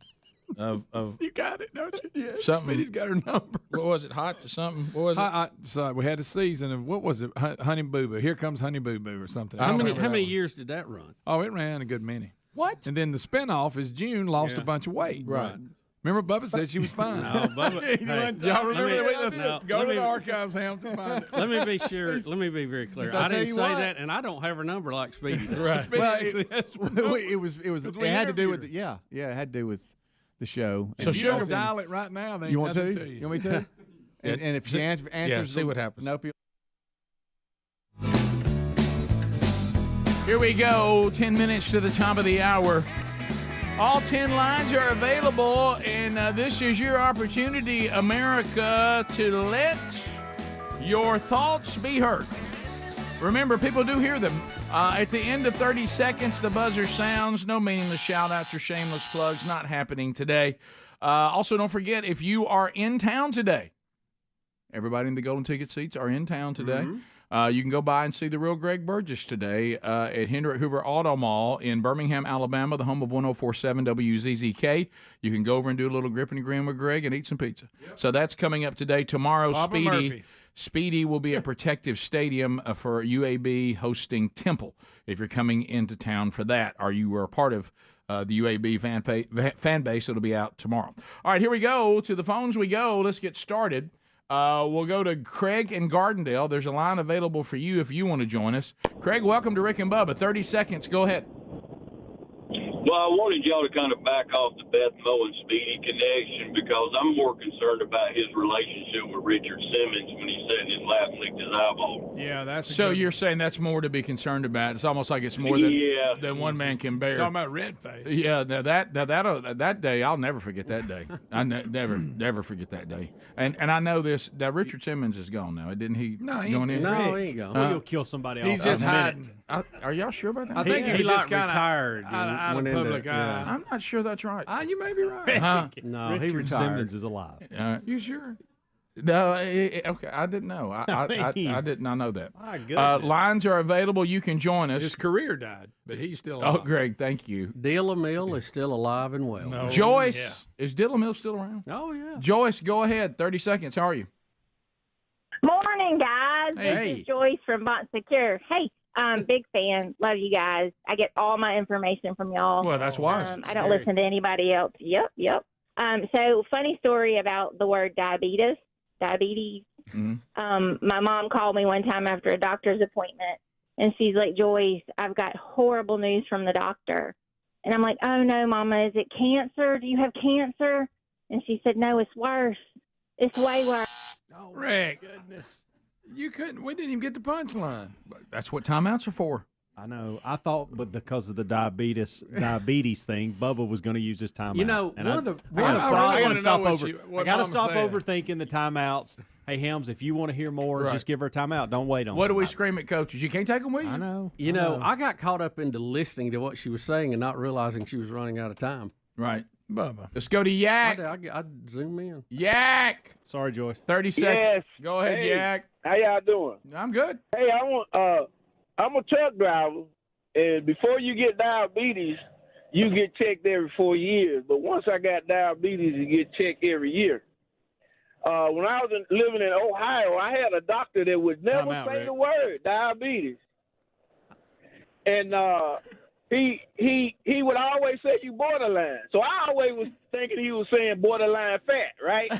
of You got it, don't you? Yeah. something. Speedy's got her number. What was it? Hot to something? What was it? So we had a season of what was it? Honey Boo Boo. Here comes Honey Boo Boo or something. How many remember that one. years did that run? Oh, it ran a good many. What? And then the spinoff is June lost a bunch of weight. Right. Remember, Bubba said she was fine. No, Bubba. Y'all remember that? no, Go let to me- the archives, Hampton, find it. Let me be sure. Let me be very clear. So I'll I tell didn't you say what. that, and I don't have her number like Speedy does. Right. Speedy Well, actually has it was. It we had to do interviewed with. her. Yeah, it had to do with the show. So And you don't Sugar- dial it right now. They You want nothing to? you. You want me to? and if she answers, see what happens. Nope. Here we go. 10 minutes to the top of the hour. All 10 lines are available, and this is your opportunity, America, to let your thoughts be heard. Remember, people do hear them. At the end of 30 seconds, the buzzer sounds. No meaningless shout-outs or shameless plugs. Not happening today. Also, don't forget, if you are in town today, everybody in the golden ticket seats are in town today. You can go by and see the real Greg Burgess today at Hendrick Hoover Auto Mall in Birmingham, Alabama, the home of 104.7 WZZK. You can go over and do a little grip and grin with Greg and eat some pizza. So that's coming up today. Tomorrow, Papa Murphy's. Speedy will be at Protective Stadium for UAB hosting Temple. If you're coming into town for that, or you were a part of the UAB fan base, it'll be out tomorrow. All right, here we go. To the phones we go. Let's get started. We'll go to Craig in Gardendale. There's a line available for you if you want to join us. Craig, welcome to Rick and Bubba. 30 seconds. Go ahead. Well, I wanted y'all to kind of back off the Beth Mo and Speedy connection because I'm more concerned about his relationship with Richard Simmons when he sat in his lap and licked his eyeball. Yeah, that's So you're saying that's more to be concerned about. It's almost like it's more than one man can bear. Talking about red face. Yeah, that day, I'll never forget that day. I never forget that day. And I know this. Now Richard Simmons is gone now, didn't he? No, he going ain't. in? No, he ain't gone. He'll kill somebody He's off just in a minute. hiding. Are y'all sure about that? I think He he was like just kind retired of and out of went into- public eye. yeah. I'm not sure that's right. You may be right. Huh? No, he Richard retired. Simmons is alive. You sure? No, okay, I didn't know. I did not know that. My goodness. Lines are available. You can join us. His career died, but he's still Oh, alive. Greg, thank you. Dilla Mill is still alive and well. No. Joyce, Yeah. is Dylan Mill still around? Oh, yeah. Joyce, go ahead. 30 seconds. How are you? Morning, guys. Hey. This is Joyce from Bont Secure. Hey, big fan. Love you guys. I get all my information from y'all. Well, that's wise. I don't listen to anybody else. Yep. So funny story about the word diabetes. My mom called me one time after a doctor's appointment, and she's like, Joyce, I've got horrible news from the doctor. And I'm like, oh, no, Mama, is it cancer? Do you have cancer? And she said, no, it's worse. It's way worse. Oh, Rick. Goodness. You couldn't. We didn't even get the punchline. That's what timeouts are for. I know. I thought, but because of the diabetes thing, Bubba was going to use his timeout. You know, and one of the I got to I wanna stop know over. what I got to Mama stop said. overthinking the timeouts. Hey, Helms, if you want to hear more, Right. just give her a timeout. Don't wait on What do we somebody. scream at coaches? You can't take them with you. I know. You know, I got caught up into listening to what she was saying and not realizing she was running out of time. Right. Bubba. Let's go to Yak. I'd zoom in. Yak. Sorry, Joyce. 30 seconds. Yes. Go ahead, Hey, Yak. How y'all doing? I'm good. Hey, I'm a truck driver, and before you get diabetes, you get checked every 4 years. But once I got diabetes, you get checked every year. When I was living in Ohio, I had a doctor that would never say the word diabetes, and he would always say you borderline. So I always was thinking he was saying borderline fat, right?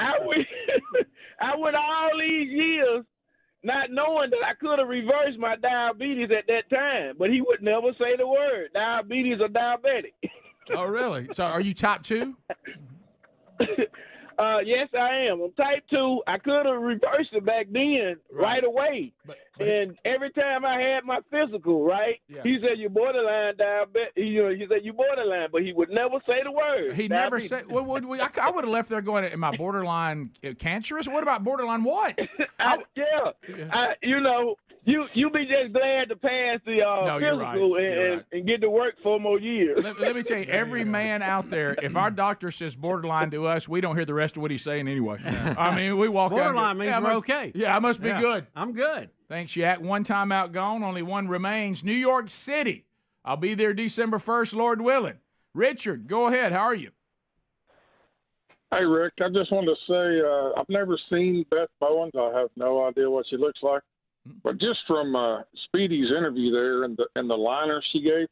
I went all these years not knowing that I could have reversed my diabetes at that time, but he would never say the word diabetes or diabetic. Oh, really? So are you type 2? Yes, I am. I'm type 2. I could have reversed it back then right away. And every time I had my physical, right, he said, you're borderline diabetic. He said, you're borderline, but he would never say the word. He never said. I would have left there going, am I borderline cancerous? What about borderline what? You be just glad to pass the physical and get to work 4 more years. Let me tell you, every man out there, if our doctor says borderline to us, we don't hear the rest of what he's saying anyway. I mean, we walk out. Borderline means we're okay. Yeah, I must be good. I'm good. Thanks, Yak. One timeout gone, only one remains. New York City. I'll be there December 1st, Lord willing. Richard, go ahead. How are you? Hey, Rick, I just wanted to say I've never seen Beth Bowens. I have no idea what she looks like. But just from Speedy's interview there and the liner she gave,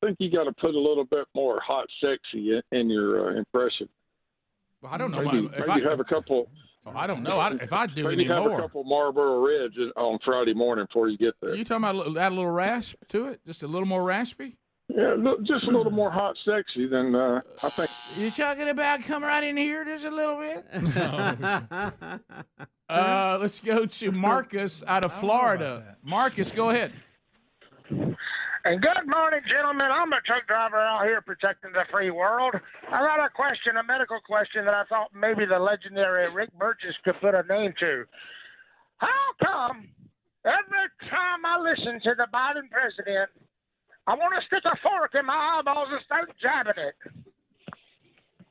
I think you got to put a little bit more hot sexy in your impression. Well, I don't know. Maybe you have a couple. I don't know. If I do maybe have anymore. a couple Marlboro Reds on Friday morning before you get there. You talking about add a little rasp to it? Just a little more raspy? Yeah, just a little more hot sexy than I think. You talking about come right in here just a little bit? Let's go to Marcus out of Florida. Marcus, go ahead. And good morning, gentlemen. I'm a truck driver out here protecting the free world. I got a medical question that I thought maybe the legendary Rick Burgess could put a name to. How come every time I listen to the Biden president, I want to stick a fork in my eyeballs and start jabbing it?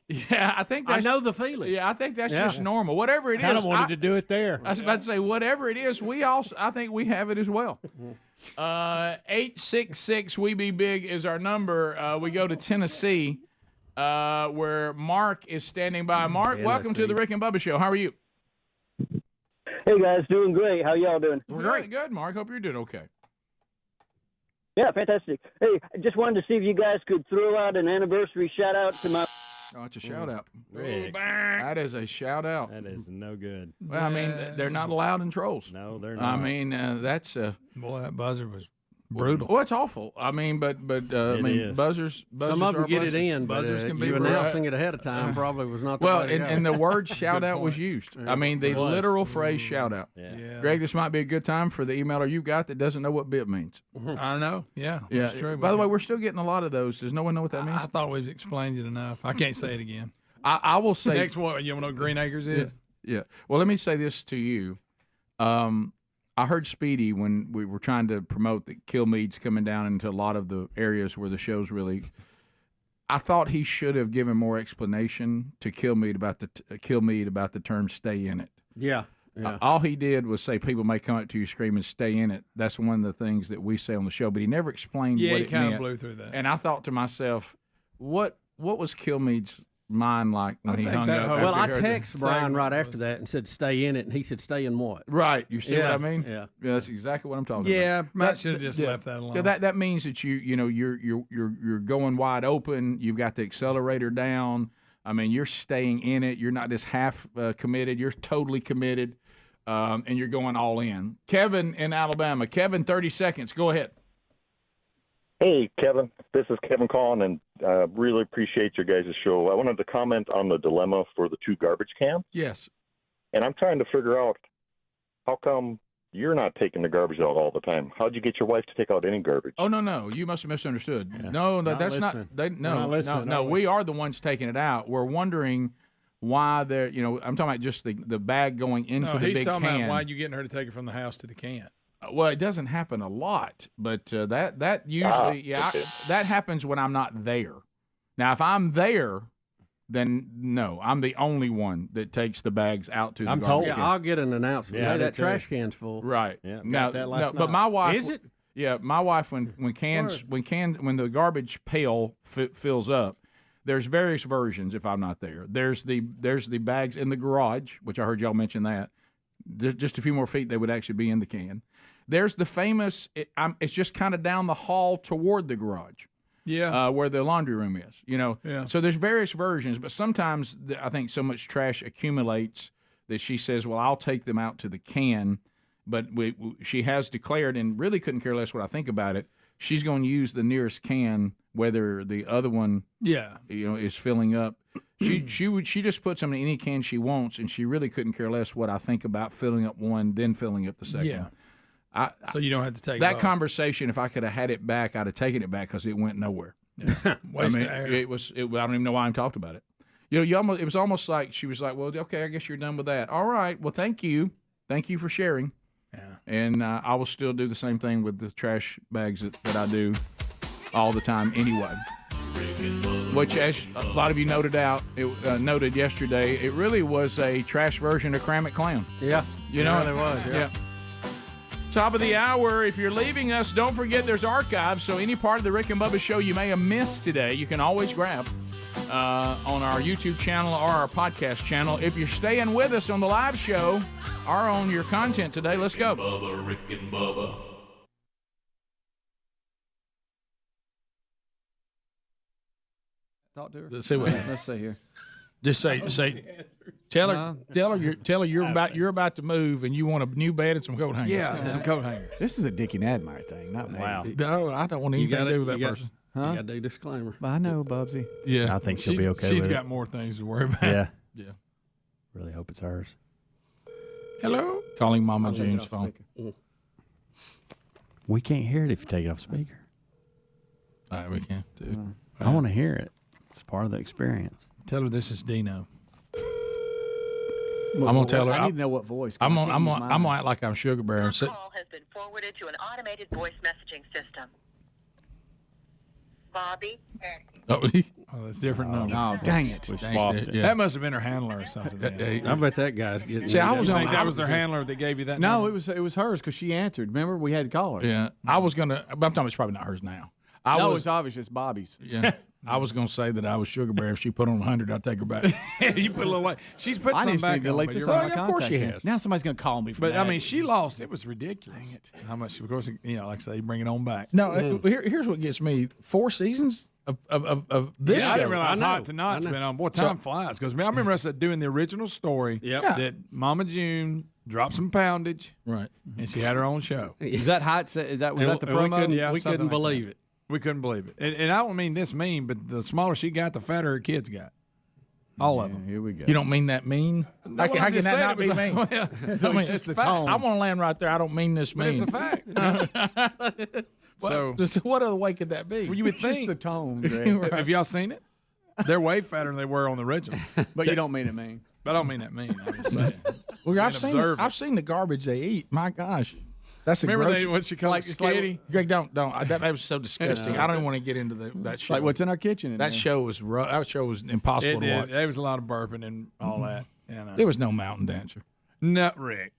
Yeah, I think that's, I know the feeling. Yeah, I think that's just normal. Whatever it is. Kind of wanted to do it there. I was about to say, whatever it is, I think we have it as well. 866 We Be Big is our number. We go to Tennessee, where Mark is standing by. Mark, welcome to the Rick and Bubba Show. How are you? Hey, guys. Doing great. How y'all doing? We're good, Mark. Hope you're doing okay. Yeah, fantastic. Hey, I just wanted to see if you guys could throw out an anniversary shout-out to my... Oh, it's a shout-out. Rick. That is a shout-out. That is no good. Well, I mean, they're not allowed in trolls. No, they're not. I mean, that's... Boy, that buzzer was brutal. Well, it's awful. I mean, but I mean, is. buzzers Some of them are get it blessing. in, but Buzzers can be you brutal. announcing it ahead of time probably was not the Well, way to go. and the word shout-out was used. I mean, the literal phrase shout-out. Yeah. Greg, this might be a good time for the emailer you got that doesn't know what bit means. I know. Yeah. Yeah. That's true. By the way, we're still getting a lot of those. Does no one know what that means? I thought we've explained it enough. I can't say it again. I will say. Next one, you want to know what Green Acres is? Yeah. Well, let me say this to you. I heard Speedy when we were trying to promote that Kilmeade's coming down into a lot of the areas where the show's really. I thought he should have given more explanation to Kilmeade about the term "stay in it." Yeah. All he did was say people may come up to you screaming "stay in it." That's one of the things that we say on the show, but he never explained what it meant. Yeah, he kind of blew through that. And I thought to myself, what was Kilmeade's mind like when he hung up? Well, I after he heard texted Brian right after that and said, "Stay in it," and he said, "Stay in what?" Right. You see what I mean? Yeah. That's exactly what I'm talking about. Yeah, Matt should have just left that alone. Yeah, that means that you're going wide open. You've got the accelerator down. I mean, you're staying in it. You're not just half committed. You're totally committed, and you're going all in. Kevin in Alabama. Kevin, 30 seconds. Go ahead. Hey, Kevin. This is Kevin calling, and really appreciate your guys' show. I wanted to comment on the dilemma for the 2 garbage cans. Yes. And I'm trying to figure out how come you're not taking the garbage out all the time. How'd you get your wife to take out any garbage? Oh, no. You must have misunderstood. No, Not that's listening. not. We're not listening, No. are we? We are the ones taking it out. We're wondering why they're, I'm talking about just the bag going into the big can. He's talking about why you getting her to take it from the house to the can. Well, it doesn't happen a lot, but that usually, that happens when I'm not there. Now, if I'm there, then no, I'm the only one that takes the bags out to the garbage can. Yeah, I'll get an announcement. Yeah, hey, that too. trash can's full. Right. Yeah, Now, got that last but night. my wife Is it? Yeah, my wife when the garbage pail fills up, there's various versions. If I'm not there, there's the bags in the garage, which I heard y'all mention that. Just a few more feet, they would actually be in the can. There's the famous. It's just kind of down the hall toward the garage. Yeah, where the laundry room is. Yeah. So there's various versions, but sometimes I think so much trash accumulates that she says, "Well, I'll take them out to the can." But she has declared, and really couldn't care less what I think about it. She's going to use the nearest can, whether the other one, is filling up. She just puts them in any can she wants, and she really couldn't care less what I think about filling up one, then filling up the second. Yeah. one. So you don't have to take that both. conversation. If I could have had it back, I'd have taken it back because it went nowhere. Waste of air. I don't even know why I talked about it. It was almost like she was like, "Well, okay, I guess you're done with that. All right. Well, thank you for sharing." Yeah. And I will still do the same thing with the trash bags that I do all the time anyway. Which, as a lot of you noted yesterday, it really was a trash version of Cram It Clown. Yeah. You know? There was. Yeah. Top of the hour. If you're leaving us, don't forget there's archives. So any part of the Rick and Bubba show you may have missed today, you can always grab on our YouTube channel or our podcast channel. If you're staying with us on the live show or on your content today, let's go. Bubba, Rick and Bubba. Talk to her. Let's see what Let's see here. Just say, tell her you're about to move and you want a new bed and some coat hangers. Yeah, some coat hangers. This is a Dickie Nadmeyer thing, not me. Wow. No, I don't want anything to do with that person. Huh? You got to do disclaimer. I know, Bubsy. Yeah, I think she'll be okay She's with got it. more things to worry about. Yeah. Yeah. Really hope it's hers. Hello. Calling Mama Jane's phone. We can't hear it if you take it off speaker. All right, we can too. I want to hear it. It's part of the experience. Tell her this is Dino. I'm gonna tell her. I need to know what voice. I'm gonna act like I'm Sugar Bear. Your call has been forwarded to an automated voice messaging system. Bobby. Oh, that's different number. Oh, dang it! That must have been her handler or something. I bet that guy's getting. See, I was think on. that was their handler that gave you that. No, number? it was hers because she answered. Remember, we had to call her. Yeah, I was gonna. But I'm talking. It's probably not hers now. It's obvious it's Bobby's. Yeah. I was going to say that I was Sugar Bear. If she put on 100, I'd take her back. You put a little weight. She's put I some just back need to on. delete But this you're on right. my of course contacts. she has. Now somebody's going to call me. But that. I mean, she lost. It was ridiculous. Dang it! How much? Of course, like I say, bring it on back. No, here's what gets me: 4 seasons of this Yeah, show. I didn't realize I know. Hot Tonight's I know. been on. Boy, time flies. Because I remember us doing the original story. Yep. That Mama June dropped some poundage, Right. and she had her own show. Is that hot? Was that the And promo? Yeah, we something couldn't like believe that. it. We couldn't believe it. And I don't mean this mean, but the smaller she got, the fatter her kids got. All of them. Here we go. You don't mean that mean? How I'm can just that saying not it be was mean? like, well, I mean, it's just the fact. tone. I want to land right there. I don't mean this But mean. it's a fact. So what other way could that be? Well, you would It's just think. the tone. Greg. Have y'all seen it? They're way fatter than they were on the original. But you don't mean it mean. But I don't mean that mean. I'm just saying. Well, And observe it. I've seen the garbage they eat. My gosh, that's a Remember gross. what she called it? Skitty? Greg, don't. That was so disgusting. I don't even want to get into that show. Like what's in our kitchen? In that there. show was rough. That show was impossible to watch. There was a lot of burping and all that. And, There was no mountain dancer. Nut Rick.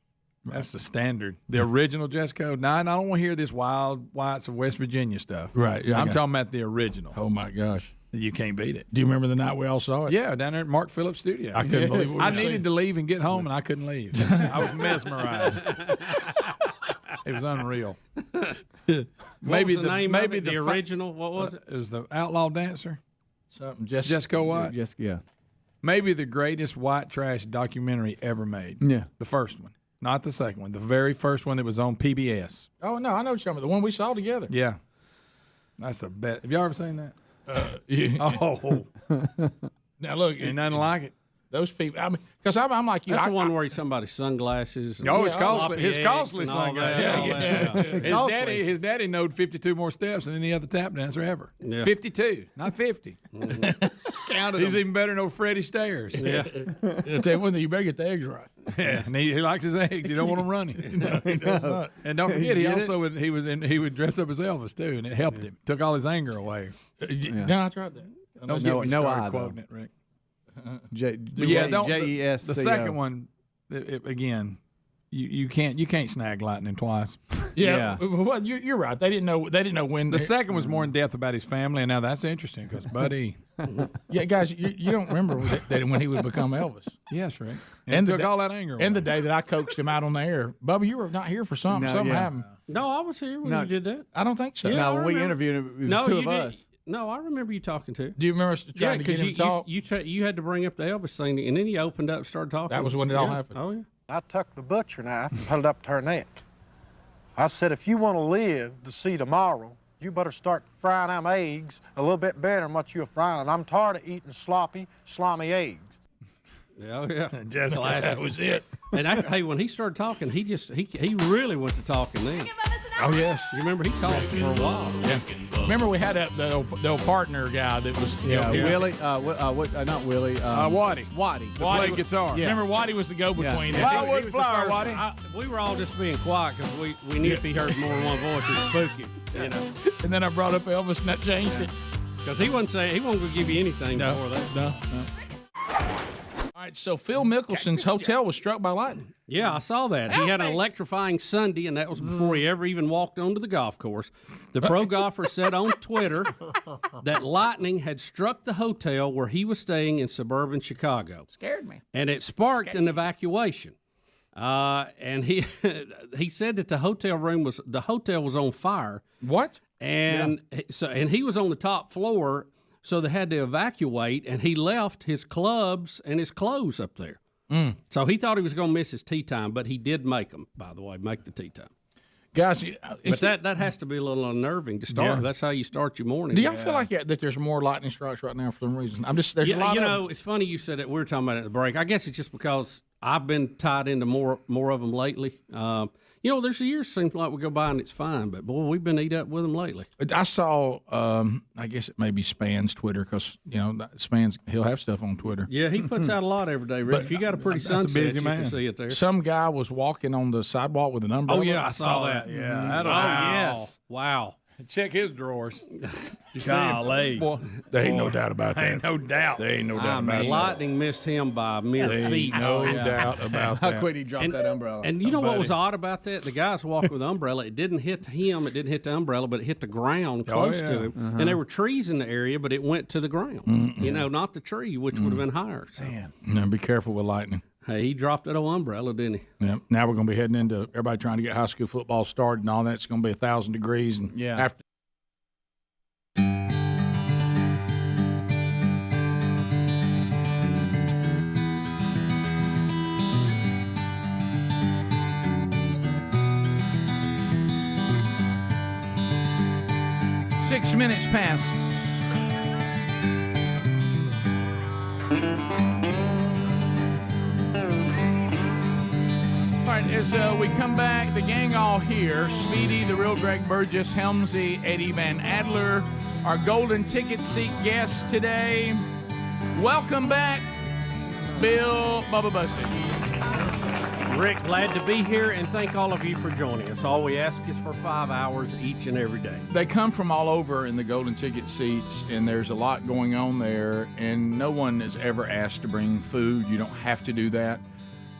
That's the standard. The original Jesco. No, I don't want to hear this wild whites of West Virginia stuff. Right, yeah, I'm okay. talking about the original. Oh my gosh. You can't beat it. Do you remember the night we all saw it? Yeah, down there at Mark Phillips' studio. I couldn't believe what we I were needed seeing. to leave and get home, and I couldn't leave. I was mesmerized. It was unreal. Maybe the name maybe of it? The original. What was it? It was the Outlaw Dancer. Something Jesco White. Yeah. Maybe the greatest white trash documentary ever made. Yeah. The first one. Not the second one. The very first one that was on PBS. Oh no, I know what you're talking about. The one we saw together. Yeah. That's a bet. Have y'all ever seen that? Yeah. Oh. Now look, Ain't nothing like it. Those people. I mean, because I'm like you. That's the one where he's somebody's sunglasses. And Oh, it's costly. sloppy His eggs costly and all sunglasses. that. His daddy knowed 52 more steps than any other tap dancer ever. Yeah. 52, not 50. Counted He's them. even better than old Freddie Stairs. Yeah. I'll tell you one thing, you better get the eggs right. Yeah, and he likes his eggs. You don't want them running. No, he does not. And don't forget, he also would dress up as Elvis too, and it helped him. Took all his anger away. No, I tried that. Don't get me started quoting it, Rick. J-E-S. The second one, again, you can't snag lightning twice. Yeah. Well, you're right. They didn't know when. The second was more in depth about his family, and now that's interesting because Buddy. Yeah, guys, you don't remember that when he would become Elvis. Yes, Rick. And took all that anger away. And the day that I coaxed him out on the air. Bubba, you were not here for something. Something happened. No, I was here when you did that. I don't think so. Yeah, No, when we interviewed him, it was two of us. No, I remember you talking to. Do you remember us trying to get him to talk? You had to bring up the Elvis thing, and then he opened up and started talking. That was when it all happened. Oh, yeah. I took the butcher knife and held it up to her neck. I said, if you want to live to see tomorrow, you better start frying them eggs a little bit better than what you're frying. And I'm tired of eating sloppy, slimy eggs. Oh, yeah. Just that was it. And hey, when he started talking, he really went to talking then. Oh, yes. You remember he talked for a while. Yeah. Remember we had the old partner guy that was Willie. Not Willie. Waddy. Waddy. Played guitar. Yeah. Remember Waddy was the go-between. Yeah. Plywood flower, Waddy. We were all just being quiet because we knew if he heard more than one voice, it'd spook him. You know. And then I brought up Elvis, and that changed it. Because he wasn't going to give you anything before that. No. All right, so Phil Mickelson's hotel was struck by lightning. Yeah, I saw that. He had an electrifying Sunday, and that was before he ever even walked onto the golf course. The pro golfer said on Twitter that lightning had struck the hotel where he was staying in suburban Chicago. Scared me. And it sparked an evacuation. And he said that the hotel was on fire. What? And he was on the top floor, so they had to evacuate, and he left his clubs and his clothes up there. So he thought he was going to miss his tee time, but he did make them, by the way, make the tee time. Guys, but that has to be a little unnerving to start. Yeah. That's how you start your morning. Do y'all feel like that there's more lightning strikes right now for some reason? There's a lot of it's funny you said it. We were talking about it at the break. I guess it's just because I've been tied into more of them lately. There's years seems like we go by and it's fine, but boy, we've been eat up with them lately. I saw, I guess it may be Span's Twitter because Span's he'll have stuff on Twitter. Yeah, he puts out a lot every day, Rick. If you got a pretty sunset, you can see it there. Some guy was walking on the sidewalk with an umbrella. Oh yeah, I saw that. Yeah. Yes. Wow. Check his drawers. Golly. Boy, there ain't no doubt about that. Ain't no doubt. There ain't no doubt about that. Lightning missed him by mere feet. No doubt about that. How quick he dropped that umbrella. And you know what was odd about that? The guys walking with the umbrella. It didn't hit him. It didn't hit the umbrella, but it hit the ground close to him. And there were trees in the area, but it went to the ground. Not the tree, which would have been higher. So. Now be careful with lightning. Hey, he dropped that old umbrella, didn't he? Yeah. Now we're going to be heading into everybody trying to get high school football started and all that. It's going to be 1,000 degrees. And after. Six minutes past. All right, as we come back, the gang all here. Speedy, the real Greg Burgess, Helmsy, Eddie Van Adler, our golden ticket seat guest today. Welcome back, Bill Bubba Bussey. Rick, glad to be here, and thank all of you for joining us. All we ask is for 5 hours each and every day. They come from all over in the golden ticket seats, and there's a lot going on there, and no one is ever asked to bring food. You don't have to do that,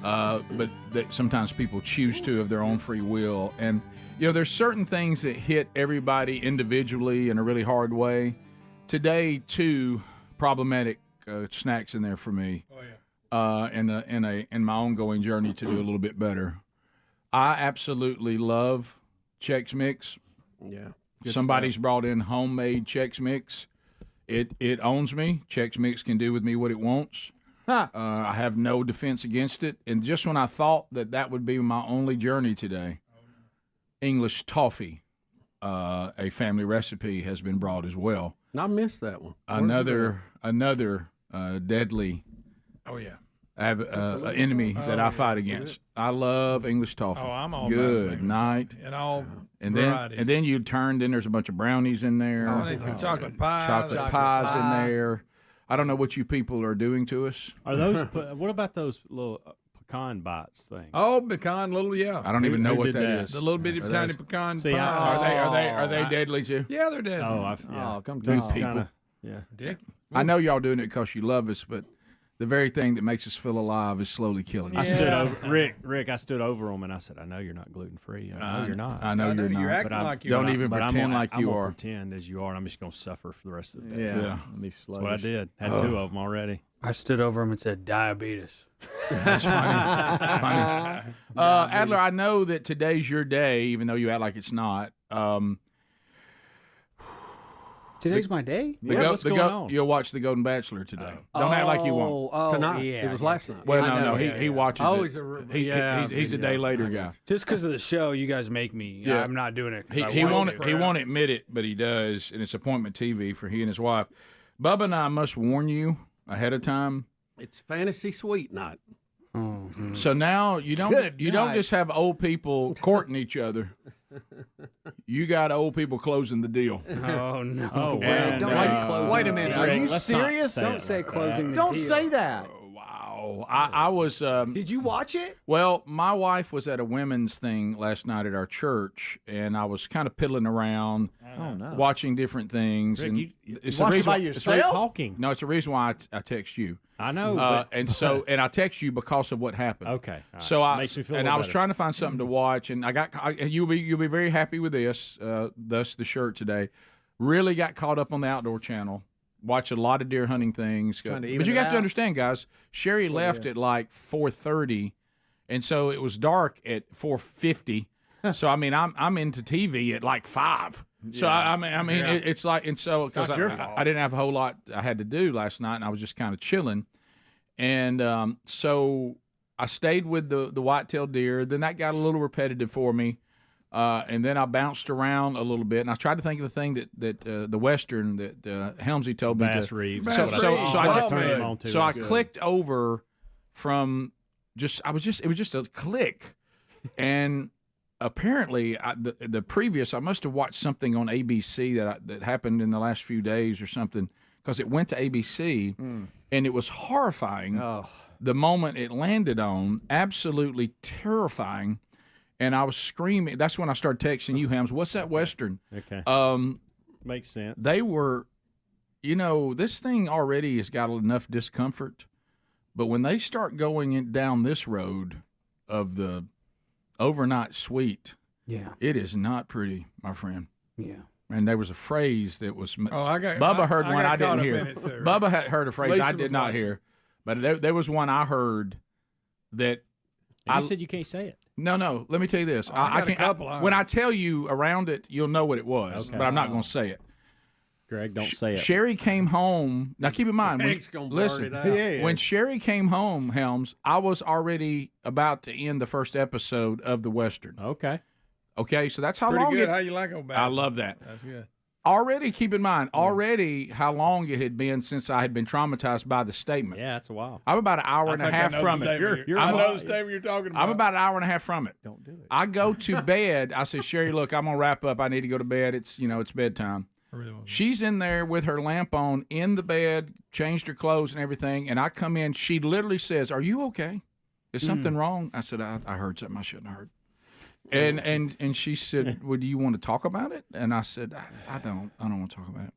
but sometimes people choose to of their own free will. And, there's certain things that hit everybody individually in a really hard way. Today, 2 problematic snacks in there for me. Oh, yeah. In my ongoing journey to do a little bit better. I absolutely love Chex Mix. Yeah. Somebody's brought in homemade Chex Mix. It owns me. Chex Mix can do with me what it wants. I have no defense against it. And just when I thought that would be my only journey today, English toffee, a family recipe, has been brought as well. I missed that one. Another deadly. Oh, yeah. I have an enemy that I fight against. I love English toffee. Oh, I'm all good night. And all And varieties. then you turn. Then there's a bunch of brownies in there. Oh, and chocolate pie. Chocolate pies in there. I don't know what you people are doing to us. Are those? What about those little pecan bites thing? Oh, pecan little, yeah. I don't even know what that is. The little bitty tiny pecan See, pie. Are they deadly too? Yeah, they're deadly. Oh, come Those to people. kinda- yeah. Dick. I know y'all doing it because you love us, but the very thing that makes us feel alive is slowly killing us. I stood over Rick. I stood over him and I said, "I know you're not gluten free. I know you're not. I know you're not. You're But acting like you don't are. even But pretend like I'm you gonna are. Pretend as you are, and I'm just gonna suffer for the rest of the day. Yeah. That's what I did. Had 2 of them already. I stood over him and said, diabetes. That's funny. Adler, I know that today's your day, even though you act like it's not. Today's my day? What's going on? You'll watch The Golden Bachelor today. Don't act like you won't. Tonight. Yeah, it was last night. Well, I no, know, he watches Oh, it. He's a day later guy. Just because of the show, you guys make me. Yeah. I'm not doing it. 'cause I He want won't. to. He won't admit it, but he does, and it's appointment TV for he and his wife. Bubba and I must warn you ahead of time. It's fantasy suite night. Oh, So now you don't just have old people courting each other. You got old people closing the deal. oh no! Oh, Wait, wow. don't close Wait the a minute. deal. Are you Let's not serious? say Don't it say like closing the Don't deal. say that. Wow. I was. Did you watch it? Well, my wife was at a women's thing last night at our church, and I was kind of piddling around, watching different things. Rick, and you it's watched the it reason by it's the yourself? reason- talking. No, it's the reason why I text you. I know. But, And I text you because of what happened. okay. all right. So Makes me feel a and little I was better. trying to find something to watch, and and you'll be very happy with this. Thus the shirt today. Really got caught up on the Outdoor Channel. Watch a lot of deer hunting things. Trying to But even you it got to out. understand, guys. Sherry That's what it left is. at like 4:30, and so it was dark at 4:50. So I mean, I'm into TV at like 5. So I mean, it's like, and so because not your fault. I didn't have a whole lot I had to do last night, and I was just kind of chilling, and so I stayed with the white-tailed deer. Then that got a little repetitive for me, and then I bounced around a little bit, and I tried to think of the thing that the Western that Helmsy told me Bass to. Reeves. So, That's what so, I- so that's what I, I turned him on to. so I That's good. clicked over from it was just a click, and apparently the previous I must have watched something on ABC that happened in the last few days or something, because it went to ABC and it was horrifying. The moment it landed on, absolutely terrifying, and I was screaming. That's when I started texting you, Hams. What's that Western? Okay. Makes sense. They were, this thing already has got enough discomfort, but when they start going down this road of the overnight suite, it is not pretty, my friend. Yeah. And there was a phrase that was. Bubba heard one I didn't hear. Too, Bubba had heard a phrase Lisa I was did not watching. hear, but there was one I heard that. And you said you can't say it. No. Let me tell you this. I got a can't. couple, When I tell you around it, you'll know what it was, Okay. but I'm not going to say it. Greg, don't say it. Sherry came home. Now, keep in mind, Greg's gonna blurt listen, it out. when Sherry came home, Helms, I was already about to end the first episode of the Western. Okay. Okay, so that's how Pretty long good. it. How you like old I Bass? love that. That's good. Already, keep in mind, how long it had been since I had been traumatized by the statement. Yeah, that's a while. I'm about an hour and a half from it. I know the statement you're talking about. I'm about an hour and a half from it. Don't do it. I go to bed. I say, Sherry, look, I'm gonna wrap up. I need to go to bed. It's it's bedtime. She's in there with her lamp on in the bed, changed her clothes and everything, and I come in. She literally says, "Are you okay? Is something wrong?" I said, "I heard something I shouldn't have heard." And she said, "Well, do you want to talk about it?" And I said, I don't want to talk about it."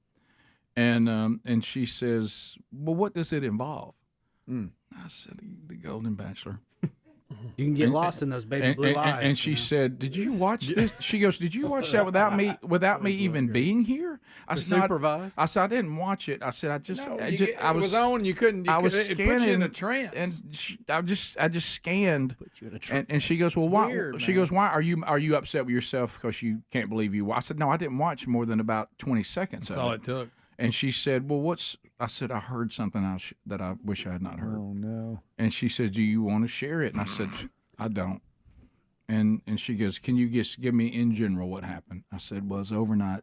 And she says, "Well, what does it involve?" I said, "The Golden Bachelor." You can get lost in those baby blue eyes. And she said, "Did you watch this?" She goes, "Did you watch that without me even being here?" I said, "No, supervise? I said, "I didn't watch it." I said, "I was on. You couldn't. I was it scanning put you in a trance. and I just scanned. Put you in a trance. And she goes, "Well, It's why?" weird, She man. goes, "Why are you upset with yourself because you can't believe you?" I said, "No, I didn't watch more than about 20 seconds." That's of all it. it took. And she said, "Well, what's?" I said, "I heard something that I wish I had not heard." Oh no. And she said, "Do you want to share it?" And I said, "I don't." And she goes, "Can you just give me in general what happened?" I said, "Well, it's overnight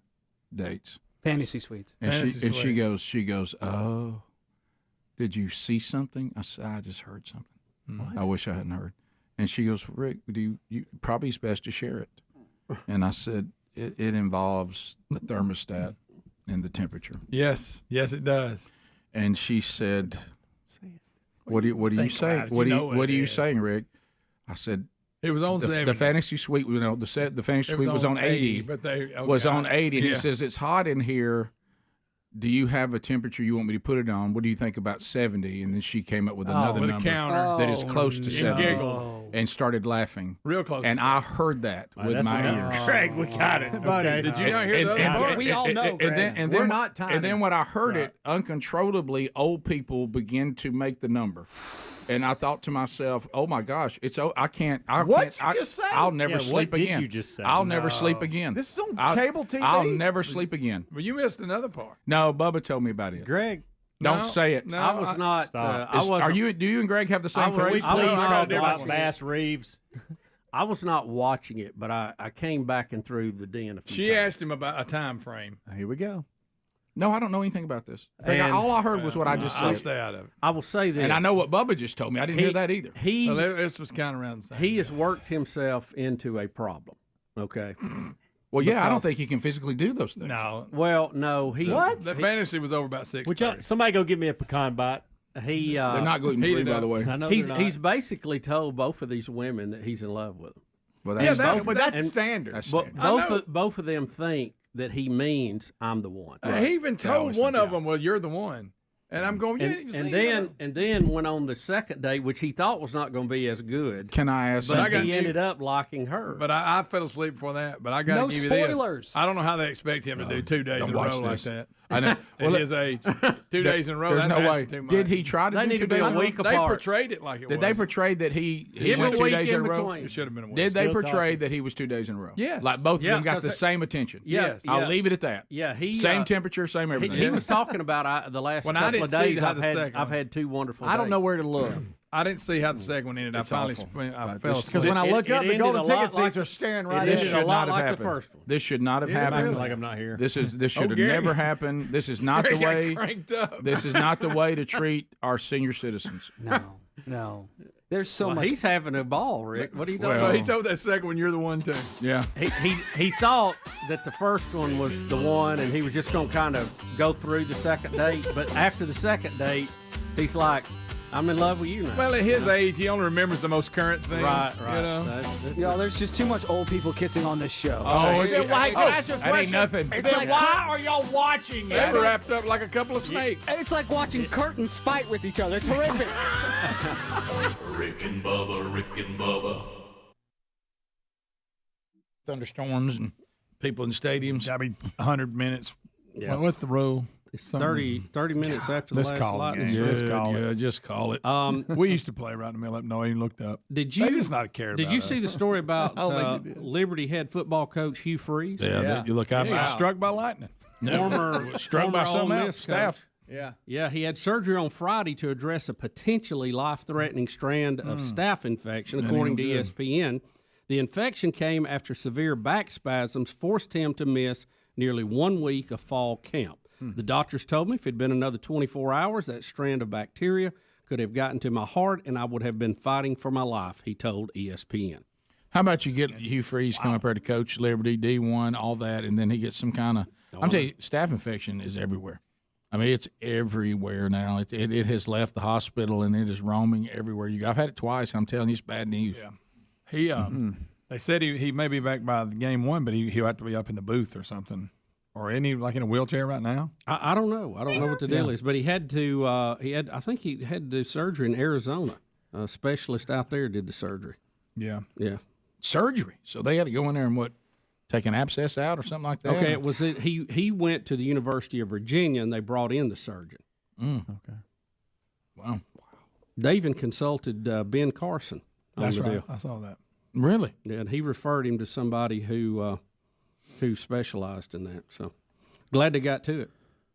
dates." Fantasy suites. And Fantasy she suite. goes, "Oh." did you see something? I said, I just heard something. I wish I hadn't heard. And she goes, Rick, you probably it's best to share it. And I said, it involves the thermostat and the temperature. Yes, it does. And she said, what are you saying? What are you saying, Rick? I said, it was on 70. The fantasy suite, the fantasy suite was on 80. But they was on 80. And he says, it's hot in here. Do you have a temperature you want me to put it on? What do you think about 70? And then she came up with another with number a counter. that is close to 70. Giggled. And started laughing. Real close. And I heard that with my ears. Craig, we got it. Okay. Did you not hear the other part? We all know, Greg. And We're not tiny. And then when I heard it, uncontrollably, old people begin to make the number. And I thought to myself, "Oh my gosh, I can't. What you just say? I'll never sleep what again. did you just say? I'll never sleep again. This is on cable TV. I'll never sleep again." Well, you missed another part. No, Bubba told me about it. Greg. Don't No, say it. no, I was not. I was. Do you and Greg have the same Can we phrase? please talk not about watching Bass Reeves? I was not watching it, but I came back and through the den a few She times. asked him about a time frame. Here we go. No, I don't know anything about this. And- All I heard was what I just I'll said. stay out of it. I will say this. And I know what Bubba just told me. I didn't hear that either. Well, this was kind of around the same. He has worked himself into a problem. Okay. Well, yeah, I don't Because- think he can physically do those things. No. Well, no. He The fantasy was over about 6:30. Somebody go get me a pecan bite. He. They're not gluten-free, by the way. I know He's they're not. he's basically told both of these women that he's in love with them. Well, Yeah, that's that's and- standard. That's But standard. both of them think that he means I'm the one. He even That told was one the of them, "Well, you're the one," and I'm going, "Yeah." And then went on the second date, which he thought was not going to be as good. Can I ask But something? he ended up liking her. But I fell asleep before that. But I got to No give you spoilers. this. I don't know how they expect him to do 2 days don't in a watch row like this. that. I know. At his age, 2 days in a row. There's That's no way. asking too much. Did he try to They do need 2 to be days a in a row? week They apart. portrayed it like it Did was. they portray that he Give went a 2 week days in a in row? between. It should have been a week. Did they Still portray talking. that he was 2 days in a row? Yes. Like both of Yeah, them got 'cause the they- same attention. Yes. I'll leave it at that. Yeah, he Same temperature, same everything. He was talking about the last When I couple didn't of see days. how the second I've one- had 2 wonderful. I don't know days. where to look. I didn't see how the second one ended. I It's finally awful. I fell Because asleep. when I look up, the ended golden a ticket lot seats like- are staring it right ended at This a you. should lot not have like the happened. first one. This should not have Yeah, happened. really. Like I'm not here. This should have Gary. never happened. This is not the Gary got way. cranked up. This is not the way to treat our senior citizens. No. There's so Well, much. he's having a ball, Rick. What are you doing? So he told that second one, "You're the one too." Yeah. He thought that the first one was the one, and he was just going to kind of go through the second date. But after the second date, he's like, "I'm in love with you now." Well, at his age, he only remembers the most current thing. right. You know? Yo, there's just too much old people kissing on this show. Then why, can I ask you a that ain't question? nothing. It's like, why are y'all watching That's it? wrapped up like a couple of snakes. It's like watching curtains fight with each other. It's horrific. Rick and Bubba, Rick and Bubba. Thunderstorms and people in stadiums. Gotta be 100 minutes. Yeah. Well, what's the rule? It's 30 minutes after the Let's last call lightning it. strike. Let's call it. Just call it. We used to play right in the middle of it. No, I even looked up. Did They you just not care Did about you us. see the story about I don't think you did. Liberty head football coach Hugh Freeze? Yeah. You look out. He got struck by lightning. Former Struck by former Ole something else. Miss Staff. coach. Yeah. Yeah, he had surgery on Friday to address a potentially life-threatening strand of staph infection, according to ain't no good. ESPN. The infection came after severe back spasms forced him to miss nearly 1 week of fall camp. The doctors told me if it had been another 24 hours, that strand of bacteria could have gotten to my heart, and I would have been fighting for my life, he told ESPN. How about you get Hugh Freeze come up here to coach Liberty, D1, all that, and then he gets some kind of I'm telling you, staph infection is everywhere. I mean, it's everywhere now. It has left the hospital and it is roaming everywhere you go. I've had it twice. I'm telling you, it's bad news. Yeah. He they said he may be back by game 1, but he'll have to be up in the booth or something. Or any like in a wheelchair right now? I don't know. I don't know what the deal is, but he had to. I think he had to do surgery in Arizona. A specialist out there did the surgery. Yeah. Surgery. So they had to go in there and take an abscess out or something like that? Okay, he went to the University of Virginia and they brought in the surgeon. Okay. Wow. They even consulted Ben Carson on That's the right. deal. I saw that. Really? Yeah, and he referred him to somebody who specialized in that. So glad they got to it.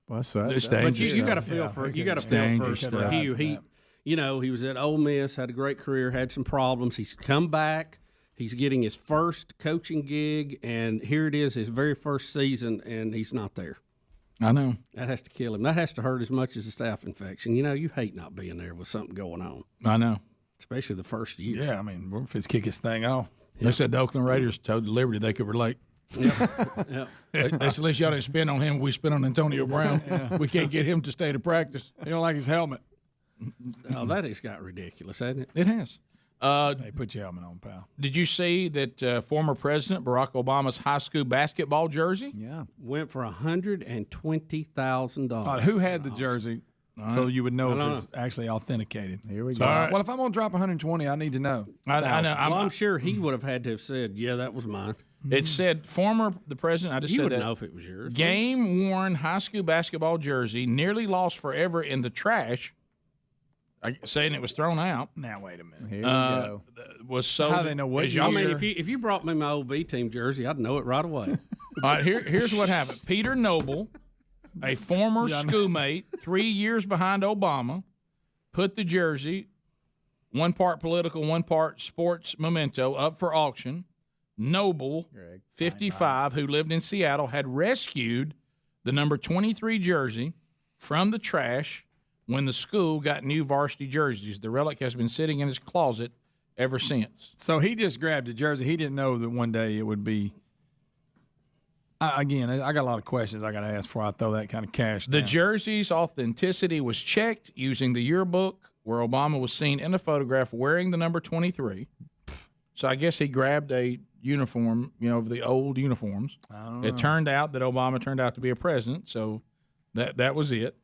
Well, so It's But dangerous. you got to feel for dangerous stuff. Hugh. He was at Ole Miss, had a great career, had some problems. He's come back. He's getting his first coaching gig, and here it is, his very first season, and he's not there. I know. That has to kill him. That has to hurt as much as a staph infection. You know, you hate not being there with something going on. I know. Especially the first year. Yeah, I mean, if it's kick his thing off. They said the Oakland Raiders told Liberty they could relate. Yeah. They said, at least y'all didn't spend on him. We spent on Antonio Brown. We can't get him to stay to practice. He don't like his helmet. Oh, that has got ridiculous, hasn't it? It has. Hey, put your helmet on, pal. Did you see that former President Barack Obama's high school basketball jersey? Yeah. Went for $120,000. Who had the jersey so you would know if it's actually authenticated? Here we So, go. well, if I'm going to drop 120, I need to know. I know. I'm sure he would have had to have said, yeah, that was mine. It said the president. I just You said would that. know if it was yours. Game-worn high school basketball jersey, nearly lost forever in the trash. Saying it was thrown out. Now wait a minute. Here we go. Was sold. How they know what? I mean, if you brought me my old B team jersey, I'd know it right away. All right, here's what happened. Peter Noble, a former schoolmate, 3 years behind Obama, put the jersey, one part political, one part sports memento, up for auction. Noble, 55, who lived in Seattle, had rescued the number 23 jersey from the trash when the school got new varsity jerseys. The relic has been sitting in his closet ever since. So he just grabbed a jersey. He didn't know that one day it would be. I got a lot of questions I got to ask before I throw that kind of cash down. The jersey's authenticity was checked using the yearbook where Obama was seen in a photograph wearing the number 23. So I guess he grabbed a uniform, of the old uniforms. It turned out that Obama turned out to be a president, so that was it.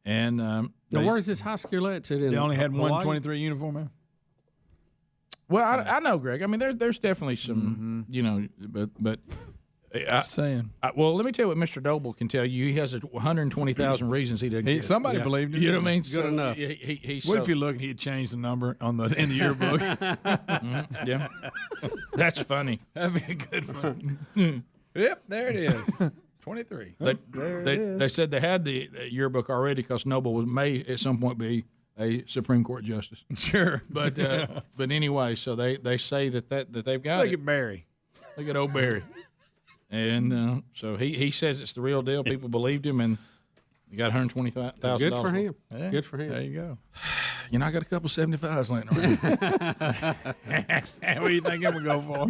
And now, where is this high school at? They only had Hawaii? 123 uniform, man. Well, I know, Greg. I mean, there's definitely some, but saying. Well, let me tell you what Mr. Noble can tell you. He has 120,000 reasons he didn't. Somebody believed him. You know what I mean? Good enough. What if you look and he had changed the number in the yearbook? Yeah, that's funny. That'd be a good one. Yep, there it is. 23. They said they had the yearbook already because Noble may at some point be a Supreme Court justice. Sure, but anyway, so they say that they've got Look it. at Barry. Look at old Barry. And so he says it's the real deal. People believed him, and he got $120,000. Good for him. Yeah. Good for him. There you go. I got a couple 75s laying around. What do you think I'm going to go for?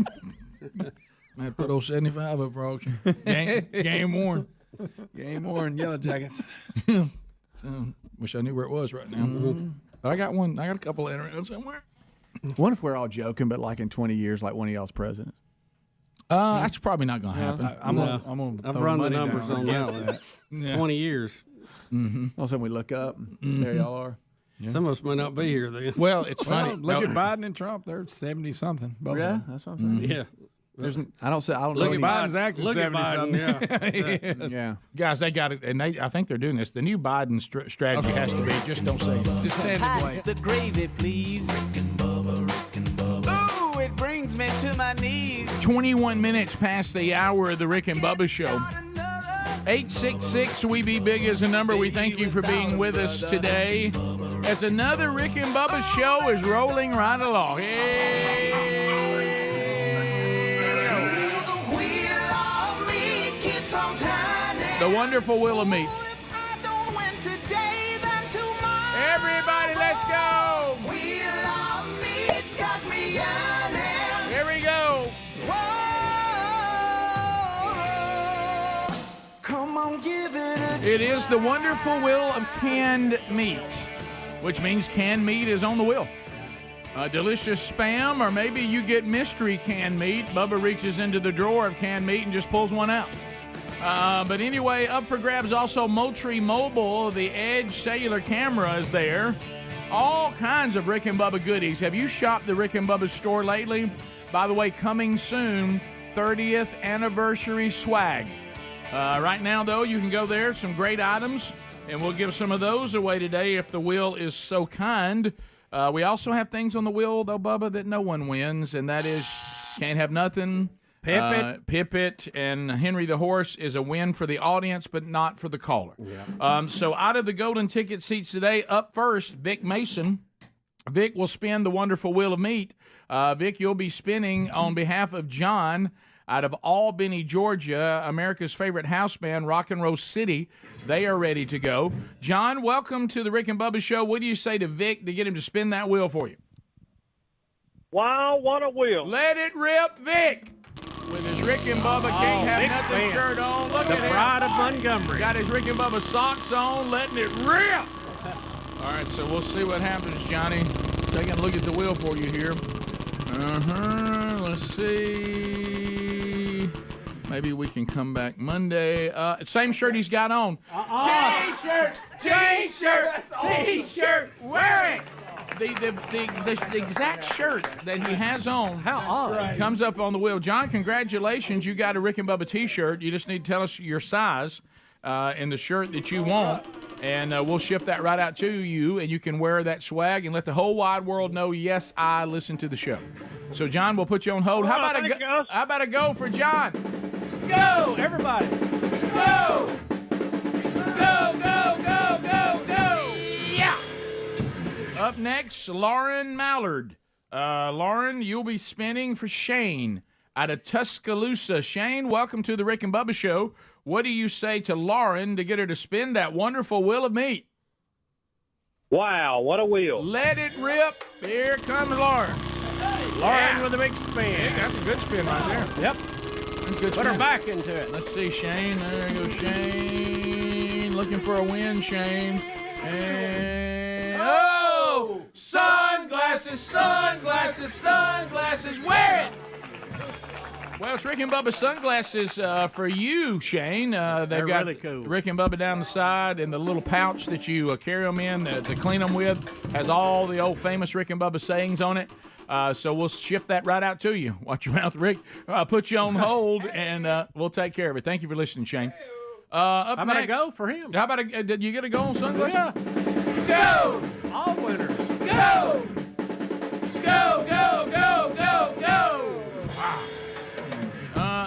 I had to put old 75 up for auction. Game worn. Game worn Yellow Jackets. So, wish I knew where it was right now. But I got one. I got a couple laying around somewhere. What if we're all joking, but like in 20 years, like one of y'all's presidents? That's probably not going to happen. I've run the numbers on that one. Yeah. 20 years. Mm-hmm. All of a sudden we look up, there y'all are. Yeah. Some of us may not be here then. Well, it's funny. Look at Biden and Trump. They're 70-something. Yeah, that's what I'm saying. Yeah. I don't know. Look at Biden's acting 70-something. Yeah. Yeah. Guys, they got it, and I think they're doing this. The new Biden strategy has to be just don't say it. Just stand in the way. Pass the gravy, please. Rick and Bubba. Ooh, it brings me to my knees. 21 minutes past the hour of the Rick and Bubba Show. 866 We Be Big is a number. We thank you for being with us today as another Rick and Bubba Show is rolling right along. Hey. The wonderful Wheel of Meat. Everybody, let's go. Here we go. It is the wonderful wheel of canned meat, which means canned meat is on the wheel. Delicious Spam, or maybe you get mystery canned meat. Bubba reaches into the drawer of canned meat and just pulls one out. But anyway, up for grabs also Moultrie Mobile. The Edge cellular camera is there. All kinds of Rick and Bubba goodies. Have you shopped the Rick and Bubba store lately? By the way, coming soon, 30th anniversary swag. Right now, though, you can go there. Some great items, and we'll give some of those away today if the wheel is so kind. We also have things on the wheel, though, Bubba, that no one wins, and that is Can't Have Nothing. Pippet and Henry the Horse is a win for the audience, but not for the caller. Yeah. So out of the golden ticket seats today, up first, Vic Mason. Vic will spin the wonderful Wheel of Meat. Vic, you'll be spinning on behalf of John. out of Albany, Georgia, America's favorite house band, Rock and Roll City. They are ready to go. John, welcome to the Rick and Bubba Show. What do you say to Vic to get him to spin that wheel for you? Wow, what a wheel. Let it rip, Vic. With his Rick and Bubba Can't Have Nothing shirt on. Look at him. The pride of Montgomery. Got his Rick and Bubba socks on, letting it rip. All right, so we'll see what happens, Johnny. Taking a look at the wheel for you here. Let's see. Maybe we can come back Monday. Same shirt he's got on. T-shirt, T-shirt, T-shirt. Wear it. The exact shirt that he has on. How odd. Comes up on the wheel. John, congratulations. You got a Rick and Bubba T-shirt. You just need to tell us your size and the shirt that you want, and we'll ship that right out to you, and you can wear that swag and let the whole wide world know, yes, I listen to the show. So, John, we'll put you on hold. How about a go for John? Go, everybody. Go. Go, go, go, go, go. Yeah. Up next, Lauren Mallard. Lauren, you'll be spinning for Shane out of Tuscaloosa. Shane, welcome to the Rick and Bubba Show. What do you say to Lauren to get her to spin that wonderful wheel of meat? Wow, what a wheel. Let it rip. Here comes Lauren. Lauren with a big spin. Yeah, that's a good spin right there. Yep. Put her back into it. Let's see, Shane. There you go, Shane. Looking for a win, Shane. And oh! Sunglasses, sunglasses, sunglasses. Wear it! Well, it's Rick and Bubba sunglasses for you, Shane. They've got really cool. Rick and Bubba down the side, and the little pouch that you carry them in to clean them with has all the old famous Rick and Bubba sayings on it. So we'll ship that right out to you. Watch your mouth, Rick. I'll put you on hold, and we'll take care of it. Thank you for listening, Shane. Up How about a go for him? How about did you get a go on sunglasses? Yeah. Go! All winners. Go! Go, go, go, go, go! Wow.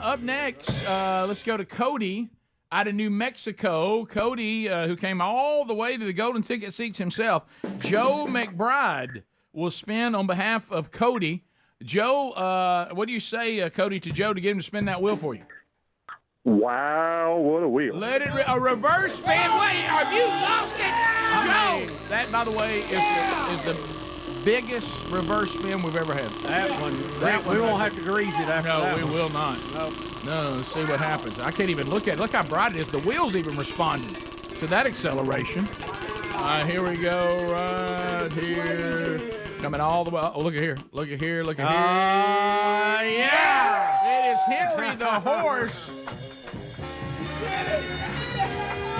Up next, let's go to Cody out of New Mexico. Cody, who came all the way to the golden ticket seats himself. Joe McBride will spin on behalf of Cody. Joe, what do you say, Cody, to Joe to get him to spin that wheel for you? Wow, what a wheel. Let it a reverse spin. Wait, have you lost it? Joe! That, by the way, is the biggest reverse spin we've ever had. That one. We won't have to grease it after that. No, we will not. Nope. No, let's see what happens. I can't even look at it. Look how bright it is. The wheel's even responding to that acceleration. Here we go, right here. Coming all the way. Oh, look at here. Look at here. Look at here. Yeah! It is Henry the horse.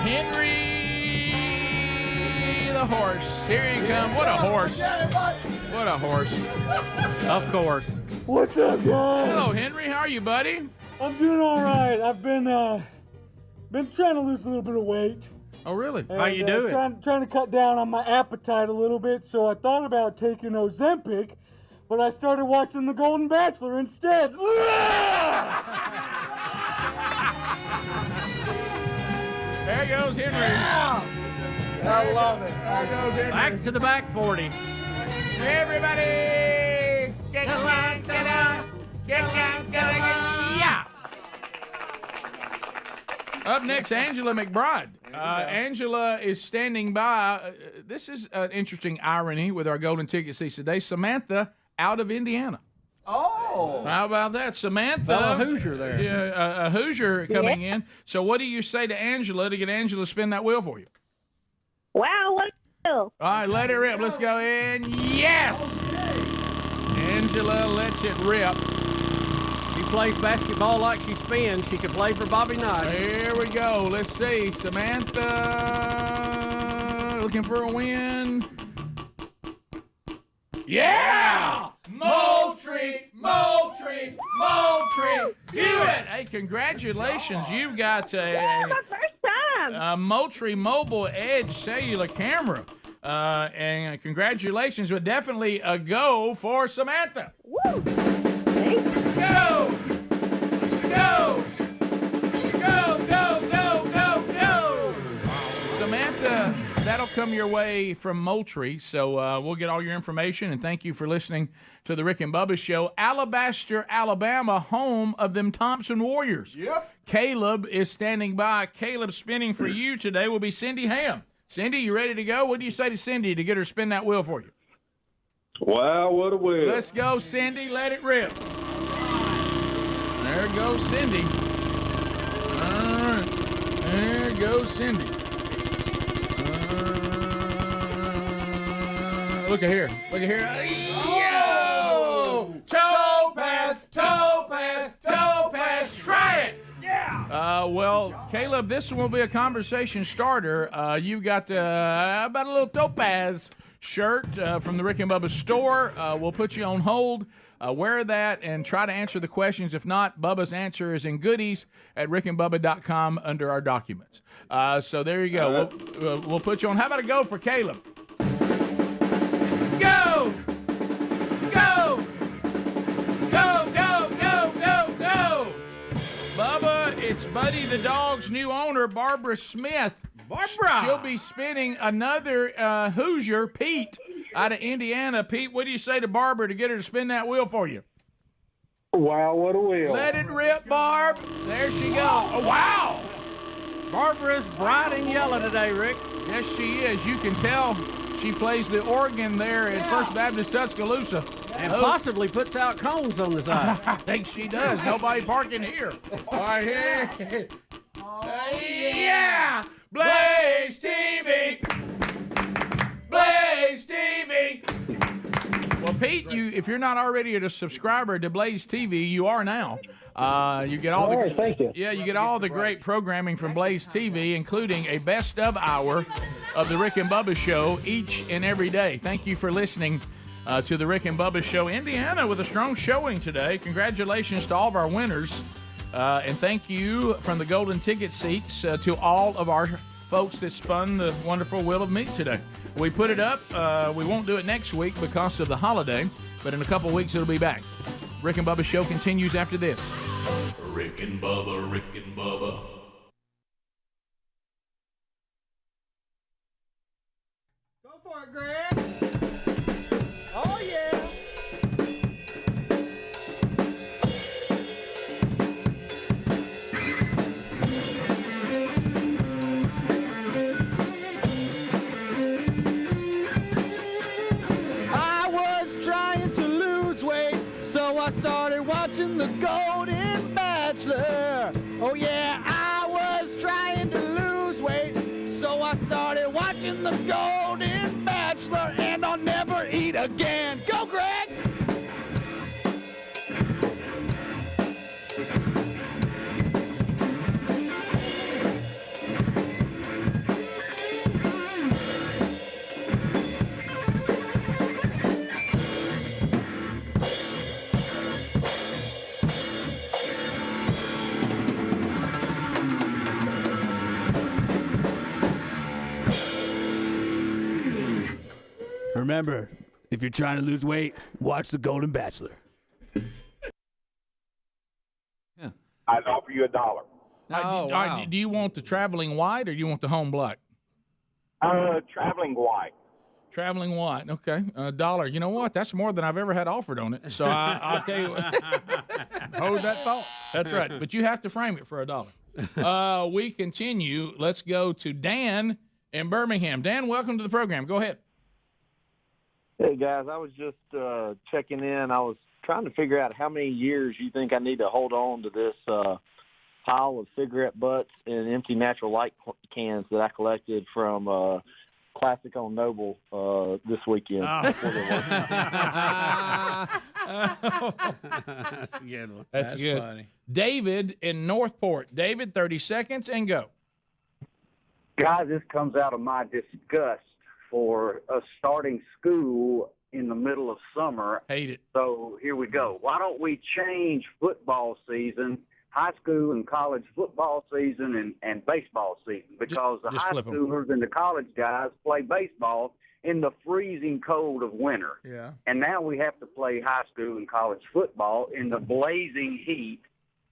Henry the horse. Here he comes. What a horse. What a horse. Of course. What's up, guys? Hello, Henry. How are you, buddy? I'm doing all right. I've been trying to lose a little bit of weight. Oh, really? And, How you doing? Trying to cut down on my appetite a little bit, so I thought about taking Ozempic, but I started watching The Golden Bachelor instead. There goes Henry. Yeah. I love it. There goes Henry. Back to the back 40. Everybody, get down, get down, get down, get down. Yeah. Up next, Angela McBride. Angela is standing by. This is an interesting irony with our golden ticket seats today. Samantha out of Indiana. Oh. How about that? Samantha. Fellow Hoosier there. Yeah, a Hoosier coming in. So what do you say to Angela to get Angela to spin that wheel for you? Wow, what a wheel. All right, let it rip. Let's go in. Yes! Angela lets it rip. She plays basketball like she spins. She could play for Bobby Knight. Here we go. Let's see. Samantha looking for a win. Yeah! Moultrie, Moultrie, Moultrie. Do it! Hey, congratulations. You've got my first time. a Moultrie Mobile Edge cellular camera. And congratulations. But definitely a go for Samantha. Woo! Go! Go! Go, go, go, go, go! Samantha, that'll come your way from Moultrie, so we'll get all your information, and thank you for listening to the Rick and Bubba Show. Alabaster, Alabama, home of them Thompson Warriors. Yep. Caleb is standing by. Caleb spinning for you today will be Cindy Ham. Cindy, you ready to go? What do you say to Cindy to get her to spin that wheel for you? Wow, what a wheel. Let's go, Cindy. Let it rip. There goes Cindy. All right. There goes Cindy. Look at here. Look at here. Yo! Toe pass, toe pass, toe pass. Try it. Yeah. Well, Caleb, this one will be a conversation starter. You've got about a little topaz shirt from the Rick and Bubba store. We'll put you on hold. Wear that and try to answer the questions. If not, Bubba's answer is in goodies at rickandbubba.com under our documents. So there you go. We'll put you on. How about a go for Caleb? Go! Go! Go, go, go, go, go! Bubba, it's Buddy the dog's new owner, Barbara Smith. Barbara! She'll be spinning another Hoosier, Pete, out of Indiana. Pete, what do you say to Barbara to get her to spin that wheel for you? Wow, what a wheel. Let it rip, Barb. There she goes. Oh, wow! Barbara's bright and yellow today, Rick. Yes, she is. You can tell she plays the organ there at First Baptist Tuscaloosa. And possibly puts out cones on the side. I think she does. Nobody parking here. All right, here. Yeah! Blaze TV! Blaze TV! Well, Pete, if you're not already a subscriber to Blaze TV, you are now. You get all the thank you. Yeah, you get all the great programming from Blaze TV, including a best of hour of the Rick and Bubba Show each and every day. Thank you for listening to the Rick and Bubba Show. Indiana with a strong showing today. Congratulations to all of our winners. And thank you from the golden ticket seats to all of our folks that spun the wonderful Wheel of Meat today. We put it up. We won't do it next week because of the holiday, but in a couple weeks it'll be back. Rick and Bubba Show continues after this. Rick and Bubba, Rick and Bubba. Go for it, Greg. Oh, yeah. So I started watching The Golden Bachelor. Oh yeah, I was trying to lose weight. So I started watching The Golden Bachelor, and I'll never eat again. Go, Greg! Remember, if you're trying to lose weight, watch The Golden Bachelor. I'd offer you $1. Wow. Do you want the traveling white or do you want the home black? Traveling white. Traveling white. Okay. $1. You know what? That's more than I've ever had offered on it. So I'll tell you what. Hold that thought. That's right. But you have to frame it for $1. We continue. Let's go to Dan in Birmingham. Dan, welcome to the program. Go ahead. Hey, guys. I was just checking in. I was trying to figure out how many years you think I need to hold on to this pile of cigarette butts and empty natural light cans that I collected from Classic on Noble this weekend. That's a good one. That's good. Funny. David in Northport. David, 30 seconds and go. Guys, this comes out of my disgust for starting school in the middle of summer. Hate it. So here we go. Why don't we change football season, high school and college football season and baseball season? Because the high schoolers and the college guys play baseball in the freezing cold of winter. Yeah. And now we have to play high school and college football in the blazing heat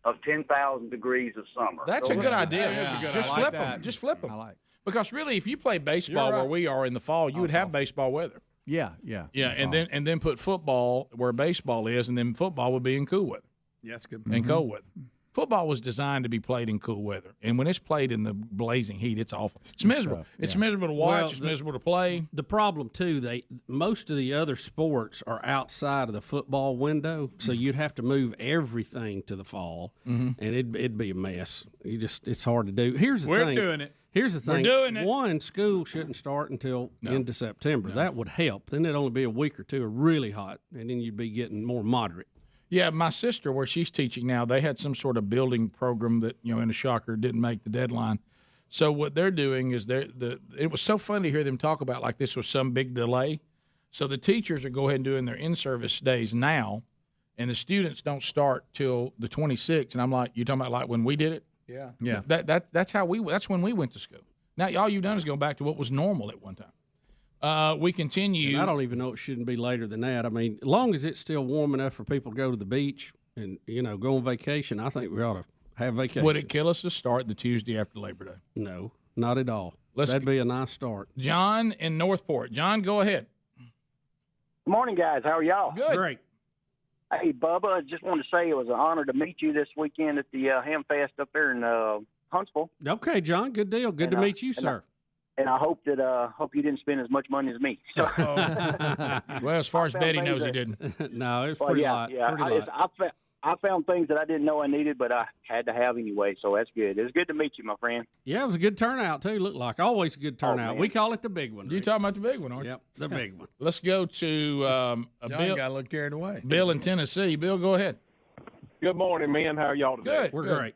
of 10,000 degrees of summer. That's a good idea. Yeah. Just flip them. Just flip them. Because really, if you play baseball where we are in the fall, you would have baseball weather. Yeah. And then put football where baseball is, and then football would be in cool weather. Yeah, that's good. And cold weather. Football was designed to be played in cool weather, and when it's played in the blazing heat, it's awful. It's miserable. It's miserable to watch. It's miserable to play. The problem too, most of the other sports are outside of the football window, so you'd have to move everything to the fall, and it'd be a mess. It's hard to do. Here's the thing. We're doing it. Here's the thing. We're doing it. One, school shouldn't start until into September. That would help. Then it'd only be a week or two of really hot, and then you'd be getting more moderate. Yeah, my sister, where she's teaching now, they had some sort of building program that, in a shocker, didn't make the deadline. So what they're doing is it was so fun to hear them talk about like this was some big delay. So the teachers are going ahead and doing their in-service days now, and the students don't start till the 26th. And I'm like, you talking about like when we did it? Yeah. That's when we went to school. Now all you've done is go back to what was normal at one time. We continue. And I don't even know it shouldn't be later than that. I mean, as long as it's still warm enough for people to go to the beach and, go on vacation, I think we ought to have vacation. Would it kill us to start the Tuesday after Labor Day? No, not at all. That'd be a nice start. John in Northport. John, go ahead. Good morning, guys. How are y'all? Good. Great. Hey, Bubba, I just wanted to say it was an honor to meet you this weekend at the Ham Fest up there in Huntsville. Okay, John. Good deal. Good to meet you, sir. And I hope you didn't spend as much money as me. So. Well, as far as Betty knows, he didn't. No, it was pretty light. Yeah. I found things that I didn't know I needed, but I had to have anyway. So that's good. It was good to meet you, my friend. Yeah, it was a good turnout too. Looked like always a good turnout. We call it the big one. You're talking about the big one, aren't you? Yep, the big one. Let's go to John Bill. got a little carried away. Bill in Tennessee. Bill, go ahead. Good morning, man. How are y'all today? Good. We're great.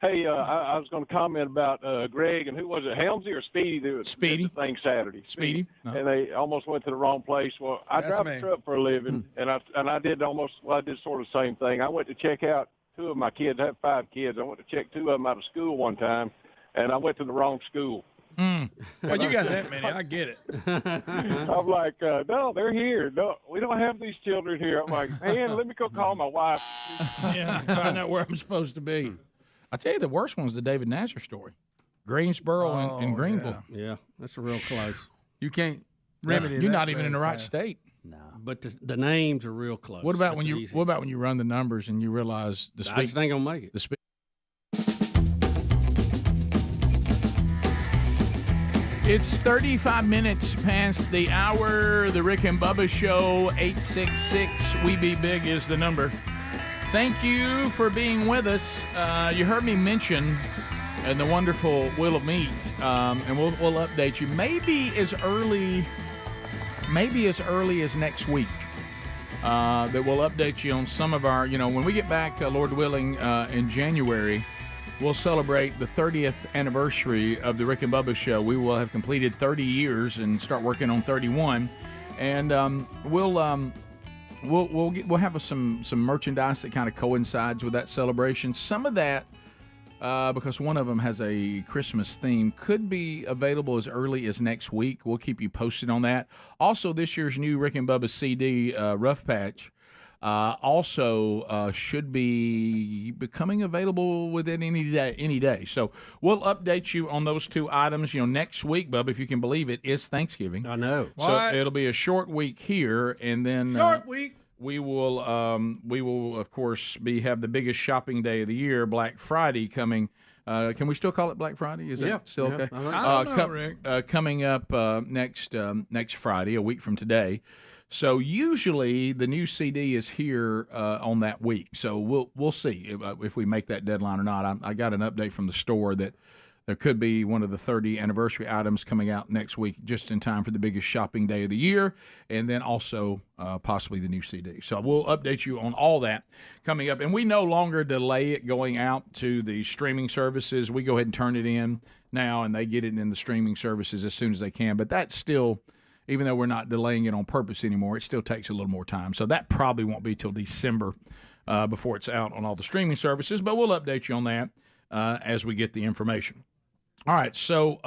Hey, I was going to comment about Greg and who was it, Helmsy or Speedy? That was Speedy. The thing Saturday. Speedy. And they almost went to the wrong place. Well, I That's drive me. a truck for a living, and I did I did sort of the same thing. I went to check out two of my kids. I have 5 kids. I went to check 2 of them out of school one time, and I went to the wrong school. Well, you got that many. I get it. I'm like, no, they're here. No, we don't have these children here. I'm like, man, let me go call my wife. Yeah, find out where I'm supposed to be. I tell you, the worst one's the David Nasser story. Greensboro and Greenville. Yeah, that's real close. You can't remedy You're that not even in the very right fast. state. No, but the names are real close. What about That's when easy. What about when you run the numbers and you realize the I speed? just ain't gonna make it. The speed. It's 35 minutes past the hour. The Rick and Bubba Show, 866-WE-BE-BIG is the number. Thank you for being with us. You heard me mention the wonderful Wheel of Meat, and we'll update you maybe as early as next week. That we'll update you on some of our, when we get back, Lord willing, in January, we'll celebrate the 30th anniversary of the Rick and Bubba Show. We will have completed 30 years and start working on 31, and we'll have some merchandise that kind of coincides with that celebration. Some of that, because one of them has a Christmas theme, could be available as early as next week. We'll keep you posted on that. Also, this year's new Rick and Bubba CD, Rough Patch, also should be becoming available within any day. So we'll update you on those 2 items. Next week, Bubba, if you can believe it, is Thanksgiving. I know. So it'll be a short week here, and then Short week. we will of course have the biggest shopping day of the year, Black Friday, coming. Can we still call it Black Friday? Is that still okay? I don't know, Rick. Coming up next Friday, a week from today. So usually the new CD is here on that week. So we'll see if we make that deadline or not. I got an update from the store that there could be one of the 30 anniversary items coming out next week, just in time for the biggest shopping day of the year, and then also possibly the new CD. So we'll update you on all that coming up. And we no longer delay it going out to the streaming services. We go ahead and turn it in now, and they get it in the streaming services as soon as they can. But that's still, even though we're not delaying it on purpose anymore, it still takes a little more time. So that probably won't be till December before it's out on all the streaming services. But we'll update you on that as we get the information. All right, so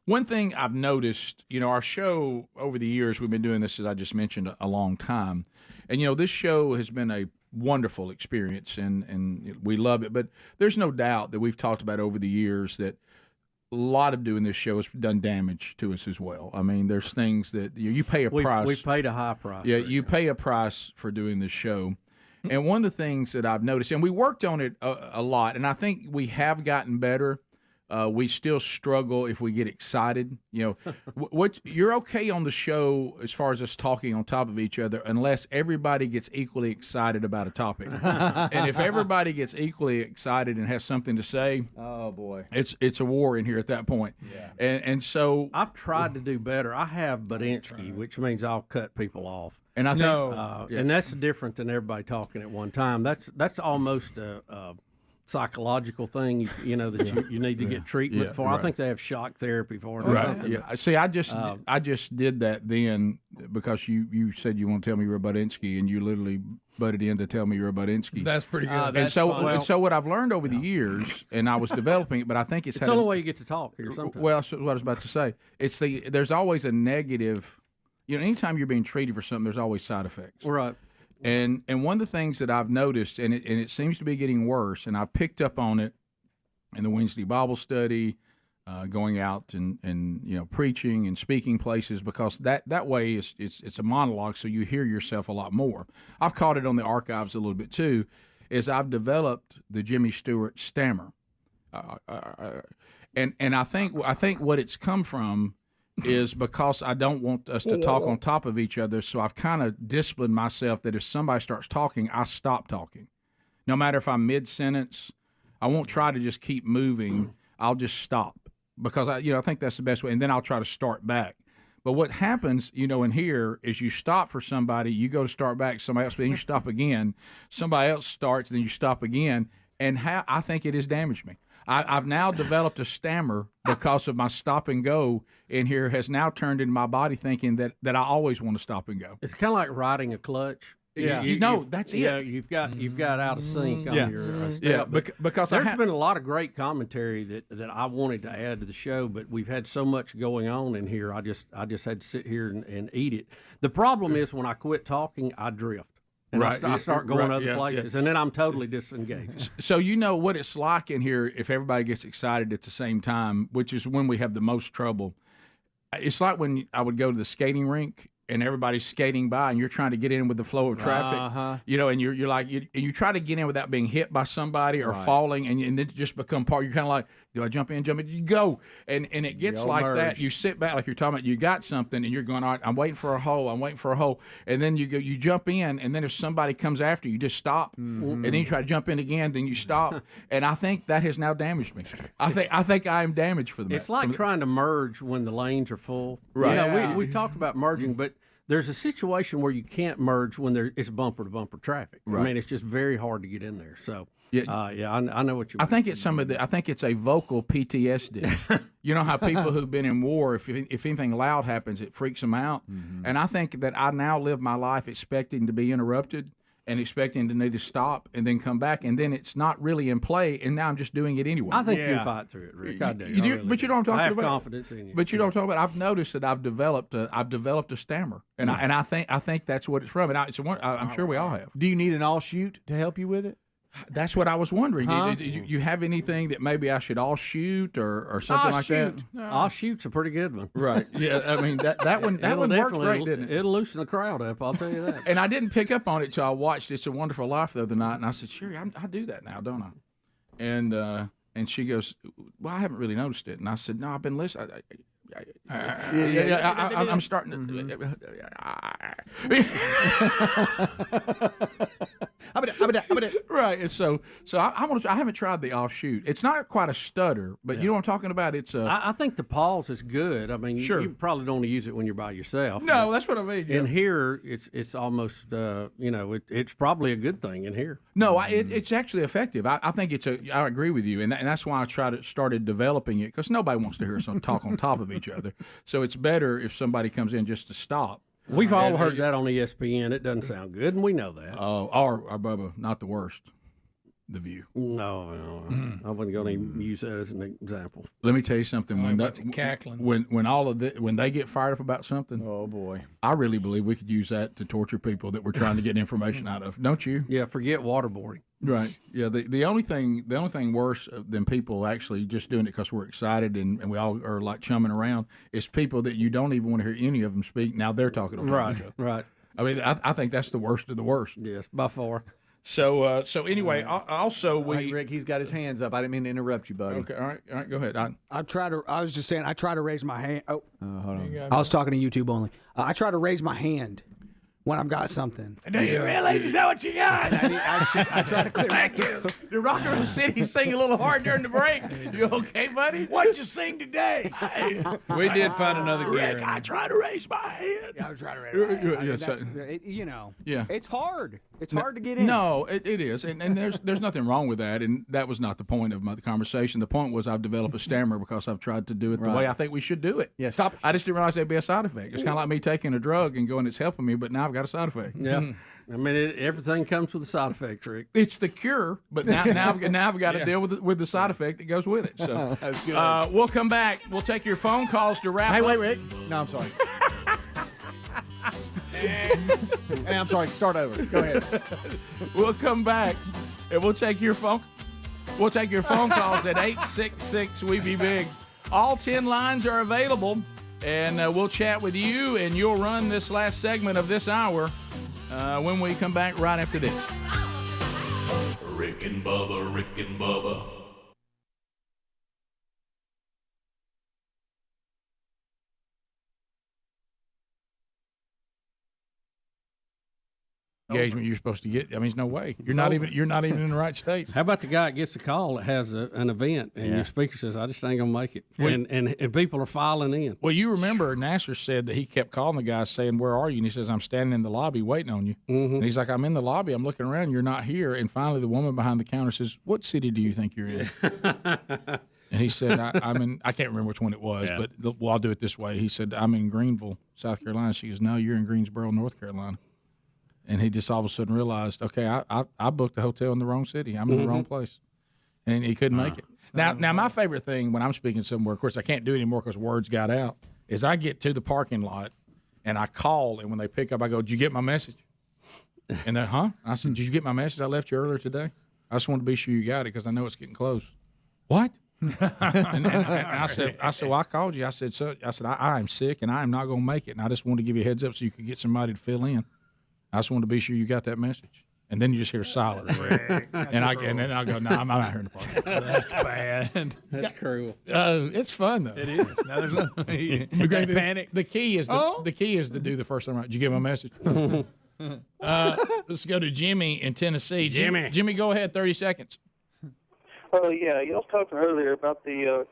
one thing I've noticed, our show over the years, we've been doing this, as I just mentioned, a long time. And, this show has been a wonderful experience, and we love it. But there's no doubt that we've talked about over the years that lot of doing this show has done damage to us as well. I mean, there's things that you pay a price. We paid a high price. Yeah, you pay a price for doing this show. And one of the things that I've noticed, and we worked on it a lot, and I think we have gotten better. We still struggle if we get excited. You know, what you're okay on the show as far as us talking on top of each other, unless everybody gets equally excited about a topic. And if everybody gets equally excited and has something to say, oh boy, it's a war in here at that point. Yeah. And so I've tried to do better. I have Budinsky, which means I'll cut people off. And I think, and that's different than everybody talking at one time. That's almost a psychological thing, you know, that you need to get treatment for. right. I think they have shock therapy for it. Right. Yeah. See, I just did that then because you said you want to tell me you're a Budinsky, and you literally butted in to tell me you're a Budinsky. That's pretty good. And so what I've learned over the years, and I was developing it, but I think it's the only way you get to talk here sometimes. Well, so what I was about to say, there's always a negative. You know, anytime you're being treated for something, there's always side effects. Right. And one of the things that I've noticed, and it seems to be getting worse, and I've picked up on it in the Wednesday Bible study, going out and you know, preaching and speaking places, because that way it's a monologue, so you hear yourself a lot more. I've caught it on the archives a little bit too, is I've developed the Jimmy Stewart stammer, and I think what it's come from is because I don't want us to talk on top of each other, so I've kind of disciplined myself that if somebody starts talking, I stop talking. No matter if I'm mid-sentence, I won't try to just keep moving. I'll just stop because I think that's the best way, and then I'll try to start back. But what happens, you know, in here is you stop for somebody, you go to start back, somebody else, then you stop again, somebody else starts, then you stop again, and I think it has damaged me. I've now developed a stammer because of my stop and go in here has now turned into my body thinking that I always want to stop and go. It's kind of like riding a clutch. Yeah, that's it. Yeah, you've got out of sync on your step. Yeah, because there's been a lot of great commentary that I wanted to add to the show, but we've had so much going on in here. I just had to sit here and eat it. The problem is when I quit talking, I drift. And I start going other places, and then I'm totally disengaged. So you know what it's like in here if everybody gets excited at the same time, which is when we have the most trouble. It's like when I would go to the skating rink and everybody's skating by and you're trying to get in with the flow of traffic, you know, and you're like, you try to get in without being hit by somebody or falling, and then it just become part. You're kind of like, do I jump in? You go, and it gets like that. You sit back like you're talking about. You got something, and you're going, all right, I'm waiting for a hole, and then you go, you jump in, and then if somebody comes after you, just stop, and then you try to jump in again, then you stop, and I think that has now damaged me. I think I am damaged for the. It's like trying to merge when the lanes are full. Right. You know, we talked about merging, but there's a situation where you can't merge when it's bumper to bumper traffic. Right. I mean, it's just very hard to get in there. So. I know what you mean. I think it's a vocal PTSD. You know how people who've been in war, if anything loud happens, it freaks them out. Mm-hmm. And I think that I now live my life expecting to be interrupted and expecting to need to stop and then come back, and then it's not really in play, and now I'm just doing it anyway. I think you can fight through it, Rick. I do. But you know what I'm talking about. I have confidence in you. But you know what I'm talking about. I've noticed that I've developed a stammer, and I think that's what it's from. And I'm sure we all have. Do you need an all shoot to help you with it? That's what I was wondering. Huh? You have anything that maybe I should all shoot or something like that? All shoot's a pretty good one. Right. Yeah. I mean that one worked great, didn't it? It'll loosen the crowd up. I'll tell you that. And I didn't pick up on it till I watched It's a Wonderful Life the other night, and I said, "Sure, I do that now, don't I?" And she goes, "Well, I haven't really noticed it." And I said, "No, I've been listening." I'm starting to. Right, and so I haven't tried the offshoot. It's not quite a stutter, but you know what I'm talking about. It's a. I think the pause is good. I mean, sure. You probably don't want to use it when you're by yourself. No, that's what I mean. In here, it's almost it's probably a good thing in here. No, it's actually effective. I think I agree with you, and that's why I started developing it, because nobody wants to hear us talk on top of each other. So it's better if somebody comes in just to stop. We've all heard that on ESPN. It doesn't sound good, and we know that. Our Bubba, not the worst. The View. No, I wasn't going to even use that as an example. Let me tell you something. When cackling. When they get fired up about something, oh boy, I really believe we could use that to torture people that we're trying to get information out of. Don't you? Yeah, forget waterboarding. Right. Yeah. The only thing worse than people actually just doing it because we're excited and we all are like chumming around is people that you don't even want to hear any of them speak. Now they're talking about each other. Right. I mean, I think that's the worst of the worst. Yes, by far. So anyway, also Wait, Rick, he's got his hands up. I didn't mean to interrupt you, buddy. Okay. All right. Go ahead. I was just saying. I try to raise my hand. Oh, hold on. I was talking to YouTube only. I try to raise my hand when I've got something. Do you really? Is that what you got? I try to clear my throat. The Rock and Roll City sing a little hard during the break. You okay, buddy? What'd you sing today? We did find another gear. Rick, I try to raise my hand. Yeah, I try to raise my hand. Yeah. It's hard. It's hard to get in. No, it is, and there's nothing wrong with that, and that was not the point of the conversation. The point was I've developed a stammer because I've tried to do it the way I think we should do it. Yeah, stop. I just didn't realize there'd be a side effect. It's kind of like me taking a drug and going, it's helping me, but now I've got a side effect. Yeah. I mean, everything comes with a side effect, Rick. It's the cure, but now I've got to deal with the side effect that goes with it. So that's good. We'll come back. We'll take your phone calls to wrap. Hey, up. wait, Rick. No, I'm sorry. Hey, I'm sorry. Start over. Go ahead. We'll come back and we'll take your phone. We'll take your phone calls at 866 We Be Big. All 10 lines are available, and we'll chat with you, and you'll run this last segment of this hour when we come back right after this. Rick and Bubba, Rick and Bubba. Engagement you're supposed to get. I mean, there's no way. You're not even in the right state. How about the guy that gets a call that has an event and your speaker says, "I just ain't gonna make it," and people are filing in. Well, you remember Nasser said that he kept calling the guy saying, "Where are you?" And he says, "I'm standing in the lobby waiting on you." Mm-hmm. And he's like, "I'm in the lobby. I'm looking around. You're not here." And finally, the woman behind the counter says, "What city do you think you're in?" And he said, I'm in, I can't remember which one it was, but I'll do it this way. He said, "I'm in Greenville, South Carolina." She goes, "No, you're in Greensboro, North Carolina." And he just all of a sudden realized, okay, I booked a hotel in the wrong city. I'm in the wrong place. And he couldn't make it. Now, my favorite thing when I'm speaking somewhere, of course, I can't do it anymore because words got out, is I get to the parking lot and I call, and when they pick up, I go, "Did you get my message?" And they're, "Huh?" I said, "Did you get my message I left you earlier today? I just wanted to be sure you got it because I know it's getting close." "What?" and I said, "Well, I called you." I said, I am sick and I am not going to make it. And I just wanted to give you a heads up so you could get somebody to fill in. I just wanted to be sure you got that message." And then you just hear silence. and then I go, "No, I'm out here in the park." That's bad. That's cruel. It's fun though. It is. Now there's no panic. The key is to do the first time right. Did you get my message? Let's go to Jimmy in Tennessee. Jimmy, go ahead. 30 seconds. Yeah, you was talking earlier about the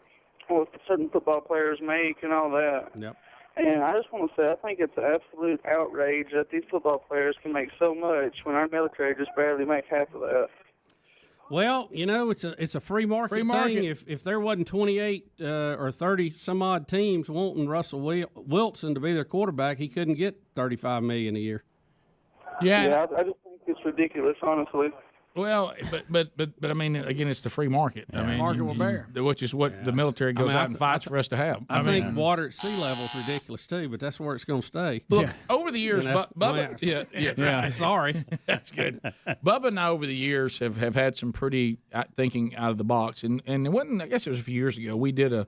what certain football players make and all that. Yep. And I just want to say, I think it's an absolute outrage that these football players can make so much when our military just barely make half of that. Well, it's a free market thing. If there wasn't 28 or 30 some odd teams wanting Russell Wilson to be their quarterback, he couldn't get $35 million a year. Yeah, I just think it's ridiculous, honestly. Well, but I mean, again, it's the free market. I mean, market will bear. Which is what the military goes out and fights for us to have. I think water at sea level is ridiculous too, but that's where it's going to stay. Look, over the years, Bubba. Sorry, that's good. Bubba and I, over the years, have had some pretty thinking out of the box, and it wasn't. I guess it was a few years ago. We did a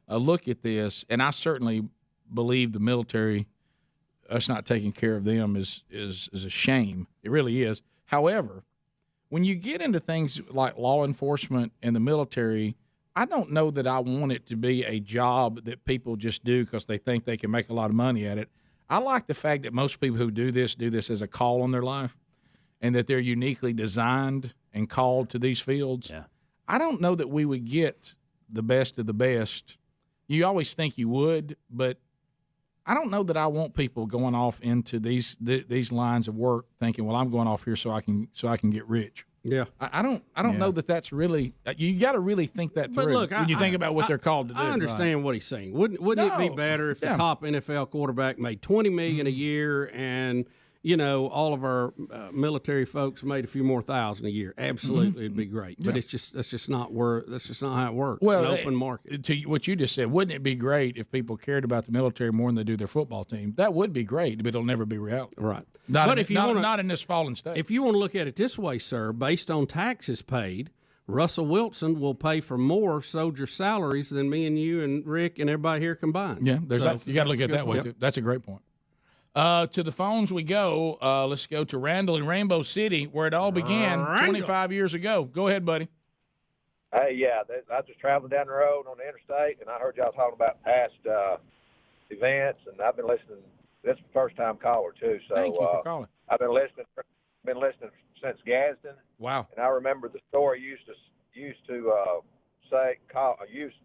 look at this, and I certainly believe the military, us not taking care of them is a shame. It really is. However, when you get into things like law enforcement and the military, I don't know that I want it to be a job that people just do because they think they can make a lot of money at it. I like the fact that most people who do this as a call on their life and that they're uniquely designed and called to these fields. Yeah. I don't know that we would get the best of the best. You always think you would, but I don't know that I want people going off into these lines of work thinking, well, I'm going off here so I can get rich. Yeah, I don't know that that's really. You got to really think that through. But look, when you think about what they're called to do. I understand what he's saying. Wouldn't it be better if the top NFL quarterback made $20 million a year and all of our military folks made a few more thousand a year. Absolutely, it'd be great. But that's just not how it works. Well, an open market. To what you just said, wouldn't it be great if people cared about the military more than they do their football team? That would be great, but it'll never be reality. Right. Not in this fallen state. If you want to look at it this way, sir, based on taxes paid, Russell Wilson will pay for more soldier salaries than me and you and Rick and everybody here combined. Yeah, you got to look at it that way, too. That's a great point. To the phones we go. Let's go to Randall in Rainbow City, where it all began 25 years ago. Go ahead, buddy. Hey, yeah, I was just traveling down the road on the interstate, and I heard y'all talking about past events, and I've been listening. This is the first-time caller, too. So, thank you for calling. I've been listening since Gadsden. Wow. And I remember the story used to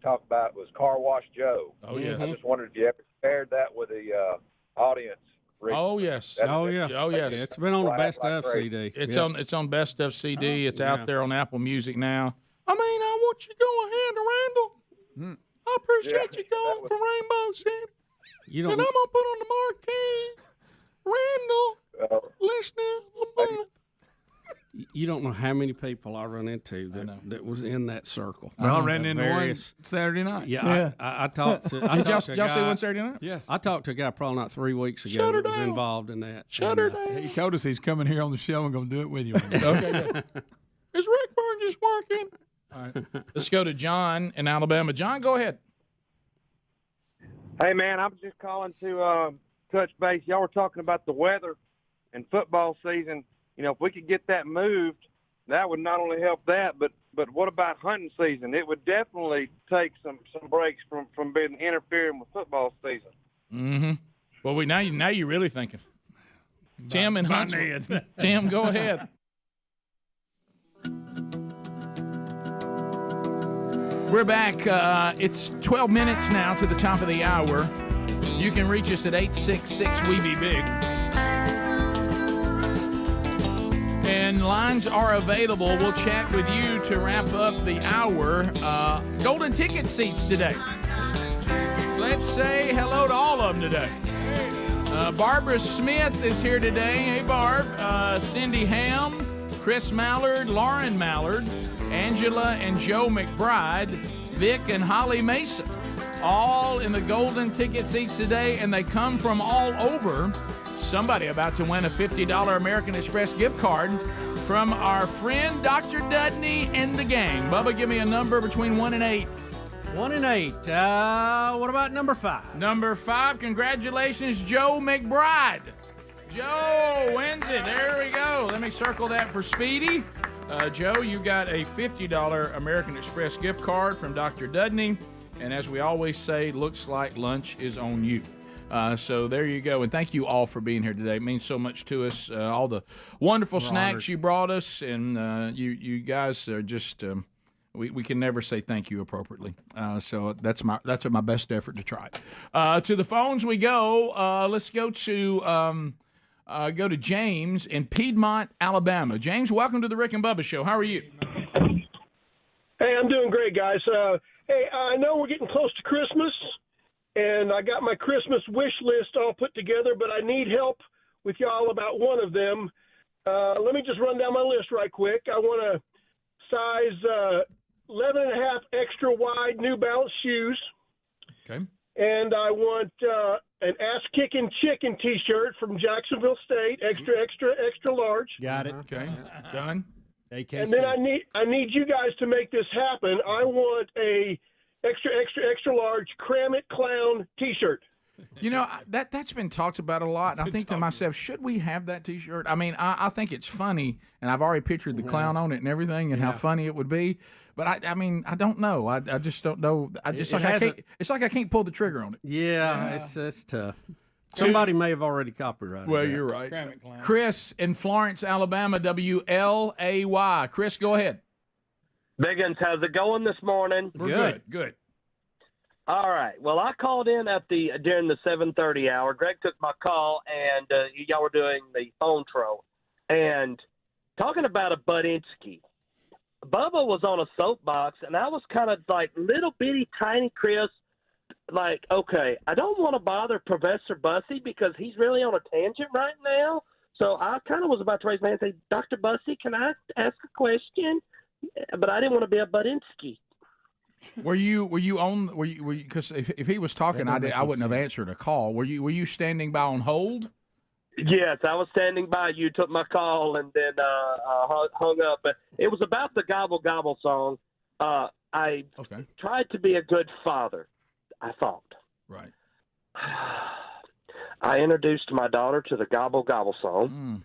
talk about was Car Wash Joe. Oh, yes. I just wondered if you ever shared that with the audience. Oh yes. It's been on the Best of CD. It's on Best of CD. It's out there on Apple Music now. I want you to go ahead, Randall. I appreciate you going from Rainbow City. And I'm gonna put on the marquee, Randall, listening to the month. You don't know how many people I run into that was in that circle. Well, I ran into one Saturday night. Yeah. I talked to. Did y'all see one Saturday night? Yes. I talked to a guy probably not 3 weeks ago that was involved in that. Shut her down. He told us he's coming here on the show and going to do it with you. Okay, good. Is Rick Burgess working? All right. Let's go to John in Alabama. John, go ahead. Hey, man, I was just calling to touch base. Y'all were talking about the weather and football season. If we could get that moved, that would not only help that, but what about hunting season? It would definitely take some breaks from being interfering with football season. Mm-hmm. Well, now you're really thinking. Tim and Huntsville. Tim, go ahead. We're back. It's 12 minutes now to the top of the hour. You can reach us at 866-WE-BE-BIG. And lines are available. We'll chat with you to wrap up the hour. Golden ticket seats today. Let's say hello to all of them today. Barbara Smith is here today. Hey, Barb. Cindy Ham, Chris Mallard, Lauren Mallard, Angela and Joe McBride, Vic and Holly Mason. All in the golden ticket seats today, and they come from all over. Somebody about to win a $50 American Express gift card from our friend Dr. Dudney and the gang. Bubba, give me a number between 1 and 8. 1 and 8. What about number 5? Number 5, congratulations, Joe McBride. Joe wins it. There we go. Let me circle that for Speedy. Joe, you got a $50 American Express gift card from Dr. Dudney. And as we always say, looks like lunch is on you. So there you go. And thank you all for being here today. It means so much to us. All the wonderful snacks honored. You brought us. And you guys are just, we can never say thank you appropriately. So that's my best effort to try. To the phones we go. Let's go to James in Piedmont, Alabama. James, welcome to the Rick and Bubba Show. How are you? Hey, I'm doing great, guys. Hey, I know we're getting close to Christmas, and I got my Christmas wish list all put together, but I need help with y'all about one of them. Let me just run down my list right quick. I want a size 11.5 extra wide New Balance shoes. Okay. And I want an ass-kicking chicken T-shirt from Jacksonville State, extra large. Got it. Okay. Done. AKC. And then I need you guys to make this happen. I want a extra large Cram It Clown T-shirt. You know, that's been talked about a lot, and I think to myself, should we have that T-shirt? I mean, I think it's funny, and I've already pictured the clown on it and everything, and how funny it would be. But I mean, I don't know. I just don't know. It's like I can't pull the trigger on it. Yeah, it's tough. Somebody may have already copyrighted. Well, that. you're right. Chris in Florence, Alabama, WLAY. Chris, go ahead. Biggins, how's it going this morning? We're good. All right. Well, I called in during the 7:30 hour. Greg took my call, and y'all were doing the phone troll. And talking about a Budinsky, Bubba was on a soapbox, and I was kind of like little bitty tiny Chris. Like, okay, I don't want to bother Professor Bussey because he's really on a tangent right now. So I kind of was about to raise my hand and say, Dr. Bussey, can I ask a question? But I didn't want to be a Budinsky. Were you because if he was talking, I wouldn't have answered a call. Were you standing by on hold? Yes, I was standing by. You took my call and then hung up. But it was about the Gobble Gobble song. I tried to be a good father, I thought. Right. I introduced my daughter to the Gobble Gobble song.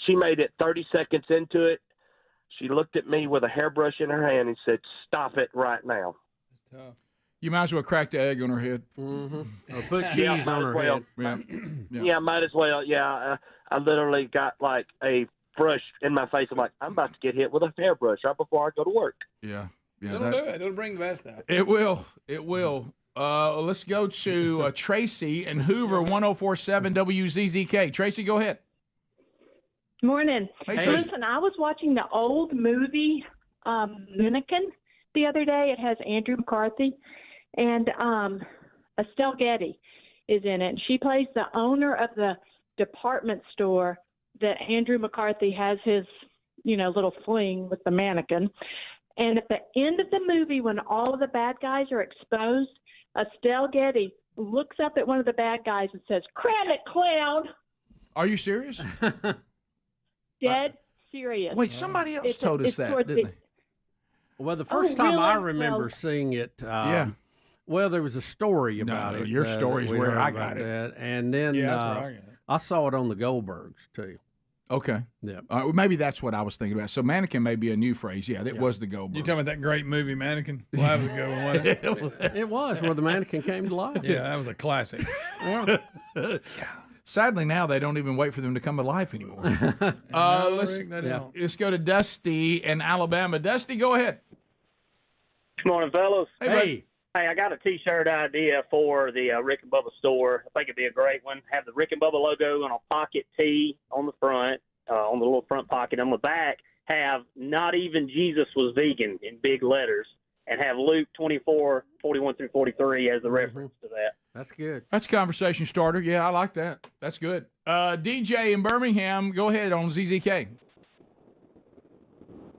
She made it 30 seconds into it. She looked at me with a hairbrush in her hand and said, "Stop it right now." You might as well crack the egg on her head. Mm-hmm. Or put cheese on her head. Yeah, might as well. Yeah, I literally got like a brush in my face. I'm like, I'm about to get hit with a hairbrush right before I go to work. Yeah. It'll do it. It'll bring the best out. It will. Let's go to Tracy and Hoover, 104.7 WZZK. Tracy, go ahead. Morning. Hey, Tracy. Listen, I was watching the old movie Mannequin the other day. It has Andrew McCarthy, and Estelle Getty is in it. And she plays the owner of the department store that Andrew McCarthy has his, little fling with the mannequin. And at the end of the movie, when all of the bad guys are exposed, Estelle Getty looks up at one of the bad guys and says, "Cram it, clown." Are you serious? Dead serious. Wait, somebody else told us that, didn't they? Well, the first time I remember seeing it, well, there was a story about it. Your story's where I got it. And then that's where I got it. I saw it on the Goldbergs, too. Okay. Yeah. Maybe that's what I was thinking about. So mannequin may be a new phrase. Yeah, that was the Goldberg. You talking about that great movie Mannequin? Well, that was a good one, wasn't it? It was, where the mannequin came to life. Yeah, that was a classic. Sadly, now they don't even wait for them to come to life anymore. Let's go to Dusty in Alabama. Dusty, go ahead. Good morning, fellas. Hey. Hey, I got a T-shirt idea for the Rick and Bubba store. I think it'd be a great one. Have the Rick and Bubba logo on a pocket tee on the front, on the little front pocket. On the back, have "Not even Jesus was vegan" in big letters, and have Luke 24:41-43 as the reference to that. That's good. That's a conversation starter. Yeah, I like that. That's good. DJ in Birmingham, go ahead on ZZK.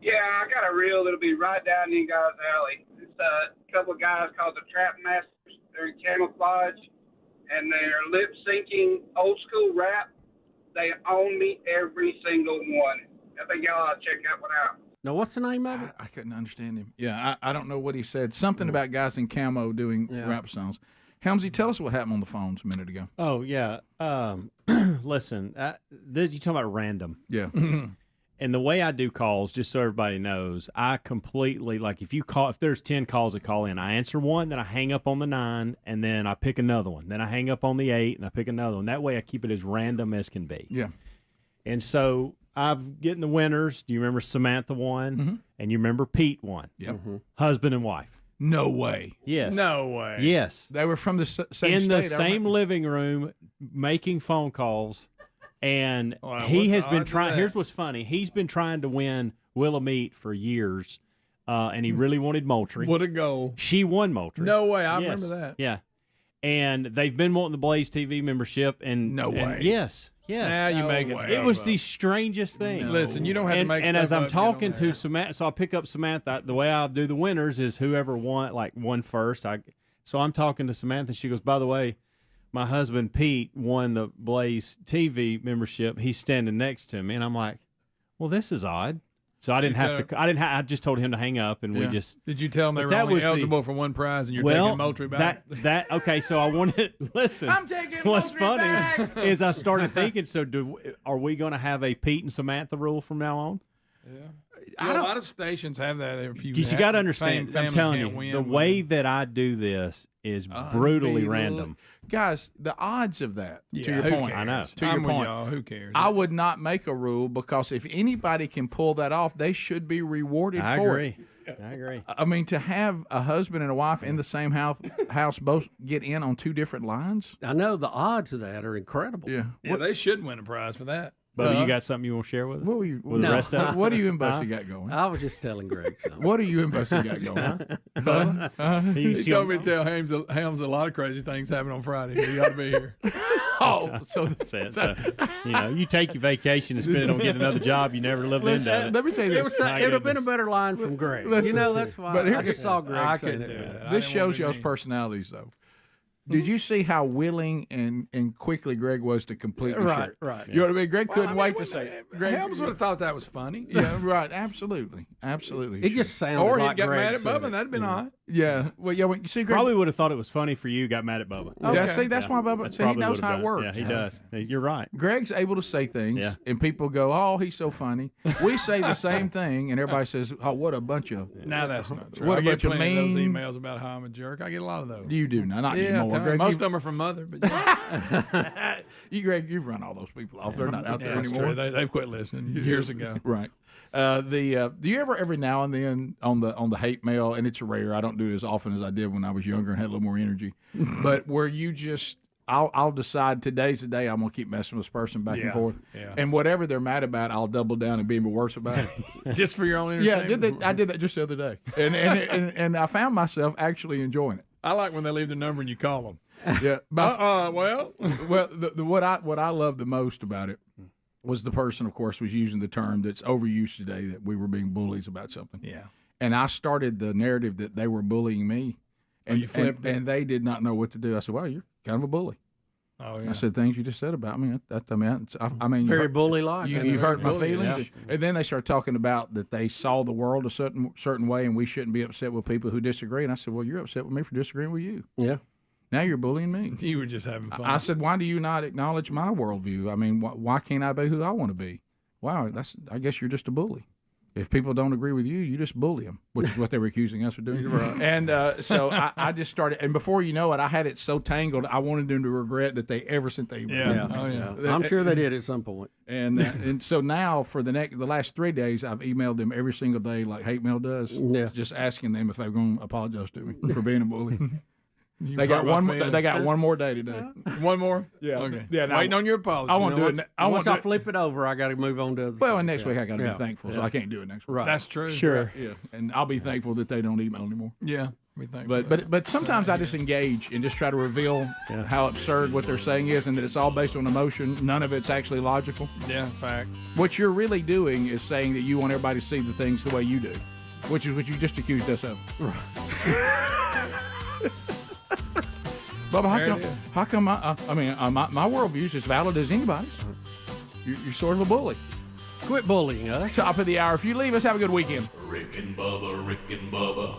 Yeah, I got a reel that'll be right down you guys' alley. It's a couple of guys called the Trap Masters. They're in camouflage, and they're lip-syncing old-school rap. They own me every single one. I think y'all ought to check that one out. Now, what's the name of it? I couldn't understand him. Yeah, I don't know what he said. Something about guys in camo doing rap songs. Helmsy, tell us what happened on the phones a minute ago. Oh, yeah. Listen, you talking about random. Yeah. And the way I do calls, just so everybody knows, I completely, like, if there's 10 calls that call in, I answer one, then I hang up on the 9, and then I pick another one. Then I hang up on the 8, and I pick another one. That way I keep it as random as can be. Yeah. And so I've getting the winners. Do you remember Samantha won? Mm-hmm. And you remember Pete won? Yep. Mm-hmm. Husband and wife. No way. Yes. No way. Yes. They were from the same in state. the same living room making phone calls. And Wow, he has what's the been odds of trying. that? Here's what's funny. He's been trying to win Willamette for years, and he really wanted Moultrie. What a goal. She won Moultrie. No way. I Yes. remember that. Yeah. And they've been wanting the Blaze TV membership. And No way. Yes. Yes. Now you make it. It was the strangest thing. Listen, you don't have to make And stuff as I'm up, get on talking there. to Samantha, so I pick up Samantha. The way I do the winners is whoever won first. So I'm talking to Samantha. She goes, by the way, my husband Pete won the Blaze TV membership. He's standing next to me, and I'm like, well, this is odd. So I didn't have to. I just told him to hang up, and we just. Did you tell them they were that only was eligible for one prize, and you're taking Moultrie back? Okay. So I wanted. Listen, I'm taking what's Moultrie funny back. is I started thinking. So are we going to have a Pete and Samantha rule from now on? Yeah. A lot of stations have that. If you got to understand. I'm telling you, win, the way that I do this is brutally random. Guys, the odds of that, to your who point. cares? I know. To your I'm with point. y'all. Who cares? I would not make a rule because if anybody can pull that off, they should be rewarded I for agree. it. I agree. I mean, to have a husband and a wife in the same house both get in on two different lines. I know the odds of that are incredible. Yeah. Yeah, they should win a prize for that. But you got something you want to share with us? What were you? With the rest of us? What do you and Bussy got going? I was just telling Greg something. What do you and Bussy got going? He told me to tell Helms a lot of crazy things happen on Friday. He ought to be here. So you take your vacation and spend it on getting another job you never lived into. Let me tell you this. It would have been a better line from Greg. That's why I just saw Greg saying it. This shows y'all's personalities, though. Did you see how willing and quickly Greg was to complete the shirt? Right. You know what I mean? Greg couldn't wait to say it. Greg Helms would have thought that was funny. Yeah, right. Absolutely. It just sounded or like he'd got Greg mad at said Bubba. it. That'd been odd. Yeah. Well, yeah. You see, Greg Probably would have thought it was funny for you. Got mad at Bubba. Yeah. See, that's why Bubba. See, he knows how it works. Yeah, he does. You're right. Greg's able to say things, and people go, "Oh, he's so funny." We say the same thing, and everybody says, "Oh, what a bunch of." Now that's not true. What I a get bunch of plenty of those mean. emails about how I'm a jerk. I get a lot of those. You do not Yeah, anymore. Greg, most of them are from Mother, but Greg, you've run all those people off. They're not out there that's anymore. true. They've quit listening years ago. Right. Do you ever every now and then on the hate mail, and it's rare. I don't do it as often as I did when I was younger and had a little more energy. But where you just I'll decide today's the day I'm gonna keep messing with this person back and forth. Yeah. And whatever they're mad about, I'll double down and be even worse about it. Just for your own Yeah, entertainment. I did that just the other day, and I found myself actually enjoying it. I like when they leave the number and you call them. Yeah. Well, what I love the most about it was the person, of course, was using the term that's overused today, that we were being bullies about something. Yeah. And I started the narrative that they were bullying me, and you flipped it? and they did not know what to do. I said, "Well, you're kind of a bully." Oh yeah. I said, "Things you just said about me. I mean, Very bully-like. You've hurt my bully, feelings." yeah. And then they started talking about that they saw the world a certain way, and we shouldn't be upset with people who disagree. And I said, "Well, you're upset with me for disagreeing with you. Yeah. Now you're bullying me." You were just having fun. I said, "Why do you not acknowledge my worldview? I mean, why can't I be who I want to be?" Wow, I guess you're just a bully. If people don't agree with you, you just bully them, which is what they were accusing us of doing. Right. And so I just started, and before you know it, I had it so tangled, I wanted them to regret that they ever sent the email. Yeah. Oh yeah. I'm sure they did at some point. And so now for the last 3 days, I've emailed them every single day, like hate mail does, just asking them if they're going to apologize to me for being a bully. They got one more day today. One more? Yeah. Okay. Yeah. Waiting on your apology. I want to do it. Once I flip it over, I got to move on to other Well, things. and next week I got to be thankful, so I can't do it next week. Right. That's true. Sure. Yeah. And I'll be thankful that they don't email anymore. Yeah. We thankful. But sometimes I just engage and just try to reveal how absurd what they're saying is, and that it's all based on emotion. None of it's actually logical. Yeah. Fact. What you're really doing is saying that you want everybody to see the things the way you do, which is what you just accused us of. Bubba, how come my worldview is as valid as anybody's? You're sort of a bully. Quit bullying us. Top of the hour. If you leave us, have a good weekend. Rick and Bubba, Rick and Bubba.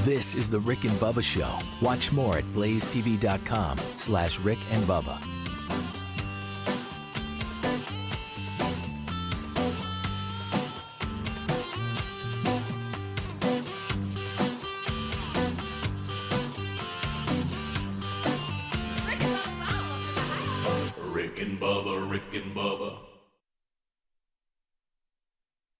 This is the Rick and Bubba Show. Watch more at blazetv.com/Rick and Bubba.